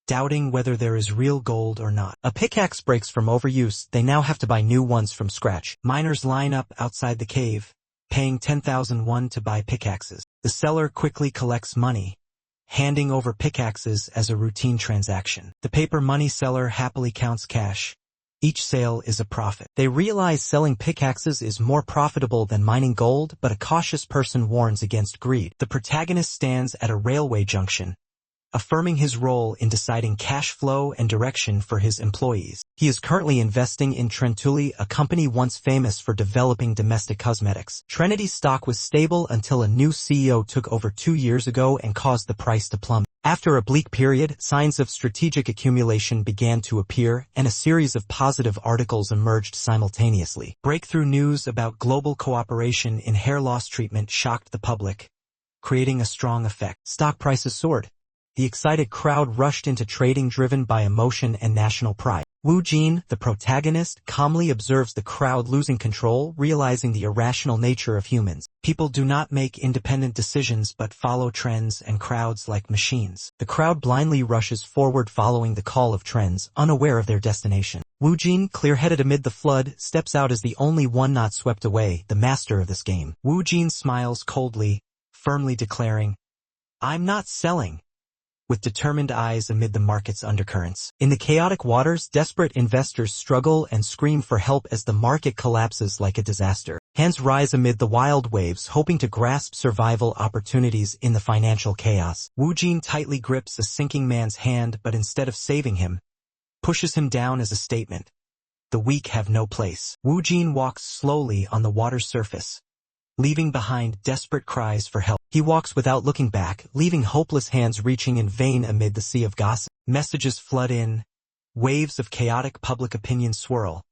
doubting whether there is real gold or not. A pickaxe breaks from overuse. They now have to buy new ones from scratch. Miners line up outside the cave, paying 10,000 won to buy pickaxes. The seller quickly collects money, handing over pickaxes as a routine transaction. The paper money seller happily counts cash. Each sale is a profit. They realize selling pickaxes is more profitable than mining gold, but a cautious person warns against greed. The protagonist stands at a railway junction, affirming his role in deciding cash flow and direction for his employees. He is currently investing in Trentuli, a company once famous for developing domestic cosmetics. Trinity's stock was stable until a new CEO took over 2 years ago and caused the price to plummet. After a bleak period, signs of strategic accumulation began to appear, and a series of positive articles emerged simultaneously. Breakthrough news about global cooperation in hair loss treatment shocked the public, creating a strong effect. Stock prices soared. The excited crowd rushed into trading driven by emotion and national pride. Wu Jin, the protagonist, calmly observes the crowd losing control, realizing the irrational nature of humans. People do not make independent decisions but follow trends and crowds like machines. The crowd blindly rushes forward following the call of trends, unaware of their destination. Wu Jin, clear-headed amid the flood, steps out as the only one not swept away, the master of this game. Wu Jin smiles coldly, firmly declaring, "I'm not selling," with determined eyes amid the market's undercurrents. In the chaotic waters, desperate investors struggle and scream for help as the market collapses like a disaster. Hands rise amid the wild waves, hoping to grasp survival opportunities in the financial chaos. Wu Jin tightly grips a sinking man's hand, but instead of saving him, pushes him down as a statement. The weak have no place. Wu Jin walks slowly on the water's surface, leaving behind desperate cries for help. He walks without looking back, leaving hopeless hands reaching in vain amid the sea of gossip. Messages flood in, waves of chaotic public opinion swirl,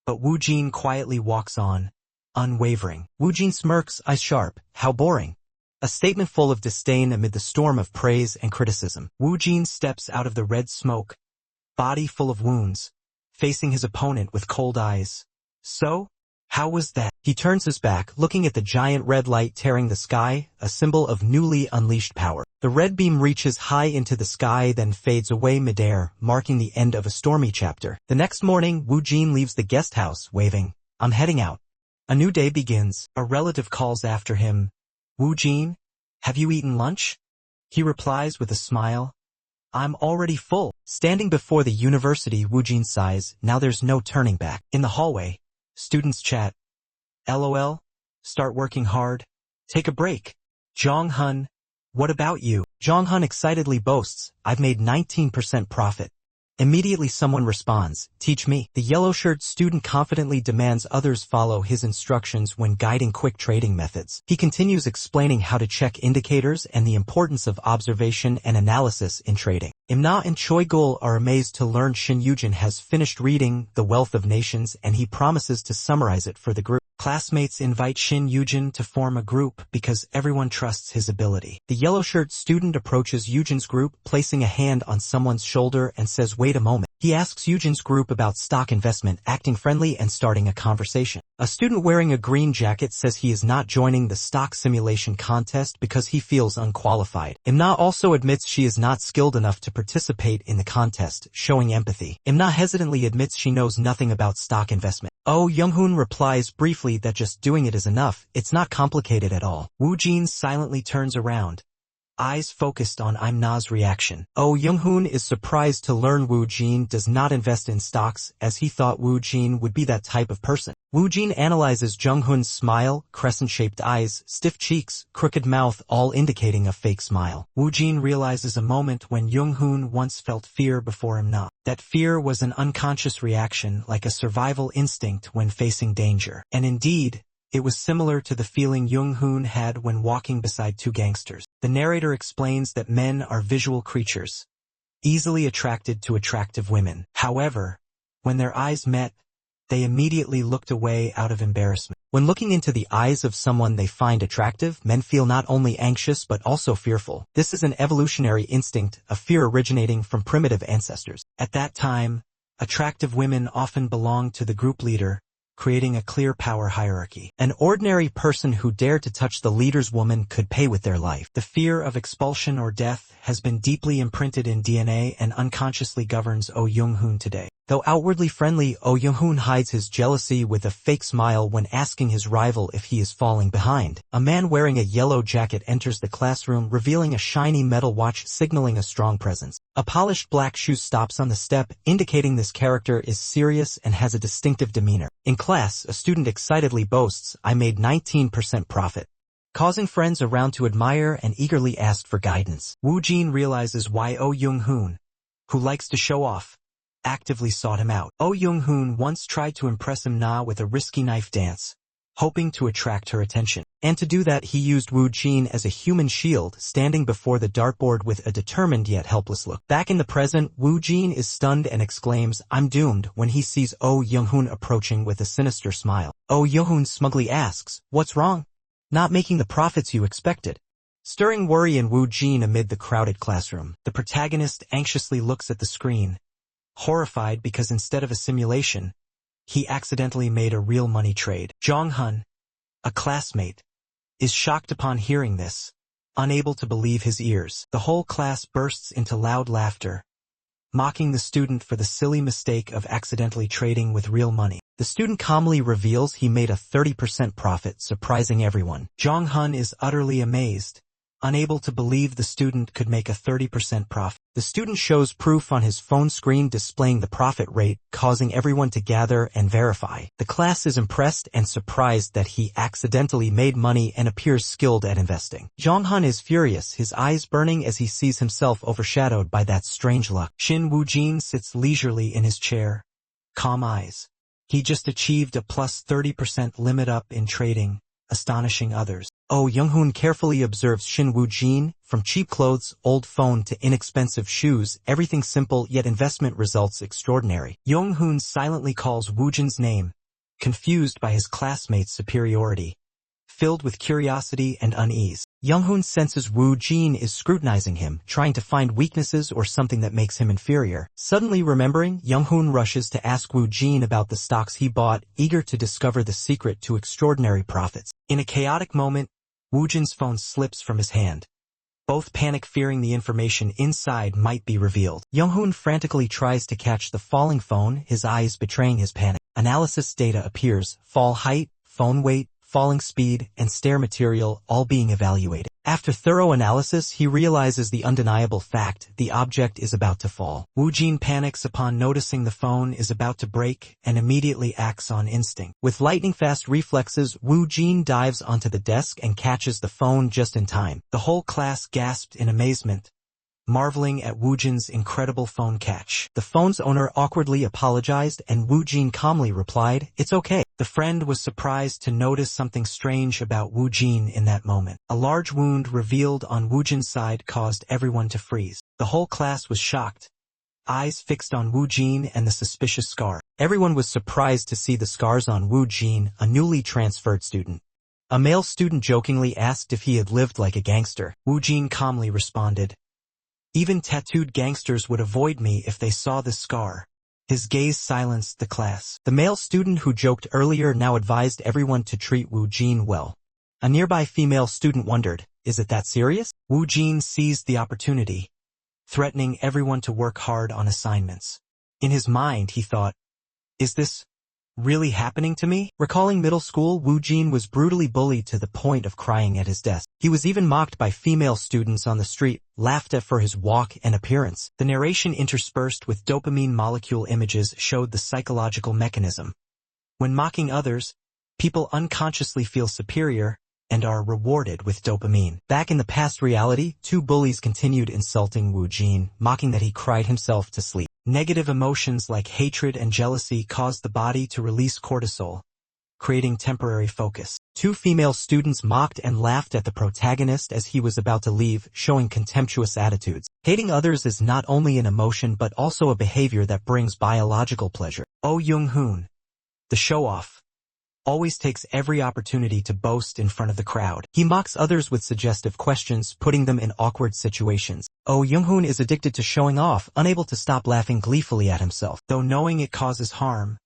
but Wu Jin quietly walks on, unwavering. Wu Jin smirks, eyes sharp. How boring. A statement full of disdain amid the storm of praise and criticism. Wu Jin steps out of the red smoke, body full of wounds, facing his opponent with cold eyes. So? How was that? He turns his back, looking at the giant red light tearing the sky, a symbol of newly unleashed power. The red beam reaches high into the sky, then fades away midair, marking the end of a stormy chapter. The next morning, Wu Jin leaves the guest house, waving, "I'm heading out." A new day begins. A relative calls after him. "Wu Jin, have you eaten lunch?" He replies with a smile, "I'm already full." Standing before the university, Wu Jin sighs, now there's no turning back. In the hallway, students chat. LOL, start working hard. Take a break. Jong Hun, what about you? Jong Hun excitedly boasts, I've made 19% profit. Immediately someone responds, teach me. The yellow-shirt student confidently demands others follow his instructions when guiding quick trading methods. He continues explaining how to check indicators and the importance of observation and analysis in trading. Imna and Choi Gul are amazed to learn Shin Yujin has finished reading The Wealth of Nations and he promises to summarize it for the group. Classmates invite Shin Yujin to form a group because everyone trusts his ability. The yellow-shirt student approaches Yujin's group, placing a hand on someone's shoulder and says, wait a moment. He asks Yujin's group about stock investment, acting friendly and starting a conversation. A student wearing a green jacket says he is not joining the stock simulation contest because he feels unqualified. Imna also admits she is not skilled enough to participate in the contest, showing empathy. Imna hesitantly admits she knows nothing about stock investment. Oh Young-hoon replies briefly that just doing it is enough, it's not complicated at all. Wu Jin silently turns around, eyes focused on Imna's reaction. Oh Young-hoon is surprised to learn Wu Jin does not invest in stocks, as he thought Wu Jin would be that type of person. Wu Jin analyzes Jung-hoon's smile, crescent-shaped eyes, stiff cheeks, crooked mouth, all indicating a fake smile. Wu Jin realizes a moment when Young-hoon once felt fear before Imna. That fear was an unconscious reaction, like a survival instinct when facing danger. And indeed, it was similar to the feeling Young-hoon had when walking beside two gangsters. The narrator explains that men are visual creatures, easily attracted to attractive women. However, when their eyes met, they immediately looked away out of embarrassment. When looking into the eyes of someone they find attractive, men feel not only anxious but also fearful. This is an evolutionary instinct, a fear originating from primitive ancestors. At that time, attractive women often belonged to the group leader, creating a clear power hierarchy. An ordinary person who dared to touch the leader's woman could pay with their life. The fear of expulsion or death has been deeply imprinted in DNA and unconsciously governs Oh Young-hoon today. Though outwardly friendly, Oh Young-hoon hides his jealousy with a fake smile when asking his rival if he is falling behind. A man wearing a yellow jacket enters the classroom, revealing a shiny metal watch signaling a strong presence. A polished black shoe stops on the step, indicating this character is serious and has a distinctive demeanor. In class, a student excitedly boasts, I made 19% profit, causing friends around to admire and eagerly ask for guidance. Wu Jin realizes why Oh Young-hoon, who likes to show off, actively sought him out. Oh Young-hoon once tried to impress Imna with a risky knife dance, hoping to attract her attention. And to do that he used Wu Jin as a human shield, standing before the dartboard with a determined yet helpless look. Back in the present, Wu Jin is stunned and exclaims, "I'm doomed," when he sees Oh Young-hoon approaching with a sinister smile. Oh Young-hoon smugly asks, "What's wrong?" "Not making the profits you expected." Stirring worry in Wu Jin amid the crowded classroom. The protagonist anxiously looks at the screen, horrified because instead of a simulation, he accidentally made a real money trade. Jong-hun, a classmate, is shocked upon hearing this, unable to believe his ears. The whole class bursts into loud laughter, mocking the student for the silly mistake of accidentally trading with real money. The student calmly reveals he made a 30% profit, surprising everyone. Jong-hun is utterly amazed, unable to believe the student could make a 30% profit. The student shows proof on his phone screen displaying the profit rate, causing everyone to gather and verify. The class is impressed and surprised that he accidentally made money and appears skilled at investing. Jong-hun is furious, his eyes burning as he sees himself overshadowed by that strange luck. Shin Woo-jin sits leisurely in his chair, calm eyes. He just achieved a plus 30% limit up in trading, astonishing others. Oh Young-hoon carefully observes Shin Woo-jin, from cheap clothes, old phone to inexpensive shoes, everything simple yet investment results extraordinary. Young-hoon silently calls Woo-jin's name, confused by his classmate's superiority, filled with curiosity and unease. Young-hoon senses Woo-jin is scrutinizing him, trying to find weaknesses or something that makes him inferior. Suddenly remembering, Young-hoon rushes to ask Woo-jin about the stocks he bought, eager to discover the secret to extraordinary profits. In a chaotic moment, Woo-jin's phone slips from his hand. Both panic, fearing the information inside might be revealed. Young-hoon frantically tries to catch the falling phone, his eyes betraying his panic. Analysis data appears, fall height, phone weight, falling speed, and stare material all being evaluated. After thorough analysis, he realizes the undeniable fact: the object is about to fall. Woo-jin panics upon noticing the phone is about to break and immediately acts on instinct. With lightning-fast reflexes, Woo-jin dives onto the desk and catches the phone just in time. The whole class gasped in amazement, marveling at Woo-jin's incredible phone catch. The phone's owner awkwardly apologized and Woo-jin calmly replied, "It's okay." The friend was surprised to notice something strange about Woo-jin in that moment. A large wound revealed on Woo-jin's side caused everyone to freeze. The whole class was shocked, eyes fixed on Woo-jin and the suspicious scar. Everyone was surprised to see the scars on Woo-jin, a newly transferred student. A male student jokingly asked if he had lived like a gangster. Woo-jin calmly responded, "Even tattooed gangsters would avoid me if they saw this scar." His gaze silenced the class. The male student who joked earlier now advised everyone to treat Woo-jin well. A nearby female student wondered, "Is it that serious?" Woo-jin seized the opportunity, threatening everyone to work hard on assignments. In his mind he thought, "Is this really happening to me?" Recalling middle school, Woo-jin was brutally bullied to the point of crying at his desk. He was even mocked by female students on the street, laughed at for his walk and appearance. The narration interspersed with dopamine molecule images showed the psychological mechanism. When mocking others, people unconsciously feel superior and are rewarded with dopamine. Back in the past reality, two bullies continued insulting Woo-jin, mocking that he cried himself to sleep. Negative emotions like hatred and jealousy caused the body to release cortisol, creating temporary focus. Two female students mocked and laughed at the protagonist as he was about to leave, showing contemptuous attitudes. Hating others is not only an emotion but also a behavior that brings biological pleasure. Oh Young-hoon, the show-off, always takes every opportunity to boast in front of the crowd. He mocks others with suggestive questions, putting them in awkward situations. Oh Young-hoon is addicted to showing off, unable to stop laughing gleefully at himself. Though knowing it causes harm,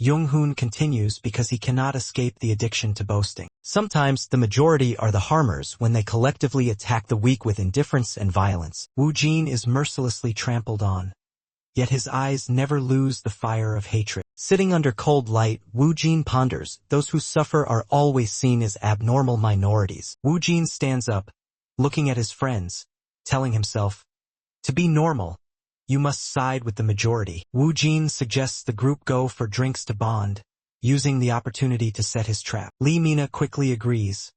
Young-hoon continues because he cannot escape the addiction to boasting. Sometimes the majority are the harmers when they collectively attack the weak with indifference and violence. Woo-jin is mercilessly trampled on, yet his eyes never lose the fire of hatred. Sitting under cold light, Woo-jin ponders, those who suffer are always seen as abnormal minorities. Woo-jin stands up, looking at his friends, telling himself, to be normal, you must side with the majority. Woo-jin suggests the group go for drinks to bond, using the opportunity to set his trap. Lee Mina quickly agrees,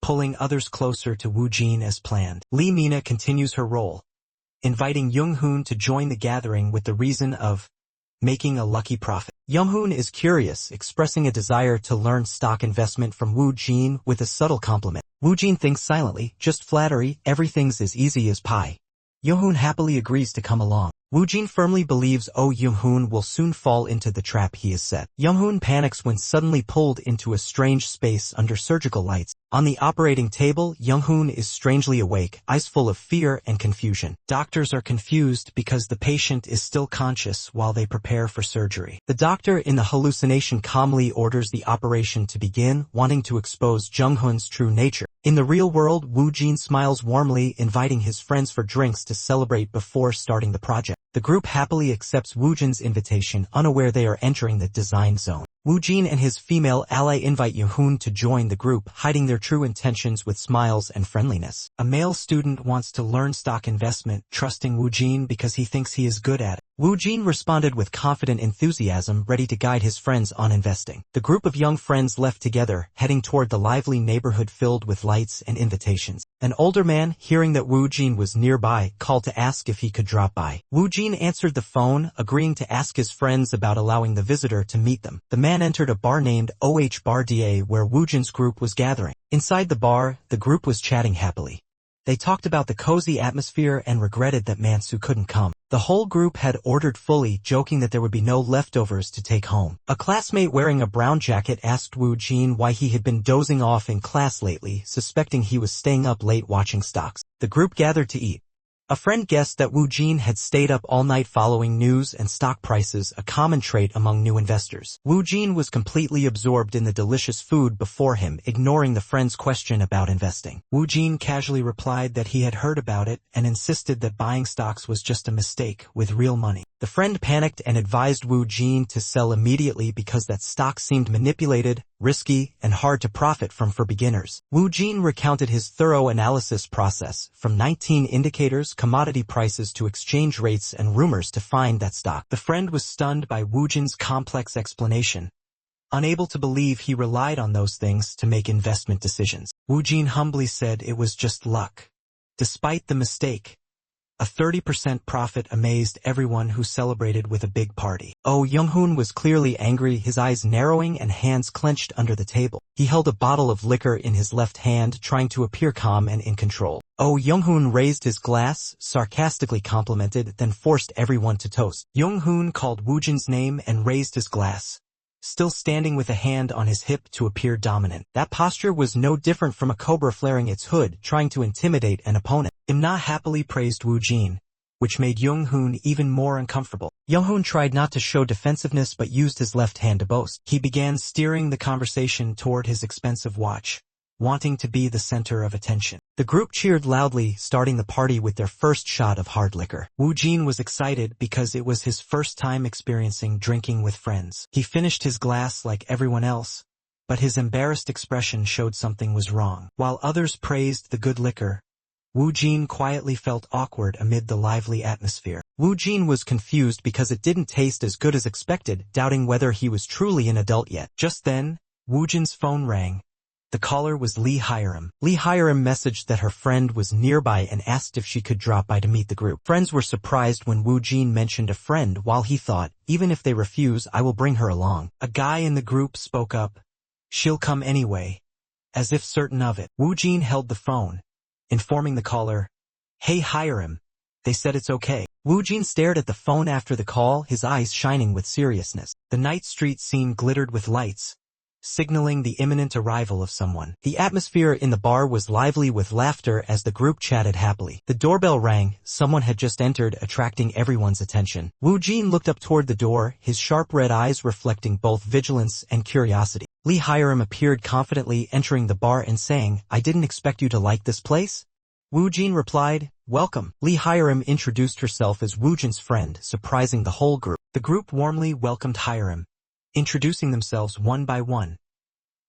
pulling others closer to Woo-jin as planned. Lee Mina continues her role, inviting Young-hoon to join the gathering with the reason of making a lucky profit. Young-hoon is curious, expressing a desire to learn stock investment from Woo-jin with a subtle compliment. Woo-jin thinks silently, just flattery, everything's as easy as pie. Young-hoon happily agrees to come along. Woo-jin firmly believes Young-hoon will soon fall into the trap he has set. Young-hoon panics when suddenly pulled into a strange space under surgical lights. On the operating table, Young-hoon is strangely awake, eyes full of fear and confusion. Doctors are confused because the patient is still conscious while they prepare for surgery. The doctor in the hallucination calmly orders the operation to begin, wanting to expose Jung-hoon's true nature. In the real world, Woo-jin smiles warmly, inviting his friends for drinks to celebrate before starting the project. The group happily accepts Woo-jin's invitation, unaware they are entering the design zone. Woo-jin and his female ally invite Young-hoon to join the group, hiding their true intentions with smiles and friendliness. A male student wants to learn stock investment, trusting Woo-jin because he thinks he is good at it. Woo-jin responded with confident enthusiasm, ready to guide his friends on investing. The group of young friends left together, heading toward the lively neighborhood filled with lights and invitations. An older man, hearing that Woo-jin was nearby, called to ask if he could drop by. Woo-jin answered the phone, agreeing to ask his friends about allowing the visitor to meet them. The man entered a bar named OH Bar Da where Woo-jin's group was gathering. Inside the bar, the group was chatting happily. They talked about the cozy atmosphere and regretted that Mansu couldn't come. The whole group had ordered fully, joking that there would be no leftovers to take home. A classmate wearing a brown jacket asked Woo-jin why he had been dozing off in class lately, suspecting he was staying up late watching stocks. The group gathered to eat. A friend guessed that Woo-jin had stayed up all night following news and stock prices, a common trait among new investors. Woo-jin was completely absorbed in the delicious food before him, ignoring the friend's question about investing. Woo-jin casually replied that he had heard about it and insisted that buying stocks was just a mistake with real money. The friend panicked and advised Woo-jin to sell immediately because that stock seemed manipulated, risky, and hard to profit from for beginners. Woo-jin recounted his thorough analysis process, from 19 indicators, commodity prices to exchange rates and rumors to find that stock. The friend was stunned by Woo-jin's complex explanation, unable to believe he relied on those things to make investment decisions. Woo-jin humbly said it was just luck. Despite the mistake, a 30% profit amazed everyone who celebrated with a big party. Young-hoon was clearly angry, his eyes narrowing and hands clenched under the table. He held a bottle of liquor in his left hand, trying to appear calm and in control. Young-hoon raised his glass, sarcastically complimented, then forced everyone to toast. Young-hoon called Woo-jin's name and raised his glass, still standing with a hand on his hip to appear dominant. That posture was no different from a cobra flaring its hood, trying to intimidate an opponent. Imna happily praised Woo-jin, which made Young-hoon even more uncomfortable. Young-hoon tried not to show defensiveness but used his left hand to boast. He began steering the conversation toward his expensive watch, wanting to be the center of attention. The group cheered loudly, starting the party with their first shot of hard liquor. Woo-jin was excited because it was his first time experiencing drinking with friends. He finished his glass like everyone else, but his embarrassed expression showed something was wrong. While others praised the good liquor, Woo-jin quietly felt awkward amid the lively atmosphere. Woo-jin was confused because it didn't taste as good as expected, doubting whether he was truly an adult yet. Just then, Woo-jin's phone rang. The caller was Lee Hiram. Lee Hiram messaged that her friend was nearby and asked if she could drop by to meet the group. Friends were surprised when Woo-jin mentioned a friend, while he thought, even if they refuse, I will bring her along. A guy in the group spoke up. She'll come anyway, as if certain of it. Woo-jin held the phone, informing the caller, Hey Hiram. They said it's okay. Woo-jin stared at the phone after the call, his eyes shining with seriousness. The night street scene glittered with lights, signaling the imminent arrival of someone. The atmosphere in the bar was lively with laughter as the group chatted happily. The doorbell rang. Someone had just entered, attracting everyone's attention. Woo-jin looked up toward the door, his sharp red eyes reflecting both vigilance and curiosity. Lee Hiram appeared confidently, entering the bar and saying, I didn't expect you to like this place. Woo-jin replied, Welcome. Lee Hiram introduced herself as Woo-jin's friend, surprising the whole group. The group warmly welcomed Hiram, introducing themselves one by one.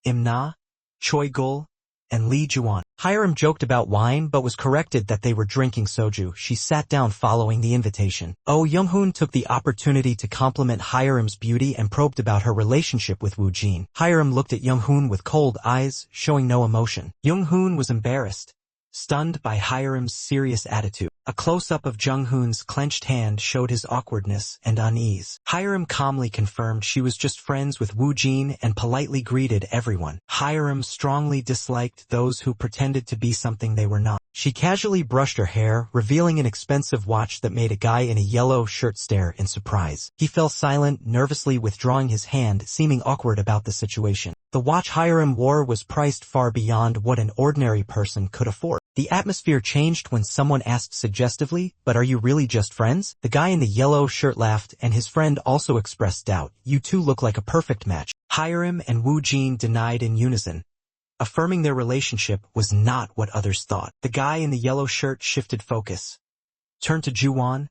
Imna, Choi Gul, and Lee Juan. Hiram joked about wine but was corrected that they were drinking soju. She sat down following the invitation. Young-hoon took the opportunity to compliment Hiram's beauty and probed about her relationship with Woo-jin. Hiram looked at Young-hoon with cold eyes, showing no emotion. Young-hoon was embarrassed, stunned by Hiram's serious attitude. A close-up of Jung-hoon's clenched hand showed his awkwardness and unease. Hiram calmly confirmed she was just friends with Woo Jin and politely greeted everyone. Hiram strongly disliked those who pretended to be something they were not. She casually brushed her hair, revealing an expensive watch that made a guy in a yellow shirt stare in surprise. He fell silent, nervously withdrawing his hand, seeming awkward about the situation. The watch Hiram wore was priced far beyond what an ordinary person could afford. The atmosphere changed when someone asked suggestively, "But are you really just friends?" The guy in the yellow shirt laughed, and his friend also expressed doubt. "You two look like a perfect match." Hiram and Woo Jin denied in unison, affirming their relationship was not what others thought. The guy in the yellow shirt shifted focus, turned to Ju-won,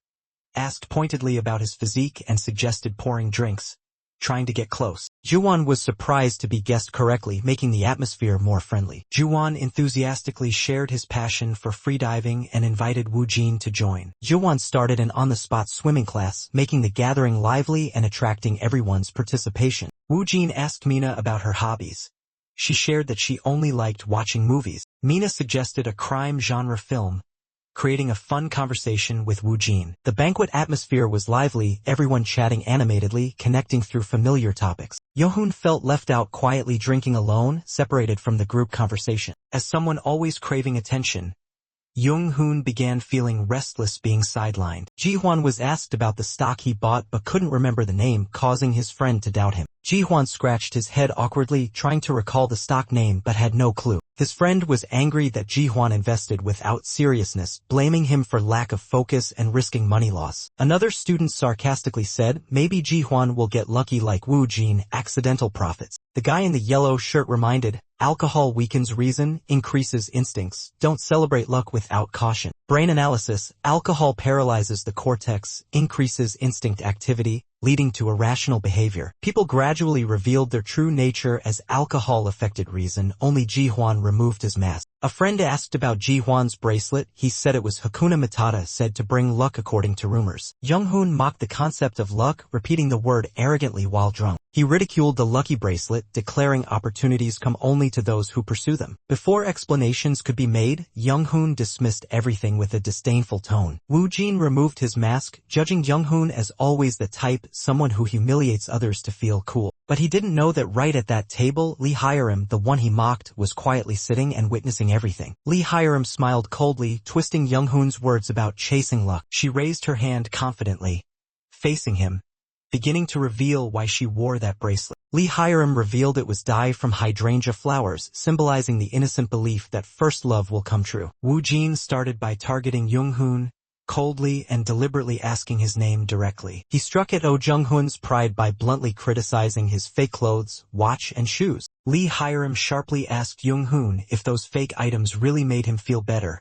asked pointedly about his physique and suggested pouring drinks, trying to get close. Ju-won was surprised to be guessed correctly, making the atmosphere more friendly. Ju-won enthusiastically shared his passion for freediving and invited Woo Jin to join. Ju-won started an on-the-spot swimming class, making the gathering lively and attracting everyone's participation. Woo Jin asked Mina about her hobbies. She shared that she only liked watching movies. Mina suggested a crime genre film, creating a fun conversation with Woo Jin. The banquet atmosphere was lively, everyone chatting animatedly, connecting through familiar topics. Yohoon felt left out, quietly drinking alone, separated from the group conversation. As someone always craving attention, Young-hoon began feeling restless, being sidelined. Ji-hwan was asked about the stock he bought but couldn't remember the name, causing his friend to doubt him. Ji-hwan scratched his head awkwardly, trying to recall the stock name but had no clue. His friend was angry that Ji-hwan invested without seriousness, blaming him for lack of focus and risking money loss. Another student sarcastically said, "Maybe Ji-hwan will get lucky like Woo Jin, accidental profits." The guy in the yellow shirt reminded, "Alcohol weakens reason, increases instincts. Don't celebrate luck without caution." Brain analysis: alcohol paralyzes the cortex, increases instinct activity, leading to irrational behavior. People gradually revealed their true nature as alcohol affected reason. Only Ji-hwan removed his mask. A friend asked about Ji-hwan's bracelet. He said it was Hakuna Matata, said to bring luck according to rumors. Young-hoon mocked the concept of luck, repeating the word arrogantly while drunk. He ridiculed the lucky bracelet, declaring opportunities come only to those who pursue them. Before explanations could be made, Young-hoon dismissed everything with a disdainful tone. Woo Jin removed his mask, judging Young-hoon as always the type, someone who humiliates others to feel cool. But he didn't know that right at that table, Lee Hiram, the one he mocked, was quietly sitting and witnessing everything. Lee Hiram smiled coldly, twisting Young-hoon's words about chasing luck. She raised her hand confidently, facing him, beginning to reveal why she wore that bracelet. Lee Hiram revealed it was dye from hydrangea flowers, symbolizing the innocent belief that first love will come true. Woo Jin started by targeting Young-hoon, coldly and deliberately asking his name directly. He struck at Oh Jung-hoon's pride by bluntly criticizing his fake clothes, watch, and shoes. Lee Hiram sharply asked Young-hoon if those fake items really made him feel better,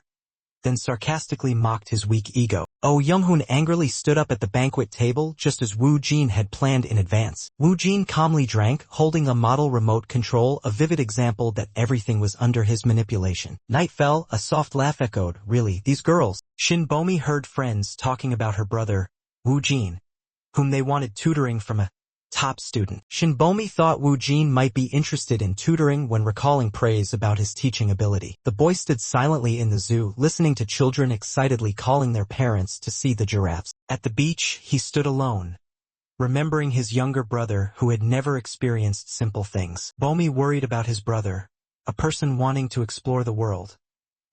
then sarcastically mocked his weak ego. Oh Young-hoon angrily stood up at the banquet table just as Woo Jin had planned in advance. Woo Jin calmly drank, holding a model remote control, a vivid example that everything was under his manipulation. Night fell, a soft laugh echoed, "Really, these girls?" Shin Bomi heard friends talking about her brother, Woo Jin, whom they wanted tutoring from a top student. Shin Bomi thought Woo Jin might be interested in tutoring when recalling praise about his teaching ability. The boy stood silently in the zoo, listening to children excitedly calling their parents to see the giraffes. At the beach, he stood alone, remembering his younger brother who had never experienced simple things. Bomi worried about his brother, a person wanting to explore the world,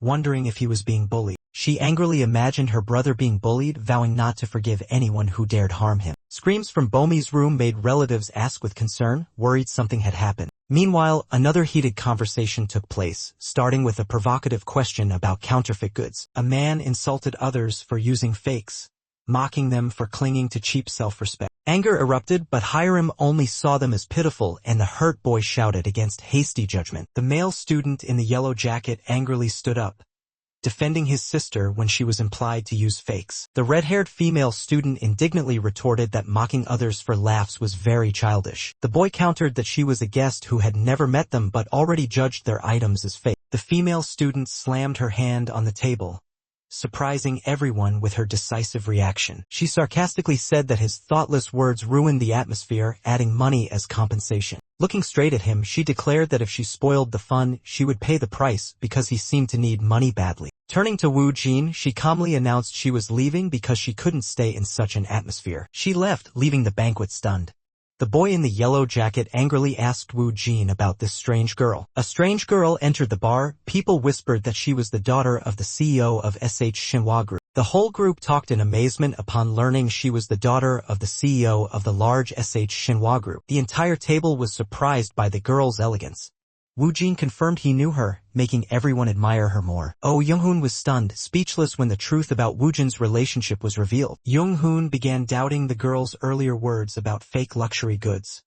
wondering if he was being bullied. She angrily imagined her brother being bullied, vowing not to forgive anyone who dared harm him. Screams from Bomi's room made relatives ask with concern, worried something had happened. Meanwhile, another heated conversation took place, starting with a provocative question about counterfeit goods. A man insulted others for using fakes, mocking them for clinging to cheap self-respect. Anger erupted, but Hiram only saw them as pitiful, and the hurt boy shouted against hasty judgment. The male student in the yellow jacket angrily stood up, defending his sister when she was implied to use fakes. The red-haired female student indignantly retorted that mocking others for laughs was very childish. The boy countered that she was a guest who had never met them but already judged their items as fake. The female student slammed her hand on the table, surprising everyone with her decisive reaction. She sarcastically said that his thoughtless words ruined the atmosphere, adding money as compensation. Looking straight at him, she declared that if she spoiled the fun, she would pay the price because he seemed to need money badly. Turning to Wu Jin, she calmly announced she was leaving because she couldn't stay in such an atmosphere. She left, leaving the banquet stunned. The boy in the yellow jacket angrily asked Wu Jin about this strange girl. A strange girl entered the bar. People whispered that she was the daughter of the CEO of SH Shinhwa Group. The whole group talked in amazement upon learning she was the daughter of the CEO of the large SH Shinhwa Group. The entire table was surprised by the girl's elegance. Wu Jin confirmed he knew her, making everyone admire her more. Oh, Young-hoon was stunned, speechless when the truth about Wu Jin's relationship was revealed. Young-hoon began doubting the girl's earlier words about fake luxury goods.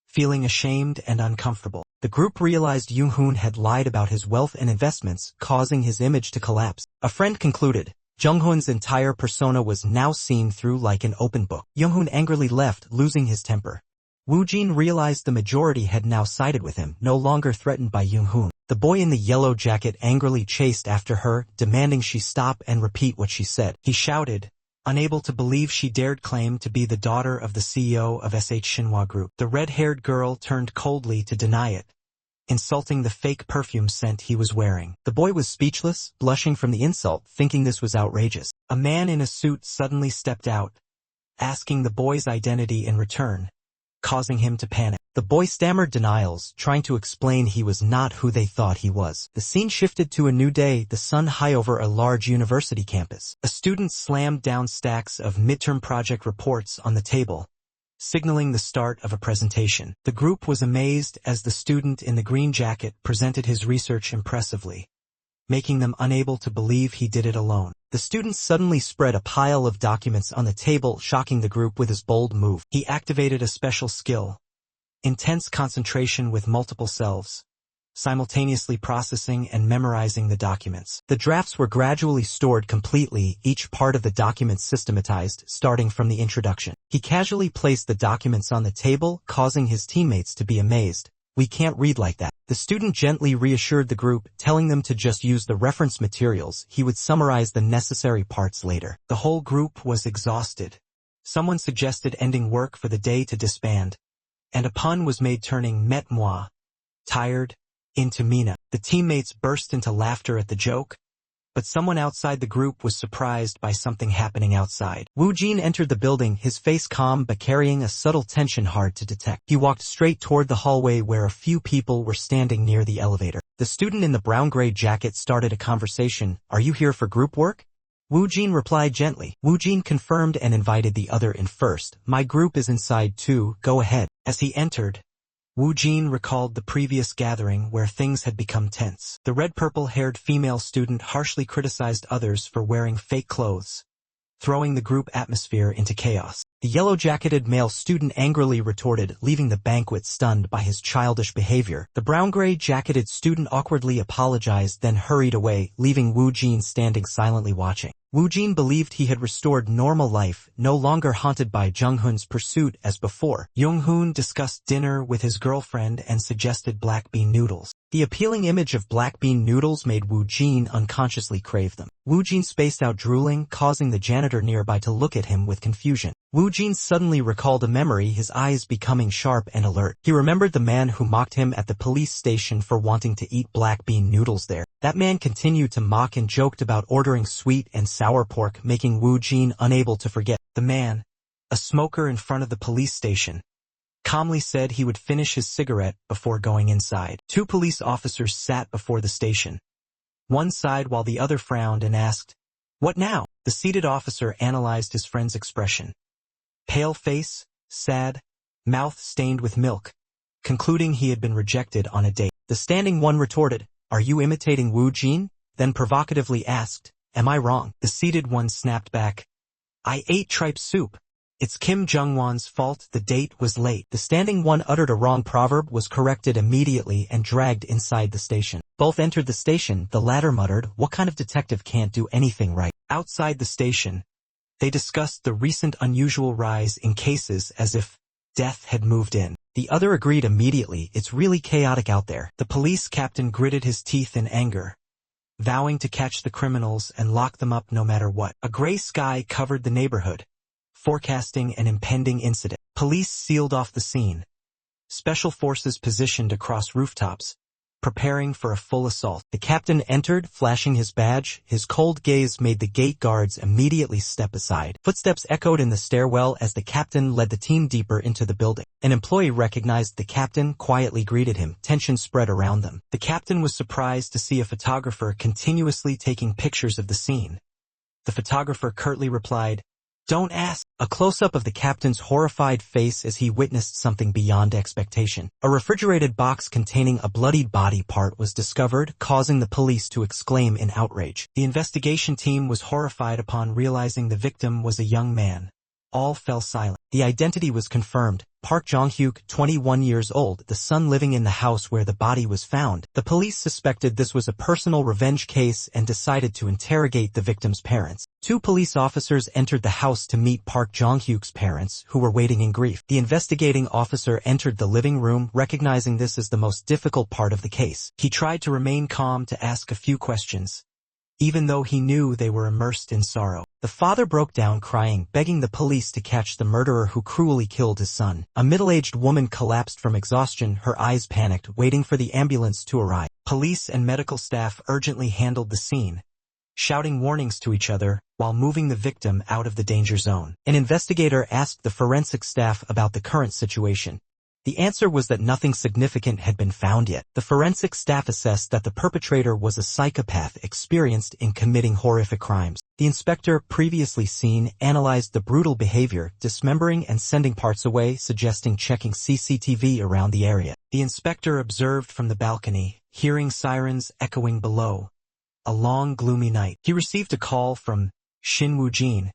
Feeling ashamed and uncomfortable, the group realized Young-hoon had lied about his wealth and investments, causing his image to collapse. A friend concluded, Jung-hoon's entire persona was now seen through like an open book. Young-hoon angrily left, losing his temper. Wu Jin realized the majority had now sided with him, no longer threatened by Young-hoon. The boy in the yellow jacket angrily chased after her, demanding she stop and repeat what she said. He shouted, unable to believe she dared claim to be the daughter of the CEO of SH Shinhwa Group. The red-haired girl turned coldly to deny it, insulting the fake perfume scent he was wearing. The boy was speechless, blushing from the insult, thinking this was outrageous. A man in a suit suddenly stepped out, asking the boy's identity in return, causing him to panic. The boy stammered denials, trying to explain he was not who they thought he was. The scene shifted to a new day, the sun high over a large university campus. A student slammed down stacks of midterm project reports on the table, signaling the start of a presentation. The group was amazed as the student in the green jacket presented his research impressively, making them unable to believe he did it alone. The student suddenly spread a pile of documents on the table, shocking the group with his bold move. He activated a special skill, intense concentration with multiple selves, simultaneously processing and memorizing the documents. The drafts were gradually stored completely, each part of the document systematized, starting from the introduction. He casually placed the documents on the table, causing his teammates to be amazed. We can't read like that. The student gently reassured the group, telling them to just use the reference materials. He would summarize the necessary parts later. The whole group was exhausted. Someone suggested ending work for the day to disband, and a pun was made, turning Manhwa, tired, into Mina. The teammates burst into laughter at the joke, but someone outside the group was surprised by something happening outside. Wu Jin entered the building, his face calm but carrying a subtle tension hard to detect. He walked straight toward the hallway where a few people were standing near the elevator. The student in the brown-gray jacket started a conversation. Are you here for group work? Wu Jin replied gently. Wu Jin confirmed and invited the other in first. My group is inside too, go ahead. As he entered, Wu Jin recalled the previous gathering where things had become tense. The red-purple-haired female student harshly criticized others for wearing fake clothes, throwing the group atmosphere into chaos. The yellow-jacketed male student angrily retorted, leaving the banquet stunned by his childish behavior. The brown-gray-jacketed student awkwardly apologized, then hurried away, leaving Wu Jin standing silently watching. Wu Jin believed he had restored normal life, no longer haunted by Jung-hoon's pursuit as before. Young-hoon discussed dinner with his girlfriend and suggested black bean noodles. The appealing image of black bean noodles made Wu Jin unconsciously crave them. Wu Jin spaced out, drooling, causing the janitor nearby to look at him with confusion. Wu Jin suddenly recalled a memory, his eyes becoming sharp and alert. He remembered the man who mocked him at the police station for wanting to eat black bean noodles there. That man continued to mock and joked about ordering sweet and sour pork, making Wu Jin unable to forget. The man, a smoker in front of the police station, calmly said he would finish his cigarette before going inside. Two police officers sat before the station. One sighed while the other frowned and asked, "What now?" The seated officer analyzed his friend's expression. Pale face, sad, mouth stained with milk, concluding he had been rejected on a date. The standing one retorted, "Are you imitating Wu Jin?" Then provocatively asked, "Am I wrong?" The seated one snapped back, "I ate tripe soup. It's Kim Jung-won's fault the date was late." The standing one uttered a wrong proverb, was corrected immediately and dragged inside the station. Both entered the station. The latter muttered, "What kind of detective can't do anything right?" Outside the station, they discussed the recent unusual rise in cases as if death had moved in. The other agreed immediately, "It's really chaotic out there." The police captain gritted his teeth in anger, vowing to catch the criminals and lock them up no matter what. A gray sky covered the neighborhood, forecasting an impending incident. Police sealed off the scene. Special forces positioned across rooftops, preparing for a full assault. The captain entered, flashing his badge. His cold gaze made the gate guards immediately step aside. Footsteps echoed in the stairwell as the captain led the team deeper into the building. An employee recognized the captain, quietly greeted him. Tension spread around them. The captain was surprised to see a photographer continuously taking pictures of the scene. The photographer curtly replied, "Don't ask." A close-up of the captain's horrified face as he witnessed something beyond expectation. A refrigerated box containing a bloodied body part was discovered, causing the police to exclaim in outrage. The investigation team was horrified upon realizing the victim was a young man. All fell silent. The identity was confirmed. Park Jong-hyuk, 21 years old, the son living in the house where the body was found. The police suspected this was a personal revenge case and decided to interrogate the victim's parents. 2 police officers entered the house to meet Park Jong-hyuk's parents, who were waiting in grief. The investigating officer entered the living room, recognizing this as the most difficult part of the case. He tried to remain calm to ask a few questions, even though he knew they were immersed in sorrow. The father broke down crying, begging the police to catch the murderer who cruelly killed his son. A middle-aged woman collapsed from exhaustion, her eyes panicked, waiting for the ambulance to arrive. Police and medical staff urgently handled the scene, shouting warnings to each other while moving the victim out of the danger zone. An investigator asked the forensic staff about the current situation. The answer was that nothing significant had been found yet. The forensic staff assessed that the perpetrator was a psychopath experienced in committing horrific crimes. The inspector, previously seen, analyzed the brutal behavior, dismembering and sending parts away, suggesting checking CCTV around the area. The inspector observed from the balcony, hearing sirens echoing below. A long, gloomy night. He received a call from Shin Woo-jin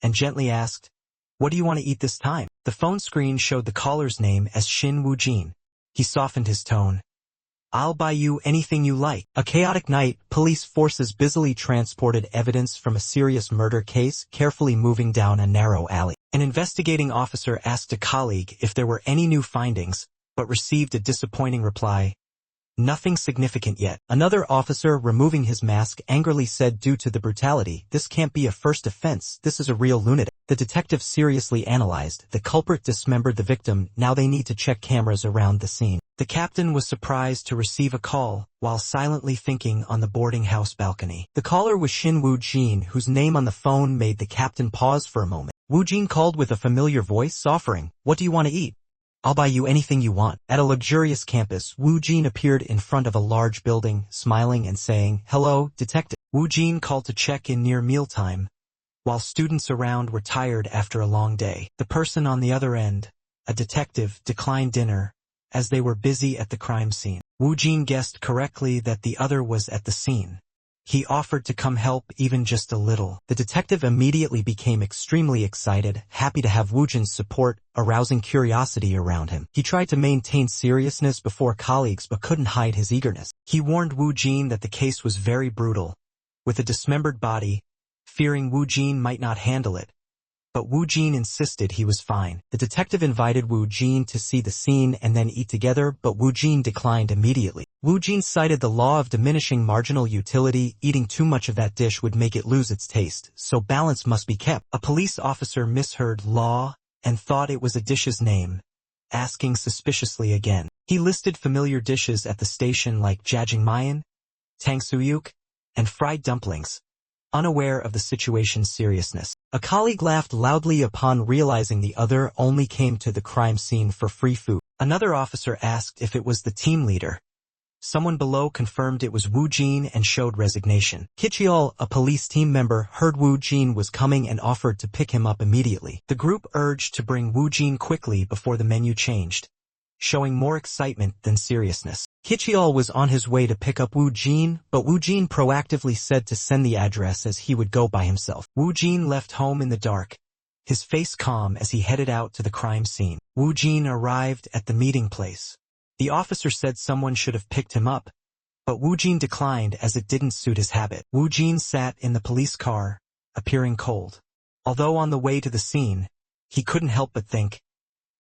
and gently asked, "What do you want to eat this time?" The phone screen showed the caller's name as Shin Woo-jin. He softened his tone. "I'll buy you anything you like." A chaotic night, police forces busily transported evidence from a serious murder case, carefully moving down a narrow alley. An investigating officer asked a colleague if there were any new findings, but received a disappointing reply. "Nothing significant yet." Another officer, removing his mask, angrily said, "Due to the brutality, this can't be a first offense. This is a real lunatic." The detective seriously analyzed. The culprit dismembered the victim. Now they need to check cameras around the scene. The captain was surprised to receive a call, while silently thinking on the boarding house balcony. The caller was Shin Woo-jin, whose name on the phone made the captain pause for a moment. Woo-jin called with a familiar voice, offering, "What do you want to eat?" "I'll buy you anything you want." At a luxurious campus, Woo-jin appeared in front of a large building, smiling and saying, "Hello, detective." Woo-jin called to check in near mealtime, while students around were tired after a long day. The person on the other end, a detective, declined dinner, as they were busy at the crime scene. Woo-jin guessed correctly that the other was at the scene. He offered to come help even just a little. The detective immediately became extremely excited, happy to have Woo-jin's support, arousing curiosity around him. He tried to maintain seriousness before colleagues but couldn't hide his eagerness. He warned Woo-jin that the case was very brutal, with a dismembered body, fearing Woo-jin might not handle it. But Woo-jin insisted he was fine. The detective invited Woo-jin to see the scene and then eat together, but Woo-jin declined immediately. Woo-jin cited the law of diminishing marginal utility. Eating too much of that dish would make it lose its taste, so balance must be kept. A police officer misheard law and thought it was a dish's name, asking suspiciously again. He listed familiar dishes at the station like jjajangmyeon, tangsuyuk, and fried dumplings, unaware of the situation's seriousness. A colleague laughed loudly upon realizing the other only came to the crime scene for free food. Another officer asked if it was the team leader. Someone below confirmed it was Woo-jin and showed resignation. Kicheol, a police team member, heard Woo-jin was coming and offered to pick him up immediately. The group urged to bring Woo-jin quickly before the menu changed, showing more excitement than seriousness. Kicheol was on his way to pick up Woo-jin, but Woo-jin proactively said to send the address as he would go by himself. Woo-jin left home in the dark, his face calm as he headed out to the crime scene. Woo-jin arrived at the meeting place. The officer said someone should have picked him up, but Woo-jin declined as it didn't suit his habit. Woo-jin sat in the police car, appearing cold. Although on the way to the scene, he couldn't help but think,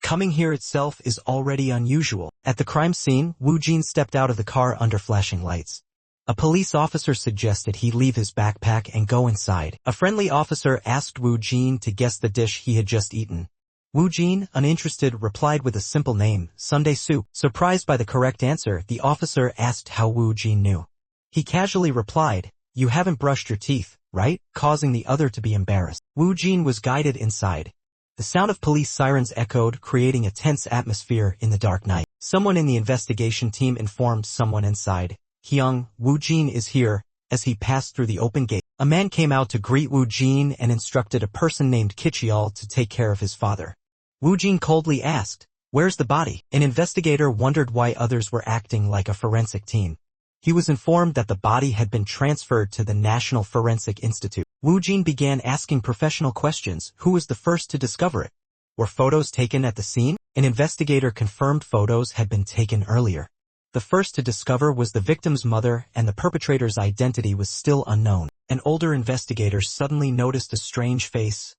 coming here itself is already unusual. At the crime scene, Woo-jin stepped out of the car under flashing lights. A police officer suggested he leave his backpack and go inside. A friendly officer asked Woo-jin to guess the dish he had just eaten, Wu Jin, uninterested, replied with a simple name, Sunday Soup. Surprised by the correct answer, the officer asked how Wu Jin knew. He casually replied, "You haven't brushed your teeth, right?" causing the other to be embarrassed. Wu Jin was guided inside. The sound of police sirens echoed, creating a tense atmosphere in the dark night. Someone in the investigation team informed someone inside, "Hyung, Wu Jin is here." As he passed through the open gate, a man came out to greet Wu Jin and instructed a person named Kichial to take care of his father. Wu Jin coldly asked, "Where's the body?" An investigator wondered why others were acting like a forensic team. He was informed that the body had been transferred to the National Forensic Institute. Wu Jin began asking professional questions. Who was the first to discover it? Were photos taken at the scene? An investigator confirmed photos had been taken earlier. The first to discover was the victim's mother, and the perpetrator's identity was still unknown. An older investigator suddenly noticed a strange face.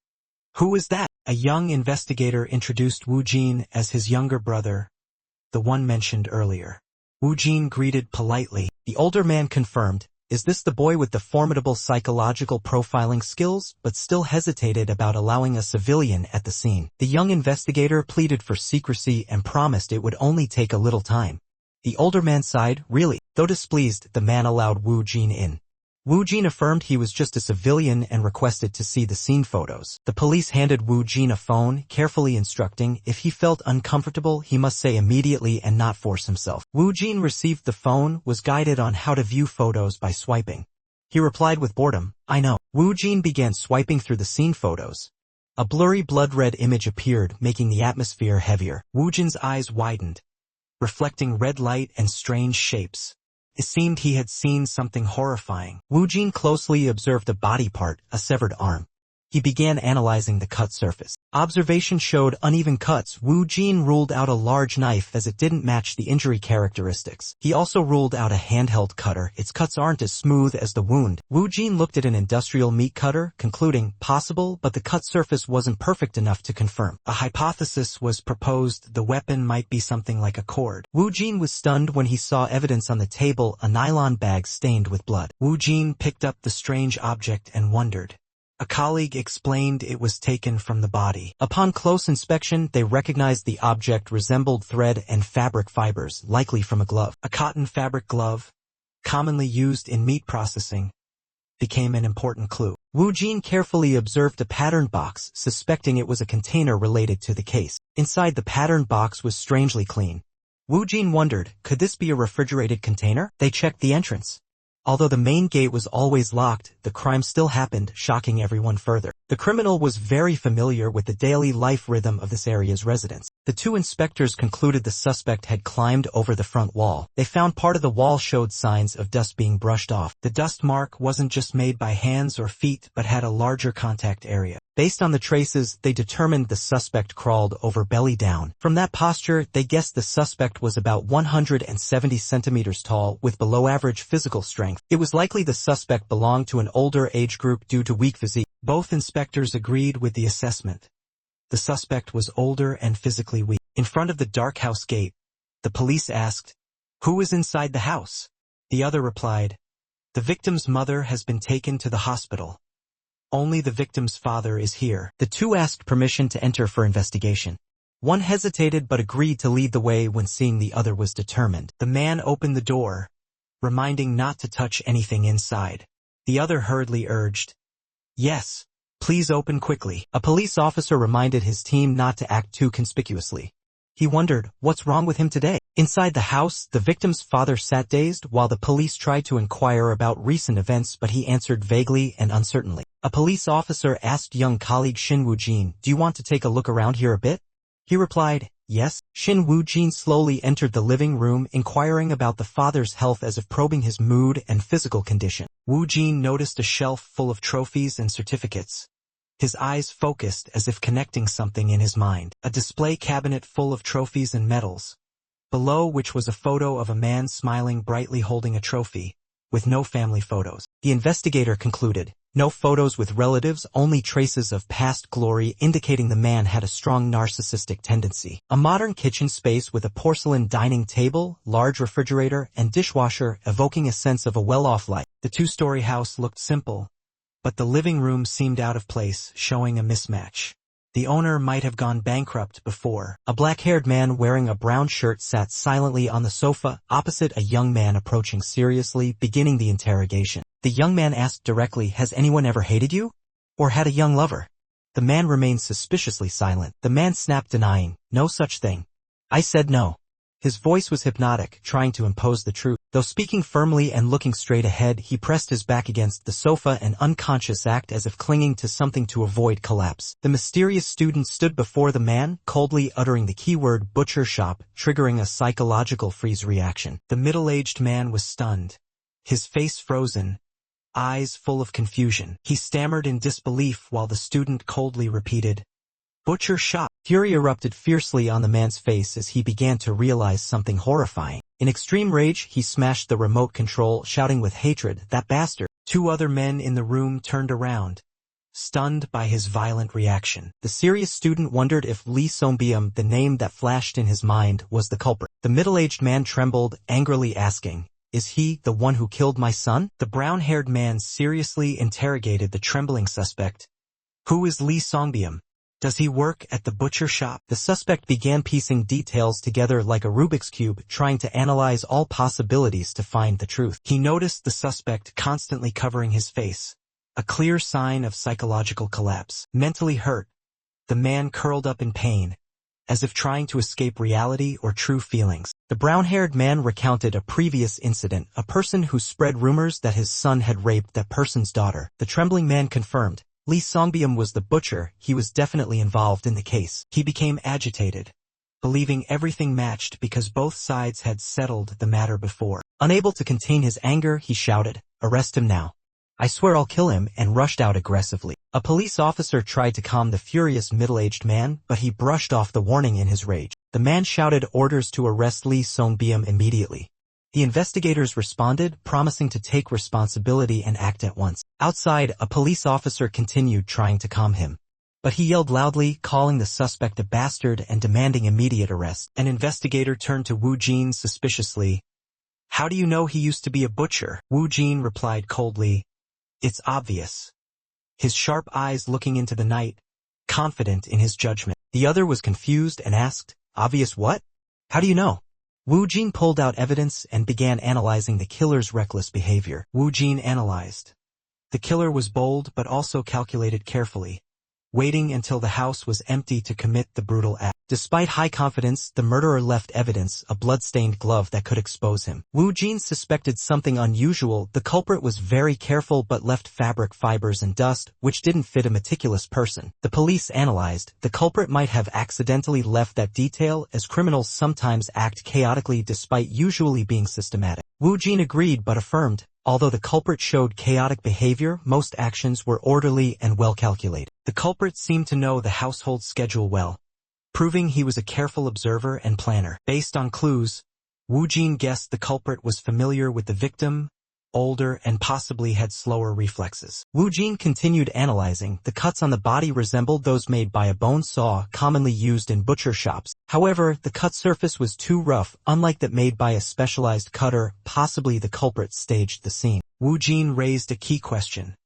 Who was that? A young investigator introduced Wu Jin as his younger brother, the one mentioned earlier. Wu Jin greeted politely. The older man confirmed, "Is this the boy with the formidable psychological profiling skills?" but still hesitated about allowing a civilian at the scene. The young investigator pleaded for secrecy and promised it would only take a little time. The older man sighed, "Really?" Though displeased, the man allowed Wu Jin in. Wu Jin affirmed he was just a civilian and requested to see the scene photos. The police handed Wu Jin a phone, carefully instructing if he felt uncomfortable he must say immediately and not force himself. Wu Jin received the phone, was guided on how to view photos by swiping. He replied with boredom, "I know." Wu Jin began swiping through the scene photos. A blurry blood-red image appeared, making the atmosphere heavier. Wu Jin's eyes widened, reflecting red light and strange shapes. It seemed he had seen something horrifying. Wu Jin closely observed a body part, a severed arm. He began analyzing the cut surface. Observation showed uneven cuts. Wu Jin ruled out a large knife as it didn't match the injury characteristics. He also ruled out a handheld cutter. Its cuts aren't as smooth as the wound. Wu Jin looked at an industrial meat cutter, concluding, possible, but the cut surface wasn't perfect enough to confirm. A hypothesis was proposed: the weapon might be something like a cord. Wu Jin was stunned when he saw evidence on the table, a nylon bag stained with blood. Wu Jin picked up the strange object and wondered. A colleague explained it was taken from the body. Upon close inspection, they recognized the object resembled thread and fabric fibers, likely from a glove. A cotton fabric glove, commonly used in meat processing, became an important clue. Wu Jin carefully observed a pattern box, suspecting it was a container related to the case. Inside the pattern box was strangely clean. Wu Jin wondered, could this be a refrigerated container? They checked the entrance. Although the main gate was always locked, the crime still happened, shocking everyone further. The criminal was very familiar with the daily life rhythm of this area's residents. The two inspectors concluded the suspect had climbed over the front wall. They found part of the wall showed signs of dust being brushed off. The dust mark wasn't just made by hands or feet, but had a larger contact area. Based on the traces, they determined the suspect crawled over belly down. From that posture, they guessed the suspect was about 170 centimeters tall, with below-average physical strength. It was likely the suspect belonged to an older age group due to weak physique. Both inspectors agreed with the assessment. The suspect was older and physically weak. In front of the dark house gate, the police asked, "Who is inside the house?" The other replied, "The victim's mother has been taken to the hospital. Only the victim's father is here." The two asked permission to enter for investigation. One hesitated but agreed to lead the way when seeing the other was determined. The man opened the door, reminding not to touch anything inside. The other hurriedly urged, "Yes, please open quickly." A police officer reminded his team not to act too conspicuously. He wondered, what's wrong with him today? Inside the house, the victim's father sat dazed while the police tried to inquire about recent events, but he answered vaguely and uncertainly. A police officer asked young colleague Shin Woo Jin, "Do you want to take a look around here a bit?" He replied, "Yes." Shin Woo Jin slowly entered the living room, inquiring about the father's health as if probing his mood and physical condition. Woo Jin noticed a shelf full of trophies and certificates. His eyes focused as if connecting something in his mind. A display cabinet full of trophies and medals, below which was a photo of a man smiling brightly holding a trophy, with no family photos. The investigator concluded, no photos with relatives, only traces of past glory, indicating the man had a strong narcissistic tendency. A modern kitchen space with a porcelain dining table, large refrigerator, and dishwasher, evoking a sense of a well-off life. The two-story house looked simple, but the living room seemed out of place, showing a mismatch. The owner might have gone bankrupt before. A black-haired man wearing a brown shirt sat silently on the sofa, opposite a young man approaching seriously, beginning the interrogation. The young man asked directly, "Has anyone ever hated you? Or had a young lover?" The man remained suspiciously silent. The man snapped, denying, "No such thing. I said no." His voice was hypnotic, trying to impose the truth. Though speaking firmly and looking straight ahead, he pressed his back against the sofa, an unconscious act as if clinging to something to avoid collapse. The mysterious student stood before the man, coldly uttering the keyword butcher shop, triggering a psychological freeze reaction. The middle-aged man was stunned, his face frozen, eyes full of confusion. He stammered in disbelief while the student coldly repeated, "Butcher shop." Fury erupted fiercely on the man's face as he began to realize something horrifying. In extreme rage, he smashed the remote control, shouting with hatred, "That bastard!" Two other men in the room turned around, stunned by his violent reaction. The serious student wondered if Lee Songbyum, the name that flashed in his mind, was the culprit. The middle-aged man trembled, angrily asking, "Is he the one who killed my son?" The brown-haired man seriously interrogated the trembling suspect. "Who is Lee Songbyum? Does he work at the butcher shop?" The suspect began piecing details together like a Rubik's Cube, trying to analyze all possibilities to find the truth. He noticed the suspect constantly covering his face, a clear sign of psychological collapse. Mentally hurt, the man curled up in pain, as if trying to escape reality or true feelings. The brown-haired man recounted a previous incident, a person who spread rumors that his son had raped that person's daughter. The trembling man confirmed, Lee Songbyum was the butcher. He was definitely involved in the case. He became agitated, believing everything matched because both sides had settled the matter before. Unable to contain his anger, he shouted, "Arrest him now. I swear I'll kill him," and rushed out aggressively. A police officer tried to calm the furious middle-aged man, but he brushed off the warning in his rage. The man shouted orders to arrest Lee Songbyum immediately. The investigators responded, promising to take responsibility and act at once. Outside, a police officer continued trying to calm him, but he yelled loudly, calling the suspect a bastard and demanding immediate arrest. An investigator turned to Wu Jin suspiciously. "How do you know he used to be a butcher?" Wu Jin replied coldly, "It's obvious." His sharp eyes looking into the night, confident in his judgment. The other was confused and asked, "Obvious what? How do you know?" Wu Jin pulled out evidence and began analyzing the killer's reckless behavior. Wu Jin analyzed. The killer was bold but also calculated carefully, waiting until the house was empty to commit the brutal act. Despite high confidence, the murderer left evidence, a blood-stained glove that could expose him. Wu Jin suspected something unusual. The culprit was very careful but left fabric fibers and dust, which didn't fit a meticulous person. The police analyzed. The culprit might have accidentally left that detail, as criminals sometimes act chaotically despite usually being systematic. Wu Jin agreed but affirmed, although the culprit showed chaotic behavior, most actions were orderly and well-calculated. The culprit seemed to know the household schedule well, proving he was a careful observer and planner. Based on clues, Wu Jin guessed the culprit was familiar with the victim, older, and possibly had slower reflexes. Wu Jin continued analyzing. The cuts on the body resembled those made by a bone saw commonly used in butcher shops. However, the cut surface was too rough, unlike that made by a specialized cutter. Possibly the culprit staged the scene. Wu Jin raised a key question.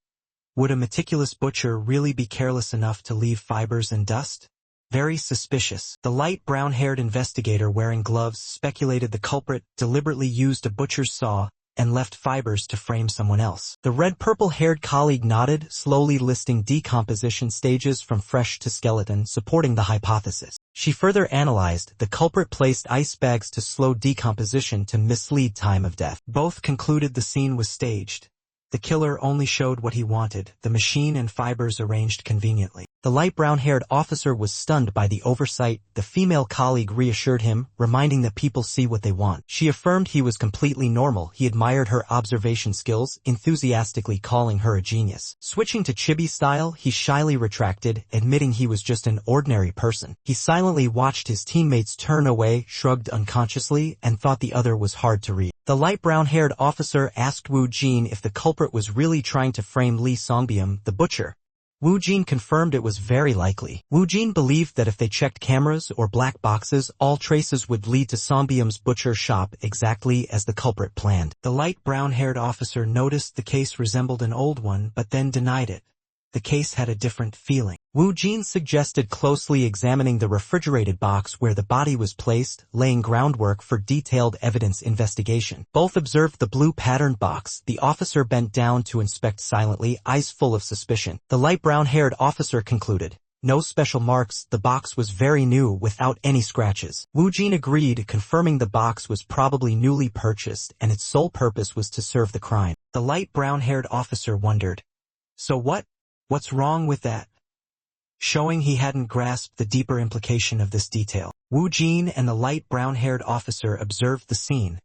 Would a meticulous butcher really be careless enough to leave fibers and dust? Very suspicious. The light brown-haired investigator wearing gloves speculated the culprit deliberately used a butcher's saw and left fibers to frame someone else. The red-purple-haired colleague nodded, slowly listing decomposition stages from fresh to skeleton, supporting the hypothesis. She further analyzed. The culprit placed ice bags to slow decomposition to mislead time of death. Both concluded the scene was staged. The killer only showed what he wanted, the machine and fibers arranged conveniently. The light brown-haired officer was stunned by the oversight. The female colleague reassured him, reminding that people see what they want. She affirmed he was completely normal. He admired her observation skills, enthusiastically calling her a genius. Switching to chibi style, he shyly retracted, admitting he was just an ordinary person. He silently watched his teammates turn away, shrugged unconsciously, and thought the other was hard to read. The light brown-haired officer asked Wu Jin if the culprit was really trying to frame Lee Songbyum, the butcher. Wu Jin confirmed it was very likely. Wu Jin believed that if they checked cameras or black boxes, all traces would lead to Songbyum's butcher shop exactly as the culprit planned. The light brown-haired officer noticed the case resembled an old one but then denied it, the case had a different feeling. Wu Jin suggested closely examining the refrigerated box where the body was placed, laying groundwork for detailed evidence investigation. Both observed the blue patterned box. The officer bent down to inspect silently, eyes full of suspicion. The light brown-haired officer concluded, "No special marks, the box was very new without any scratches." Wu Jin agreed, confirming the box was probably newly purchased and its sole purpose was to serve the crime. The light brown-haired officer wondered, "So what's wrong with that?" Showing he hadn't grasped the deeper implication of this detail. Wu Jin and the light brown-haired officer observed the scene,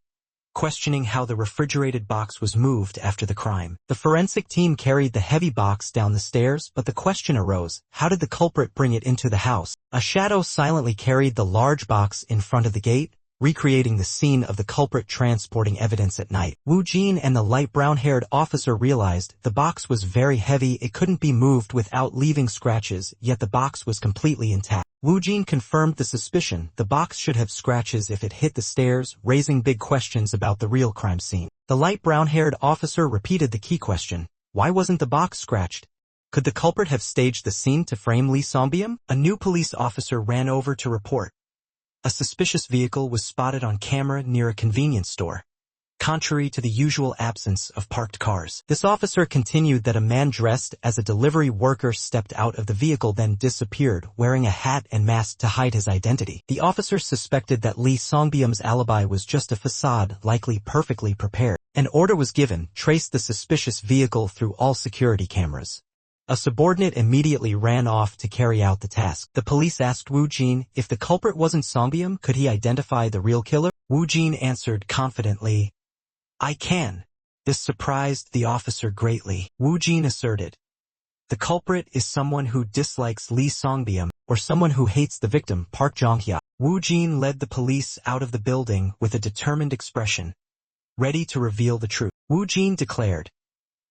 questioning how the refrigerated box was moved after the crime. The forensic team carried the heavy box down the stairs, but the question arose, how did the culprit bring it into the house? A shadow silently carried the large box in front of the gate, recreating the scene of the culprit transporting evidence at night. Wu Jin and the light brown-haired officer realized the box was very heavy, it couldn't be moved without leaving scratches, yet the box was completely intact. Wu Jin confirmed the suspicion, the box should have scratches if it hit the stairs, raising big questions about the real crime scene. The light brown-haired officer repeated the key question, why wasn't the box scratched? Could the culprit have staged the scene to frame Lee Songbyum? A new police officer ran over to report. A suspicious vehicle was spotted on camera near a convenience store, contrary to the usual absence of parked cars. This officer continued that a man dressed as a delivery worker stepped out of the vehicle then disappeared, wearing a hat and mask to hide his identity. The officer suspected that Lee Songbyum's alibi was just a facade, likely perfectly prepared. An order was given, trace the suspicious vehicle through all security cameras. A subordinate immediately ran off to carry out the task. The police asked Wu Jin if the culprit wasn't Songbyum, could he identify the real killer? Wu Jin answered confidently, I can. This surprised the officer greatly. Wu Jin asserted, the culprit is someone who dislikes Lee Songbyum, or someone who hates the victim, Park Jong-hyuk. Wu Jin led the police out of the building with a determined expression, ready to reveal the truth. Wu Jin declared,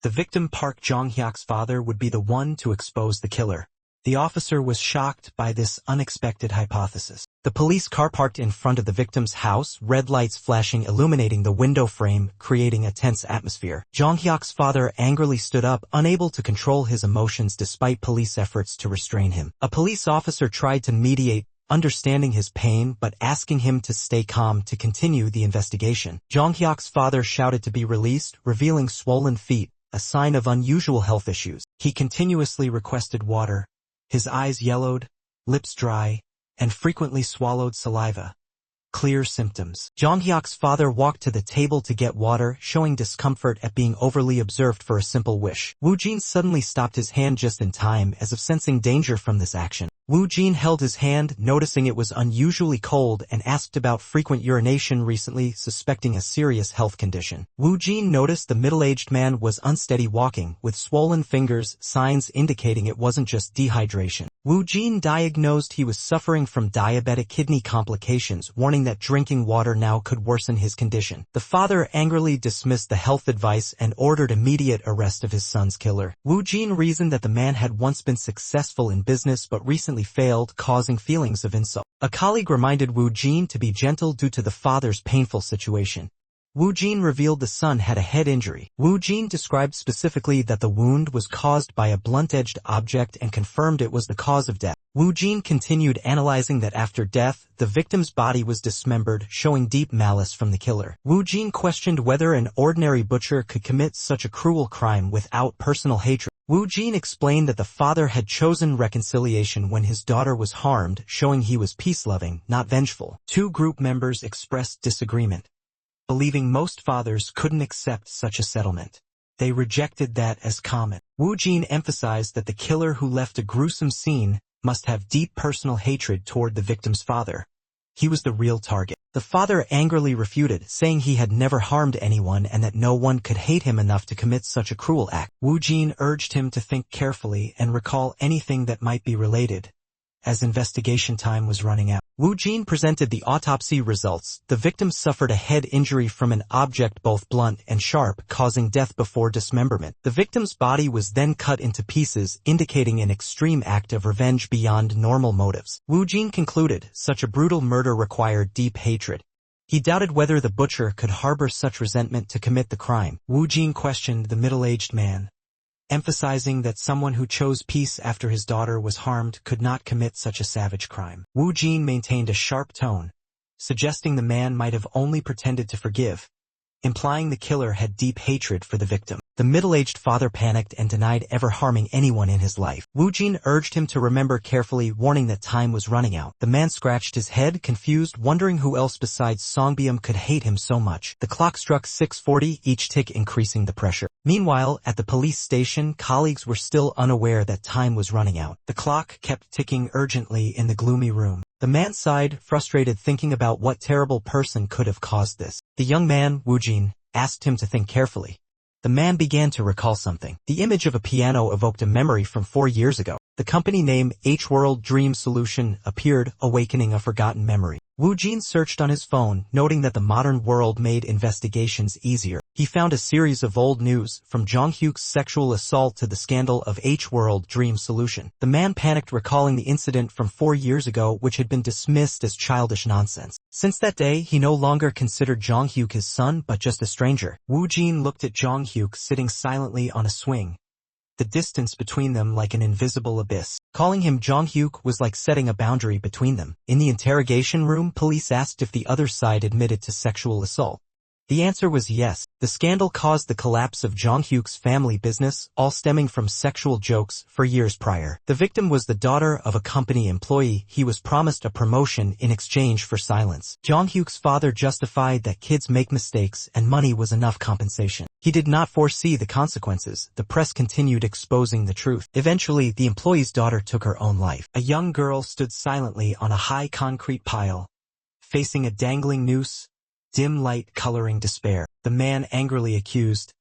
the victim Park Jong-hyuk's father would be the one to expose the killer. The officer was shocked by this unexpected hypothesis. The police car parked in front of the victim's house, red lights flashing illuminating the window frame, creating a tense atmosphere. Jong-hyuk's father angrily stood up, unable to control his emotions despite police efforts to restrain him. A police officer tried to mediate, understanding his pain but asking him to stay calm to continue the investigation. Jong-hyuk's father shouted to be released, revealing swollen feet, a sign of unusual health issues. He continuously requested water. His eyes yellowed, lips dry, and frequently swallowed saliva. Clear symptoms. Jong-hyuk's father walked to the table to get water, showing discomfort at being overly observed for a simple wish. Wu Jin suddenly stopped his hand just in time, as if sensing danger from this action. Wu Jin held his hand, noticing it was unusually cold, and asked about frequent urination recently, suspecting a serious health condition. Wu Jin noticed the middle-aged man was unsteady walking, with swollen fingers, signs indicating it wasn't just dehydration. Wu Jin diagnosed he was suffering from diabetic kidney complications, warning that drinking water now could worsen his condition. The father angrily dismissed the health advice and ordered immediate arrest of his son's killer. Wu Jin reasoned that the man had once been successful in business but recently failed, causing feelings of insult. A colleague reminded Wu Jin to be gentle due to the father's painful situation. Wu Jin revealed the son had a head injury. Wu Jin described specifically that the wound was caused by a blunt-edged object and confirmed it was the cause of death. Wu Jin continued analyzing that after death, the victim's body was dismembered, showing deep malice from the killer. Wu Jin questioned whether an ordinary butcher could commit such a cruel crime without personal hatred. Wu Jin explained that the father had chosen reconciliation when his daughter was harmed, showing he was peace-loving, not vengeful. Two group members expressed disagreement, believing most fathers couldn't accept such a settlement. They rejected that as common. Wu Jin emphasized that the killer who left a gruesome scene must have deep personal hatred toward the victim's father. He was the real target. The father angrily refuted, saying he had never harmed anyone and that no one could hate him enough to commit such a cruel act. Wu Jin urged him to think carefully and recall anything that might be related, as investigation time was running out. Wu Jin presented the autopsy results. The victim suffered a head injury from an object both blunt and sharp, causing death before dismemberment. The victim's body was then cut into pieces, indicating an extreme act of revenge beyond normal motives. Wu Jin concluded such a brutal murder required deep hatred. He doubted whether the butcher could harbor such resentment to commit the crime. Wu Jin questioned the middle-aged man. emphasizing that someone who chose peace after his daughter was harmed could not commit such a savage crime. Wu Jin maintained a sharp tone, suggesting the man might have only pretended to forgive, implying the killer had deep hatred for the victim. The middle-aged father panicked and denied ever harming anyone in his life. Wu Jin urged him to remember carefully, warning that time was running out. The man scratched his head, confused, wondering who else besides Songbyum could hate him so much. The clock struck 6:40, each tick increasing the pressure. Meanwhile, at the police station, colleagues were still unaware that time was running out. The clock kept ticking urgently in the gloomy room. The man sighed, frustrated, thinking about what terrible person could have caused this. The young man, Wu Jin, asked him to think carefully. The man began to recall something. The image of a piano evoked a memory from 4 years ago. The company name H-World Dream Solution appeared, awakening a forgotten memory. Wu Jin searched on his phone, noting that the modern world made investigations easier. He found a series of old news, from Jong Hyuk's sexual assault to the scandal of H-World Dream Solution. The man panicked, recalling the incident from 4 years ago, which had been dismissed as childish nonsense. Since that day, he no longer considered Jong Hyuk his son, but just a stranger. Wu Jin looked at Jong Hyuk sitting silently on a swing, the distance between them like an invisible abyss. Calling him Jong Hyuk was like setting a boundary between them. In the interrogation room, police asked if the other side admitted to sexual assault. The answer was yes. The scandal caused the collapse of Jong Hyuk's family business, all stemming from sexual jokes for years prior. The victim was the daughter of a company employee. He was promised a promotion in exchange for silence. Jong Hyuk's father justified that kids make mistakes and money was enough compensation. He did not foresee the consequences. The press continued exposing the truth. Eventually, the employee's daughter took her own life. A young girl stood silently on a high concrete pile, facing a dangling noose, dim light coloring despair. The man angrily accused,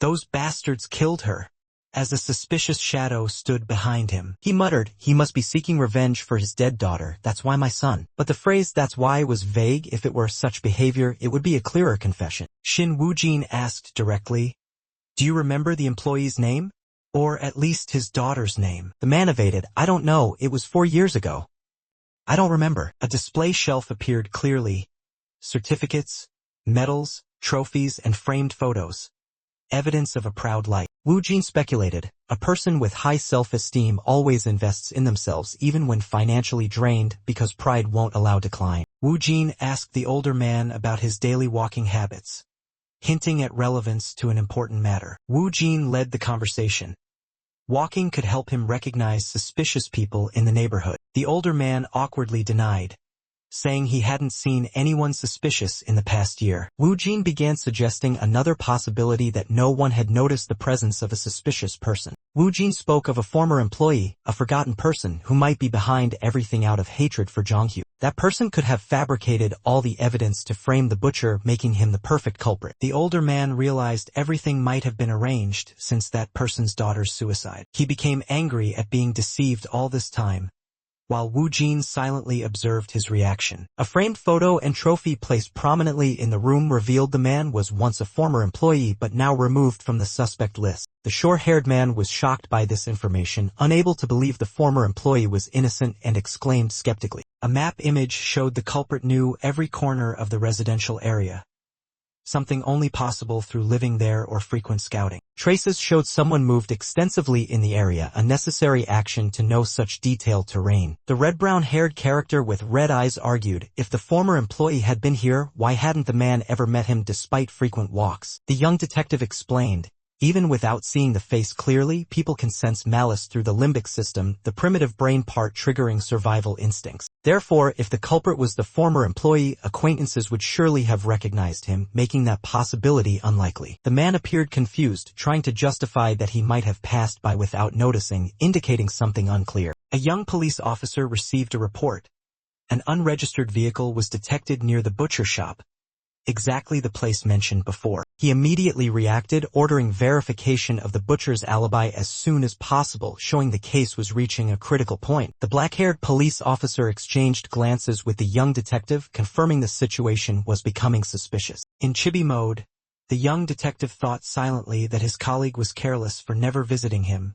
"Those bastards killed her," as a suspicious shadow stood behind him. He muttered, "He must be seeking revenge for his dead daughter. That's why my son." But the phrase "that's why" was vague. If it were such behavior, it would be a clearer confession. Shin Wu Jin asked directly, "Do you remember the employee's name? Or at least his daughter's name?" The man evaded, "I don't know. It was 4 years ago. I don't remember." A display shelf appeared clearly. Certificates, medals, trophies, and framed photos. Evidence of a proud life. Wu Jin speculated, a person with high self-esteem always invests in themselves even when financially drained because pride won't allow decline. Wu Jin asked the older man about his daily walking habits, hinting at relevance to an important matter. Wu Jin led the conversation. Walking could help him recognize suspicious people in the neighborhood. The older man awkwardly denied, saying he hadn't seen anyone suspicious in the past year. Wu Jin began suggesting another possibility, that no one had noticed the presence of a suspicious person. Wu Jin spoke of a former employee, a forgotten person who might be behind everything out of hatred for Jong Hyuk. That person could have fabricated all the evidence to frame the butcher, making him the perfect culprit. The older man realized everything might have been arranged since that person's daughter's suicide. He became angry at being deceived all this time, while Wu Jin silently observed his reaction. A framed photo and trophy placed prominently in the room revealed the man was once a former employee but now removed from the suspect list. The short-haired man was shocked by this information, unable to believe the former employee was innocent, and exclaimed skeptically. A map image showed the culprit knew every corner of the residential area, something only possible through living there or frequent scouting. Traces showed someone moved extensively in the area, a necessary action to know such detailed terrain. The red-brown-haired character with red eyes argued, if the former employee had been here, why hadn't the man ever met him despite frequent walks? The young detective explained, even without seeing the face clearly, people can sense malice through the limbic system, the primitive brain part triggering survival instincts. Therefore, if the culprit was the former employee, acquaintances would surely have recognized him, making that possibility unlikely. The man appeared confused, trying to justify that he might have passed by without noticing, indicating something unclear. A young police officer received a report. An unregistered vehicle was detected near the butcher shop, exactly the place mentioned before. He immediately reacted, ordering verification of the butcher's alibi as soon as possible, showing the case was reaching a critical point. The black-haired police officer exchanged glances with the young detective, confirming the situation was becoming suspicious. In chibi mode, the young detective thought silently that his colleague was careless for never visiting him.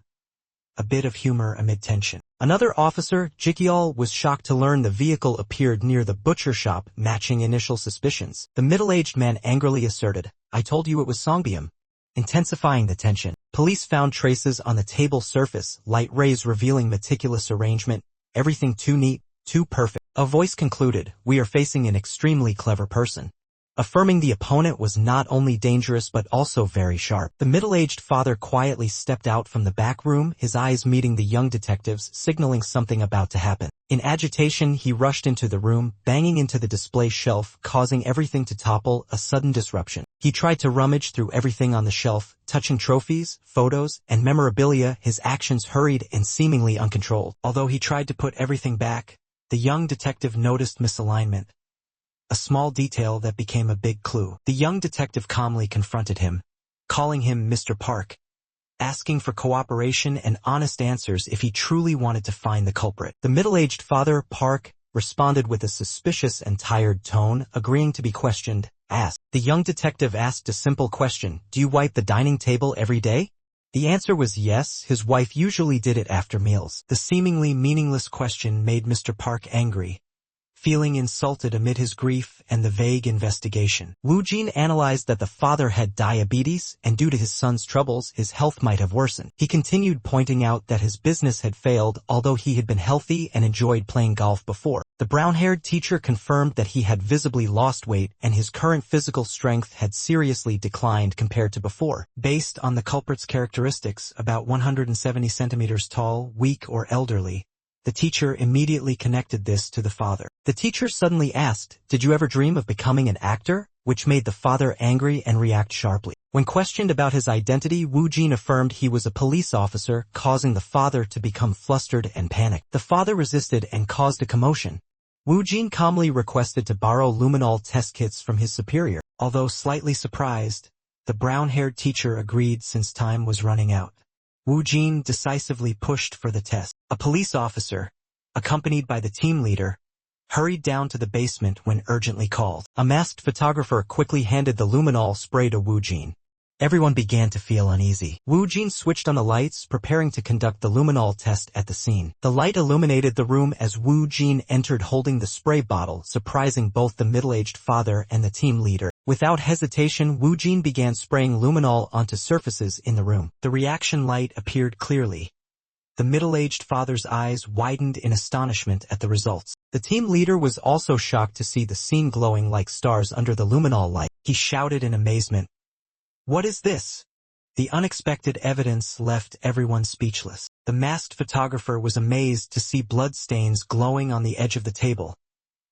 A bit of humor amid tension. Another officer, Jikyol, was shocked to learn the vehicle appeared near the butcher shop, matching initial suspicions. The middle-aged man angrily asserted, "I told you it was Songbyum." intensifying the tension. Police found traces on the table surface, light rays revealing meticulous arrangement, everything too neat, too perfect. A voice concluded, "We are facing an extremely clever person," affirming the opponent was not only dangerous but also very sharp. The middle-aged father quietly stepped out from the back room, his eyes meeting the young detectives, signaling something about to happen. In agitation, he rushed into the room, banging into the display shelf, causing everything to topple, a sudden disruption. He tried to rummage through everything on the shelf, touching trophies, photos, and memorabilia, his actions hurried and seemingly uncontrolled. Although he tried to put everything back, the young detective noticed misalignment, a small detail that became a big clue. The young detective calmly confronted him, calling him Mr. Park, asking for cooperation and honest answers if he truly wanted to find the culprit. The middle-aged father, Park, responded with a suspicious and tired tone, agreeing to be questioned. Asked. The young detective asked a simple question, "Do you wipe the dining table every day?" The answer was yes, his wife usually did it after meals. The seemingly meaningless question made Mr. Park angry, feeling insulted amid his grief and the vague investigation. Wu Jin analyzed that the father had diabetes, and due to his son's troubles, his health might have worsened. He continued pointing out that his business had failed, although he had been healthy and enjoyed playing golf before. The brown-haired teacher confirmed that he had visibly lost weight and his current physical strength had seriously declined compared to before. Based on the culprit's characteristics, about 170 centimeters tall, weak or elderly, the teacher immediately connected this to the father. The teacher suddenly asked, "Did you ever dream of becoming an actor?" which made the father angry and react sharply. When questioned about his identity, Wu Jin affirmed he was a police officer, causing the father to become flustered and panicked. The father resisted and caused a commotion. Wu Jin calmly requested to borrow luminol test kits from his superior. Although slightly surprised, the brown-haired teacher agreed since time was running out. Wu Jin decisively pushed for the test. A police officer, accompanied by the team leader, hurried down to the basement when urgently called. A masked photographer quickly handed the luminol spray to Wu Jin. Everyone began to feel uneasy. Wu Jin switched on the lights, preparing to conduct the luminol test at the scene. The light illuminated the room as Wu Jin entered holding the spray bottle, surprising both the middle-aged father and the team leader. Without hesitation, Wu Jin began spraying luminol onto surfaces in the room. The reaction light appeared clearly. The middle-aged father's eyes widened in astonishment at the results. The team leader was also shocked to see the scene glowing like stars under the luminol light. He shouted in amazement, "What is this?" The unexpected evidence left everyone speechless. The masked photographer was amazed to see blood stains glowing on the edge of the table,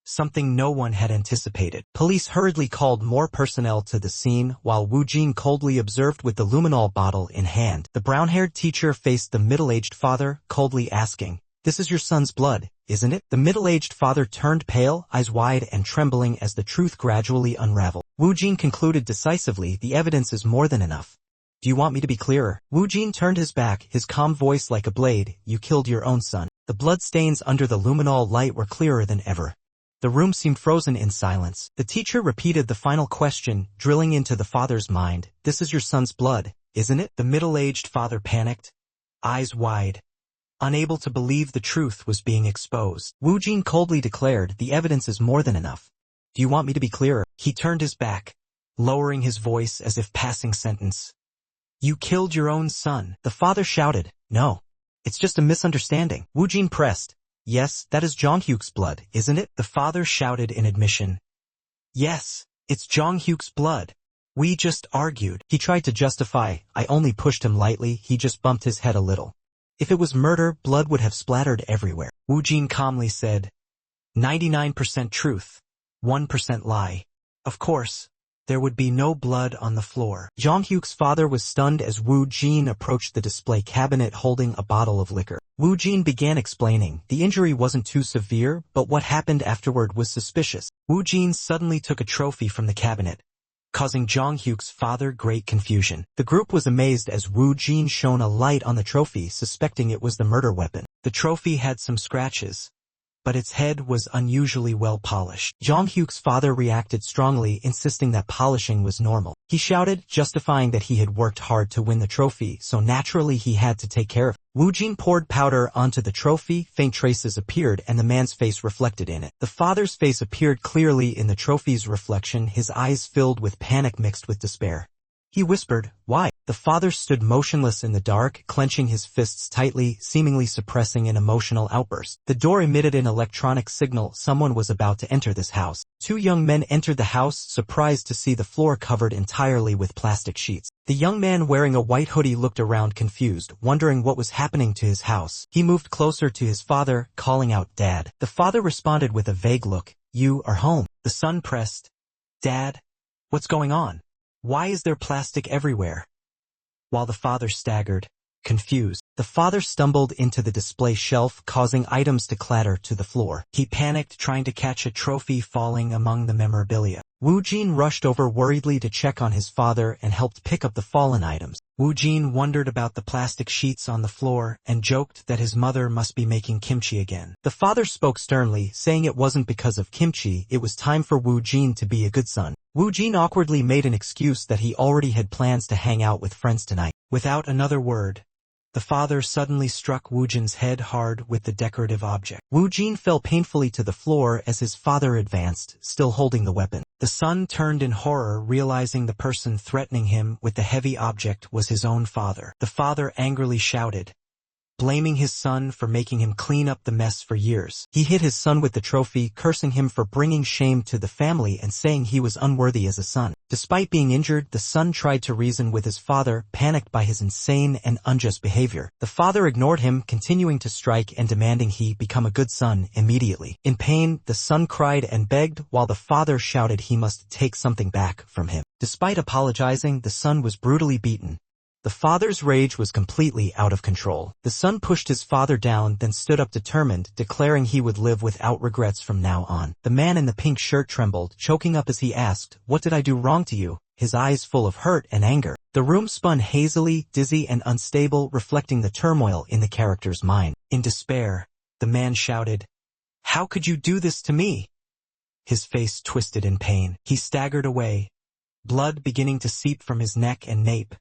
something no one had anticipated. Police hurriedly called more personnel to the scene, while Wu Jin coldly observed with the luminol bottle in hand. The brown-haired teacher faced the middle-aged father, coldly asking, "This is your son's blood, isn't it?" The middle-aged father turned pale, eyes wide and trembling as the truth gradually unraveled. Wu Jin concluded decisively, "The evidence is more than enough. Do you want me to be clearer?" Wu Jin turned his back, his calm voice like a blade, "You killed your own son." The blood stains under the luminol light were clearer than ever. The room seemed frozen in silence. The teacher repeated the final question, drilling into the father's mind, "This is your son's blood, isn't it?" The middle-aged father panicked, eyes wide, unable to believe the truth was being exposed. Wu Jin coldly declared, "The evidence is more than enough. Do you want me to be clearer?" He turned his back, lowering his voice as if passing sentence. "You killed your own son." The father shouted, "No, it's just a misunderstanding." Wu Jin pressed, "Yes, that is Jonghyuk's blood, isn't it?" The father shouted in admission, "Yes, it's Jonghyuk's blood. We just argued." He tried to justify, "I only pushed him lightly, he just bumped his head a little. If it was murder, blood would have splattered everywhere." Wu Jin calmly said, 99% truth, 1% lie. Of course, there would be no blood on the floor. Jonghyuk's father was stunned as Wu Jin approached the display cabinet holding a bottle of liquor. Wu Jin began explaining, "The injury wasn't too severe, but what happened afterward was suspicious." Wu Jin suddenly took a trophy from the cabinet, causing Jonghyuk's father great confusion. The group was amazed as Wu Jin shone a light on the trophy, suspecting it was the murder weapon. The trophy had some scratches, but its head was unusually well polished. Jonghyuk's father reacted strongly, insisting that polishing was normal. He shouted, justifying that he had worked hard to win the trophy, so naturally he had to take care of it. Wu Jin poured powder onto the trophy, faint traces appeared and the man's face reflected in it. The father's face appeared clearly in the trophy's reflection, his eyes filled with panic mixed with despair. He whispered, "Why?" The father stood motionless in the dark, clenching his fists tightly, seemingly suppressing an emotional outburst. The door emitted an electronic signal someone was about to enter this house. Two young men entered the house, surprised to see the floor covered entirely with plastic sheets. The young man wearing a white hoodie looked around confused, wondering what was happening to his house. He moved closer to his father, calling out, "Dad." The father responded with a vague look, "You are home." The son pressed, "Dad, what's going on? Why is there plastic everywhere?" While the father staggered, confused, the father stumbled into the display shelf, causing items to clatter to the floor. He panicked, trying to catch a trophy falling among the memorabilia. Wu Jin rushed over worriedly to check on his father and helped pick up the fallen items. Wu Jin wondered about the plastic sheets on the floor and joked that his mother must be making kimchi again. The father spoke sternly, saying it wasn't because of kimchi, it was time for Wu Jin to be a good son. Wu Jin awkwardly made an excuse that he already had plans to hang out with friends tonight. Without another word, the father suddenly struck Wu Jin's head hard with the decorative object. Wu Jin fell painfully to the floor as his father advanced, still holding the weapon. The son turned in horror, realizing the person threatening him with the heavy object was his own father. The father angrily shouted, blaming his son for making him clean up the mess for years. He hit his son with the trophy, cursing him for bringing shame to the family and saying he was unworthy as a son. Despite being injured, the son tried to reason with his father, panicked by his insane and unjust behavior. The father ignored him, continuing to strike and demanding he become a good son immediately. In pain, the son cried and begged, while the father shouted he must take something back from him. Despite apologizing, the son was brutally beaten. The father's rage was completely out of control. The son pushed his father down, then stood up determined, declaring he would live without regrets from now on. The man in the pink shirt trembled, choking up as he asked, "What did I do wrong to you?" his eyes full of hurt and anger. The room spun hazily, dizzy and unstable, reflecting the turmoil in the character's mind. In despair, the man shouted, "How could you do this to me?" His face twisted in pain. He staggered away, blood beginning to seep from his neck and nape,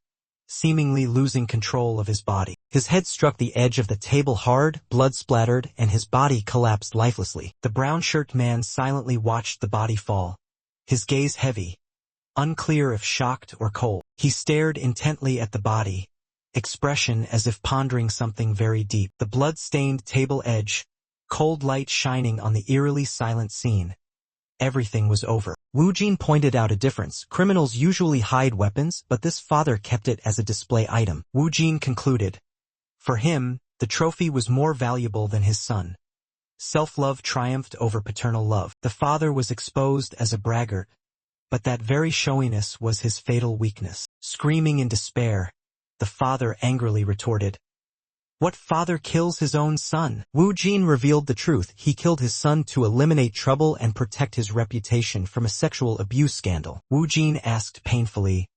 seemingly losing control of his body. His head struck the edge of the table hard, blood splattered, and his body collapsed lifelessly. The brown-shirted man silently watched the body fall, his gaze heavy, unclear if shocked or cold. He stared intently at the body, expression as if pondering something very deep. The blood-stained table edge, cold light shining on the eerily silent scene. Everything was over. Wu Jin pointed out a difference. Criminals usually hide weapons, but this father kept it as a display item. Wu Jin concluded, for him, the trophy was more valuable than his son. Self-love triumphed over paternal love. The father was exposed as a braggart, but that very showiness was his fatal weakness. Screaming in despair, the father angrily retorted, "What father kills his own son?" Wu Jin revealed the truth. He killed his son to eliminate trouble and protect his reputation from a sexual abuse scandal. Wu Jin asked painfully,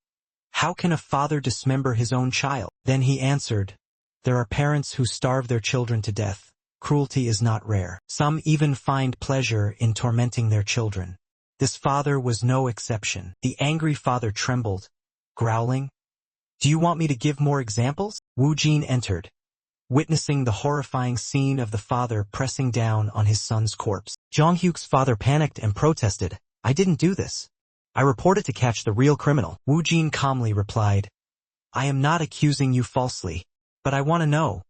"How can a father dismember his own child?" Then he answered, "There are parents who starve their children to death. Cruelty is not rare. Some even find pleasure in tormenting their children. This father was no exception." The angry father trembled, growling, "Do you want me to give more examples?" Wu Jin entered, witnessing the horrifying scene of the father pressing down on his son's corpse. Jong-hyuk's father panicked and protested, "I didn't do this. I reported to catch the real criminal." Wu Jin calmly replied, "I am not accusing you falsely, but I want to know,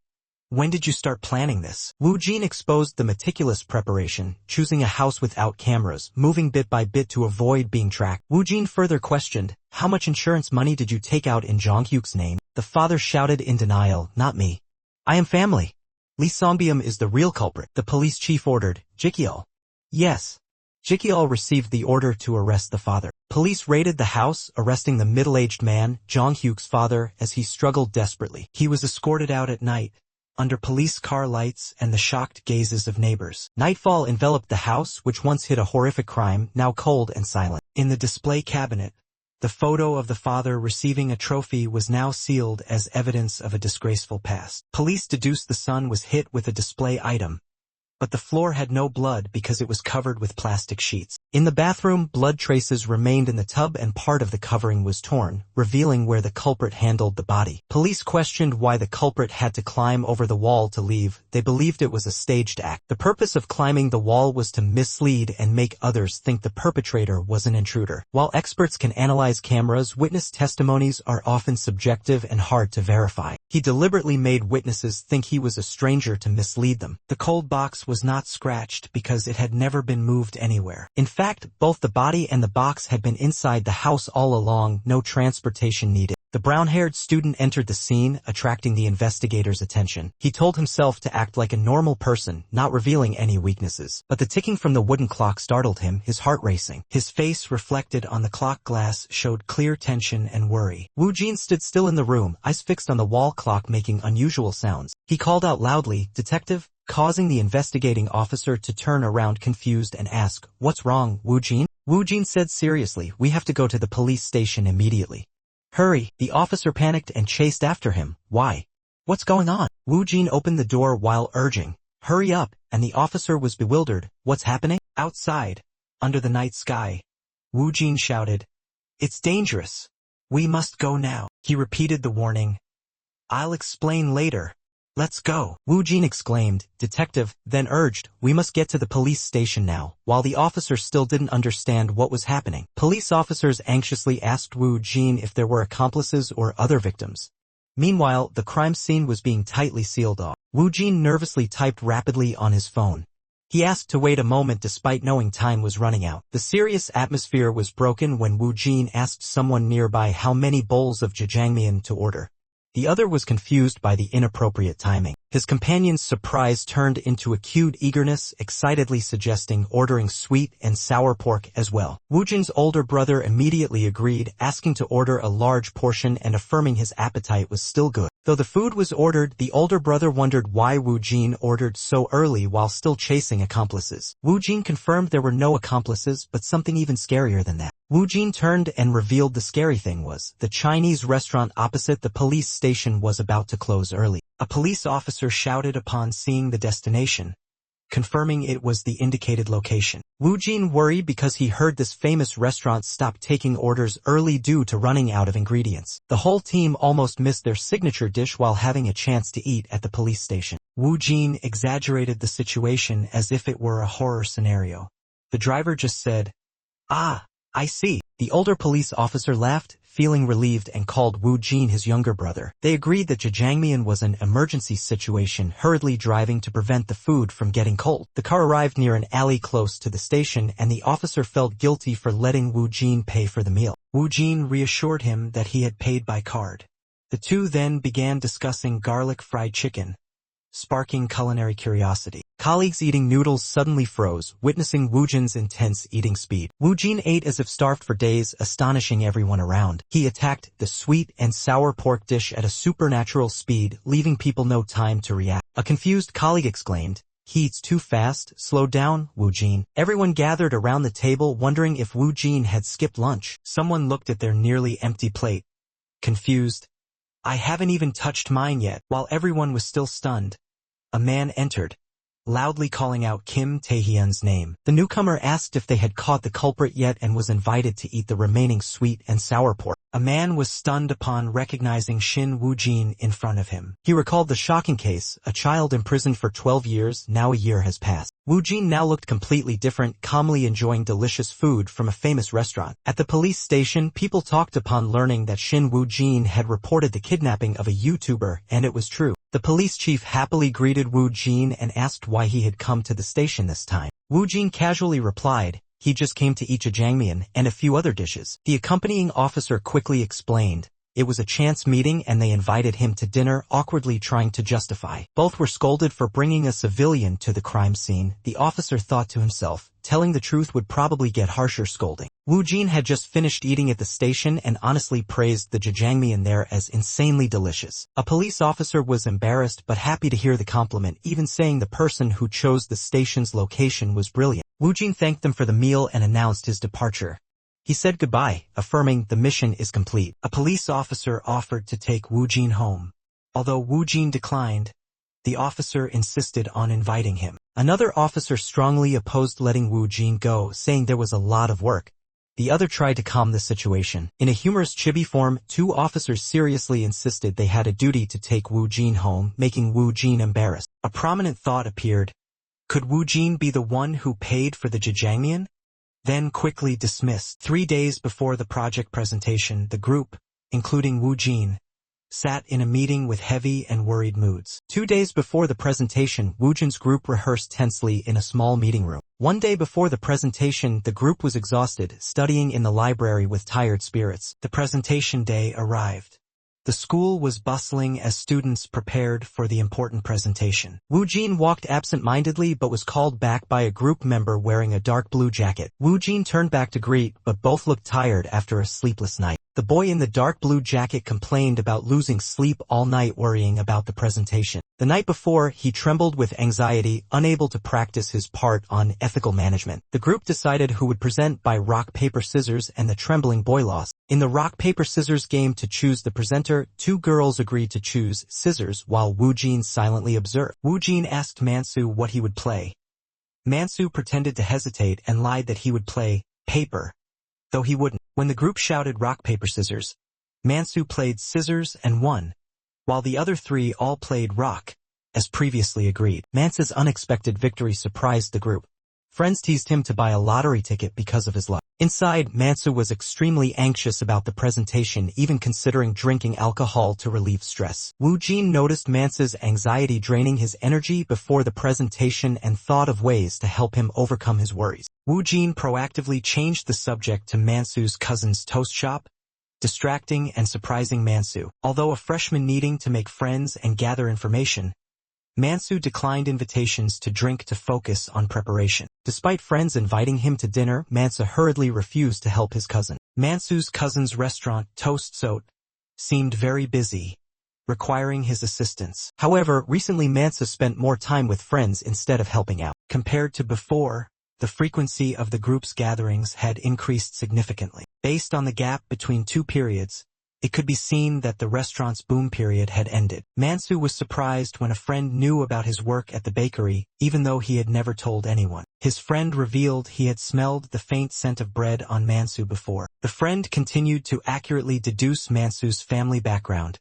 when did you start planning this?" Wu Jin exposed the meticulous preparation, choosing a house without cameras, moving bit by bit to avoid being tracked. Wu Jin further questioned, "How much insurance money did you take out in Jong-hyuk's name?" The father shouted in denial, "Not me. I am family. Lee Songbyum is the real culprit." The police chief ordered, "Jikyol." Yes. Jikyol received the order to arrest the father. Police raided the house, arresting the middle-aged man, Jong-hyuk's father, as he struggled desperately. He was escorted out at night, under police car lights and the shocked gazes of neighbors. Nightfall enveloped the house, which once hid a horrific crime, now cold and silent. In the display cabinet, the photo of the father receiving a trophy was now sealed as evidence of a disgraceful past. Police deduced the son was hit with a display item, but the floor had no blood because it was covered with plastic sheets. In the bathroom, blood traces remained in the tub and part of the covering was torn, revealing where the culprit handled the body. Police questioned why the culprit had to climb over the wall to leave. They believed it was a staged act. The purpose of climbing the wall was to mislead and make others think the perpetrator was an intruder. While experts can analyze cameras, witness testimonies are often subjective and hard to verify. He deliberately made witnesses think he was a stranger to mislead them. The cold box was not scratched because it had never been moved anywhere. In fact, both the body and the box had been inside the house all along, no transportation needed. The brown-haired student entered the scene, attracting the investigators' attention. He told himself to act like a normal person, not revealing any weaknesses. But the ticking from the wooden clock startled him, his heart racing. His face, reflected on the clock glass, showed clear tension and worry. Wu Jin stood still in the room, eyes fixed on the wall clock making unusual sounds. He called out loudly, "Detective," causing the investigating officer to turn around confused and ask, "What's wrong, Wu Jin?" Wu Jin said seriously, "We have to go to the police station immediately." "Hurry!" The officer panicked and chased after him. "Why? What's going on?" Wu Jin opened the door while urging, "Hurry up," and the officer was bewildered. "What's happening?" Outside, under the night sky, Wu Jin shouted, "It's dangerous. We must go now." He repeated the warning. "I'll explain later. Let's go," Wu Jin exclaimed. Detective then urged, "We must get to the police station now." While the officer still didn't understand what was happening, police officers anxiously asked Wu Jin if there were accomplices or other victims. Meanwhile, the crime scene was being tightly sealed off. Wu Jin nervously typed rapidly on his phone. He asked to wait a moment despite knowing time was running out. The serious atmosphere was broken when Wu Jin asked someone nearby how many bowls of jjajangmyeon to order. The other was confused by the inappropriate timing. His companion's surprise turned into acute eagerness, excitedly suggesting ordering sweet and sour pork as well. Wu Jin's older brother immediately agreed, asking to order a large portion and affirming his appetite was still good. Though the food was ordered, the older brother wondered why Wu Jin ordered so early while still chasing accomplices. Wu Jin confirmed there were no accomplices, but something even scarier than that. Wu Jin turned and revealed the scary thing was, the Chinese restaurant opposite the police station was about to close early. A police officer shouted upon seeing the destination, confirming it was the indicated location. Wu Jin worried because he heard this famous restaurant stop taking orders early due to running out of ingredients. The whole team almost missed their signature dish while having a chance to eat at the police station. Wu Jin exaggerated the situation as if it were a horror scenario. The driver just said, "Ah, I see." The older police officer laughed, feeling relieved, and called Wu Jin his younger brother. They agreed that jjajangmyeon was an emergency situation, hurriedly driving to prevent the food from getting cold. The car arrived near an alley close to the station, and the officer felt guilty for letting Wu Jin pay for the meal. Wu Jin reassured him that he had paid by card. The two then began discussing garlic fried chicken, sparking culinary curiosity. Colleagues eating noodles suddenly froze, witnessing Wu Jin's intense eating speed. Wu Jin ate as if starved for days, astonishing everyone around. He attacked the sweet and sour pork dish at a supernatural speed, leaving people no time to react. A confused colleague exclaimed, "He eats too fast, slow down, Wu Jin." Everyone gathered around the table wondering if Wu Jin had skipped lunch. Someone looked at their nearly empty plate, confused. "I haven't even touched mine yet." While everyone was still stunned, a man entered, loudly calling out Kim Tae-hyun's name. The newcomer asked if they had caught the culprit yet and was invited to eat the remaining sweet and sour pork. A man was stunned upon recognizing Shin Wu Jin in front of him. He recalled the shocking case, a child imprisoned for 12 years, now a year has passed. Wu Jin now looked completely different, calmly enjoying delicious food from a famous restaurant. At the police station, people talked upon learning that Shin Wu Jin had reported the kidnapping of a YouTuber, and it was true. The police chief happily greeted Wu Jin and asked why he had come to the station this time. Wu Jin casually replied, he just came to eat jjajangmyeon and a few other dishes. The accompanying officer quickly explained, it was a chance meeting and they invited him to dinner, awkwardly trying to justify. Both were scolded for bringing a civilian to the crime scene. The officer thought to himself, telling the truth would probably get harsher scolding. Wu Jin had just finished eating at the station and honestly praised the jjajangmyeon there as insanely delicious. A police officer was embarrassed but happy to hear the compliment, even saying the person who chose the station's location was brilliant. Wu Jin thanked them for the meal and announced his departure. He said goodbye, affirming the mission is complete. A police officer offered to take Wu Jin home. Although Wu Jin declined, The officer insisted on inviting him. Another officer strongly opposed letting Wu Jin go, saying there was a lot of work. The other tried to calm the situation. In a humorous chibi form, two officers seriously insisted they had a duty to take Wu Jin home, making Wu Jin embarrassed. A prominent thought appeared. Could Wu Jin be the one who paid for the jajangmyeon? Then quickly dismissed. 3 days before the project presentation, the group, including Wu Jin, sat in a meeting with heavy and worried moods. 2 days before the presentation, Wu Jin's group rehearsed tensely in a small meeting room. 1 day before the presentation, the group was exhausted, studying in the library with tired spirits. The presentation day arrived. The school was bustling as students prepared for the important presentation. Wu Jin walked absent-mindedly but was called back by a group member wearing a dark blue jacket. Wu Jin turned back to greet, but both looked tired after a sleepless night. The boy in the dark blue jacket complained about losing sleep all night worrying about the presentation. The night before, he trembled with anxiety, unable to practice his part on ethical management. The group decided who would present by rock, paper, scissors, and the trembling boy lost. In the rock, paper, scissors game to choose the presenter, 2 girls agreed to choose scissors while Wu Jin silently observed. Wu Jin asked Mansu what he would play. Mansu pretended to hesitate and lied that he would play paper, though he wouldn't. When the group shouted rock, paper, scissors, Mansu played scissors and won, while the other 3 all played rock, as previously agreed. Mansu's unexpected victory surprised the group. Friends teased him to buy a lottery ticket because of his luck. Inside, Mansu was extremely anxious about the presentation, even considering drinking alcohol to relieve stress. Wu Jin noticed Mansu's anxiety draining his energy before the presentation and thought of ways to help him overcome his worries. Wu Jin proactively changed the subject to Mansu's cousin's toast shop, distracting and surprising Mansu. Although a freshman needing to make friends and gather information, Mansu declined invitations to drink to focus on preparation. Despite friends inviting him to dinner, Mansu hurriedly refused to help his cousin. Mansu's cousin's restaurant, Toast Sot, seemed very busy, requiring his assistance. However, recently Mansu spent more time with friends instead of helping out. Compared to before, the frequency of the group's gatherings had increased significantly. Based on the gap between 2 periods, it could be seen that the restaurant's boom period had ended. Mansu was surprised when a friend knew about his work at the bakery, even though he had never told anyone. His friend revealed he had smelled the faint scent of bread on Mansu before. The friend continued to accurately deduce Mansu's family background,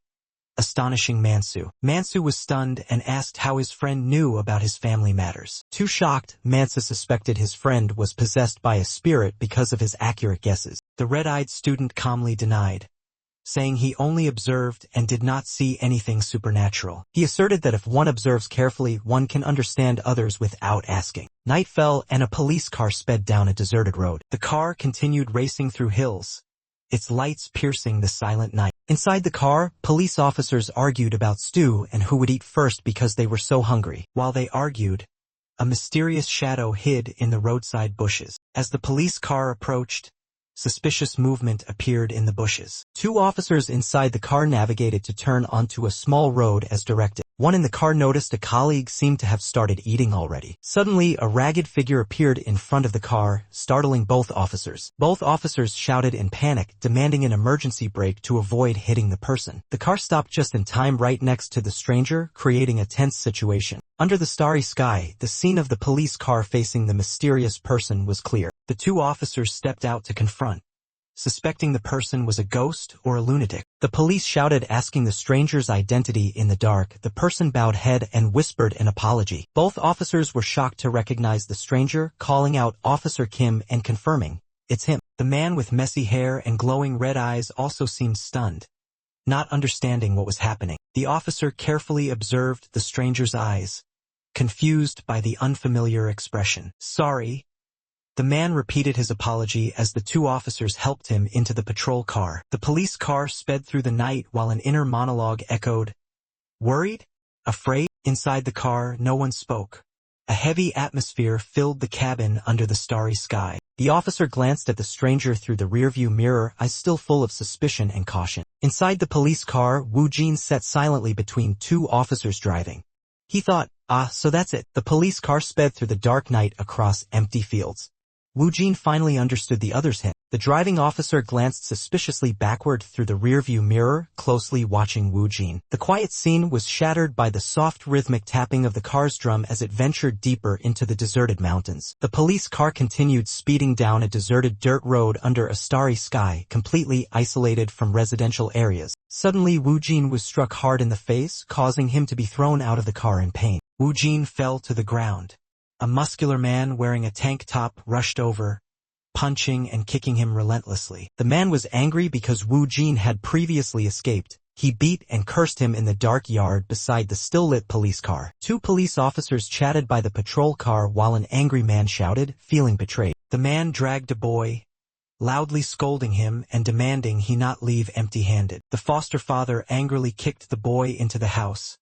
astonishing Mansu. Mansu was stunned and asked how his friend knew about his family matters. Too shocked, Mansu suspected his friend was possessed by a spirit because of his accurate guesses. The red-eyed student calmly denied, saying he only observed and did not see anything supernatural. He asserted that if one observes carefully, one can understand others without asking. Night fell and a police car sped down a deserted road. The car continued racing through hills, its lights piercing the silent night. Inside the car, police officers argued about stew and who would eat first because they were so hungry. While they argued, a mysterious shadow hid in the roadside bushes. As the police car approached, suspicious movement appeared in the bushes. 2 officers inside the car navigated to turn onto a small road as directed. One in the car noticed a colleague seemed to have started eating already. Suddenly, a ragged figure appeared in front of the car, startling both officers. Both officers shouted in panic, demanding an emergency brake to avoid hitting the person. The car stopped just in time right next to the stranger, creating a tense situation. Under the starry sky, the scene of the police car facing the mysterious person was clear. The 2 officers stepped out to confront, suspecting the person was a ghost or a lunatic. The police shouted, asking the stranger's identity in the dark. The person bowed head and whispered an apology. Both officers were shocked to recognize the stranger, calling out Officer Kim and confirming, "It's him." The man with messy hair and glowing red eyes also seemed stunned, not understanding what was happening. The officer carefully observed the stranger's eyes, confused by the unfamiliar expression. "Sorry." The man repeated his apology as the 2 officers helped him into the patrol car. The police car sped through the night while an inner monologue echoed, "Worried? Afraid?" Inside the car, no one spoke. A heavy atmosphere filled the cabin under the starry sky. The officer glanced at the stranger through the rearview mirror, eyes still full of suspicion and caution. Inside the police car, Wu Jin sat silently between 2 officers driving. He thought, so that's it. The police car sped through the dark night across empty fields. Wu Jin finally understood the other's hint. The driving officer glanced suspiciously backward through the rearview mirror, closely watching Wu Jin. The quiet scene was shattered by the soft rhythmic tapping of the car's drum as it ventured deeper into the deserted mountains. The police car continued speeding down a deserted dirt road under a starry sky, completely isolated from residential areas. Suddenly Wu Jin was struck hard in the face, causing him to be thrown out of the car in pain. Wu Jin fell to the ground. A muscular man wearing a tank top rushed over, punching and kicking him relentlessly. The man was angry because Wu Jin had previously escaped. He beat and cursed him in the dark yard beside the still-lit police car. Two police officers chatted by the patrol car while an angry man shouted, feeling betrayed. The man dragged a boy, loudly scolding him and demanding he not leave empty-handed. The foster father angrily kicked the boy into the house,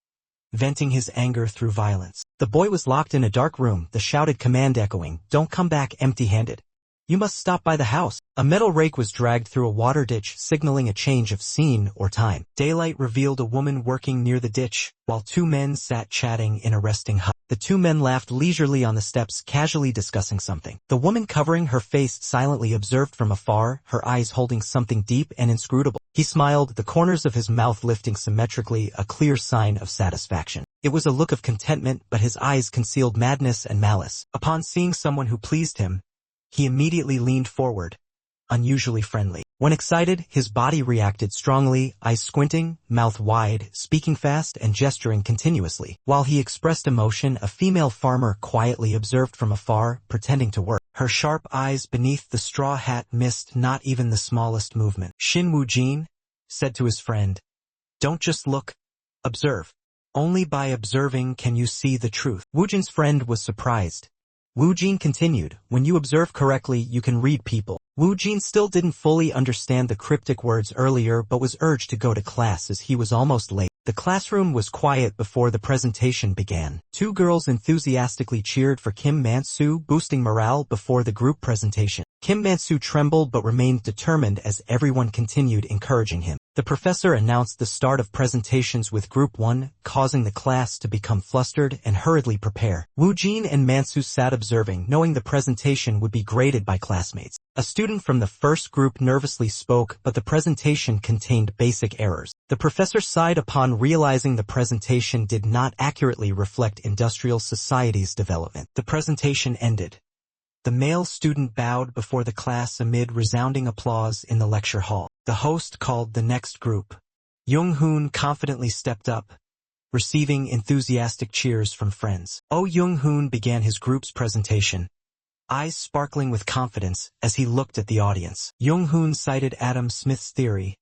venting his anger through violence. The boy was locked in a dark room, the shouted command echoing, "Don't come back empty-handed. You must stop by the house." A metal rake was dragged through a water ditch, signaling a change of scene or time. Daylight revealed a woman working near the ditch, while two men sat chatting in a resting hut. The two men laughed leisurely on the steps, casually discussing something. The woman covering her face silently observed from afar, her eyes holding something deep and inscrutable. He smiled, the corners of his mouth lifting symmetrically, a clear sign of satisfaction. It was a look of contentment, but his eyes concealed madness and malice. Upon seeing someone who pleased him, he immediately leaned forward, unusually friendly. When excited, his body reacted strongly, eyes squinting, mouth wide, speaking fast and gesturing continuously. While he expressed emotion, a female farmer quietly observed from afar, pretending to work. Her sharp eyes beneath the straw hat missed not even the smallest movement. Shin Wu Jin said to his friend, "Don't just look, observe. Only by observing can you see the truth." Wu Jin's friend was surprised. Wu Jin continued, "When you observe correctly, you can read people." Wu Jin still didn't fully understand the cryptic words earlier but was urged to go to class as he was almost late. The classroom was quiet before the presentation began. Two girls enthusiastically cheered for Kim Man-soo, boosting morale before the group presentation. Kim Man-soo trembled but remained determined as everyone continued encouraging him. The professor announced the start of presentations with Group 1, causing the class to become flustered and hurriedly prepare. Wu Jin and Man-soo sat observing, knowing the presentation would be graded by classmates. A student from the first group nervously spoke, but the presentation contained basic errors. The professor sighed upon realizing the presentation did not accurately reflect industrial society's development. The presentation ended. The male student bowed before the class amid resounding applause in the lecture hall. The host called the next group. Jung-hoon confidently stepped up, receiving enthusiastic cheers from friends. Jung-hoon began his group's presentation, eyes sparkling with confidence as he looked at the audience. Jung-hoon cited Adam Smith's theory,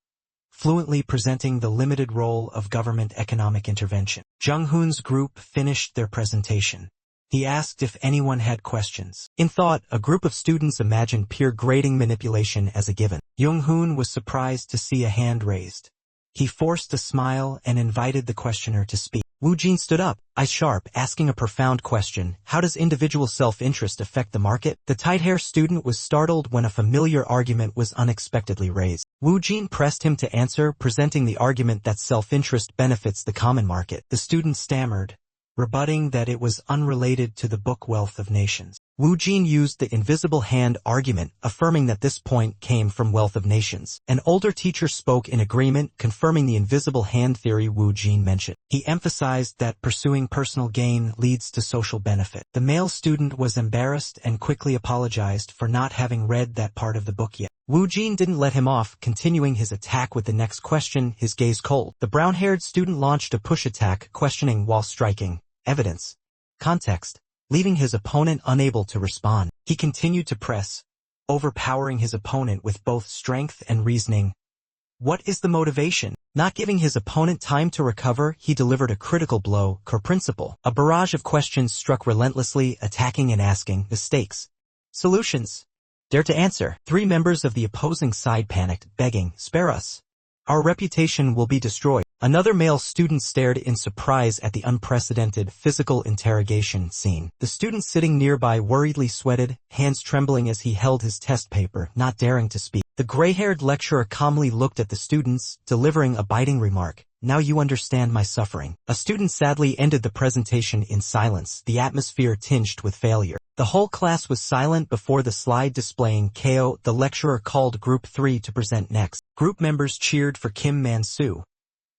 fluently presenting the limited role of government economic intervention. Jung-hoon's group finished their presentation. He asked if anyone had questions. In thought, a group of students imagined peer grading manipulation as a given. Jung-hoon was surprised to see a hand raised. He forced a smile and invited the questioner to speak. Wu Jin stood up, eyes sharp, asking a profound question. How does individual self-interest affect the market? The tight-haired student was startled when a familiar argument was unexpectedly raised. Wu Jin pressed him to answer, presenting the argument that self-interest benefits the common market. The student stammered, rebutting that it was unrelated to the book Wealth of Nations. Wu Jin used the invisible hand argument, affirming that this point came from Wealth of Nations. An older teacher spoke in agreement, confirming the invisible hand theory Wu Jin mentioned. He emphasized that pursuing personal gain leads to social benefit. The male student was embarrassed and quickly apologized for not having read that part of the book yet. Wu Jin didn't let him off, continuing his attack with the next question, his gaze cold. The brown-haired student launched a push attack, questioning while striking. Evidence. Context. Leaving his opponent unable to respond. He continued to press, overpowering his opponent with both strength and reasoning. What is the motivation? Not giving his opponent time to recover, he delivered a critical blow, core principle. A barrage of questions struck relentlessly, attacking and asking, mistakes. Solutions. Dare to answer. Three members of the opposing side panicked, begging, spare us. Our reputation will be destroyed. Another male student stared in surprise at the unprecedented physical interrogation scene. The student sitting nearby worriedly sweated, hands trembling as he held his test paper, not daring to speak. The gray-haired lecturer calmly looked at the students, delivering a biting remark. "Now you understand my suffering." A student sadly ended the presentation in silence, the atmosphere tinged with failure. The whole class was silent before the slide displaying KO. The lecturer called Group 3 to present next. Group members cheered for Kim Man-soo,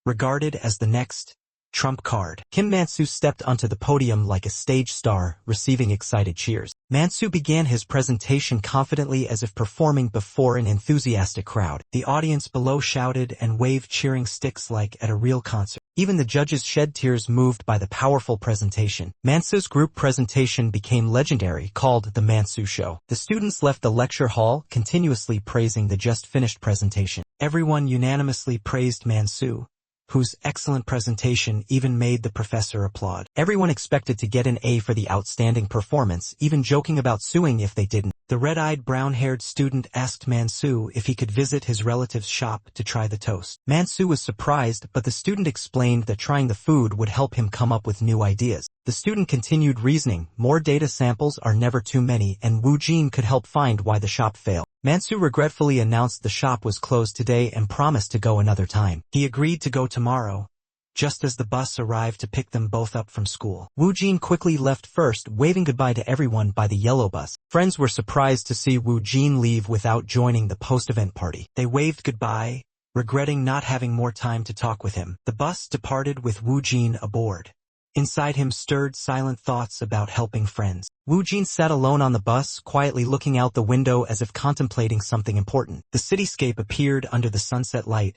regarded as the next trump card. Kim Man-soo stepped onto the podium like a stage star, receiving excited cheers. Man-soo began his presentation confidently as if performing before an enthusiastic crowd. The audience below shouted and waved cheering sticks like at a real concert. Even the judges shed tears moved by the powerful presentation. Man-soo's group presentation became legendary, called The Man-soo Show. The students left the lecture hall, continuously praising the just-finished presentation. Everyone unanimously praised Man-soo, whose excellent presentation even made the professor applaud. Everyone expected to get an A for the outstanding performance, even joking about suing if they didn't. The red-eyed brown-haired student asked Man-soo if he could visit his relative's shop to try the toast. Man-soo was surprised, but the student explained that trying the food would help him come up with new ideas. The student continued reasoning, more data samples are never too many, and Woo Jin could help find why the shop failed. Man-soo regretfully announced the shop was closed today and promised to go another time. He agreed to go tomorrow, just as the bus arrived to pick them both up from school. Woo Jin quickly left first, waving goodbye to everyone by the yellow bus. Friends were surprised to see Woo Jin leave without joining the post-event party. They waved goodbye, regretting not having more time to talk with him. The bus departed with Woo Jin aboard. Inside him stirred silent thoughts about helping friends. Woo Jin sat alone on the bus, quietly looking out the window as if contemplating something important. The cityscape appeared under the sunset light,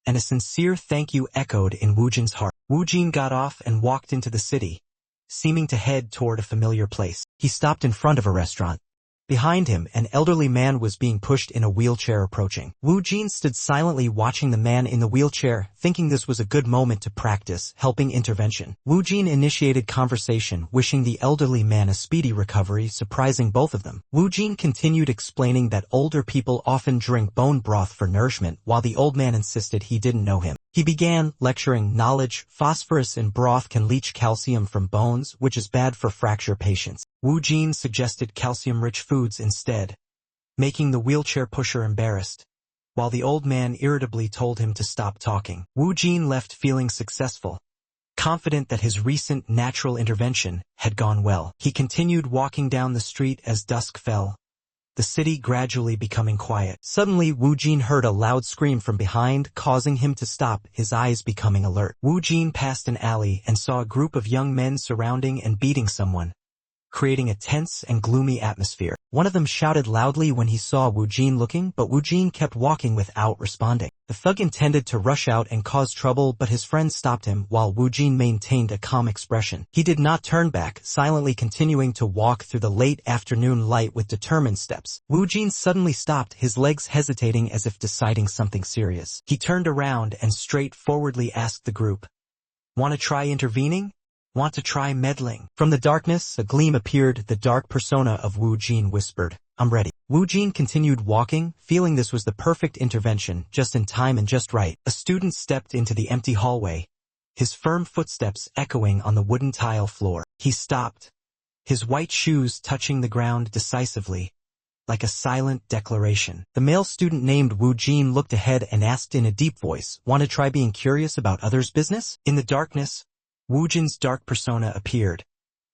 and a sincere thank you echoed in Woo Jin's heart. Woo Jin got off and walked into the city, seeming to head toward a familiar place. He stopped in front of a restaurant. Behind him, an elderly man was being pushed in a wheelchair approaching. Woo Jin stood silently watching the man in the wheelchair, thinking this was a good moment to practice helping intervention. Woo Jin initiated conversation, wishing the elderly man a speedy recovery, surprising both of them. Woo Jin continued explaining that older people often drink bone broth for nourishment, while the old man insisted he didn't know him. He began lecturing knowledge. Phosphorus in broth can leach calcium from bones, which is bad for fracture patients. Woo Jin suggested calcium-rich foods instead, making the wheelchair pusher embarrassed, while the old man irritably told him to stop talking. Woo Jin left feeling successful, confident that his recent natural intervention had gone well. He continued walking down the street as dusk fell, the city gradually becoming quiet. Suddenly, Woo Jin heard a loud scream from behind, causing him to stop, his eyes becoming alert. Woo Jin passed an alley and saw a group of young men surrounding and beating someone, creating a tense and gloomy atmosphere. One of them shouted loudly when he saw Woo Jin looking, but Woo Jin kept walking without responding. The thug intended to rush out and cause trouble, but his friend stopped him while Woo Jin maintained a calm expression. He did not turn back, silently continuing to walk through the late afternoon light with determined steps. Woo Jin suddenly stopped, his legs hesitating as if deciding something serious. He turned around and straightforwardly asked the group, "Want to try intervening? Want to try meddling?" From the darkness, a gleam appeared. The dark persona of Woo Jin whispered, "I'm ready." Woo Jin continued walking, feeling this was the perfect intervention, just in time and just right. A student stepped into the empty hallway, his firm footsteps echoing on the wooden tile floor. He stopped, his white shoes touching the ground decisively, like a silent declaration. The male student named Woo Jin looked ahead and asked in a deep voice, "Want to try being curious about others' business?" In the darkness, Woo Jin's dark persona appeared,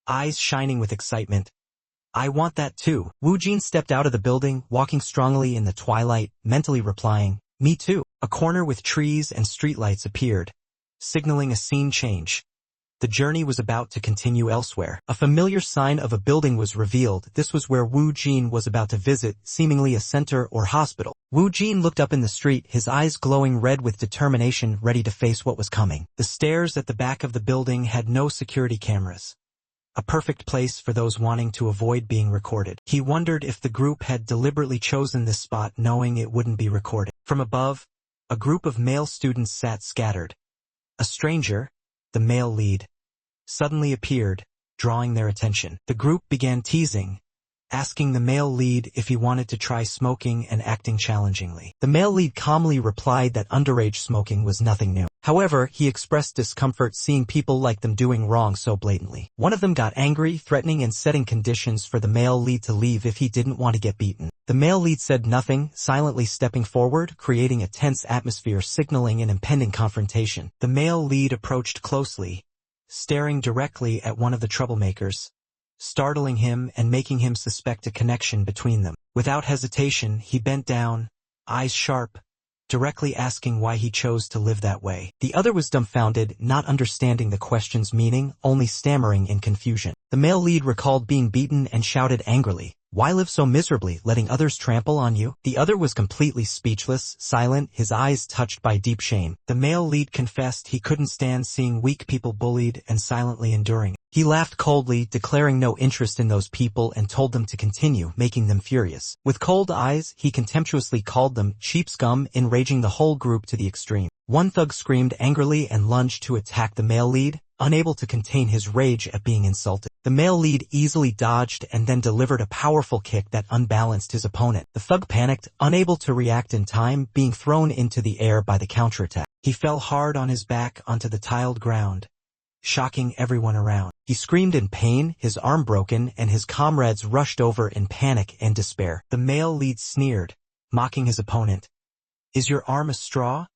eyes shining with excitement. "I want that too." Woo Jin stepped out of the building, walking strongly in the twilight, mentally replying, "Me too." A corner with trees and streetlights appeared, signaling a scene change. The journey was about to continue elsewhere. A familiar sign of a building was revealed. This was where Woo Jin was about to visit, seemingly a center or hospital. Woo Jin looked up in the street, his eyes glowing red with determination, ready to face what was coming. The stairs at the back of the building had no security cameras, a perfect place for those wanting to avoid being recorded. He wondered if the group had deliberately chosen this spot knowing it wouldn't be recorded. From above, a group of male students sat scattered. A stranger, the male lead, suddenly appeared, drawing their attention. The group began teasing, asking the male lead if he wanted to try smoking and acting challengingly. The male lead calmly replied that underage smoking was nothing new. However, he expressed discomfort seeing people like them doing wrong so blatantly. One of them got angry, threatening and setting conditions for the male lead to leave if he didn't want to get beaten. The male lead said nothing, silently stepping forward, creating a tense atmosphere signaling an impending confrontation. The male lead approached closely, staring directly at one of the troublemakers, startling him and making him suspect a connection between them. Without hesitation, he bent down, eyes sharp, directly asking why he chose to live that way. The other was dumbfounded, not understanding the question's meaning, only stammering in confusion. The male lead recalled being beaten and shouted angrily, "Why live so miserably, letting others trample on you?" The other was completely speechless, silent, his eyes touched by deep shame. The male lead confessed he couldn't stand seeing weak people bullied and silently enduring it. He laughed coldly, declaring no interest in those people and told them to continue, making them furious. With cold eyes, he contemptuously called them cheap scum, enraging the whole group to the extreme. One thug screamed angrily and lunged to attack the male lead, unable to contain his rage at being insulted. The male lead easily dodged and then delivered a powerful kick that unbalanced his opponent. The thug panicked, unable to react in time, being thrown into the air by the counterattack. He fell hard on his back onto the tiled ground, shocking everyone around. He screamed in pain, his arm broken, and his comrades rushed over in panic and despair. The male lead sneered, mocking his opponent. "Is your arm a straw?"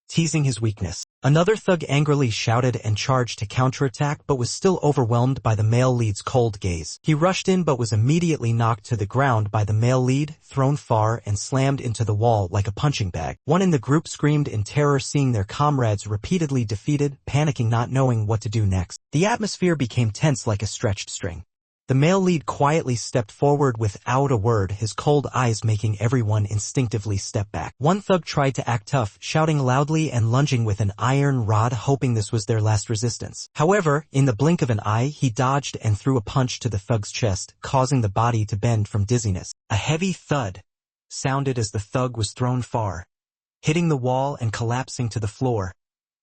teasing his weakness. Another thug angrily shouted and charged to counterattack but was still overwhelmed by the male lead's cold gaze. He rushed in but was immediately knocked to the ground by the male lead, thrown far and slammed into the wall like a punching bag. One in the group screamed in terror seeing their comrades repeatedly defeated, panicking not knowing what to do next. The atmosphere became tense like a stretched string. The male lead quietly stepped forward without a word, his cold eyes making everyone instinctively step back. One thug tried to act tough, shouting loudly and lunging with an iron rod, hoping this was their last resistance. However, in the blink of an eye, he dodged and threw a punch to the thug's chest, causing the body to bend from dizziness. A heavy thud sounded as the thug was thrown far, hitting the wall and collapsing to the floor,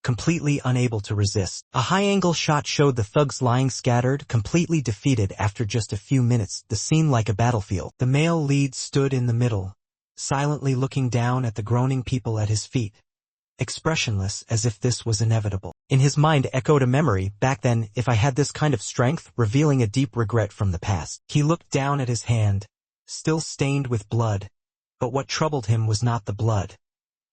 completely unable to resist. A high-angle shot showed the thugs lying scattered, completely defeated after just a few minutes, the scene like a battlefield. The male lead stood in the middle, silently looking down at the groaning people at his feet, expressionless as if this was inevitable. In his mind echoed a memory, back then, if I had this kind of strength, revealing a deep regret from the past. He looked down at his hand, still stained with blood, but what troubled him was not the blood.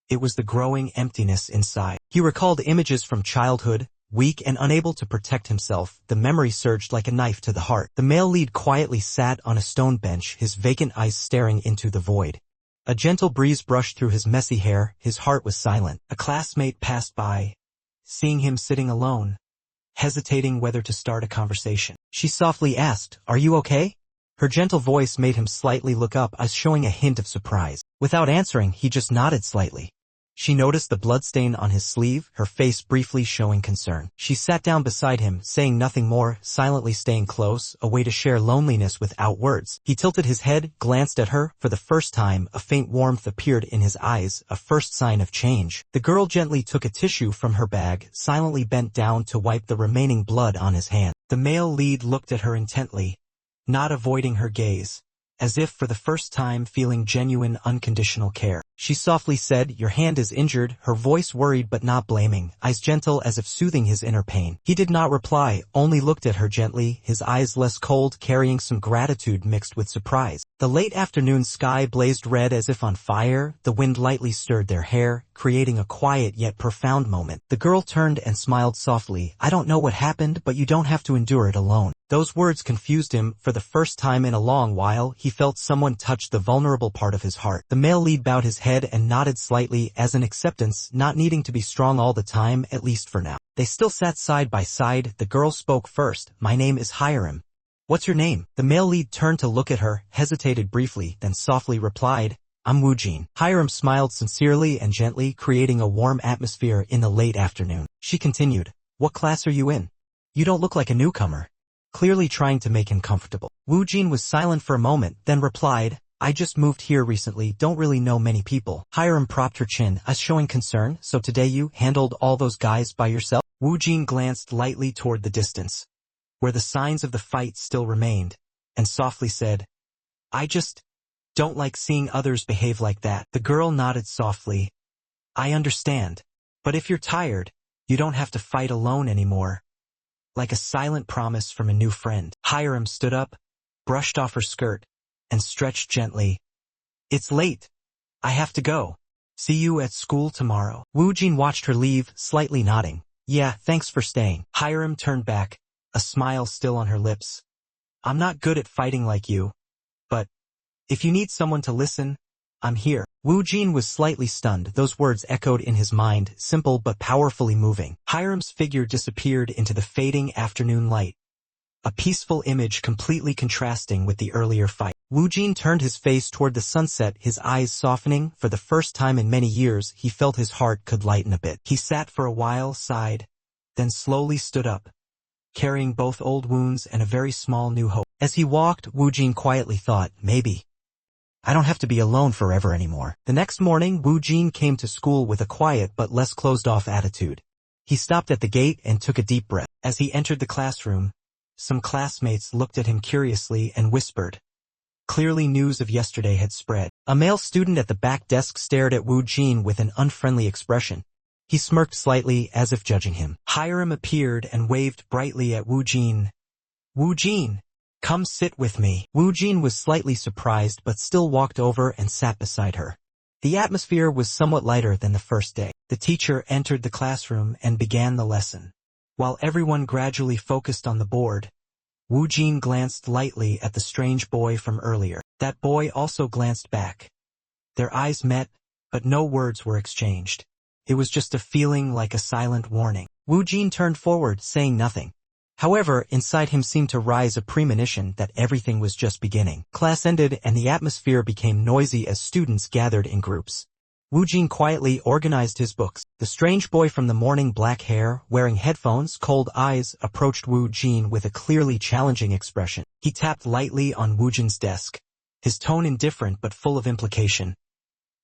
It was the growing emptiness inside. He recalled images from childhood, weak and unable to protect himself. The memory surged like a knife to the heart. The male lead quietly sat on a stone bench, his vacant eyes staring into the void. A gentle breeze brushed through his messy hair, his heart was silent. A classmate passed by, seeing him sitting alone, hesitating whether to start a conversation. She softly asked, "Are you okay?" Her gentle voice made him slightly look up, as showing a hint of surprise. Without answering, he just nodded slightly. She noticed the bloodstain on his sleeve, her face briefly showing concern. She sat down beside him, saying nothing more, silently staying close, a way to share loneliness without words. He tilted his head, glanced at her. For the first time, a faint warmth appeared in his eyes, a first sign of change. The girl gently took a tissue from her bag, silently bent down to wipe the remaining blood on his hand. The male lead looked at her intently, not avoiding her gaze, as if for the first time feeling genuine unconditional care. She softly said, "Your hand is injured," her voice worried but not blaming, eyes gentle as if soothing his inner pain. He did not reply, only looked at her gently, his eyes less cold, carrying some gratitude mixed with surprise. The late afternoon sky blazed red as if on fire, the wind lightly stirred their hair, creating a quiet yet profound moment. The girl turned and smiled softly. "I don't know what happened, but you don't have to endure it alone." Those words confused him. For the first time in a long while, he felt someone touch the vulnerable part of his heart. The male lead bowed his head and nodded slightly as an acceptance, not needing to be strong all the time, at least for now. They still sat side by side. The girl spoke first. "My name is Hiram. What's your name?" The male lead turned to look at her, hesitated briefly, then softly replied, "I'm Woojin." Hiram smiled sincerely and gently, creating a warm atmosphere in the late afternoon. She continued, "What class are you in? You don't look like a newcomer," clearly trying to make him comfortable. Woojin was silent for a moment, then replied, "I just moved here recently, don't really know many people." Hiram propped her chin, as showing concern. "So today you handled all those guys by yourself?" Woojin glanced lightly toward the distance, where the signs of the fight still remained, and softly said, I just don't like seeing others behave like that. The girl nodded softly. I understand. But if you're tired, you don't have to fight alone anymore. Like a silent promise from a new friend. Hiram stood up, brushed off her skirt, and stretched gently. It's late. I have to go. See you at school tomorrow. Woo Jin watched her leave, slightly nodding. Yeah, thanks for staying. Hiram turned back, a smile still on her lips. I'm not good at fighting like you, but if you need someone to listen, I'm here. Woo Jin was slightly stunned. Those words echoed in his mind, simple but powerfully moving. Hiram's figure disappeared into the fading afternoon light, a peaceful image completely contrasting with the earlier fight. Woo Jin turned his face toward the sunset, his eyes softening. For the first time in many years, he felt his heart could lighten a bit. He sat for a while, sighed, then slowly stood up, carrying both old wounds and a very small new hope. As he walked, Woo Jin quietly thought, maybe I don't have to be alone forever anymore. The next morning, Woo Jin came to school with a quiet but less closed-off attitude. He stopped at the gate and took a deep breath. As he entered the classroom, some classmates looked at him curiously and whispered. Clearly news of yesterday had spread. A male student at the back desk stared at Woo Jin with an unfriendly expression. He smirked slightly as if judging him. Hiram appeared and waved brightly at Woo Jin. Woo Jin, come sit with me. Woo Jin was slightly surprised but still walked over and sat beside her. The atmosphere was somewhat lighter than the first day. The teacher entered the classroom and began the lesson. While everyone gradually focused on the board, Woo Jin glanced lightly at the strange boy from earlier. That boy also glanced back. Their eyes met, but no words were exchanged. It was just a feeling like a silent warning. Woo Jin turned forward, saying nothing. However, inside him seemed to rise a premonition that everything was just beginning. Class ended and the atmosphere became noisy as students gathered in groups. Woo Jin quietly organized his books. The strange boy from the morning, black hair, wearing headphones, cold eyes, approached Woo Jin with a clearly challenging expression. He tapped lightly on Woo Jin's desk, his tone indifferent but full of implication.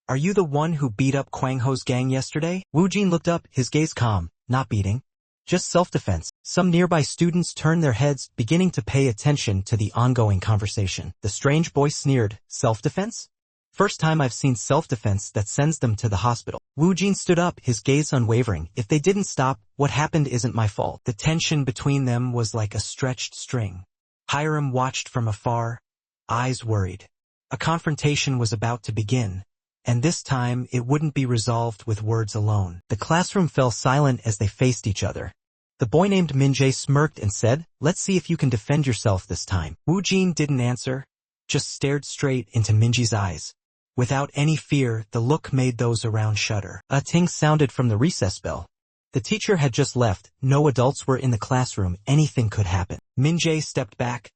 Are you the one who beat up Kwang Ho's gang yesterday? Woo Jin looked up, his gaze calm. Not beating. Just self-defense. Some nearby students turned their heads, beginning to pay attention to the ongoing conversation. The strange boy sneered. Self-defense? First time I've seen self-defense that sends them to the hospital. Woo Jin stood up, his gaze unwavering. If they didn't stop, what happened isn't my fault. The tension between them was like a stretched string. Hiram watched from afar, eyes worried. A confrontation was about to begin, and this time it wouldn't be resolved with words alone. The classroom fell silent as they faced each other. The boy named Min-jae smirked and said, let's see if you can defend yourself this time. Woo Jin didn't answer, just stared straight into Min-jae's eyes. Without any fear, the look made those around shudder. A ting sounded from the recess bell. The teacher had just left, no adults were in the classroom, anything could happen. Min-jae stepped back,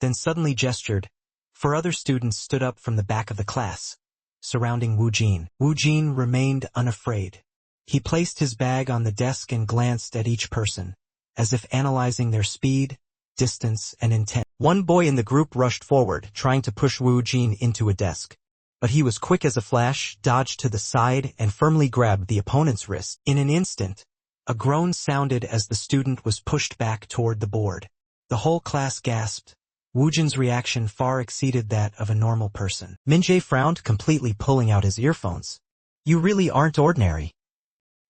then suddenly gestured. 4 other students stood up from the back of the class, surrounding Woo Jin. Woo Jin remained unafraid. He placed his bag on the desk and glanced at each person, as if analyzing their speed, distance, and intent. One boy in the group rushed forward, trying to push Woo Jin into a desk. But he was quick as a flash, dodged to the side, and firmly grabbed the opponent's wrist. In an instant, a groan sounded as the student was pushed back toward the board. The whole class gasped. Woo Jin's reaction far exceeded that of a normal person. Min-jae frowned, completely pulling out his earphones. You really aren't ordinary.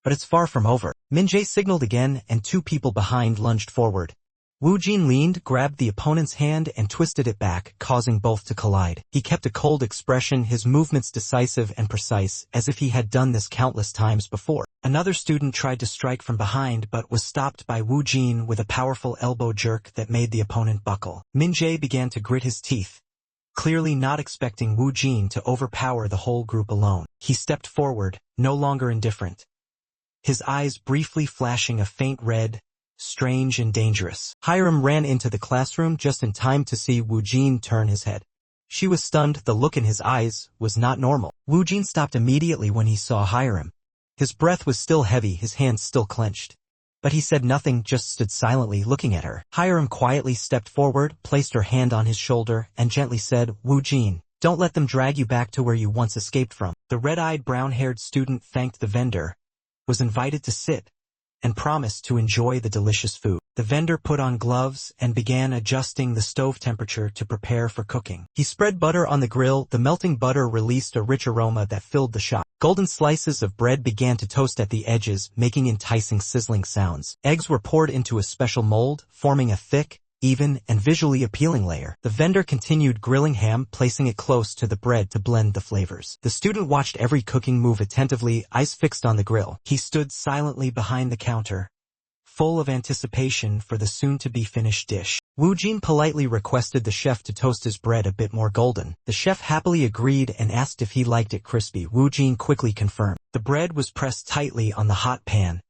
But it's far from over. Min-jae signaled again, and 2 people behind lunged forward. Woo Jin leaned, grabbed the opponent's hand, and twisted it back, causing both to collide. He kept a cold expression, his movements decisive and precise, as if he had done this countless times before. Another student tried to strike from behind but was stopped by Woo Jin with a powerful elbow jerk that made the opponent buckle. Min-jae began to grit his teeth, clearly not expecting Woo Jin to overpower the whole group alone. He stepped forward, no longer indifferent, his eyes briefly flashing a faint red, strange and dangerous. Hiram ran into the classroom just in time to see Woo Jin turn his head. She was stunned, the look in his eyes was not normal. Woo Jin stopped immediately when he saw Hiram. His breath was still heavy, his hands still clenched. But he said nothing, just stood silently looking at her. Hiram quietly stepped forward, placed her hand on his shoulder, and gently said, Woo Jin, don't let them drag you back to where you once escaped from. The red-eyed, brown-haired student thanked the vendor, was invited to sit, and promised to enjoy the delicious food. The vendor put on gloves and began adjusting the stove temperature to prepare for cooking. He spread butter on the grill. The melting butter released a rich aroma that filled the shop. Golden slices of bread began to toast at the edges, making enticing sizzling sounds. Eggs were poured into a special mold, forming a thick, even, and visually appealing layer. The vendor continued grilling ham, placing it close to the bread to blend the flavors. The student watched every cooking move attentively, eyes fixed on the grill. He stood silently behind the counter, full of anticipation for the soon-to-be finished dish. Woo Jin politely requested the chef to toast his bread a bit more golden. The chef happily agreed and asked if he liked it crispy. Woo Jin quickly confirmed. The bread was pressed tightly on the hot pan,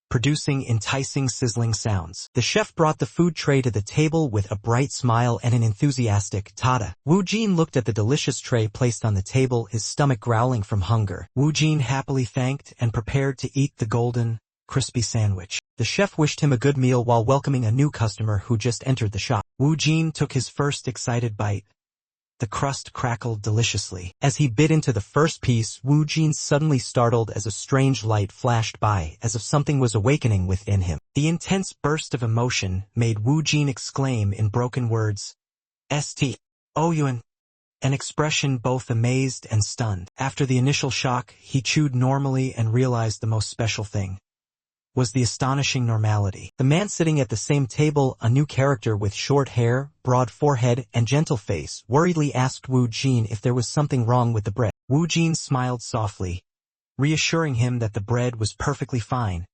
producing enticing sizzling sounds. The chef brought the food tray to the table with a bright smile and an enthusiastic tada. Woo Jin looked at the delicious tray placed on the table, his stomach growling from hunger. Woo Jin happily thanked and prepared to eat the golden, crispy sandwich. The chef wished him a good meal while welcoming a new customer who just entered the shop. Woo Jin took his first excited bite. The crust crackled deliciously. As he bit into the first piece, Woo Jin suddenly startled as a strange light flashed by, as if something was awakening within him. The intense burst of emotion made Woo Jin exclaim in broken words, "St. Oyuan," an expression both amazed and stunned. After the initial shock, he chewed normally and realized the most special thing was the astonishing normality. The man sitting at the same table, a new character with short hair, broad forehead, and gentle face, worriedly asked Woo Jin if there was something wrong with the bread. Woo Jin smiled softly, reassuring him that the bread was perfectly fine,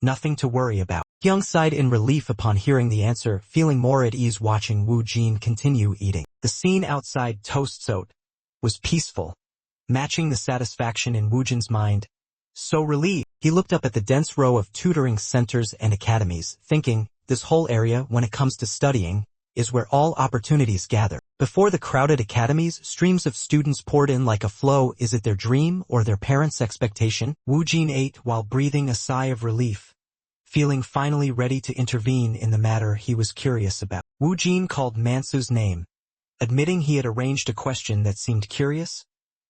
nothing to worry about. Hyung sighed in relief upon hearing the answer, feeling more at ease watching Woo Jin continue eating. The scene outside Toast Sot was peaceful, matching the satisfaction in Woo Jin's mind. So relieved, he looked up at the dense row of tutoring centers and academies, thinking, this whole area, when it comes to studying, is where all opportunities gather. Before the crowded academies, streams of students poured in like a flow. Is it their dream or their parents' expectation? Woo Jin ate while breathing a sigh of relief, feeling finally ready to intervene in the matter he was curious about. Woo Jin called Mansu's name, admitting he had arranged a question that seemed curious,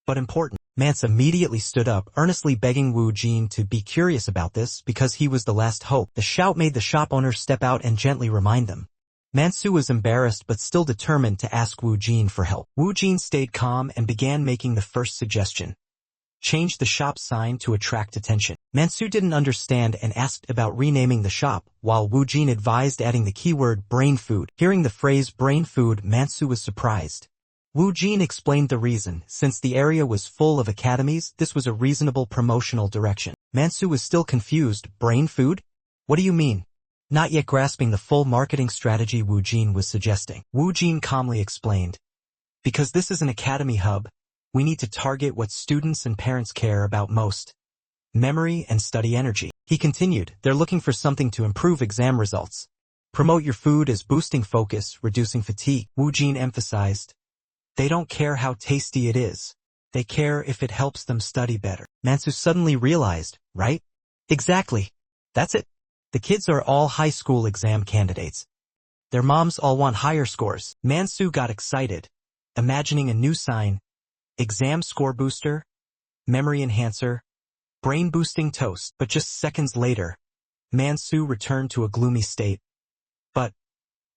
but important. Mance immediately stood up, earnestly begging Woo Jin to be curious about this because he was the last hope. The shout made the shop owner step out and gently remind them. Mansu was embarrassed but still determined to ask Woo Jin for help. Woo Jin stayed calm and began making the first suggestion. Change the shop sign to attract attention. Mansu didn't understand and asked about renaming the shop, while Woo Jin advised adding the keyword brain food. Hearing the phrase brain food, Mansu was surprised. Woo Jin explained the reason. Since the area was full of academies, this was a reasonable promotional direction. Mansu was still confused. Brain food? What do you mean? Not yet grasping the full marketing strategy Woo Jin was suggesting. Woo Jin calmly explained. Because this is an academy hub, we need to target what students and parents care about most. Memory and study energy. He continued, they're looking for something to improve exam results. Promote your food as boosting focus, reducing fatigue. Woo Jin emphasized. They don't care how tasty it is. They care if it helps them study better. Mansu suddenly realized, right? Exactly. That's it. The kids are all high school exam candidates. Their moms all want higher scores. Mansu got excited, imagining a new sign. Exam score booster, memory enhancer, brain boosting toast. But just seconds later, Mansu returned to a gloomy state. But,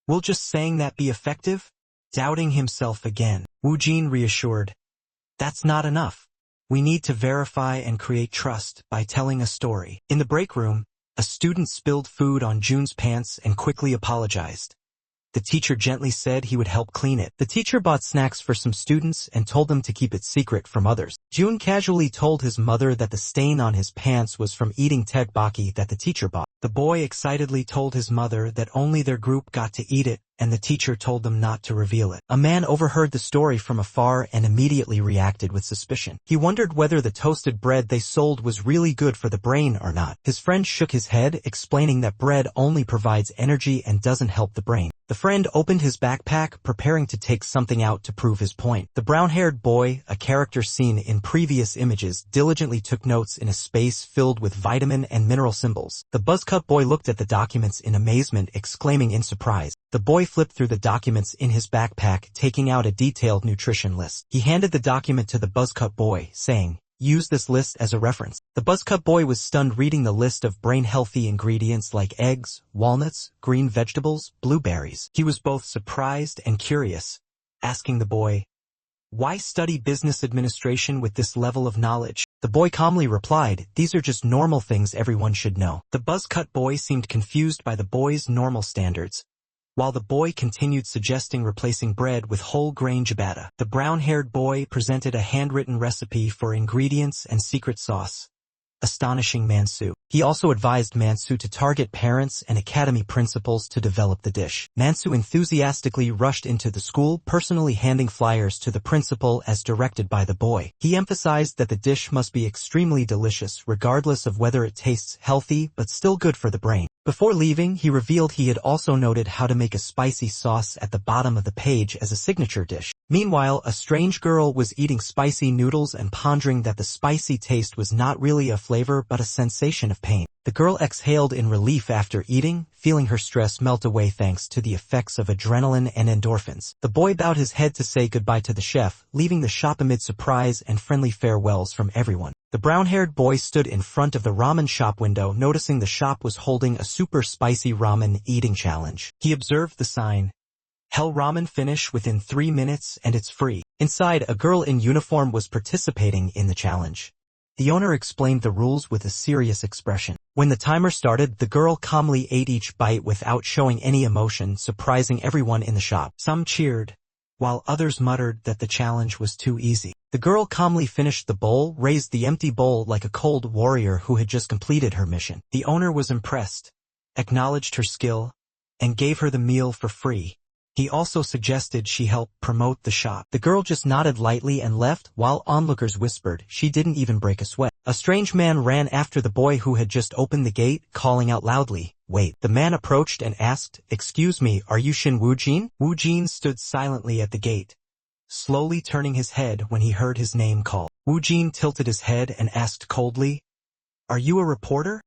will just saying that be effective? Doubting himself again, Woo Jin reassured. That's not enough. We need to verify and create trust by telling a story. In the break room, a student spilled food on Jun's pants and quickly apologized. The teacher gently said he would help clean it. The teacher bought snacks for some students and told them to keep it secret from others. Jun casually told his mother that the stain on his pants was from eating tteokbokki that the teacher bought. The boy excitedly told his mother that only their group got to eat it, and the teacher told them not to reveal it. A man overheard the story from afar and immediately reacted with suspicion. He wondered whether the toasted bread they sold was really good for the brain or not. His friend shook his head, explaining that bread only provides energy and doesn't help the brain. The friend opened his backpack, preparing to take something out to prove his point. The brown-haired boy, a character seen in previous images, diligently took notes in a space filled with vitamin and mineral symbols. The buzzcut boy looked at the documents in amazement, exclaiming in surprise. The boy flipped through the documents in his backpack, taking out a detailed nutrition list. He handed the document to the buzzcut boy, saying, Use this list as a reference. The buzzcut boy was stunned reading the list of brain-healthy ingredients like eggs, walnuts, green vegetables, blueberries. He was both surprised and curious, asking the boy, "Why study business administration with this level of knowledge?" The boy calmly replied, "These are just normal things everyone should know." The buzzcut boy seemed confused by the boy's normal standards, while the boy continued suggesting replacing bread with whole grain ciabatta. The brown-haired boy presented a handwritten recipe for ingredients and secret sauce, astonishing Mansu. He also advised Mansu to target parents and academy principals to develop the dish. Mansu enthusiastically rushed into the school, personally handing flyers to the principal as directed by the boy. He emphasized that the dish must be extremely delicious regardless of whether it tastes healthy but still good for the brain. Before leaving, he revealed he had also noted how to make a spicy sauce at the bottom of the page as a signature dish. Meanwhile, a strange girl was eating spicy noodles and pondering that the spicy taste was not really a flavor but a sensation of pain. The girl exhaled in relief after eating, feeling her stress melt away thanks to the effects of adrenaline and endorphins. The boy bowed his head to say goodbye to the chef, leaving the shop amid surprise and friendly farewells from everyone. The brown-haired boy stood in front of the ramen shop window, noticing the shop was holding a super spicy ramen eating challenge. He observed the sign, "Hell ramen finish within 3 minutes and it's free." Inside, a girl in uniform was participating in the challenge. The owner explained the rules with a serious expression. When the timer started, the girl calmly ate each bite without showing any emotion, surprising everyone in the shop. Some cheered, while others muttered that the challenge was too easy. The girl calmly finished the bowl, raised the empty bowl like a cold warrior who had just completed her mission. The owner was impressed, acknowledged her skill, and gave her the meal for free. He also suggested she help promote the shop. The girl just nodded lightly and left, while onlookers whispered she didn't even break a sweat. A strange man ran after the boy who had just opened the gate, calling out loudly, "Wait." The man approached and asked, "Excuse me, are you Shin Woo-jin?" Woo-jin stood silently at the gate, slowly turning his head when he heard his name called. Woo-jin tilted his head and asked coldly, "Are you a reporter?"